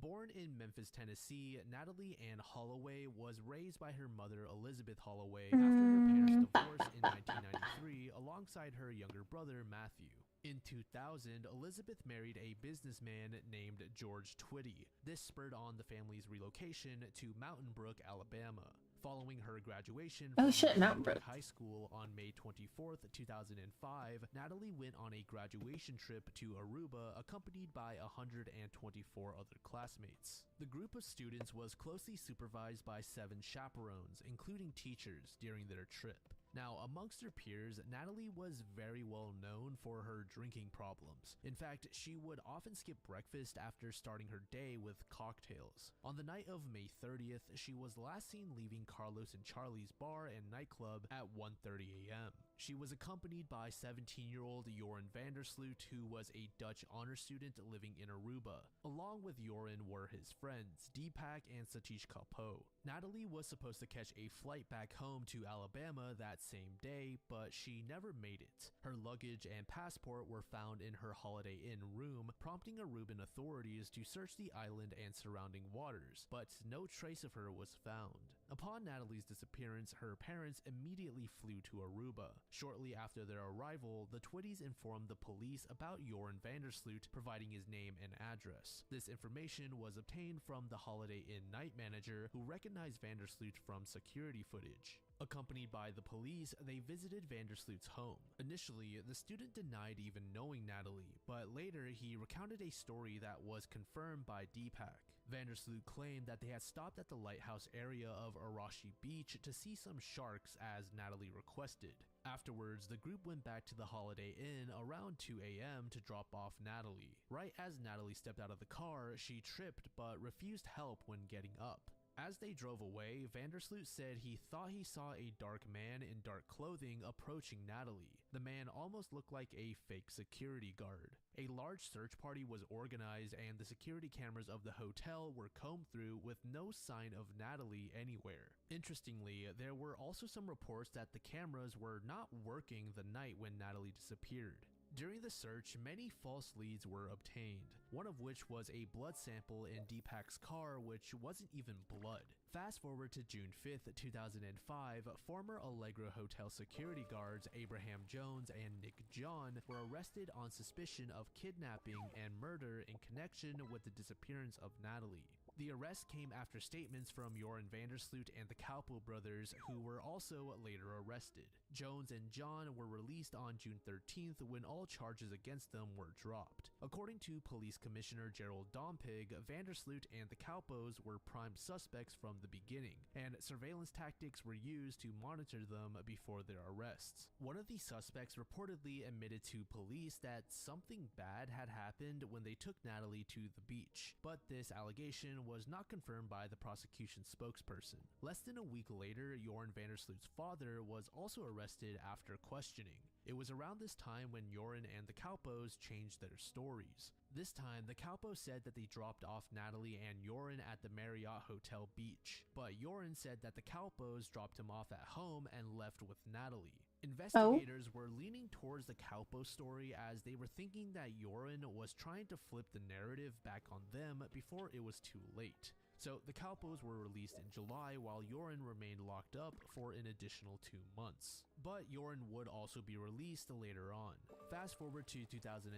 Born in Memphis, Tennessee, Natalie Ann Holloway was raised by her mother Elizabeth Holloway after her parents' divorce in 1993 alongside her younger brother Matthew. In 2000, Elizabeth married a businessman named George Twitty. This spurred on the family's relocation to Mountain Brook, Alabama. Following her graduation Oh from shit, Mountain Public Brook. High School on May 24th, 2005, Natalie went on a graduation trip to Aruba accompanied by 124 other classmates. The group of students was closely supervised by 7 chaperones, including teachers, during their trip. Now, amongst her peers, Natalie was very well known for her drinking problems. In fact, she would often skip breakfast after starting her day with cocktails. On the night of May 30th, she was last seen leaving Carlos and Charlie's bar and nightclub at 1:30 a.m. She was accompanied by 17-year-old Joran Vandersloot, who was a Dutch honor student living in Aruba. Along with Joran were his friends, Deepak and Satish Kalpoe. Natalie was supposed to catch a flight back home to Alabama that same day, but she never made it. Her luggage and passport were found in her Holiday Inn room, prompting Aruban authorities to search the island and surrounding waters, but no trace of her was found. Upon Natalie's disappearance, her parents immediately flew to Aruba. Shortly after their arrival, the Twitties informed the police about Joran Vandersloot, providing his name and address. This information was obtained from the Holiday Inn night manager, who recognized Vandersloot from security footage. Accompanied by the police, they visited Vandersloot's home. Initially, the student denied even knowing Natalie, but later he recounted a story that was confirmed by Deepak. Vandersloot claimed that they had stopped at the lighthouse area of Arashi Beach to see some sharks as Natalie requested. Afterwards, the group went back to the Holiday Inn around 2 a.m. to drop off Natalie. Right as Natalie stepped out of the car, she tripped but refused help when getting up. As they drove away, Vandersloot said he thought he saw a dark man in dark clothing approaching Natalie. The man almost looked like a fake security guard. A large search party was organized and the security cameras of the hotel were combed through with no sign of Natalie anywhere. Interestingly, there were also some reports that the cameras were not working the night when Natalie disappeared. During the search, many false leads were obtained, one of which was a blood sample in Deepak's car, which wasn't even blood. Fast forward to June 5th, 2005, former Allegra Hotel security guards Abraham Jones and Nick John were arrested on suspicion of kidnapping and murder in connection with the disappearance of Natalie. The arrest came after statements from Joran Vandersloot and the Kalpoe brothers, who were also later arrested. Jones and John were released on June 13th when all charges against them were dropped. According to Police Commissioner Gerald Dompig, Vandersloot and the Kalpoes were prime suspects from the beginning, and surveillance tactics were used to monitor them before their arrests. One of the suspects reportedly admitted to police that something bad had happened when they took Natalie to the beach, but this allegation was not confirmed by the prosecution spokesperson. Less than a week later, Joran Vandersloot's father was also arrested after questioning. It was around this time when Joran and the Kalpoes changed their stories. This time, the Kalpoes said that they dropped off Natalie and Joran at the Marriott Hotel Beach, but Joran said that the Kalpoes dropped him off at home and left with Natalie. Investigators were leaning towards the Kalpoe story as they were thinking that Joran was trying to flip the narrative back on them before it was too late. So the Kalpoes were released in July while Joran remained locked up for an additional 2 months. But Joran would also be released later on. Fast forward to 2006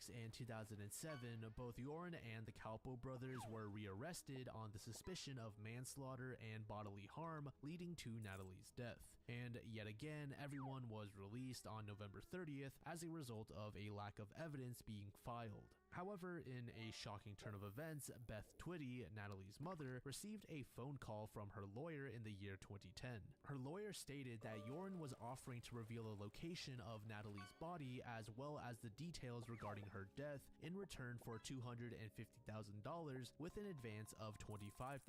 and 2007, both Joran and the Kalpoe brothers were rearrested on the suspicion of manslaughter and bodily harm leading to Natalie's death. And yet again, everyone was released on November 30th as a result of a lack of evidence being filed. However, in a shocking turn of events, Beth Twitty, Natalie's mother, received a phone call from her lawyer in the year 2010. Her lawyer stated that Joran was offering to reveal the location of Natalie's body as well as the details regarding her death in return for $250,000 with an advance of $25,000.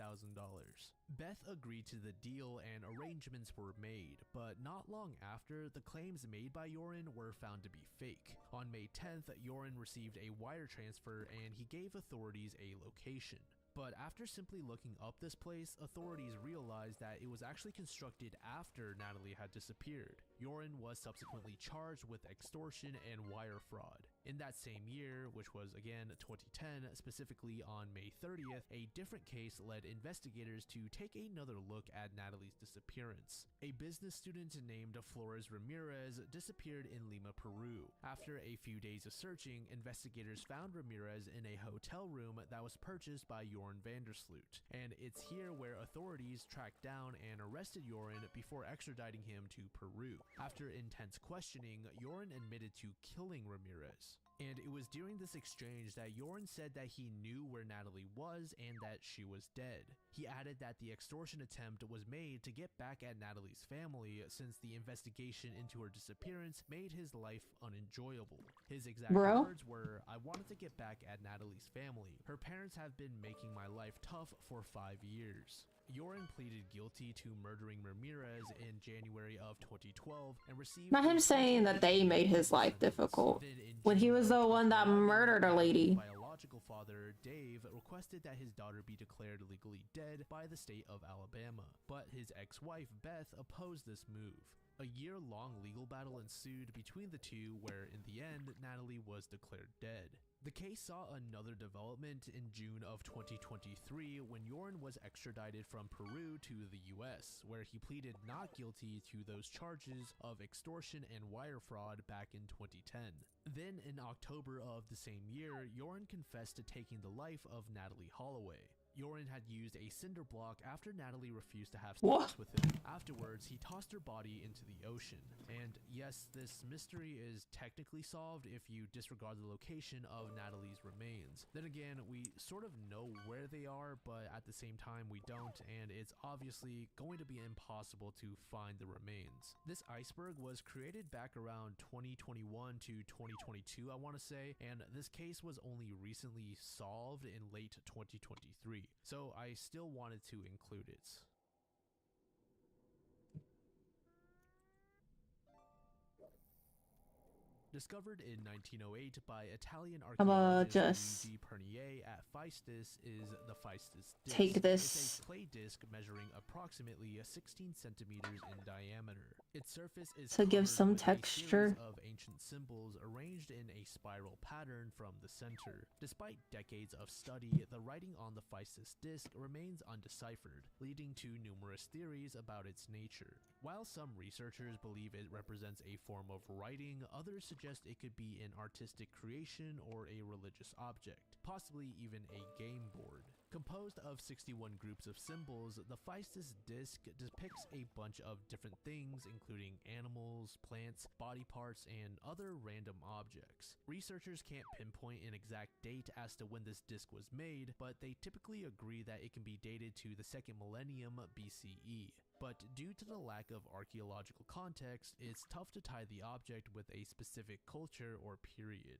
Beth agreed to the deal and arrangements were made, but not long after, the claims made by Joran were found to be fake. On May 10th, Joran received a wire transfer and he gave authorities a location. But after simply looking up this place, authorities realized that it was actually constructed after Natalie had disappeared. Joran was subsequently charged with extortion and wire fraud. In that same year, which was again 2010, specifically on May 30th, a different case led investigators to take another look at Natalie's disappearance. A business student named Flores Ramirez disappeared in Lima, Peru. After a few days of searching, investigators found Ramirez in a hotel room that was purchased by Joran Jorn Vandersloot, and it's here where authorities tracked down and arrested Jorn before extraditing him to Peru. After intense questioning, Jorn admitted to killing Ramirez. And it was during this exchange that Jorn said that he knew where Natalie was and that she was dead. He added that the extortion attempt was made to get back at Natalie's family since the investigation into her disappearance made his life unenjoyable. His exact words were, "I wanted to get back at Natalie's family. Her parents have been making my life tough for 5 years." Jorn pleaded guilty to murdering Ramirez in January of 2012 and received— Not him saying that they made his life difficult when he was the one that murdered a lady. Biological father, Dave, requested that his daughter be declared legally dead by the state of Alabama, but his ex-wife, Beth, opposed this move. A year-long legal battle ensued between the two where, in the end, Natalie was declared dead. The case saw another development in June of 2023 when Jorn was extradited from Peru to the US, where he pleaded not guilty to those charges of extortion and wire fraud back in 2010. Then, in October of the same year, Jorn confessed to taking the life of Natalie Holloway. Jorn had used a cinder block after Natalie refused to have sex with him. Afterwards, he tossed her body into the ocean. And yes, this mystery is technically solved if you disregard the location of Natalie's remains. Then again, we sort of know where they are, but at the same time we don't, and it's obviously going to be impossible to find the remains. This iceberg was created back around 2021 to 2022, I want to say, and this case was only recently solved in late 2023. So I still wanted to include it. Discovered in 1908 by Italian archaeologist Luigi Pernier at Phaistos is the Phaistos disc. Take this. It's a clay disc measuring approximately 16 centimeters in diameter. Its surface is to give some with texture a series of ancient symbols arranged in a spiral pattern from the center. Despite decades of study, the writing on the Phaistos disc remains undeciphered, leading to numerous theories about its nature. While some researchers believe it represents a form of writing, others suggest it could be an artistic creation or a religious object, possibly even a game board. Composed of 61 groups of symbols, the Phaistos disc depicts a bunch of different things, including animals, plants, body parts, and other random objects. Researchers can't pinpoint an exact date as to when this disc was made, but they typically agree that it can be dated to the 2nd millennium BCE. But due to the lack of archaeological context, it's tough to tie the object with a specific culture or period.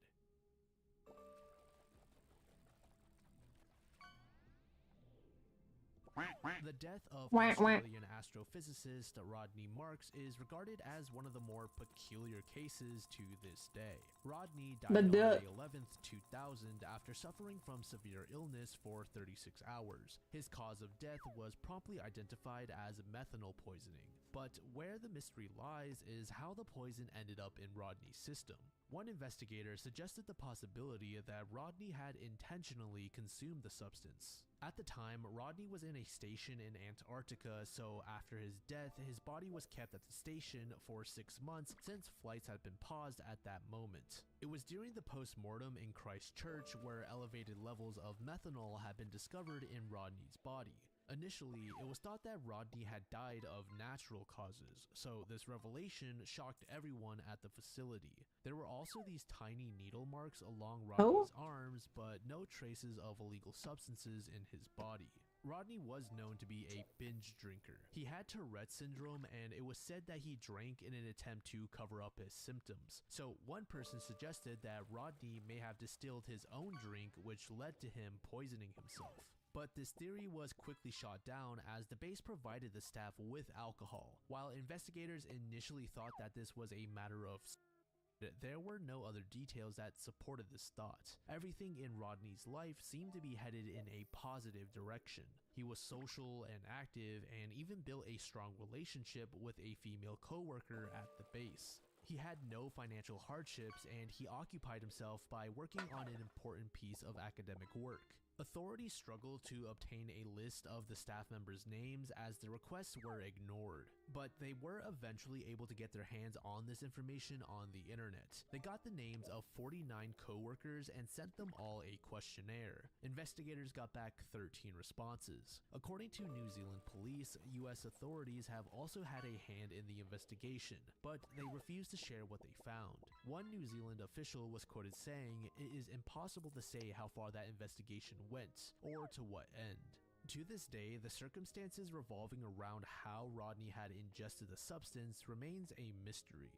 The death of Australian astrophysicist Rodney Marks is regarded as one of the more peculiar cases to this day. Rodney died on May 11th, 2000 after suffering from severe illness for 36 hours. His cause of death was promptly identified as methanol poisoning. But where the mystery lies is how the poison ended up in Rodney's system. One investigator suggested the possibility that Rodney had intentionally consumed the substance. At the time, Rodney was in a station in Antarctica, so after his death, his body was kept at the station for 6 months since flights had been paused at that moment. It was during the post-mortem in Christchurch where elevated levels of methanol had been discovered in Rodney's body. Initially, it was thought that Rodney had died of natural causes, so this revelation shocked everyone at the facility. There were also these tiny needle marks along Rodney's arms, but no traces of illegal substances in his body. Rodney was known to be a binge drinker. He had Tourette's syndrome, and it was said that he drank in an attempt to cover up his symptoms. So one person suggested that Rodney may have distilled his own drink, which led to him poisoning himself. But this theory was quickly shot down as the base provided the staff with alcohol. While investigators initially thought that this was a matter of there were no other details that supported this thought. Everything in Rodney's life seemed to be headed in a positive direction. He was social and active and even built a strong relationship with a female coworker at the base. He had no financial hardships, and he occupied himself by working on an important piece of academic work. Authorities struggled to obtain a list of the staff members' names as the requests were ignored, but they were eventually able to get their hands on this information on the internet. They got the names of 49 co-workers and sent them all a questionnaire. Investigators got back 13 responses. According to New Zealand police, US authorities have also had a hand in the investigation, but they refused to share what they found. One New Zealand official was quoted saying, "It is impossible to say how far that investigation went, or to what end." To this day, the circumstances revolving around how Rodney had ingested the substance remains a mystery.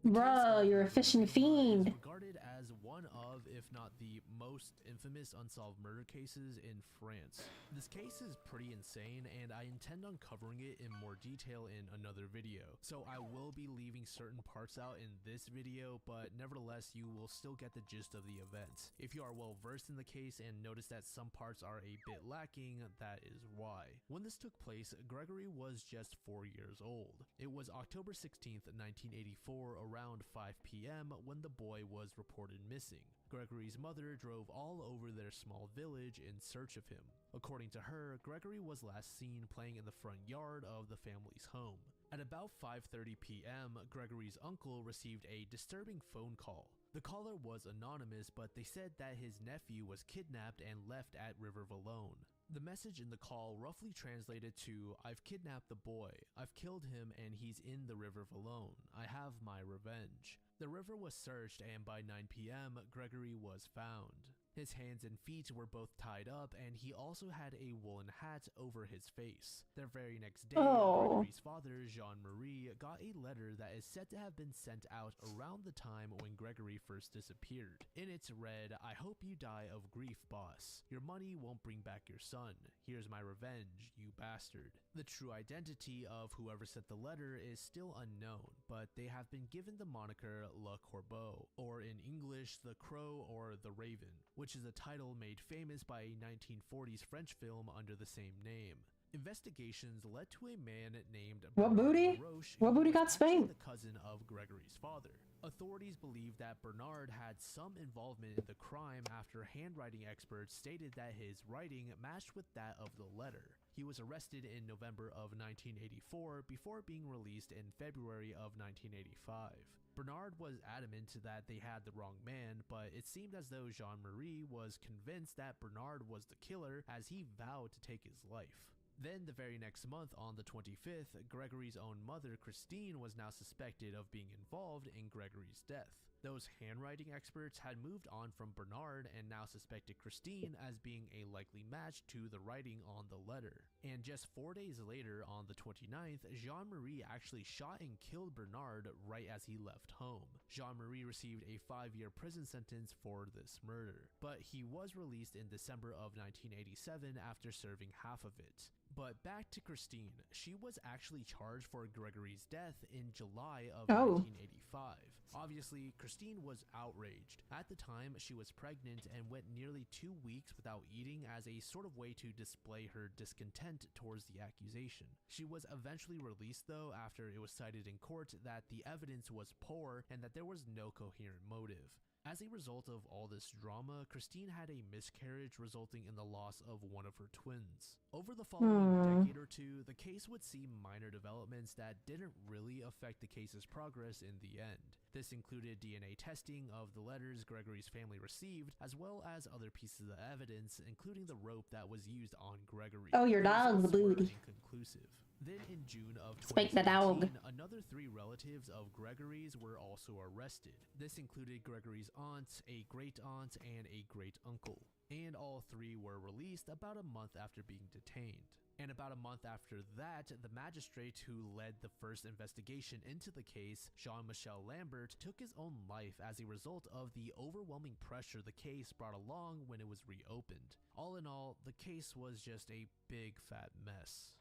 Bro, you're a fishing fiend. Is regarded as one of, if not the most infamous unsolved murder cases in France. This case is pretty insane, and I intend on covering it in more detail in another video, so I will be leaving certain parts out in this video, but nevertheless you will still get the gist of the event. If you are well versed in the case and notice that some parts are a bit lacking, that is why. When this took place, Gregory was just 4 years old. It was October 16th, 1984, around 5 p.m. when the boy was reported missing. Gregory's mother drove all over their small village in search of him. According to her, Gregory was last seen playing in the front yard of the family's home. At about 5:30 p.m., Gregory's uncle received a disturbing phone call. The caller was anonymous, but they said that his nephew was kidnapped and left at River Vallone. The message in the call roughly translated to, "I've kidnapped the boy, I've killed him, and he's in the River Vallone. I have my revenge." The river was searched, and by 9 p.m., Gregory was found. His hands and feet were both tied up, and he also had a woolen hat over his face. The very next day, Gregory's father, Jean-Marie, got a letter that is said to have been sent out around the time when Gregory first disappeared. In it read, "I hope you die of grief, boss. Your money won't bring back your son. Here's my revenge, you bastard." The true identity of whoever sent the letter is still unknown, but they have been given the moniker Le Corbeau, or in English, the Crow or the Raven, which is a title made famous by a 1940s French film under the same name. Investigations led to a man named What booty? Roche, What booty got actually spanked? the cousin of Gregory's father. Authorities believe that Bernard had some involvement in the crime after handwriting experts stated that his writing matched with that of the letter. He was arrested in November of 1984 before being released in February of 1985. Bernard was adamant that they had the wrong man, but it seemed as though Jean-Marie was convinced that Bernard was the killer, as he vowed to take his life. Then the very next month, on the 25th, Gregory's own mother, Christine, was now suspected of being involved in Gregory's death. Those handwriting experts had moved on from Bernard and now suspected Christine as being a likely match to the writing on the letter. And just 4 days later, on the 29th, Jean-Marie actually shot and killed Bernard right as he left home. Jean-Marie received a 5-year prison sentence for this murder, but he was released in December of 1987 after serving half of it. But back to Christine. She was actually charged for Gregory's death in July of 1985. Obviously, Christine was outraged. At the time, she was pregnant and went nearly 2 weeks without eating as a sort of way to display her discontent towards the accusation. She was eventually released though after it was cited in court that the evidence was poor and that there was no coherent motive. As a result of all this drama, Christine had a miscarriage resulting in the loss of one of her twins. Over the following decade or two, the case would see minor developments that didn't really affect the case's progress in the end. This included DNA testing of the letters Gregory's family received, as well as other pieces of evidence, including the rope that was used on Gregory. Oh, your The dog's results were booty. inconclusive. Then in June of Spank the dog. 2017, another 3 relatives of Gregory's were also arrested. This included Gregory's aunt, a great-aunt, and a great-uncle. And all 3 were released about a month after being detained. And about a month after that, the magistrate who led the first investigation into the case, Jean-Michel Lambert, took his own life as a result of the overwhelming pressure the case brought along when it was reopened. All in all, the case was just a big fat mess.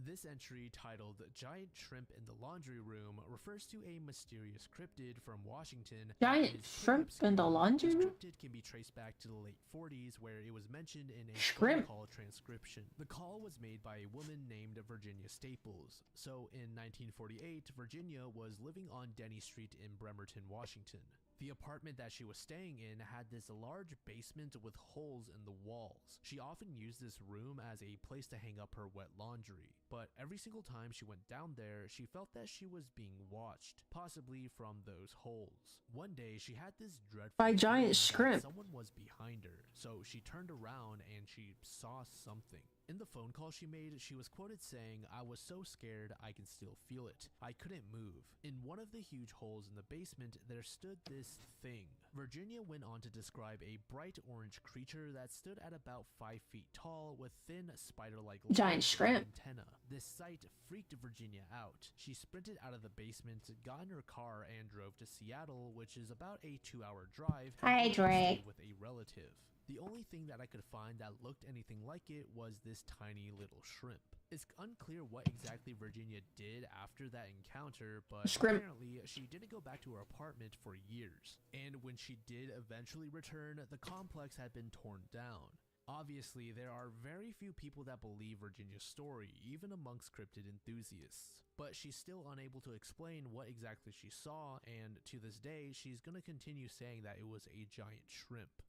This entry, titled Giant Shrimp in the Laundry Room, refers to a mysterious cryptid from Washington. Giant that is pretty shrimp in the obscure. laundry This room? cryptid can be traced back to the late 40s, where it was mentioned in a phone Shrimp. call transcription. The call was made by a woman named Virginia Staples. So in 1948, Virginia was living on Denny Street in Bremerton, Washington. The apartment that she was staying in had this large basement with holes in the walls. She often used this room as a place to hang up her wet laundry, but every single time she went down there, she felt that she was being watched, possibly from those holes. One day, she had this dreadful By giant feeling that shrimp. someone was behind her, so she turned around and she saw something. In the phone call she made, she was quoted saying, "I was so scared I can still feel it. I couldn't move." In one of the huge holes in the basement, there stood this thing. Virginia went on to describe a bright orange creature that stood at about 5 feet tall with thin spider-like Giant legs shrimp. and antenna. This sight freaked Virginia out. She sprinted out of the basement, got in her car, and drove to Seattle, which is about a 2-hour drive, Hi, to Dre. stay with a relative. The only thing that I could find that looked anything like it was this tiny little shrimp. It's unclear what exactly Virginia did after that encounter, but Shrimp. apparently she didn't go back to her apartment for years. And when she did eventually return, the complex had been torn down. Obviously, there are very few people that believe Virginia's story, even amongst cryptid enthusiasts. But she's still unable to explain what exactly she saw, and to this day, she's gonna continue saying that it was a giant shrimp.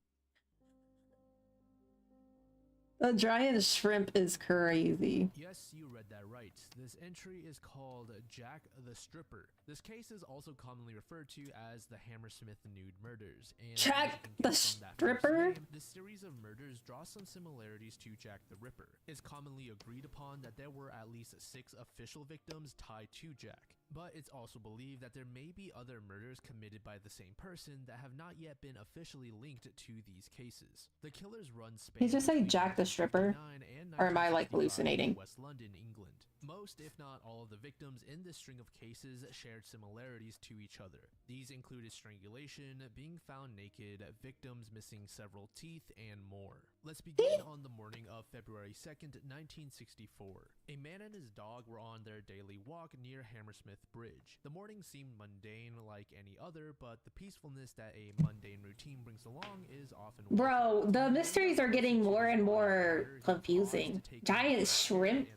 The giant shrimp is crazy. Yes, you read that right. This entry is called Jack the Stripper. This case is also commonly referred to as the Hammersmith Nude Murders. And as Jack you can the guess from that first Stripper? name, this series of murders draws some similarities to Jack the Ripper. It's commonly agreed upon that there were at least 6 official victims tied to Jack. But it's also believed that there may be other murders committed by the same person that have not yet been officially linked to these cases. The killer's run spanned He's just like between Jack the Stripper? 1959 and Or am I like 1965 in hallucinating? West London, England. Most, if not all, of the victims in this string of cases shared similarities to each other. These included strangulation, being found naked, victims missing several teeth, and more. Let's begin on the morning of February 2nd, 1964. A man and his dog were on their daily walk near Hammersmith Bridge. The morning seemed mundane like any other, but the peacefulness that a mundane routine brings along is often Bro, the mysteries are getting more and more confusing. Giant shrimp?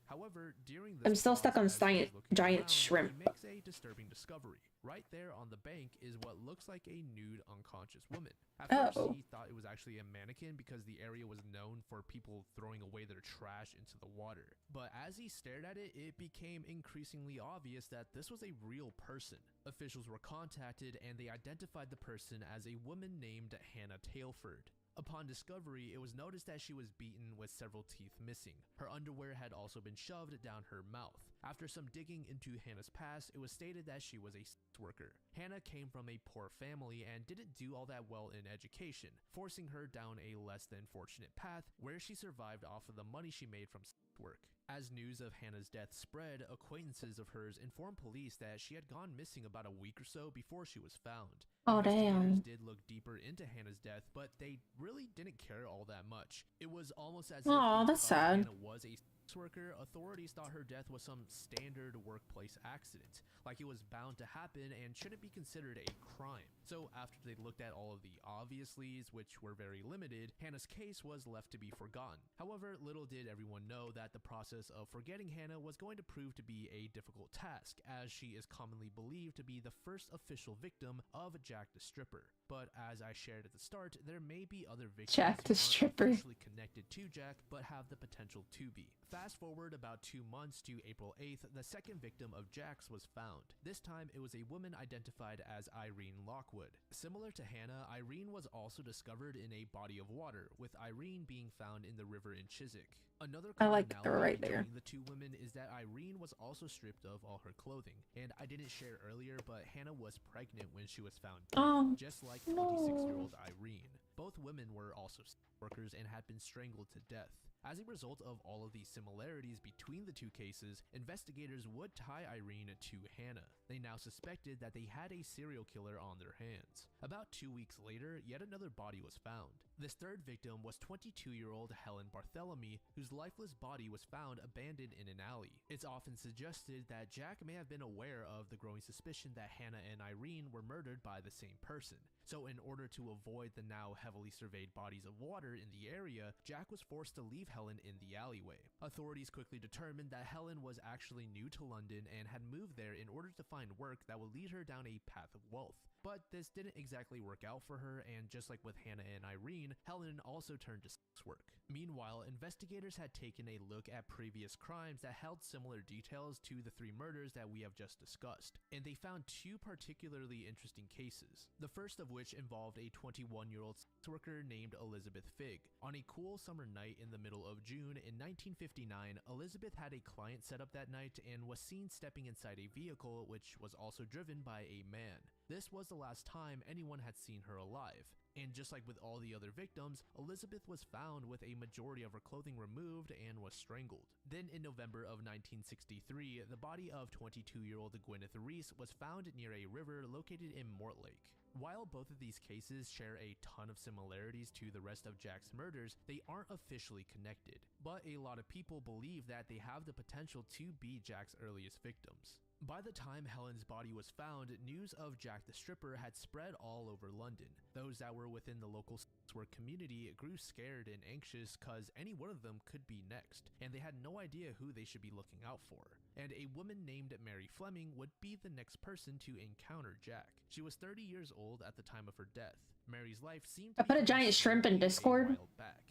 However, during this I'm still stuck on pause, as he's looking giant around, shrimp. he makes a disturbing discovery. Right there on the bank is what looks like a nude, unconscious woman. At first, Oh. he thought it was actually a mannequin because the area was known for people throwing away their trash into the water. But as he stared at it, it became increasingly obvious that this was a real person. Officials were contacted and they identified the person as a woman named Hannah Tailford. Upon discovery, it was noticed that she was beaten with several teeth missing. Her underwear had also been shoved down her mouth. After some digging into Hannah's past, it was stated that she was a sex worker. Hannah came from a poor family and didn't do all that well in education, forcing her down a less than fortunate path where she survived off of the money she made from sex work. As news of Hannah's death spread, acquaintances of hers informed police that she had gone missing about a week or so before she was found. Oh, Investigators damn. did look deeper into Hannah's death, but they really didn't care all that much. It was almost as Aw, if that's because sad. Hannah was a sex worker, authorities thought her death was some standard workplace accident, like it was bound to happen and shouldn't be considered a crime. So after they looked at all of the obviouslies, which were very limited, Hannah's case was left to be forgotten. However, little did everyone know that the process of forgetting Hannah was going to prove to be a difficult task, as she is commonly believed to be the first official victim of Jack the Stripper. But as I shared at the start, there may be other victims Jack the who aren't Stripper. officially connected to Jack, but have the potential to be. Fast forward about 2 months to April 8th, the second victim of Jack's was found. This time, it was a woman identified as Irene Lockwood. Similar to Hannah, Irene was also discovered in a body of water, with Irene being found in the river in Chiswick. Another I like commonality her right there. between the two women is that Irene was also stripped of all her clothing. And I didn't share earlier, but Hannah was pregnant when she was found dead, Oh, just like no. 26-year-old Irene. Both women were also sex workers and had been strangled to death. As a result of all of these similarities between the two cases, investigators would tie Irene to Hannah. They now suspected that they had a serial killer on their hands. About 2 weeks later, yet another body was found. This third victim was 22-year-old Helen Barthélemy, whose lifeless body was found abandoned in an alley. It's often suggested that Jack may have been aware of the growing suspicion that Hannah and Irene were murdered by the same person. So in order to avoid the now heavily surveyed bodies of water in the area, Jack was forced to leave Helen in the alleyway. Authorities quickly determined that Helen was actually new to London and had moved there in order to find work that would lead her down a path of wealth. But this didn't exactly work out for her, and just like with Hannah and Irene, Helen also turned to sex work. Meanwhile, investigators had taken a look at previous crimes that held similar details to the 3 murders that we have just discussed, and they found 2 particularly interesting cases. The first of which involved a 21-year-old sex worker named Elizabeth Figg. On a cool summer night in the middle of June in 1959, Elizabeth had a client set up that night and was seen stepping inside a vehicle which was also driven by a man. This was the last time anyone had seen her alive. And just like with all the other victims, Elizabeth was found with a majority of her clothing removed and was strangled. Then in November of 1963, the body of 22-year-old Gwyneth Reese was found near a river located in Mortlake. While both of these cases share a ton of similarities to the rest of Jack's murders, they aren't officially connected. But a lot of people believe that they have the potential to be Jack's earliest victims. By the time Helen's body was found, news of Jack the Stripper had spread all over London. Those that were within the local sex work community grew scared and anxious cause any one of them could be next, and they had no idea who they should be looking out for. And a woman named Mary Fleming would be the next person to encounter Jack. She was 30 years old at the time of her death. Mary's life seemed to I put a giant shrimp in Discord.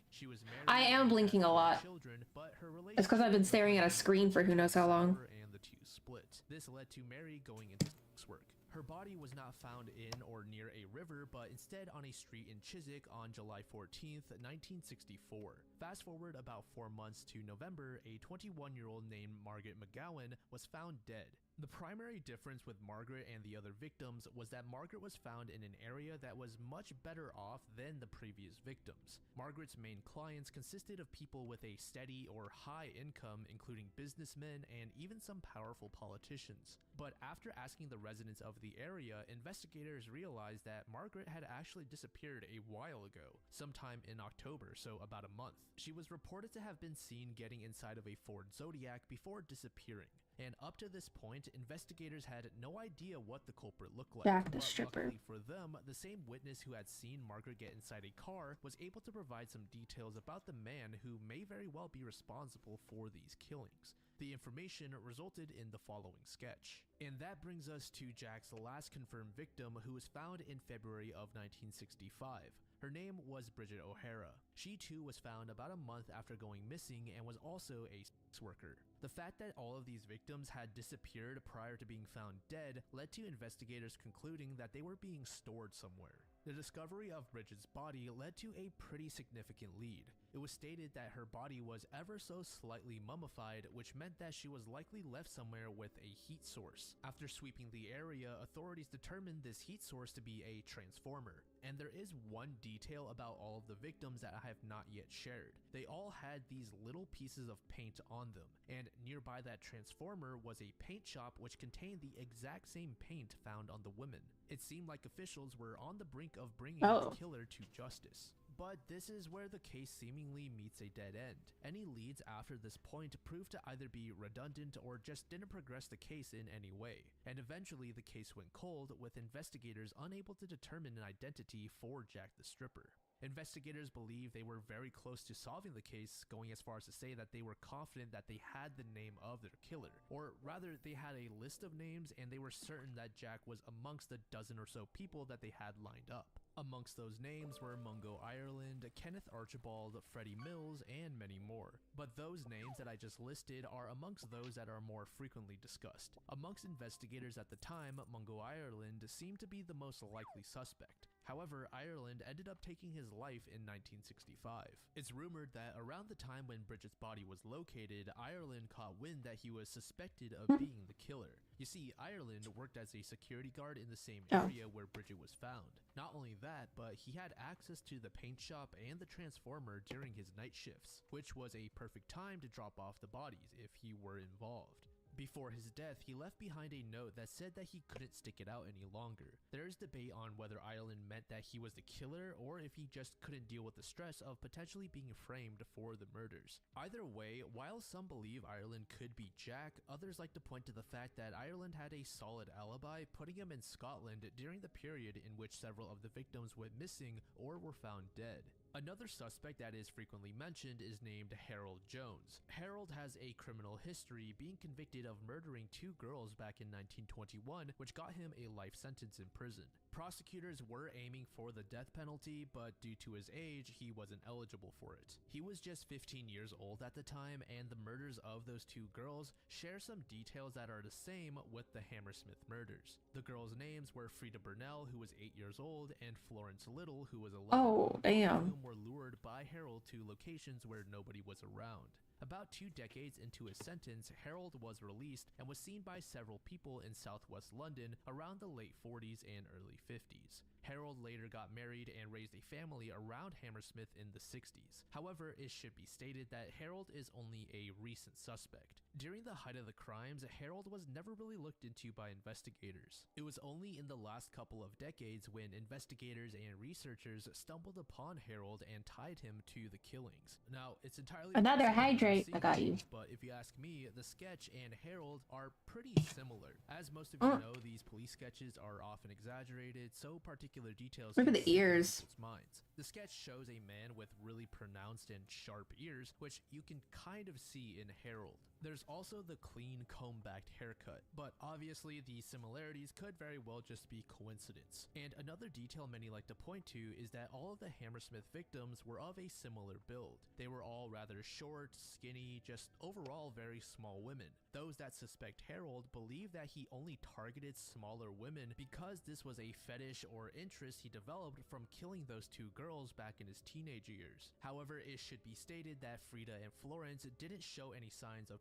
She was married I am blinking a lot. Children, but her It's because I've been staring at a screen for who knows how long. And the 2 split. This led to Mary going into sex work. Her body was not found in or near a river, but instead on a street in Chiswick on July 14th, 1964. Fast forward about 4 months to November, a 21-year-old named Margaret McGowan was found dead. The primary difference with Margaret and the other victims was that Margaret was found in an area that was much better off than the previous victims. Margaret's main clients consisted of people with a steady or high income, including businessmen and even some powerful politicians. But after asking the residents of the area, investigators realized that Margaret had actually disappeared a while ago, sometime in October, so about a month. She was reported to have been seen getting inside of a Ford Zodiac before disappearing. And up to this point, investigators had no idea what the culprit looked like. Jack the But Stripper. luckily for them, the same witness who had seen Margaret get inside a car was able to provide some details about the man who may very well be responsible for these killings. The information resulted in the following sketch. And that brings us to Jack's last confirmed victim, who was found in February of 1965. Her name was Bridget O'Hara. She too was found about a month after going missing and was also a sex worker. The fact that all of these victims had disappeared prior to being found dead led to investigators concluding that they were being stored somewhere. The discovery of Bridget's body led to a pretty significant lead. It was stated that her body was ever so slightly mummified, which meant that she was likely left somewhere with a heat source. After sweeping the area, authorities determined this heat source to be a transformer. And there is one detail about all of the victims that I have not yet shared. They all had these little pieces of paint on them, and nearby that transformer was a paint shop which contained the exact same paint found on the women. It seemed like officials were on the brink of bringing the killer to justice. But this is where the case seemingly meets a dead end. Any leads after this point proved to either be redundant or just didn't progress the case in any way. And eventually the case went cold, with investigators unable to determine an identity for Jack the Stripper. Investigators believe they were very close to solving the case, going as far as to say that they were confident that they had the name of their killer. Or rather, they had a list of names and they were certain that Jack was amongst the dozen or so people that they had lined up. Amongst those names were Mungo Ireland, Kenneth Archibald, Freddie Mills, and many more. But those names that I just listed are amongst those that are more frequently discussed. Amongst investigators at the time, Mungo Ireland seemed to be the most likely suspect. However, Ireland ended up taking his life in 1965. It's rumored that around the time when Bridget's body was located, Ireland caught wind that he was suspected of being the killer. You see, Ireland worked as a security guard in the same area where Bridget was found. Not only that, but he had access to the paint shop and the transformer during his night shifts, which was a perfect time to drop off the bodies if he were involved. Before his death, he left behind a note that said that he couldn't stick it out any longer. There is debate on whether Ireland meant that he was the killer or if he just couldn't deal with the stress of potentially being framed for the murders. Either way, while some believe Ireland could be Jack, others like to point to the fact that Ireland had a solid alibi, putting him in Scotland during the period in which several of the victims went missing or were found dead. Another suspect that is frequently mentioned is named Harold Jones. Harold has a criminal history, being convicted of murdering 2 girls back in 1921, which got him a life sentence in prison. Prosecutors were aiming for the death penalty, but due to his age, he wasn't eligible for it. He was just 15 years old at the time, and the murders of those 2 girls share some details that are the same with the Hammersmith murders. The girls' names were Frida Burnell, who was 8 years old, and Florence Little, who was 11. Oh, damn. Whom were lured by Harold to locations where nobody was around. About 2 decades into his sentence, Harold was released and was seen by several people in southwest London around the late 40s and early 50s. Harold later got married and raised a family around Hammersmith in the 60s. However, it should be stated that Harold is only a recent suspect. During the height of the crimes, Harold was never really looked into by investigators. It was only in the last couple of decades when investigators and researchers stumbled upon Harold and tied him to the killings. Now, it's entirely Another possible hydrate. you've I got seen you. these, but if you ask me, the sketch and Harold are pretty similar. As most of you know, these police sketches are often exaggerated, so particular details Look at can the slip into ears. people's minds. The sketch shows a man with really pronounced and sharp ears, which you can kind of see in Harold. There's also the clean comb-backed haircut, but obviously the similarities could very well just be coincidence. And another detail many like to point to is that all of the Hammersmith victims were of a similar build. They were all rather short, skinny, just overall very small women. Those that suspect Harold believe that he only targeted smaller women because this was a fetish or interest he developed from killing those 2 girls back in his teenage years. However, it should be stated that Frida and Florence didn't show any signs of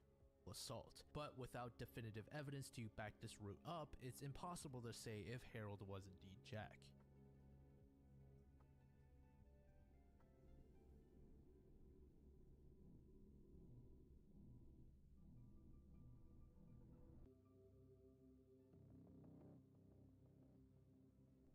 assault, but without definitive evidence to back this route up, it's impossible to say if Harold was indeed Jack.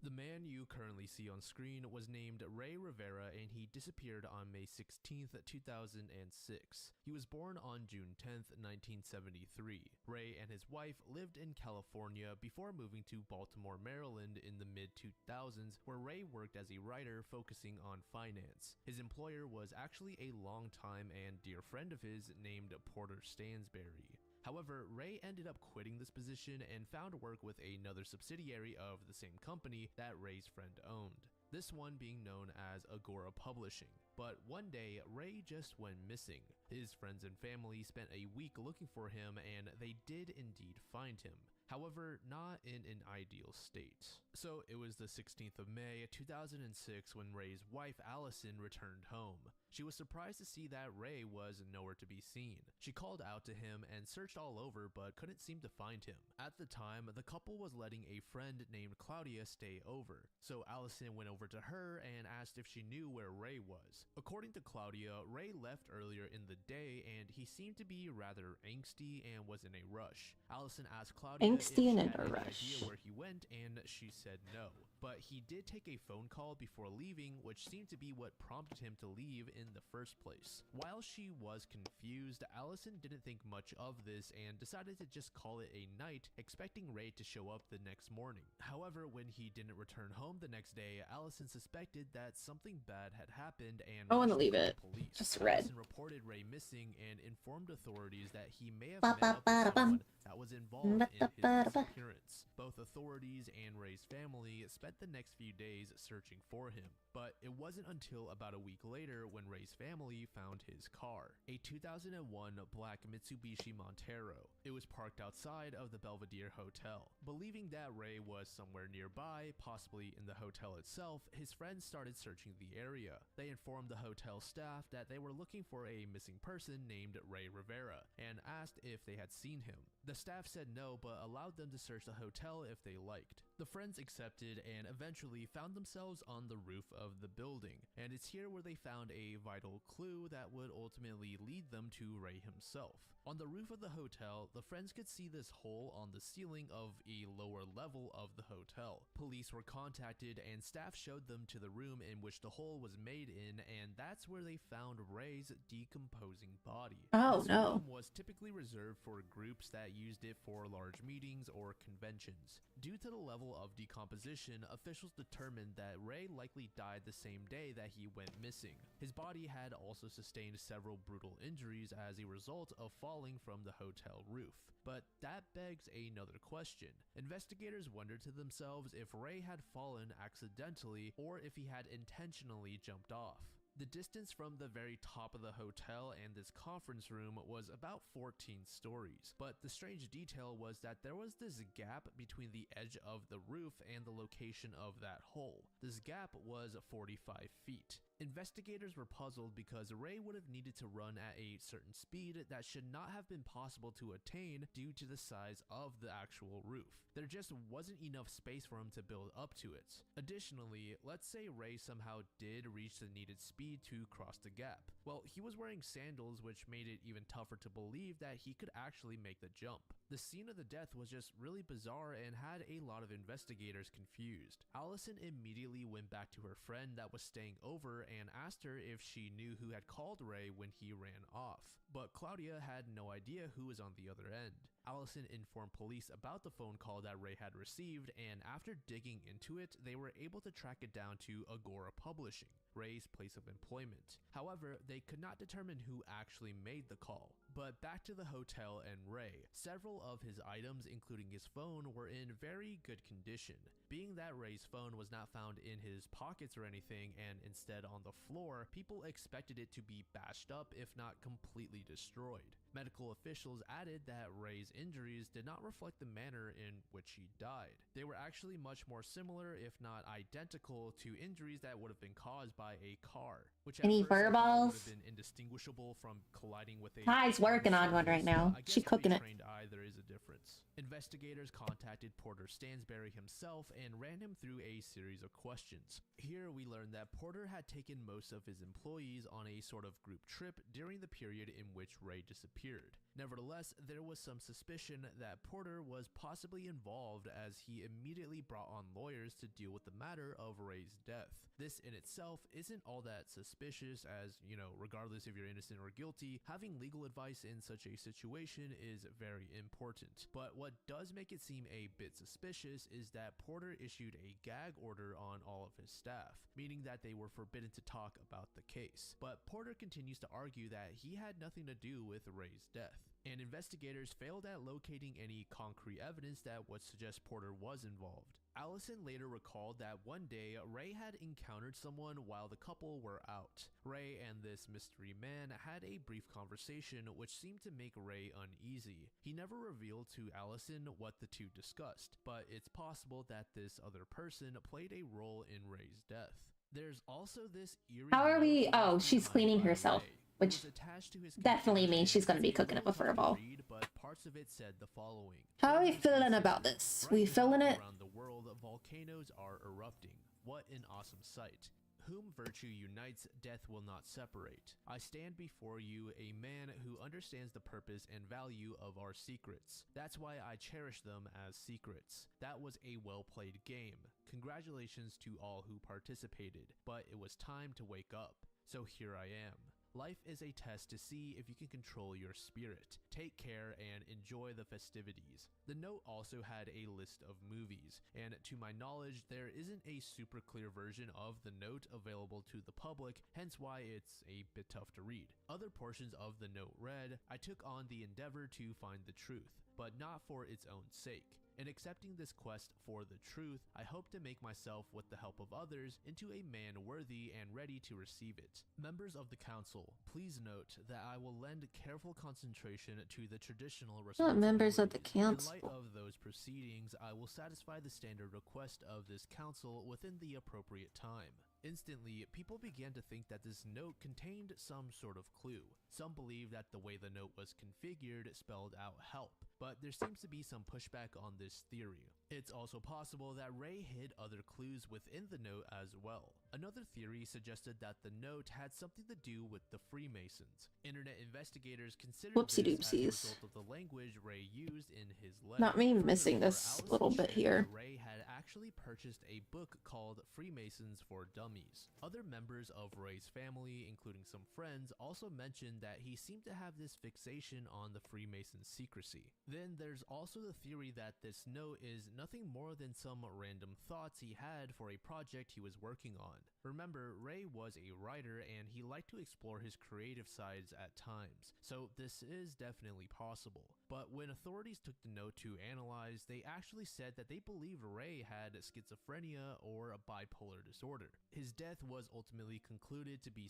The man you currently see on screen was named Ray Rivera, and he disappeared on May 16th, 2006. He was born on June 10th, 1973. Ray and his wife lived in California before moving to Baltimore, Maryland in the mid-2000s, where Ray worked as a writer focusing on finance. His employer was actually a longtime and dear friend of his named Porter Stansberry. However, Ray ended up quitting this position and found work with another subsidiary of the same company that Ray's friend owned, this one being known as Agora Publishing. But one day, Ray just went missing. His friends and family spent a week looking for him, and they did indeed find him. However, not in an ideal state. So it was the 16th of May, 2006 when Ray's wife Allison returned home. She was surprised to see that Ray was nowhere to be seen. She called out to him and searched all over but couldn't seem to find him. At the time, the couple was letting a friend named Claudia stay over. So Allison went over to her and asked if she knew where Ray was. According to Claudia, Ray left earlier in the day and he seemed to be rather angsty and was in a rush. Allison asked Claudia if she Angsty and in had a any rush. idea where he went, and she said no. But he did take a phone call before leaving, which seemed to be what prompted him to leave in the first place. While she was confused, Allison didn't think much of this and decided to just call it a night, expecting Ray to show up the next morning. However, when he didn't return home the next day, Allison suspected that something bad had happened and I want to rushed leave to it. the police. Just read. Allison reported Ray missing and informed authorities that he may have Ba, met up ba, with ba, someone that was involved in his ba, ba, ba. disappearance. Both authorities and Ray's family spent spent the next few days searching for him. But it wasn't until about a week later when Ray's family found his car, a 2001 black Mitsubishi Montero. It was parked outside of the Belvedere Hotel. Believing that Ray was somewhere nearby, possibly in the hotel itself, his friends started searching the area. They informed the hotel staff that they were looking for a missing person named Ray Rivera and asked if they had seen him. The staff said no, but allowed them to search the hotel if they liked. The friends accepted and eventually found themselves on the roof of the building, and it's here where they found a vital clue that would ultimately lead them to Ray himself. On the roof of the hotel, the friends could see this hole on the ceiling of a lower level of the hotel. Police were contacted and staff showed them to the room in which the hole was made in, and that's where they found Ray's decomposing body. Oh, this no. room was typically reserved for groups that used it for large meetings or conventions. Due to the level of decomposition, officials determined that Ray likely died the same day that he went missing. His body had also sustained several brutal injuries as a result of falling from the hotel roof. But that begs another question. Investigators wondered to themselves if Ray had fallen accidentally or if he had intentionally jumped off. The distance from the very top of the hotel and this conference room was about 14 stories, but the strange detail was that there was this gap between the edge of the roof and the location of that hole. This gap was 45 feet. Investigators were puzzled because Ray would have needed to run at a certain speed that should not have been possible to attain due to the size of the actual roof. There just wasn't enough space for him to build up to it. Additionally, let's say Ray somehow did reach the needed speed to cross the gap. Well, he was wearing sandals, which made it even tougher to believe that he could actually make the jump. The scene of the death was just really bizarre and had a lot of investigators confused. Allison immediately went back to her friend that was staying over and asked her if she knew who had called Ray when he ran off. But Claudia had no idea who was on the other end. Allison informed police about the phone call that Ray had received, and after digging into it, they were able to track it down to Agora Publishing, Ray's place of employment. However, they could not determine who actually made the call. But back to the hotel and Ray. Several of his items, including his phone, were in very good condition. Being that Ray's phone was not found in his pockets or anything and instead on the floor, people expected it to be bashed up if not completely destroyed. Medical officials added that Ray's injuries did not reflect the manner in which he died. They were actually much more similar, if not identical, to injuries that would have been caused by a car, which at Any first I thought furballs? would have been indistinguishable from colliding with a Ty's working on one right now. I guess She to a cooking it. trained eye, there is a difference. Investigators contacted Porter Stansberry himself and ran him through a series of questions. Here we learned that Porter had taken most of his employees on a sort of group trip during the period in which Ray disappeared. Nevertheless, there was some suspicion that Porter was possibly involved as he immediately brought on lawyers to deal with the matter of Ray's death. This in itself isn't all that suspicious as, regardless if you're innocent or guilty, having legal advice in such a situation is very important. But what does make it seem a bit suspicious is that Porter issued a gag order on all of his staff, meaning that they were forbidden to talk about the case. But Porter continues to argue that he had nothing to do with Ray's death, and investigators failed at locating any concrete evidence that would suggest Porter was involved. Allison later recalled that one day Ray had encountered someone while the couple were out. Ray and this mystery man had a brief conversation which seemed to make Ray uneasy. He never revealed to Allison what the two discussed, but it's possible that this other person played a role in Ray's death. There's also this eerie How are we? note Oh, left she's behind cleaning by herself, Ray. It which was attached to his definitely computer, means she's and gonna be it's cooking up a little hard to furball. read, but parts of it said the following. How are we Journalists feeling insisted, about this? "Right We now, feeling it? around the world, volcanoes are erupting. What an awesome sight. Whom virtue unites, death will not separate. I stand before you, a man who understands the purpose and value of our secrets. That's why I cherish them as secrets. That was a well-played game. Congratulations to all who participated, but it was time to wake up. So here I am. Life is a test to see if you can control your spirit. Take care and enjoy the festivities." The note also had a list of movies, and to my knowledge, there isn't a super clear version of the note available to the public, hence why it's a bit tough to read. Other portions of the note read, "I took on the endeavor to find the truth, but not for its own sake. In accepting this quest for the truth, I hope to make myself, with the help of others, into a man worthy and ready to receive it. Members of the council, please note that I will lend careful concentration to the traditional Not members of the responsibilities. In light council. of those proceedings, I will satisfy the standard request of this council within the appropriate time. Instantly, people began to think that this note contained some sort of clue. Some believed that the way the note was configured spelled out help, but there seems to be some pushback on this theory. It's also possible that Ray hid other clues within the note as well. Another theory suggested that the note had something to do with the Freemasons. Internet investigators considered Whoopsie this as a doopsies. result of the language Ray used in his letter. Not me missing Furthermore, this Allison little bit shared here. that Ray had actually purchased a book called Freemasons for Dummies. Other members of Ray's family, including some friends, also mentioned that he seemed to have this fixation on the Freemason secrecy. Then there's also the theory that this note is nothing more than some random thoughts he had for a project he was working on. Remember, Ray was a writer and he liked to explore his creative sides at times, so this is definitely possible. But when authorities took the note to analyze, they actually said that they believed Ray had schizophrenia or a bipolar disorder. His death was ultimately concluded to be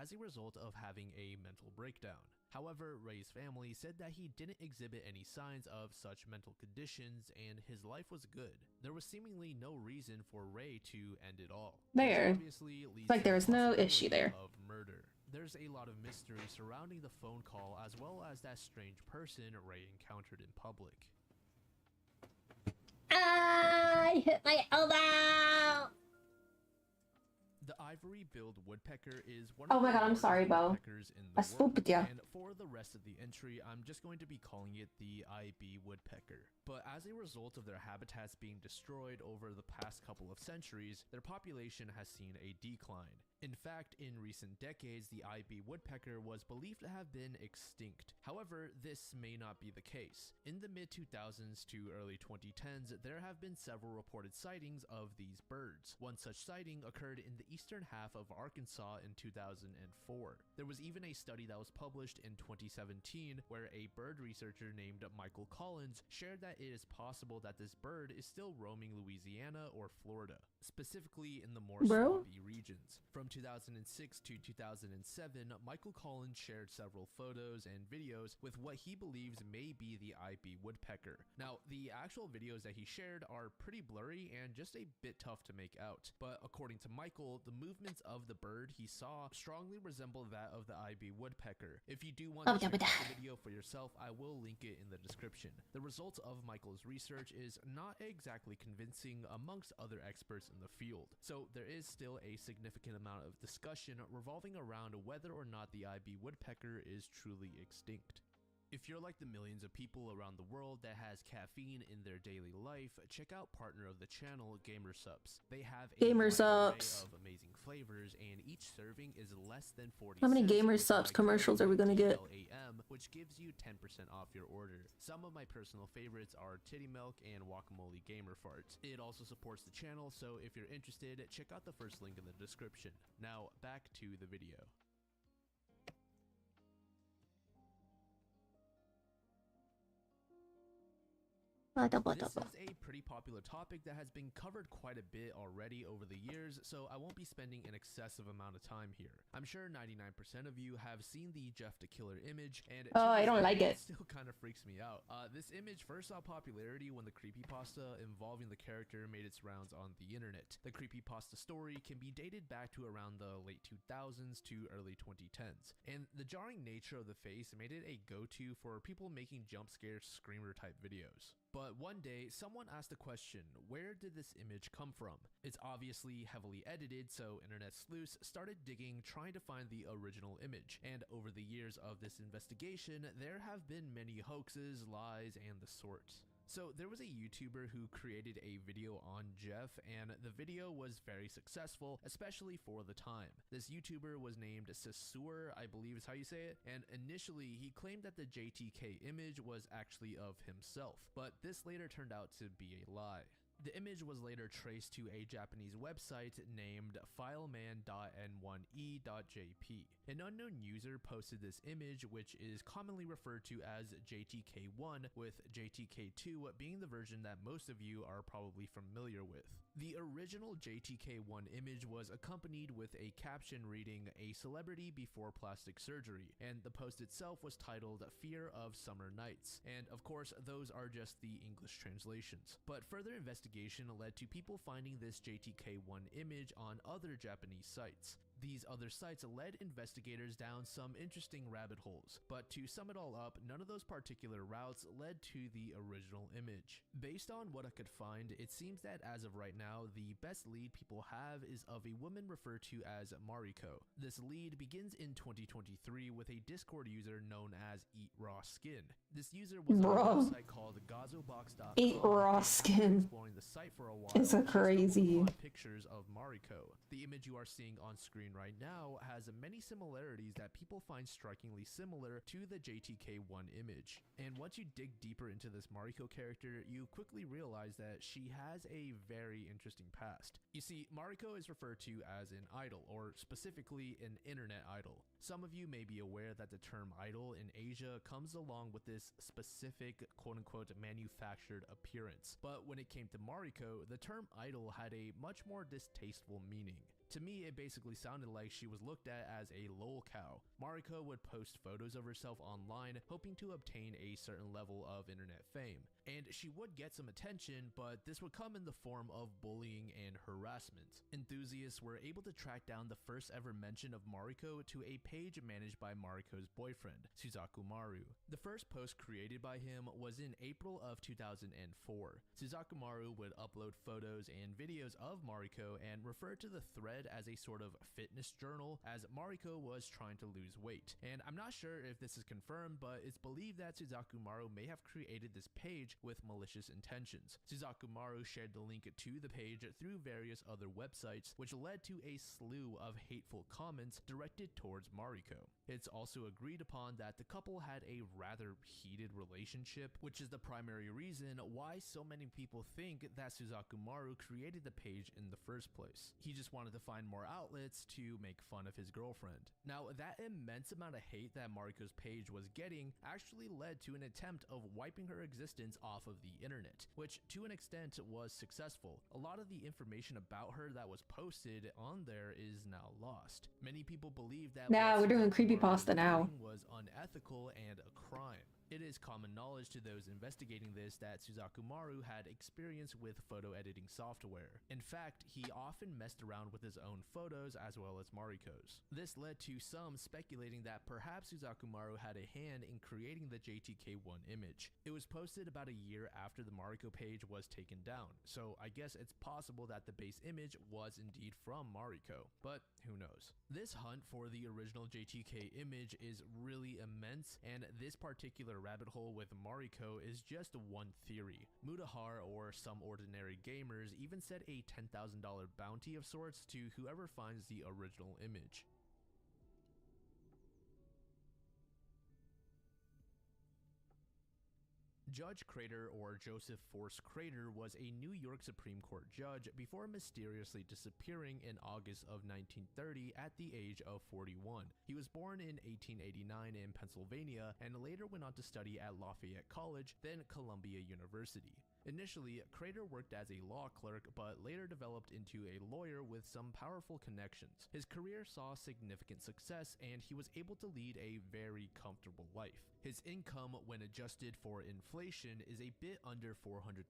as a result of having a mental breakdown. However, Ray's family said that he didn't exhibit any signs of such mental conditions and his life was good. There was seemingly no reason for Ray to end it all. There. Which obviously leads Like to there the was no issue possibility there. of murder. There's a lot of mystery surrounding the phone call as well as that strange person Ray encountered in public. I hit my elbow. The ivory-billed woodpecker is one Oh of my the God, I'm largest sorry, Bo. woodpeckers in I the spoke world, with ya. and for the rest of the entry, I'm just going to be calling it the IB woodpecker. But as a result of their habitats being destroyed over the past couple of centuries, their population has seen a decline. In fact, in recent decades, the IB woodpecker was believed to have been extinct. However, this may not be the case. In the mid-2000s to early 2010s, there have been several reported sightings of these birds. One such sighting occurred in the eastern half of Arkansas in 2004. There was even a study that was published in 2017 where a bird researcher named Michael Collins shared that it is possible that this bird is still roaming Louisiana or Florida, specifically in the more swampy regions. From 2006 to 2007, Michael Collins shared several photos and videos with what he believes may be the IB woodpecker. Now, the actual videos that he shared are pretty blurry and just a bit tough to make out, but according to Michael, the movements of the bird he saw strongly resemble that of the IB woodpecker. If you do want to check out the video for yourself, I will link it in the description. The results of Michael's research is not exactly convincing amongst other experts in the field, so there is still a significant amount of discussion revolving around whether or not the IB woodpecker is truly extinct. If you're like the millions of people around the world that has caffeine in their daily life, check out partner of the channel, Gamer Subs. They have a Gamer wide array Subs. of amazing flavors, and each serving is less than 40 How many cents Gamer with Subs my commercials code are we gonna get? TLAM, which gives you 10% off your order. Some of my personal favorites are Titty Milk and Guacamole Gamer Farts. It also supports the channel, so if you're interested, check out the first link in the description. Now, back to the video. This is a pretty popular topic that has been covered quite a bit already over the years, so I won't be spending an excessive amount of time here. I'm sure 99% of you have seen the Jeff the Killer image, and Oh, I don't like it. still kind of freaks me out. This image first saw popularity when the creepypasta involving the character made its rounds on the internet. The creepypasta story can be dated back to around the late 2000s to early 2010s, and the jarring nature of the face made it a go-to for people making jump scare screamer type videos. But one day, someone asked the question, where did this image come from? It's obviously heavily edited, so internet sleuths started digging trying to find the original image. And over the years of this investigation, there have been many hoaxes, lies, and the sort. So there was a YouTuber who created a video on Jeff, and the video was very successful, especially for the time. This YouTuber was named Sasur, I believe is how you say it, and initially he claimed that the JTK image was actually of himself, but this later turned out to be a lie. The image was later traced to a Japanese website named fileman.n1e.jp. An unknown user posted this image, which is commonly referred to as JTK1, with JTK2 being the version that most of you are probably familiar with. The original JTK1 image was accompanied with a caption reading "A celebrity before plastic surgery," and the post itself was titled "Fear of Summer Nights," and of course those are just the English translations. But further investigation led to people finding this JTK1 image on other Japanese sites. These other sites led investigators down some interesting rabbit holes, but to sum it all up, none of those particular routes led to the original image. Based on what I could find, it seems that as of right now, the best lead people have is of a woman referred to as Mariko. This lead begins in 2023 with a Discord user known as Eat Raw Skin. This user was on a website called gazobox.com. Eat Raw Skin. Exploring the site for a while. It's a crazy. Pictures of Mariko. The image you are seeing on screen right now has many similarities that people find strikingly similar to the JTK1 image. And once you dig deeper into this Mariko character, you quickly realize that she has a very interesting past. You see, Mariko is referred to as an idol, or specifically an internet idol. Some of you may be aware that the term idol in Asia comes along with this specific quote-unquote manufactured appearance. But when it came to Mariko, the term idol had a much more distasteful meaning. To me, it basically sounded like she was looked at as a lol cow. Mariko would post photos of herself online, hoping to obtain a certain level of internet fame. And she would get some attention, but this would come in the form of bullying and harassment. Enthusiasts were able to track down the first ever mention of Mariko to a page managed by Mariko's boyfriend, Suzaku Maru. The first post created by him was in April of 2004. Suzaku Maru would upload photos and videos of Mariko and refer to the thread as a sort of fitness journal, as Mariko was trying to lose weight. And I'm not sure if this is confirmed, but it's believed that Suzaku Maru may have created this page with malicious intentions. Suzaku Maru shared the link to the page through various other websites, which led to a slew of hateful comments directed towards Mariko. It's also agreed upon that the couple had a rather heated relationship, which is the primary reason why so many people think that Suzaku Maru created the page in the first place. He just wanted to find more outlets to make fun of his girlfriend. Now, that immense amount of hate that Mariko's page was getting actually led to an attempt of wiping her existence off of the internet, which to an extent was successful. A lot of the information about her that was posted on there is now lost. Many people believe that we're doing creepypasta now. Was unethical and a crime. It is common knowledge to those investigating this that Suzaku Maru had experience with photo editing software. In fact, he often messed around with his own photos as well as Mariko's. This led to some speculating that perhaps Suzaku Maru had a hand in creating the JTK1 image. It was posted about a year after the Mariko page was taken down, so I guess it's possible that the base image was indeed from Mariko, but who knows. This hunt for the original JTK image is really immense, and this particular rabbit hole with Mariko is just one theory. Mutahar, or some ordinary gamers, even set a $10,000 bounty of sorts to whoever finds the original image. Judge Crater, or Joseph Force Crater, was a New York Supreme Court judge before mysteriously disappearing in August of 1930 at the age of 41. He was born in 1889 in Pennsylvania and later went on to study at Lafayette College, then Columbia University. Initially, Crater worked as a law clerk, but later developed into a lawyer with some powerful connections. His career saw significant success, and he was able to lead a very comfortable life. His income, when adjusted for inflation, is a bit under $400,000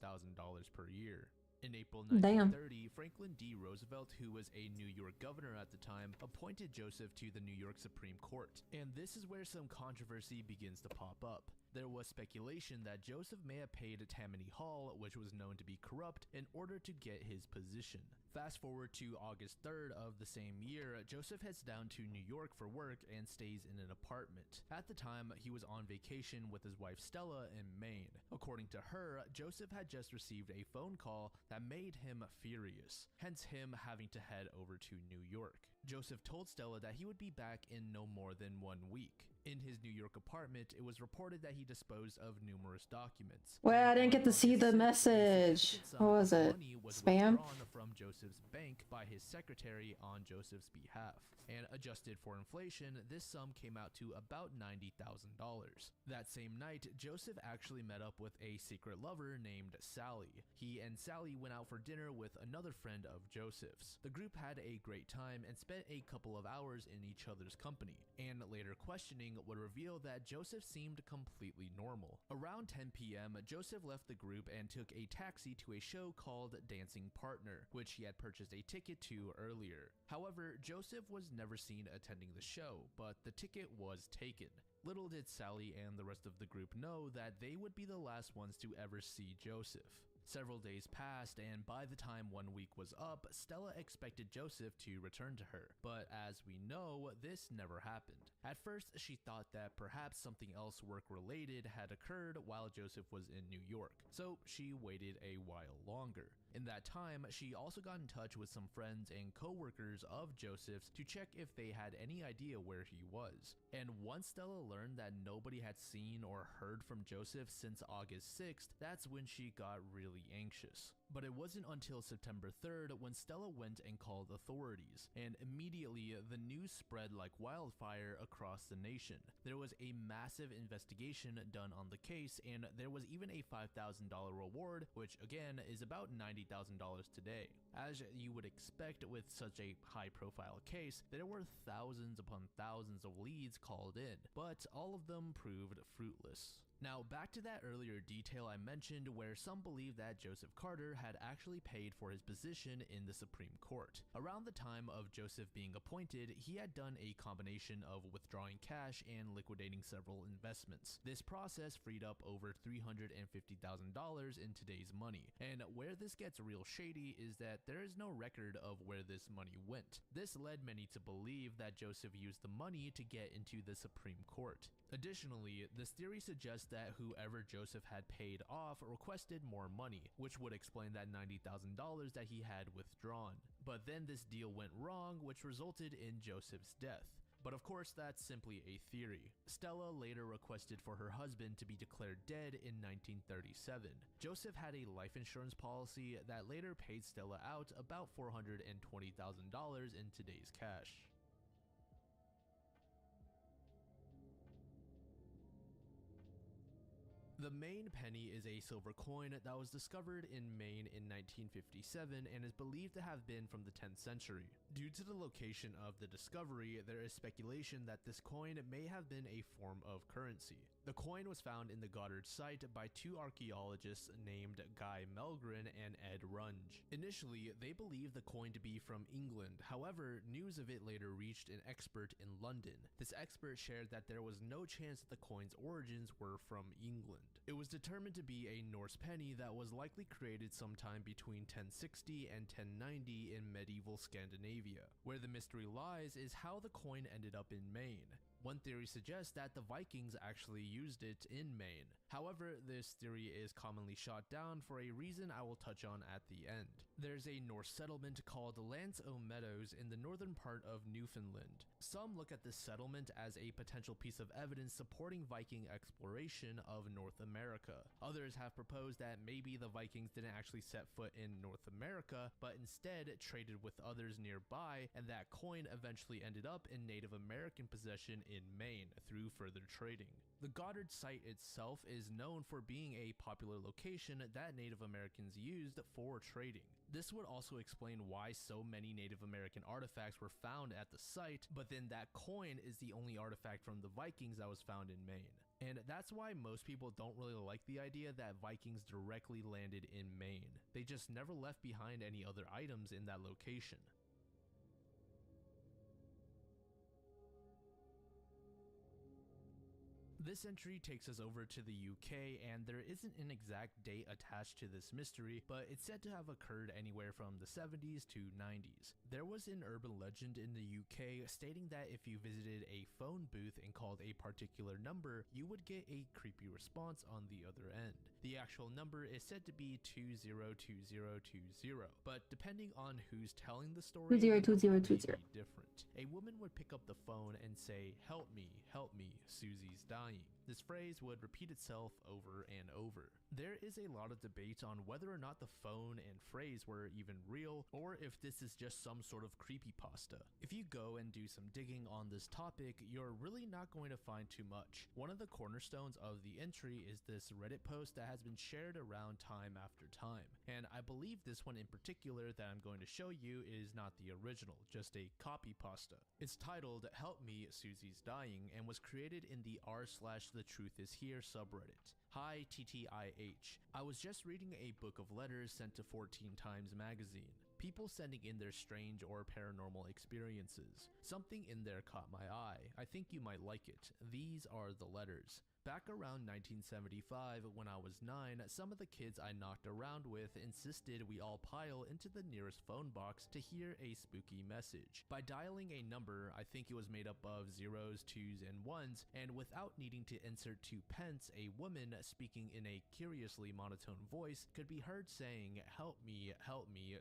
per year. In April 1930, Franklin D. Roosevelt, who was a New York governor at the time, appointed Joseph to the New York Supreme Court. And this is where some controversy begins to pop up. There was speculation that Joseph may have paid Tammany Hall, which was known to be corrupt, in order to get his position. Fast forward to August 3rd of the same year, Joseph heads down to New York for work and stays in an apartment. At the time, he was on vacation with his wife Stella in Maine. According to her, Joseph had just received a phone call that made him furious, hence him having to head over to New York. Joseph told Stella that he would be back in no more than 1 week. In his New York apartment, it was reported that he disposed of numerous documents. Well, I didn't get to On see the August 6th, a message. significant sum What was of it? money was Spam? withdrawn from Joseph's bank by his secretary on Joseph's behalf. And adjusted for inflation, this sum came out to about $90,000. That same night, Joseph actually met up with a secret lover named Sally. He and Sally went out for dinner with another friend of Joseph's. The group had a great time and spent a couple of hours in each other's company, and later questioning would reveal that Joseph seemed completely normal. Around 10 p.m., Joseph left the group and took a taxi to a show called Dancing Partner, which he had purchased a ticket to earlier. However, Joseph was never seen attending the show, but the ticket was taken. Little did Sally and the rest of the group know that they would be the last ones to ever see Joseph. Several days passed, and by the time 1 week was up, Stella expected Joseph to return to her. But as we know, this never happened. At first, she thought that perhaps something else work-related had occurred while Joseph was in New York, so she waited a while longer. In that time, she also got in touch with some friends and co-workers of Joseph's to check if they had any idea where he was. And once Stella learned that nobody had seen or heard from Joseph since August 6th, that's when she got really anxious. But it wasn't until September 3rd when Stella went and called authorities, and immediately the news spread like wildfire across the nation. There was a massive investigation done on the case, and there was even a $5,000 reward, which again is about $90,000 today. As you would expect with such a high-profile case, there were thousands upon thousands of leads called in, but all of them proved fruitless. Now, back to that earlier detail I mentioned where some believe that Joseph Carter had actually paid for his position in the Supreme Court. Around the time of Joseph being appointed, he had done a combination of withdrawing cash and liquidating several investments. This process freed up over $350,000 in today's money, and where this gets real shady is that there is no record of where this money went. This led many to believe that Joseph used the money to get into the Supreme Court. Additionally, this theory suggests that whoever Joseph had paid off requested more money, which would explain that $90,000 that he had withdrawn. But then this deal went wrong, which resulted in Joseph's death. But of course, that's simply a theory. Stella later requested for her husband to be declared dead in 1937. Joseph had a life insurance policy that later paid Stella out about $420,000 in today's cash. The Maine penny is a silver coin that was discovered in Maine in 1957 and is believed to have been from the 10th century. Due to the location of the discovery, there is speculation that this coin may have been a form of currency. The coin was found in the Goddard site by two archaeologists named Guy Melgren and Ed Runge. Initially, they believed the coin to be from England. However, news of it later reached an expert in London. This expert shared that there was no chance that the coin's origins were from England. It was determined to be a Norse penny that was likely created sometime between 1060 and 1090 in medieval Scandinavia. Where the mystery lies is how the coin ended up in Maine. One theory suggests that the Vikings actually used it in Maine. However, this theory is commonly shot down for a reason I will touch on at the end. There's a Norse settlement called Lance O Meadows in the northern part of Newfoundland. Some look at this settlement as a potential piece of evidence supporting Viking exploration of North America. Others have proposed that maybe the Vikings didn't actually set foot in North America, but instead traded with others nearby, and that coin eventually ended up in Native American possession in Maine through further trading. The Goddard site itself is known for being a popular location that Native Americans used for trading. This would also explain why so many Native American artifacts were found at the site, but then that coin is the only artifact from the Vikings that was found in Maine. And that's why most people don't really like the idea that Vikings directly landed in Maine. They just never left behind any other items in that location. This entry takes us over to the UK, and there isn't an exact date attached to this mystery, but it's said to have occurred anywhere from the 70s to 90s. There was an urban legend in the UK stating that if you visited a phone booth and called a particular number, you would get a creepy response on the other end. The actual number is said to be 202020, but depending on who's telling the story, 202020. may be different. A woman would pick up the phone and say, help me, Susie's dying." This phrase would repeat itself over and over. There is a lot of debate on whether or not the phone and phrase were even real, or if this is just some sort of creepypasta. If you go and do some digging on this topic, you're really not going to find too much. One of the cornerstones of the entry is this Reddit post that has been shared around time after time, and I believe this one in particular that I'm going to show you is not the original, just a copy pasta. It's titled "Help Me, Susie's Dying" and was created in the r/The Truth Is Here subreddit. Hi TTIH. I was just reading a book of letters sent to 14 Times magazine. People sending in their strange or paranormal experiences. Something in there caught my eye. I think you might like it. These are the letters. Back around 1975, when I was 9, some of the kids I knocked around with insisted we all pile into the nearest phone box to hear a spooky message. By dialing a number, I think it was made up of zeros, twos, and ones, and without needing to insert 2 pence, a woman speaking in a curiously monotone voice could be heard saying, help me,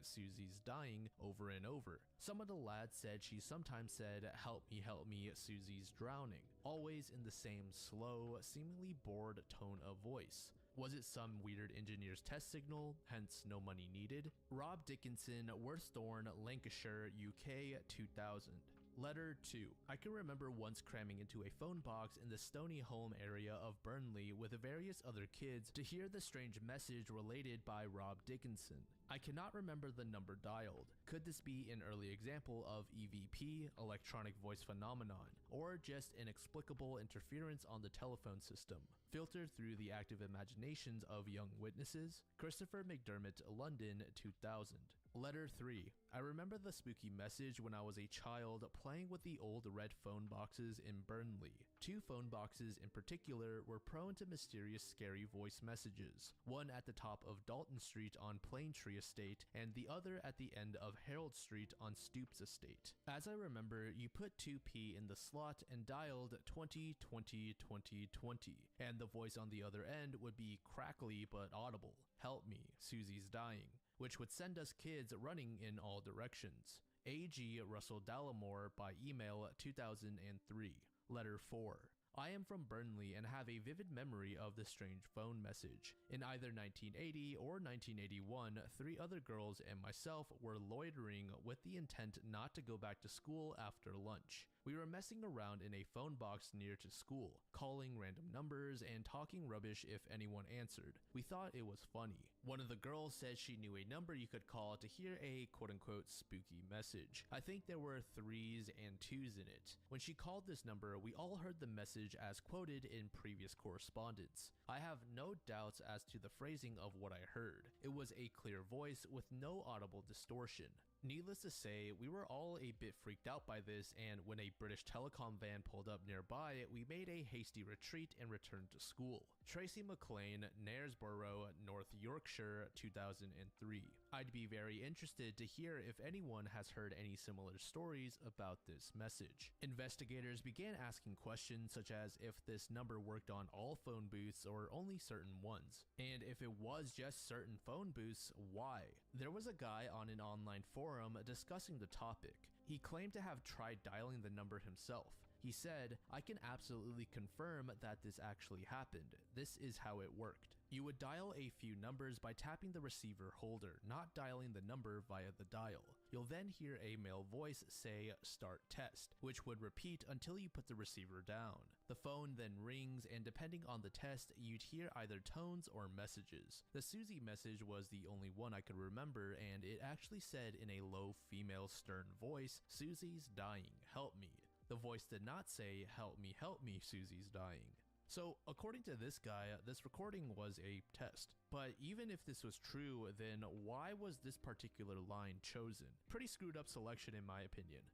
Susie's dying," over and over. Some of the lads said she sometimes said, help me, Susie's drowning," always in the same slow, seemingly bored tone of voice. Was it some weird engineer's test signal, hence no money needed? Rob Dickinson, Worthsthorne, Lancashire, UK, 2000. Letter 2. I can remember once cramming into a phone box in the Stony Holm area of Burnley with various other kids to hear the strange message related by Rob Dickinson. I cannot remember the number dialed. Could this be an early example of EVP, electronic voice phenomenon, or just inexplicable interference on the telephone system, filtered through the active imaginations of young witnesses? Christopher McDermott, London, 2000. Letter 3. I remember the spooky message when I was a child playing with the old red phone boxes in Burnley. 2 phone boxes in particular were prone to mysterious scary voice messages, one at the top of Dalton Street on Plaintree Estate and the other at the end of Harold Street on Stoops Estate. As I remember, you put 2p in the slot and dialed 20202020, and the voice on the other end would be crackly but audible, "Help me, Susie's dying," which would send us kids running in all directions. A.G. Russell Dallimore by email 2003. Letter 4. I am from Burnley and have a vivid memory of the strange phone message. In either 1980 or 1981, 3 other girls and myself were loitering with the intent not to go back to school after lunch. We were messing around in a phone box near to school, calling random numbers and talking rubbish if anyone answered. We thought it was funny. One of the girls said she knew a number you could call to hear a quote-unquote spooky message. I think there were 3s and 2s in it. When she called this number, we all heard the message as quoted in previous correspondence. I have no doubts as to the phrasing of what I heard. It was a clear voice with no audible distortion. Needless to say, we were all a bit freaked out by this, and when a British Telecom van pulled up nearby, we made a hasty retreat and returned to school. Tracy McLean, Knaresborough, North Yorkshire, 2003. I'd be very interested to hear if anyone has heard any similar stories about this message. Investigators began asking questions such as if this number worked on all phone booths or only certain ones, and if it was just certain phone booths, why? There was a guy on an online forum discussing the topic. He claimed to have tried dialing the number himself. He said, "I can absolutely confirm that this actually happened. This is how it worked. You would dial a few numbers by tapping the receiver holder, not dialing the number via the dial. You'll then hear a male voice say, 'Start test,' which would repeat until you put the receiver down. The phone then rings, and depending on the test, you'd hear either tones or messages. The Susie message was the only one I could remember, and it actually said in a low female stern voice, 'Susie's dying, help me.' The voice did not say, 'Help me, Susie's dying.'" So, according to this guy, this recording was a test. But even if this was true, then why was this particular line chosen? Pretty screwed up selection in my opinion.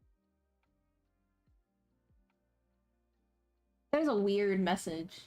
There's a weird message.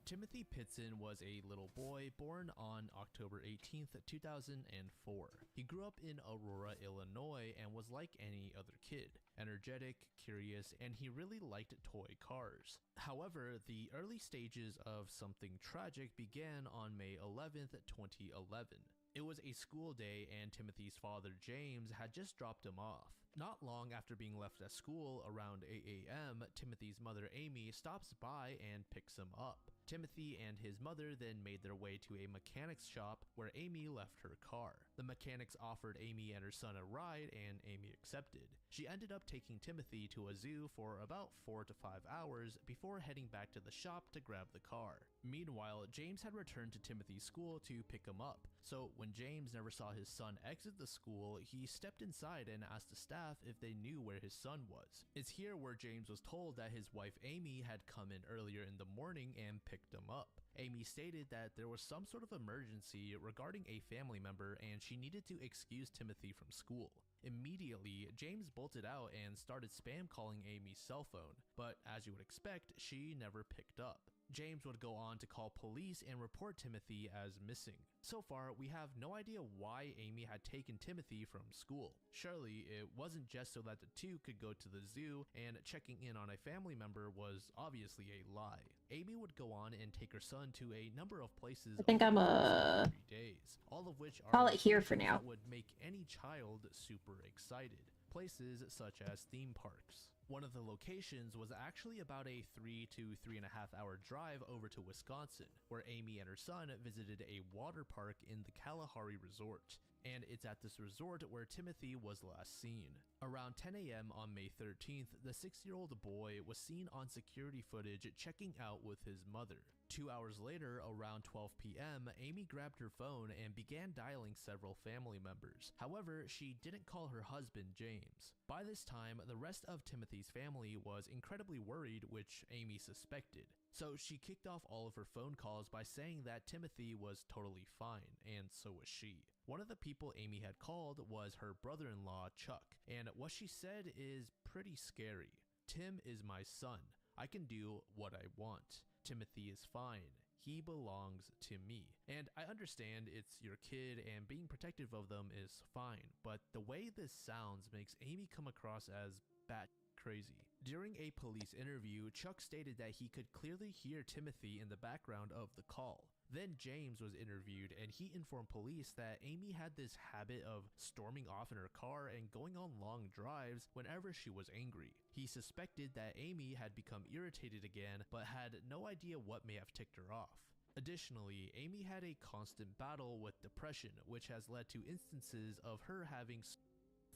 Timothy Pitson was a little boy born on October 18th, 2004. He grew up in Aurora, Illinois, and was like any other kid, energetic, curious, and he really liked toy cars. However, the early stages of something tragic began on May 11th, 2011. It was a school day and Timothy's father, James, had just dropped him off. Not long after being left at school, around 8 a.m., Timothy's mother, Amy, stops by and picks him up. Timothy and his mother then made their way to a mechanic's shop where Amy left her car. The mechanics offered Amy and her son a ride, and Amy accepted. She ended up taking Timothy to a zoo for about 4 to 5 hours before heading back to the shop to grab the car. Meanwhile, James had returned to Timothy's school to pick him up, so when James never saw his son exit the school, he stepped inside and asked the staff if they knew where his son was. It's here where James was told that his wife Amy had come in earlier in the morning and picked him up. Amy stated that there was some sort of emergency regarding a family member and she needed to excuse Timothy from school. Immediately, James bolted out and started spam calling Amy's cell phone, but as you would expect, she never picked up. James would go on to call police and report Timothy as missing. So far, we have no idea why Amy had taken Timothy from school. Surely, it wasn't just so that the two could go to the zoo, and checking in on a family member was obviously a lie. Amy would go on and take her son to a number of places I think over I'm the next 3 days, all of which are call it here for locations now. that would make any child super excited. Places such as theme parks. One of the locations was actually about a 3 to 3.5 hour drive over to Wisconsin, where Amy and her son visited a water park in the Kalahari Resort. And it's at this resort where Timothy was last seen. Around 10 a.m. on May 13th, the 6-year-old boy was seen on security footage checking out with his mother. 2 hours later, around 12 p.m., Amy grabbed her phone and began dialing several family members. However, she didn't call her husband, James. By this time, the rest of Timothy's family was incredibly worried, which Amy suspected. So she kicked off all of her phone calls by saying that Timothy was totally fine, and so was she. One of the people Amy had called was her brother-in-law, Chuck, and what she said is pretty scary. "Tim is my son. I can do what I want. Timothy is fine. He belongs to me." And I understand it's your kid and being protective of them is fine, but the way this sounds makes Amy come across as bat crazy. During a police interview, Chuck stated that he could clearly hear Timothy in the background of the call. Then James was interviewed and he informed police that Amy had this habit of storming off in her car and going on long drives whenever she was angry. He suspected that Amy had become irritated again, but had no idea what may have ticked her off. Additionally, Amy had a constant battle with depression, which has led to instances of her having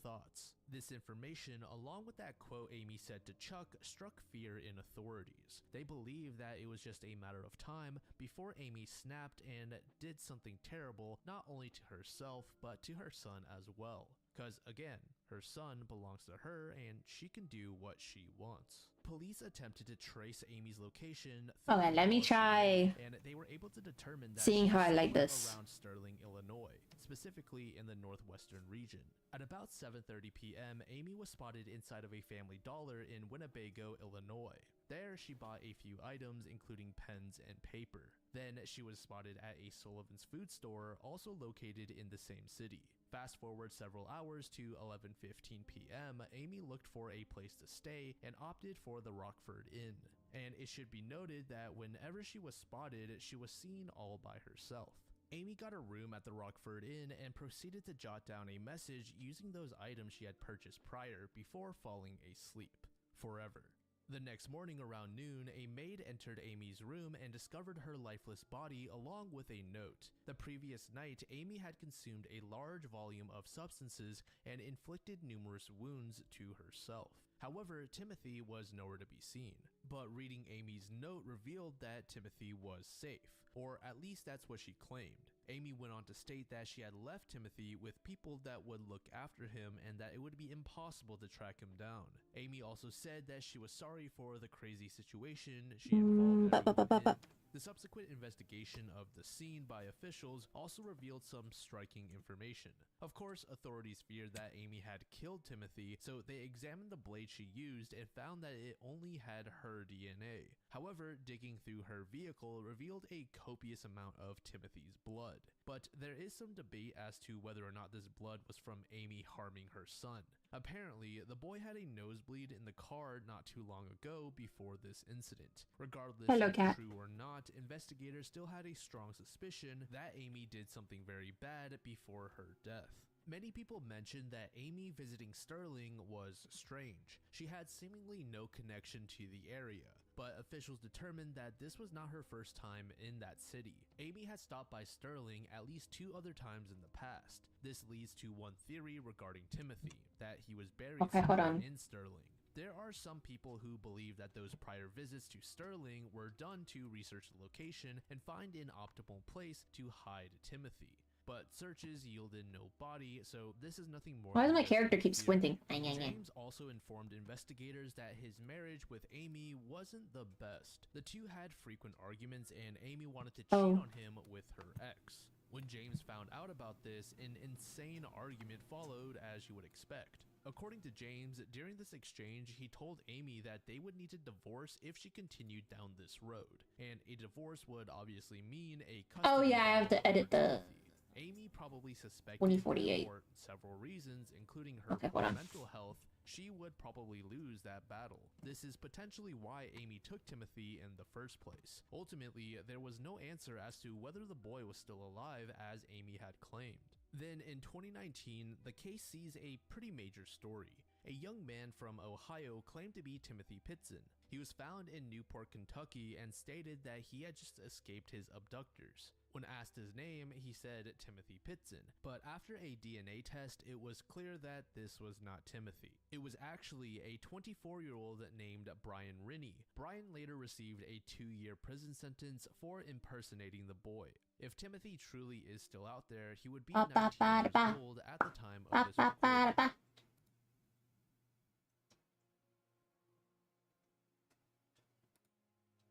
thoughts. This information, along with that quote Amy said to Chuck, struck fear in authorities. They believe that it was just a matter of time before Amy snapped and did something terrible, not only to herself, but to her son as well. Because again, her son belongs to her and she can do what she wants. Police attempted to trace Amy's location Okay, let me try and they were able to determine that seeing she how was I like somewhere this. around Sterling, Illinois, specifically in the northwestern region. At about 7:30 p.m., Amy was spotted inside of a Family Dollar in Winnebago, Illinois. There, she bought a few items, including pens and paper. Then, she was spotted at a Sullivan's food store, also located in the same city. Fast forward several hours to 11:15 p.m., Amy looked for a place to stay and opted for the Rockford Inn. And it should be noted that whenever she was spotted, she was seen all by herself. Amy got a room at the Rockford Inn and proceeded to jot down a message using those items she had purchased prior before falling asleep forever. The next morning around noon, a maid entered Amy's room and discovered her lifeless body along with a note. The previous night, Amy had consumed a large volume of substances and inflicted numerous wounds to herself. However, Timothy was nowhere to be seen. But reading Amy's note revealed that Timothy was safe, or at least that's what she claimed. Amy went on to state that she had left Timothy with people that would look after him and that it would be impossible to track him down. Amy also said that she was sorry for the crazy situation she involved everyone in. The subsequent investigation of the scene by officials also revealed some striking information. Of course, authorities feared that Amy had killed Timothy, so they examined the blade she used and found that it only had her DNA. However, digging through her vehicle revealed a copious amount of Timothy's blood. But there is some debate as to whether or not this blood was from Amy harming her son. Apparently, the boy had a nosebleed in the car not too long ago before this incident. Regardless Hello, if cat. true or not, investigators still had a strong suspicion that Amy did something very bad before her death. Many people mentioned that Amy visiting Sterling was strange. She had seemingly no connection to the area, but officials determined that this was not her first time in that city. Amy had stopped by Sterling at least 2 other times in the past. This leads to one theory regarding Timothy, that he was buried Okay, hold somewhere on. in Sterling. There are some people who believe that those prior visits to Sterling were done to research the location and find an optimal place to hide Timothy. But searches yielded no body, so this is nothing more Why does than my just a character keep theory. squinting? James also informed investigators that his marriage with Amy wasn't the best. The two had frequent arguments and Amy wanted to cheat on him with her ex. When James found out about this, an insane argument followed, as you would expect. According to James, during this exchange, he told Amy that they would need to divorce if she continued down this road, and a divorce would obviously mean a custody Oh yeah, I have battle to edit over the Timothy. Amy probably suspected that 2048. for several reasons, including her Okay, hold on. mental health, she would probably lose that battle. This is potentially why Amy took Timothy in the first place. Ultimately, there was no answer as to whether the boy was still alive as Amy had claimed. Then in 2019, the case sees a pretty major story. A young man from Ohio claimed to be Timothy Pitson. He was found in Newport, Kentucky and stated that he had just escaped his abductors. When asked his name, he said Timothy Pitson, but after a DNA test, it was clear that this was not Timothy. It was actually a 24-year-old named Brian Rinney. Brian later received a 2-year prison sentence for impersonating the boy. If Timothy truly is still out there, he would be 19 years old at the time of this recording.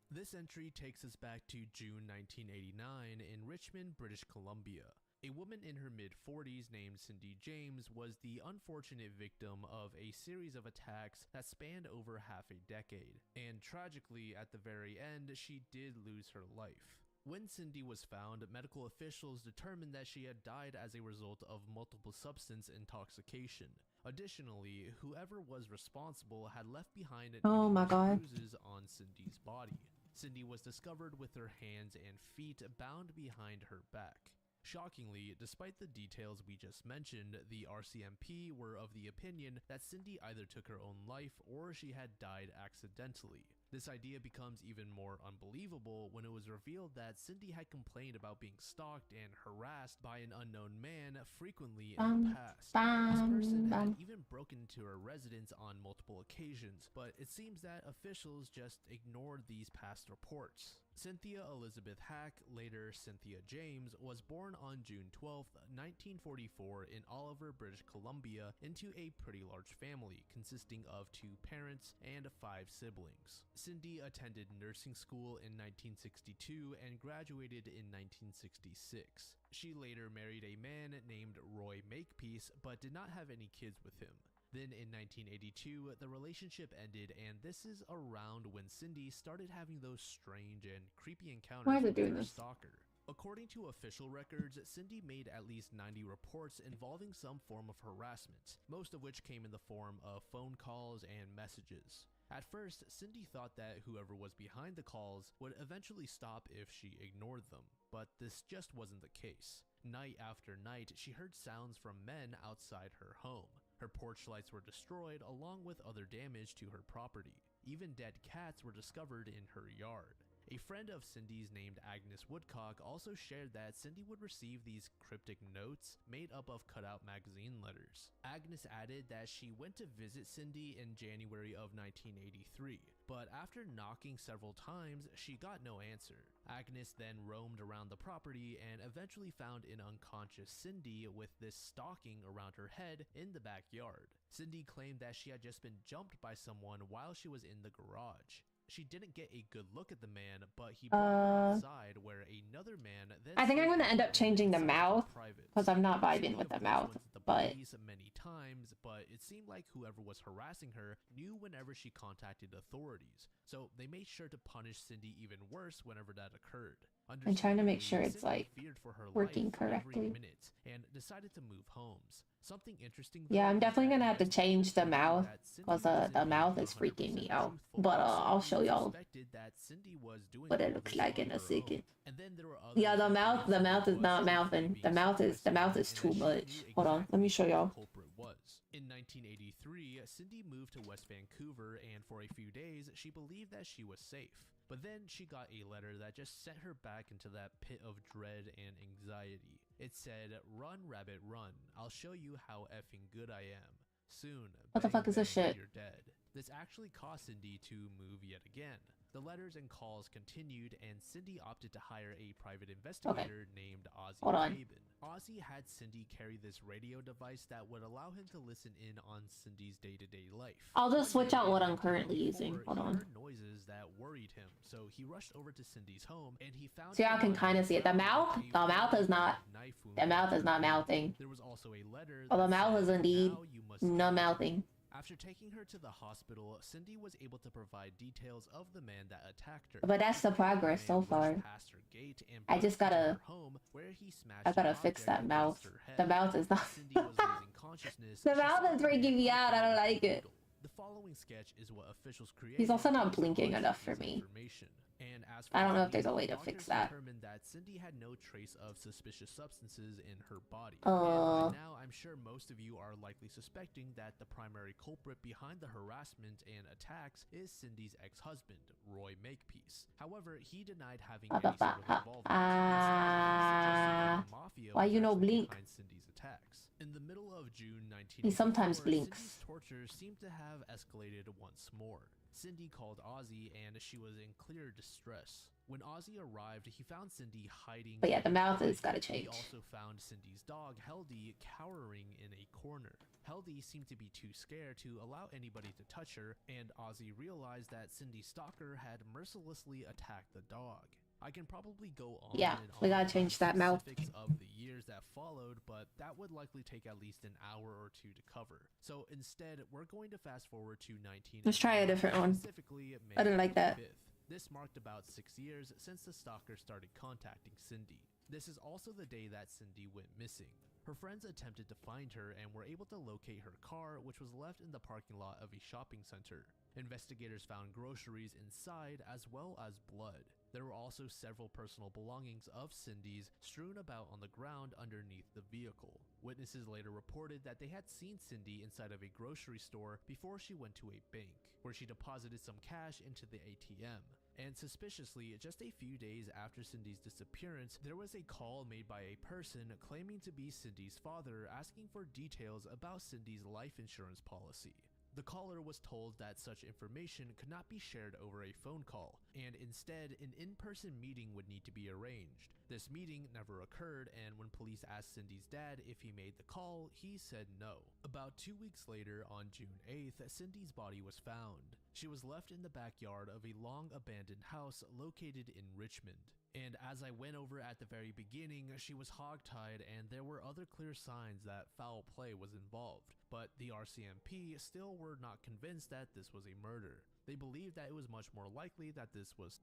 This entry takes us back to June 1989 in Richmond, British Columbia. A woman in her mid-40s named Cindy James was the unfortunate victim of a series of attacks that spanned over half a decade, and tragically, at the very end, she did lose her life. When Cindy was found, medical officials determined that she had died as a result of multiple substance intoxication. Additionally, whoever was responsible had left behind bruises on Cindy's body. Cindy was discovered with her hands and feet bound behind her back. Shockingly, despite the details we just mentioned, the RCMP were of the opinion that Cindy either took her own life or she had died accidentally. This idea becomes even more unbelievable when it was revealed that Cindy had complained about being stalked and harassed by an unknown man frequently in the past. This person had even broken into her residence on multiple occasions, but it seems that officials just ignored these past reports. Cynthia Elizabeth Hack, later Cynthia James, was born on June 12, 1944 in Oliver, British Columbia, into a pretty large family consisting of 2 parents and 5 siblings. Cindy attended nursing school in 1962 and graduated in 1966. She later married a man named Roy Makepeace, but did not have any kids with him. Then in 1982, the relationship ended, and this is around when Cindy started having those strange and creepy encounters with her stalker. According to official records, Cindy made at least 90 reports involving some form of harassment, most of which came in the form of phone calls and messages. At first, Cindy thought that whoever was behind the calls would eventually stop if she ignored them, but this just wasn't the case. Night after night, she heard sounds from men outside her home. Her porch lights were destroyed along with other damage to her property. Even dead cats were discovered in her yard. A friend of Cindy's named Agnes Woodcock also shared that Cindy would receive these cryptic notes made up of cutout magazine letters. Agnes added that she went to visit Cindy in January of 1983, but after knocking several times, she got no answer. Agnes then roamed around the property and eventually found an unconscious Cindy with this stocking around her head in the backyard. Cindy claimed that she had just been jumped by someone while she was in the garage. She didn't get a good look at the man, but he brought her outside where another man then I think I'm saved gonna her end up and changing the inside her mouth privates. because I'm not vibing Cindy, with of the course, mouth. went to the But police many times, but it seemed like whoever was harassing her knew whenever she contacted authorities, so they made sure to punish Cindy even worse whenever that occurred. I'm trying to make sure it's Cindy like feared for her working life correctly. every minute and decided to move homes. Something interesting. Yeah, though, I'm was definitely that gonna have to change the investigators mouth that Cindy because wasn't the being mouth is freaking me 100% out. truthful, But so I'll show it was y'all suspected that Cindy was doing what all it looks this like on in a her second. own. And then there were others Yeah, the that mouth believed is Cindy not was truthfully mouthing. being The mouth sent by is Cindy too and that much. she knew Hold on, let me exactly show who the y'all. culprit was. In 1983, Cindy moved to West Vancouver, and for a few days, she believed that she was safe. But then she got a letter that just sent her back into that pit of dread and anxiety. It said, "Run, rabbit, run. I'll show you how effing good I am. Soon, What the bang, fuck is this bang, shit? you're dead." This actually caused Cindy to move yet again. The letters and calls continued, and Cindy opted to hire a private investigator named Ozzy Hold on. Cabin. Ozzy had Cindy carry this radio device that would allow him to listen in on Cindy's day-to-day life. I'll just One switch day out in what I'm currently 1984, using. Hold he on. heard noises that worried him, so he rushed over to Cindy's home and he found So y'all her can lying kind on of see it. The ground mouth, with the a mouth is not, knife wound the mouth in is her not neck. mouthing. There was also a letter Well, the that mouth said, is indeed "Now you must no kill me." mouthing. After taking her to the hospital, Cindy was able to provide details of the man that attacked her. But that's She the claimed progress the so man rushed far. past her gate and I broke just into gotta, her home, where he smashed I gotta an fix object that against mouth. her head. The mouth is not. As Cindy was losing consciousness, The she mouth saw is the man freaking me out. I don't open like a it. doodle. The following sketch is what officials created. He's also not based blinking on enough for Cindy's me. information. And as for I don't know if Cindy, there's a way to doctors fix that. determined that Cindy had no trace of suspicious substances in her body. And by now, I'm sure most of you are likely suspecting that the primary culprit behind the harassment and attacks is Cindy's ex-husband, Roy Makepeace. However, he denied having any sort of involvement. Instead, he suggested that the mafia why was you no actually blink? behind Cindy's attacks. In the middle of June 1984, He sometimes blinks. Cindy's torture seemed to have escalated once more. Cindy called Ozzy and she was in clear distress. When Ozzy arrived, he found Cindy hiding. But yeah, the mouth in a has gotta closet. He change. also found Cindy's dog, Heldy, cowering in a corner. Heldy seemed to be too scared to allow anybody to touch her, and Ozzy realized that Cindy's stalker had mercilessly attacked the dog. I can probably go on Yeah, and we on gotta change about that mouth. specifics of the years that followed, but that would likely take at least an hour or two to cover. So instead, we're going to fast forward to 19. Let's try a different one. Specifically, May I didn't like that. 25th. This marked about 6 years since the stalker started contacting Cindy. This is also the day that Cindy went missing. Her friends attempted to find her and were able to locate her car, which was left in the parking lot of a shopping center. Investigators found groceries inside as well as blood. There were also several personal belongings of Cindy's strewn about on the ground underneath the vehicle. Witnesses later reported that they had seen Cindy inside of a grocery store before she went to a bank, where she deposited some cash into the ATM. And suspiciously, just a few days after Cindy's disappearance, there was a call made by a person claiming to be Cindy's father, asking for details about Cindy's life insurance policy. The caller was told that such information could not be shared over a phone call, and instead an in-person meeting would need to be arranged. This meeting never occurred, and when police asked Cindy's dad if he made the call, he said no. About 2 weeks later, on June 8th, Cindy's body was found. She was left in the backyard of a long-abandoned house located in Richmond. And as I went over at the very beginning, she was hogtied and there were other clear signs that foul play was involved. But the RCMP still were not convinced that this was a murder. They believed that it was much more likely that this was.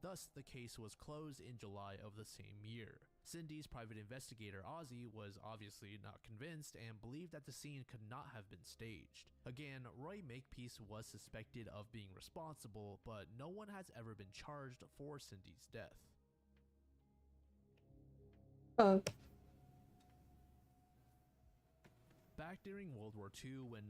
Thus, the case was closed in July of the same year. Cindy's private investigator Ozzy was obviously not convinced and believed that the scene could not have been staged. Again, Roy Makepeace was suspected of being responsible, but no one has ever been charged for Cindy's death. Back during World War II, when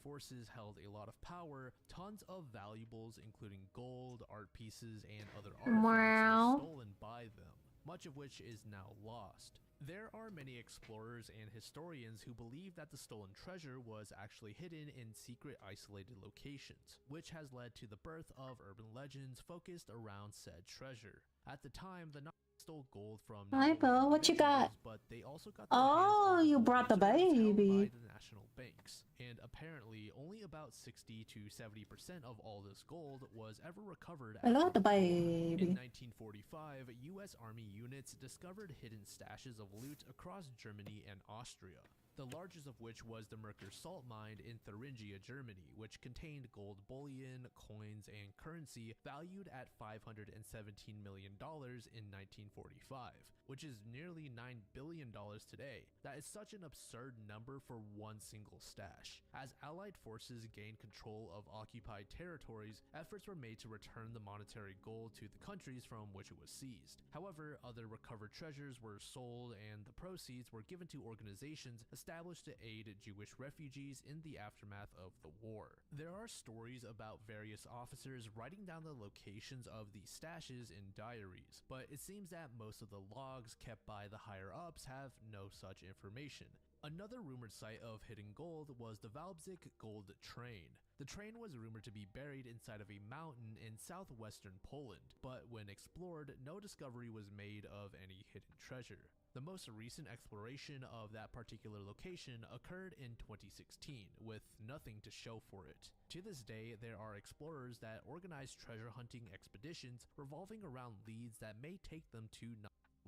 forces held a lot of power, tons of valuables including gold, art pieces, and other artifacts were stolen by them, much of which is now lost. There are many explorers and historians who believe that the stolen treasure was actually hidden in secret isolated locations, which has led to the birth of urban legends focused around said treasure. At the time, the Nazis stole gold from Hi, not Bo, only what you got? individuals, but they also got their Oh, hands on you gold brought the reserves held baby. by the national banks. And apparently, only about 60 to 70% of all this gold was ever recovered I after love the war. baby. In 1945, U.S. Army units discovered hidden stashes of loot across Germany and Austria, the largest of which was the Merker salt mine in Thuringia, Germany, which contained gold bullion, coins, and currency valued at $517 million in 1945, which is nearly $9 billion today. That is such an absurd number for one single stash. As Allied forces gained control of occupied territories, efforts were made to return the monetary gold to the countries from which it was seized. However, other recovered treasures were sold, and the proceeds were given to organizations established to aid Jewish refugees in the aftermath of the war. There are stories about various officers writing down the locations of these stashes in diaries, but it seems that most of the logs kept by the higher-ups have no such information. Another rumored site of hidden gold was the Valbzik gold train. The train was rumored to be buried inside of a mountain in southwestern Poland, but when explored, no discovery was made of any hidden treasure. The most recent exploration of that particular location occurred in 2016, with nothing to show for it. To this day, there are explorers that organize treasure hunting expeditions revolving around leads that may take them to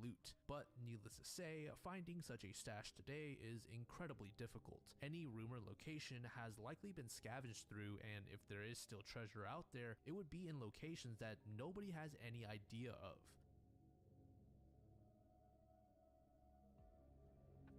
loot, but needless to say, finding such a stash today is incredibly difficult. Any rumored location has likely been scavenged through, and if there is still treasure out there, it would be in locations that nobody has any idea of.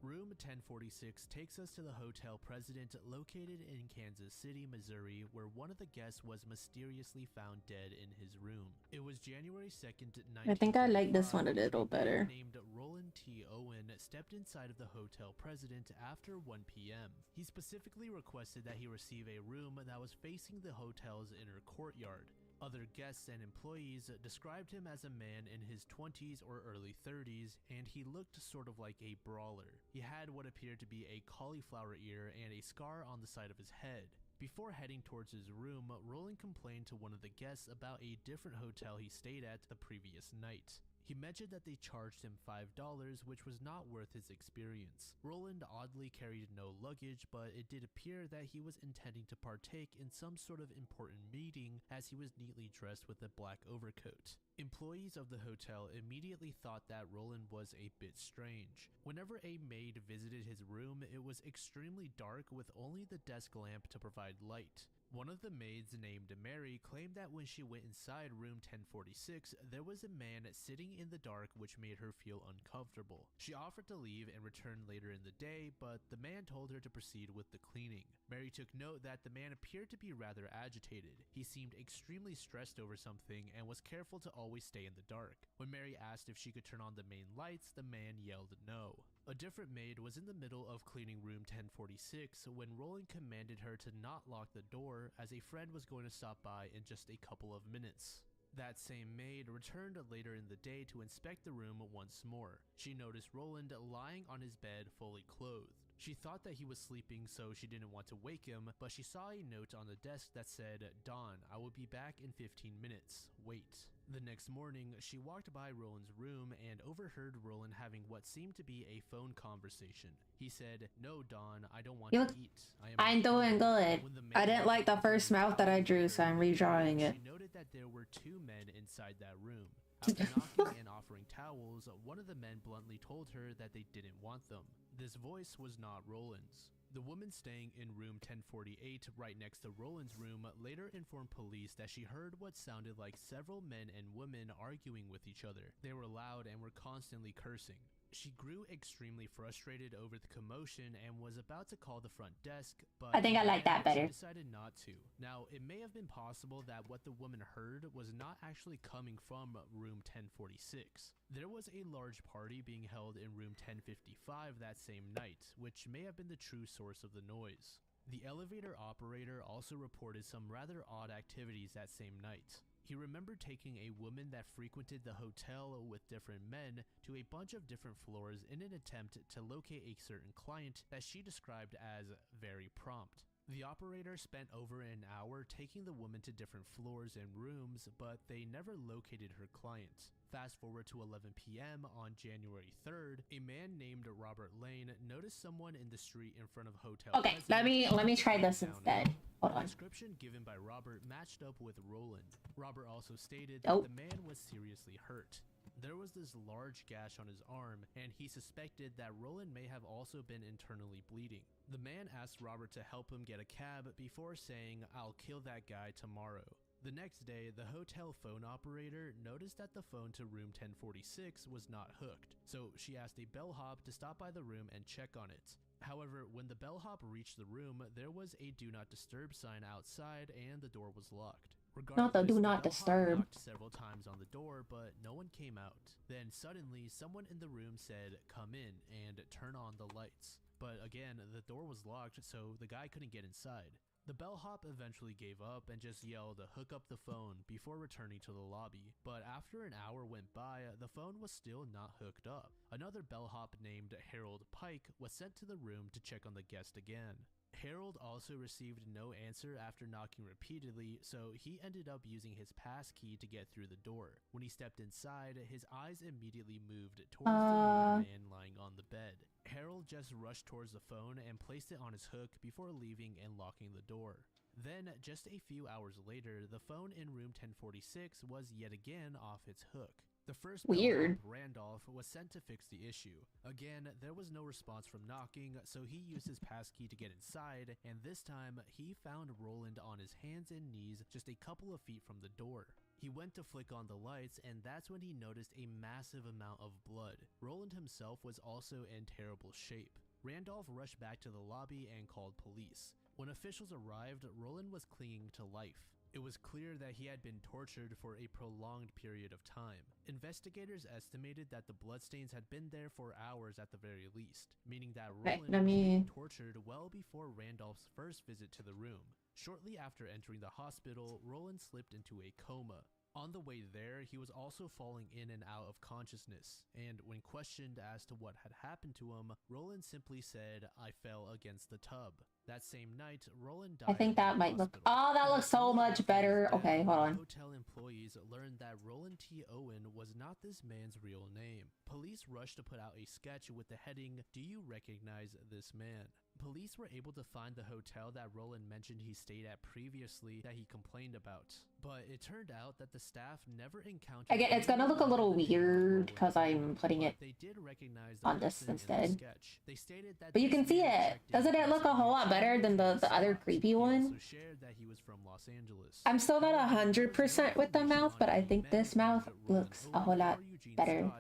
Room 1046 takes us to the Hotel President located in Kansas City, Missouri, where one of the guests was mysteriously found dead in his room. It was January 2nd, 1945. I think I like this one a little better. Named Roland T. Owen stepped inside of the Hotel President after 1 p.m. He specifically requested that he receive a room that was facing the hotel's inner courtyard. Other guests and employees described him as a man in his 20s or early 30s, and he looked sort of like a brawler. He had what appeared to be a cauliflower ear and a scar on the side of his head. Before heading towards his room, Roland complained to one of the guests about a different hotel he stayed at the previous night. He mentioned that they charged him $5, which was not worth his experience. Roland oddly carried no luggage, but it did appear that he was intending to partake in some sort of important meeting, as he was neatly dressed with a black overcoat. Employees of the hotel immediately thought that Roland was a bit strange. Whenever a maid visited his room, it was extremely dark with only the desk lamp to provide light. One of the maids, named Mary, claimed that when she went inside room 1046, there was a man sitting in the dark, which made her feel uncomfortable. She offered to leave and return later in the day, but the man told her to proceed with the cleaning. Mary took note that the man appeared to be rather agitated. He seemed extremely stressed over something and was careful to always stay in the dark. When Mary asked if she could turn on the main lights, the man yelled no. A different maid was in the middle of cleaning room 1046 when Roland commanded her to not lock the door, as a friend was going to stop by in just a couple of minutes. That same maid returned later in the day to inspect the room once more. She noticed Roland lying on his bed fully clothed. She thought that he was sleeping, so she didn't want to wake him, but she saw a note on the desk that said, "Dawn, I will be back in 15 minutes. Wait." The next morning, she walked by Roland's room and overheard Roland having what seemed to be a phone conversation. He said, "No, Dawn, I don't want You to look- eat. I'm doing good. When the maid I didn't like the first mouth that I drew, so I'm redrawing it. She noted that there were two men inside that room. After knocking and offering towels, one of the men bluntly told her that they didn't want them. This voice was not Roland's. The woman staying in room 1048, right next to Roland's room, later informed police that she heard what sounded like several men and women arguing with each other. They were loud and were constantly cursing. She grew extremely frustrated over the commotion and was about to call the front desk, but I think I like that better. she decided not to. Now, it may have been possible that what the woman heard was not actually coming from room 1046. There was a large party being held in room 1055 that same night, which may have been the true source of the noise. The elevator operator also reported some rather odd activities that same night. He remembered taking a woman that frequented the hotel with different men to a bunch of different floors in an attempt to locate a certain client that she described as very prompt. The operator spent over an hour taking the woman to different floors and rooms, but they never located her client. Fast forward to 11 p.m. on January 3rd, a man named Robert Lane noticed someone in the street in front of hotel. Okay, let me try this instead. Hold The on. description given by Robert matched up with Roland. Robert also stated Oh. that the man was seriously hurt. There was this large gash on his arm, and he suspected that Roland may have also been internally bleeding. The man asked Robert to help him get a cab before saying, "I'll kill that guy tomorrow." The next day, the hotel phone operator noticed that the phone to room 1046 was not hooked, so she asked a bellhop to stop by the room and check on it. However, when the bellhop reached the room, there was a do not disturb sign outside and the door was locked. Not the do Regardless, not bellhop disturb. knocked several times on the door, but no one came out. Then suddenly, someone in the room said, "Come in," and turn on the lights. But again, the door was locked, so the guy couldn't get inside. The bellhop eventually gave up and just yelled, "Hook up the phone," before returning to the lobby. But after an hour went by, the phone was still not hooked up. Another bellhop named Harold Pike was sent to the room to check on the guest again. Harold also received no answer after knocking repeatedly, so he ended up using his pass key to get through the door. When he stepped inside, his eyes immediately moved towards the man lying on the bed. Harold just rushed towards the phone and placed it on his hook before leaving and locking the door. Then, just a few hours later, the phone in room 1046 was yet again off its hook. The first Weird. bellhop, Randolph, was sent to fix the issue. Again, there was no response from knocking, so he used his passkey to get inside, and this time, he found Roland on his hands and knees just a couple of feet from the door. He went to flick on the lights, and that's when he noticed a massive amount of blood. Roland himself was also in terrible shape. Randolph rushed back to the lobby and called police. When officials arrived, Roland was clinging to life. It was clear that he had been tortured for a prolonged period of time. Investigators estimated that the bloodstains had been there for hours at the very least, meaning that Roland was being tortured well before Randolph's first visit to the room. Shortly after entering the hospital, Roland slipped into a coma. On the way there, he was also falling in and out of consciousness, and when questioned as to what had happened to him, Roland simply said, "I fell against the tub." That same night, Roland died. I think in that the might look. hospital. Oh, that looks so much better. Okay, hold on. Hotel employees learned that Roland T. Owen was not this man's real name. Police rushed to put out a sketch with the heading, "Do you recognize this man?" Police were able to find the hotel that Roland mentioned he stayed at previously that he complained about. But it turned out that the staff never encountered... Again, it's gonna look a little weird because I'm putting it They did recognize the on this person in the instead. sketch. They stated that But you this can see man it. checked in Doesn't it look a whole lot better than the other creepy He one? also shared that he was from Los Angeles. I'm still not 100% with the mouth, but I think this mouth looks a whole lot better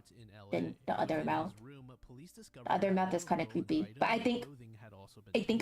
than the other mouth. The other mouth is kind of creepy, but I think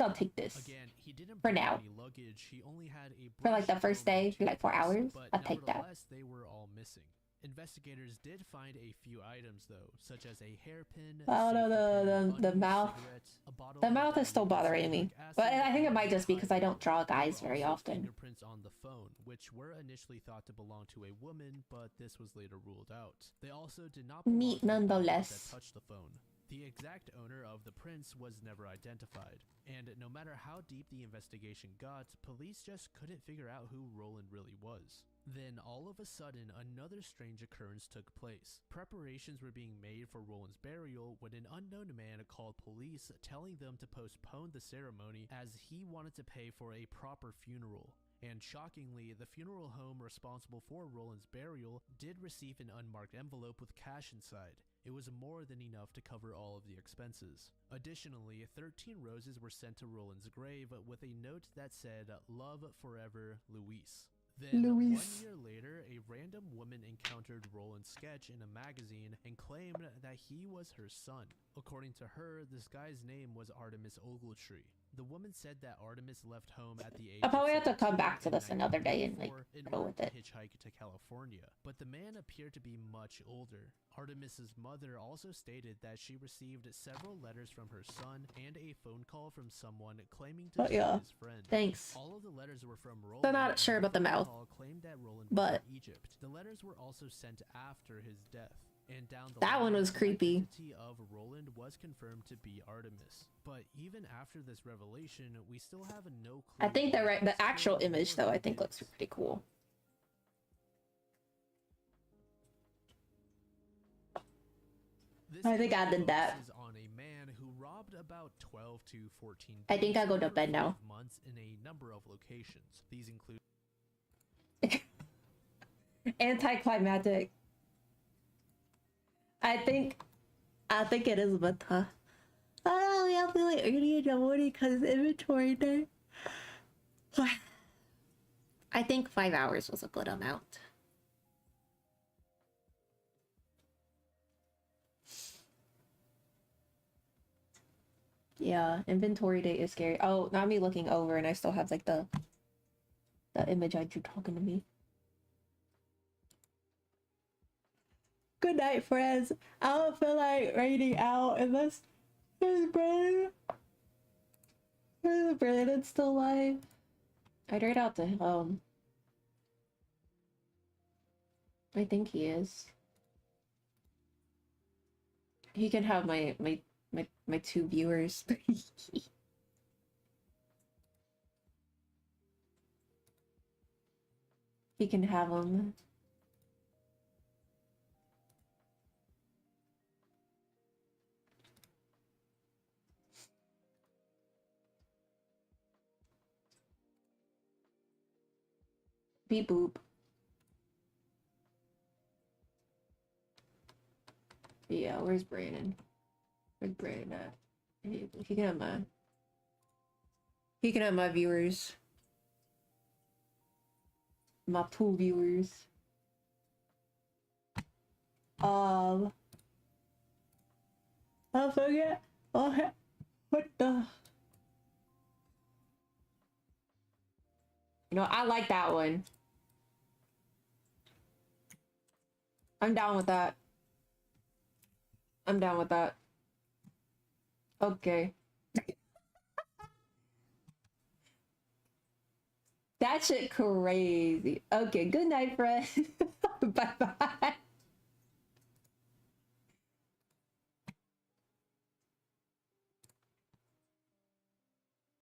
I'll take this Again, he didn't for bring now. any luggage. He only had a For like the brush first day, for like 4 hours. but I'll take that. nevertheless, they were all missing. Investigators did find a few items though, such as a hairpin, Oh no, the unused mouth. cigarette, a bottle The of mouth is still bothering me, acid, but I think it might just be and because I don't draw guys there were very also often. Fingerprints on the phone, which were initially thought to belong to a woman, but this was later ruled out. They also did not belong Neat to the person nonetheless. that touched the phone. The exact owner of the prints was never identified, and no matter how deep the investigation got, police just couldn't figure out who Roland really was. Then, all of a sudden, another strange occurrence took place. Preparations were being made for Roland's burial when an unknown man called police telling them to postpone the ceremony as he wanted to pay for a proper funeral. And shockingly, the funeral home responsible for Roland's burial did receive an unmarked envelope with cash inside. It was more than enough to cover all of the expenses. Additionally, 13 roses were sent to Roland's grave with a note that said, "Love forever, Luis." Then, 1 year later, a random woman encountered Roland's sketch in a magazine and claimed that he was her son. According to her, this guy's name was Artemis Ogletree. The woman said that Artemis left home at the age I'll probably of have to come 17 back to in this another day and like 1994 in go order with to it. hitchhike to California, but the man appeared to be much older. Artemis's mother also stated that she received several letters from her son and a phone call from someone claiming to be his friend. Thanks. All of the letters were from Roland. Still not and sure about the phone mouth, call claimed that Roland was but in Egypt. The letters were also sent after his death. And down the That one line, was the creepy. identity of Roland was confirmed to be Artemis. But even after this revelation, we still have no clue. I think what the this actual kid image or though I who think looks is. pretty cool. This I think I did that. focuses on a man who robbed about 12 to 14 I think I go to over bed now. 5 months in a number of locations. These include Anticlimactic. I think it is better. Oh, we have to like early in the morning because it's inventory day. I think 5 hours was a good amount. Yeah, inventory day is scary. Oh, not me looking over and I still have like the image I drew talking to me. Good night, friends. I don't feel like raiding out unless is Brandon still alive? I'd raid out to him. I think he is. He can have my 2 viewers. He can have them. Beep boop. Yeah, where's Brandon? Where's Brandon at? He can have my viewers. My 2 viewers. I forget. Oh, what the? You know, I like that one. I'm down with that. I'm down with that. Okay. That shit crazy. Okay, good night, friend. Bye-bye.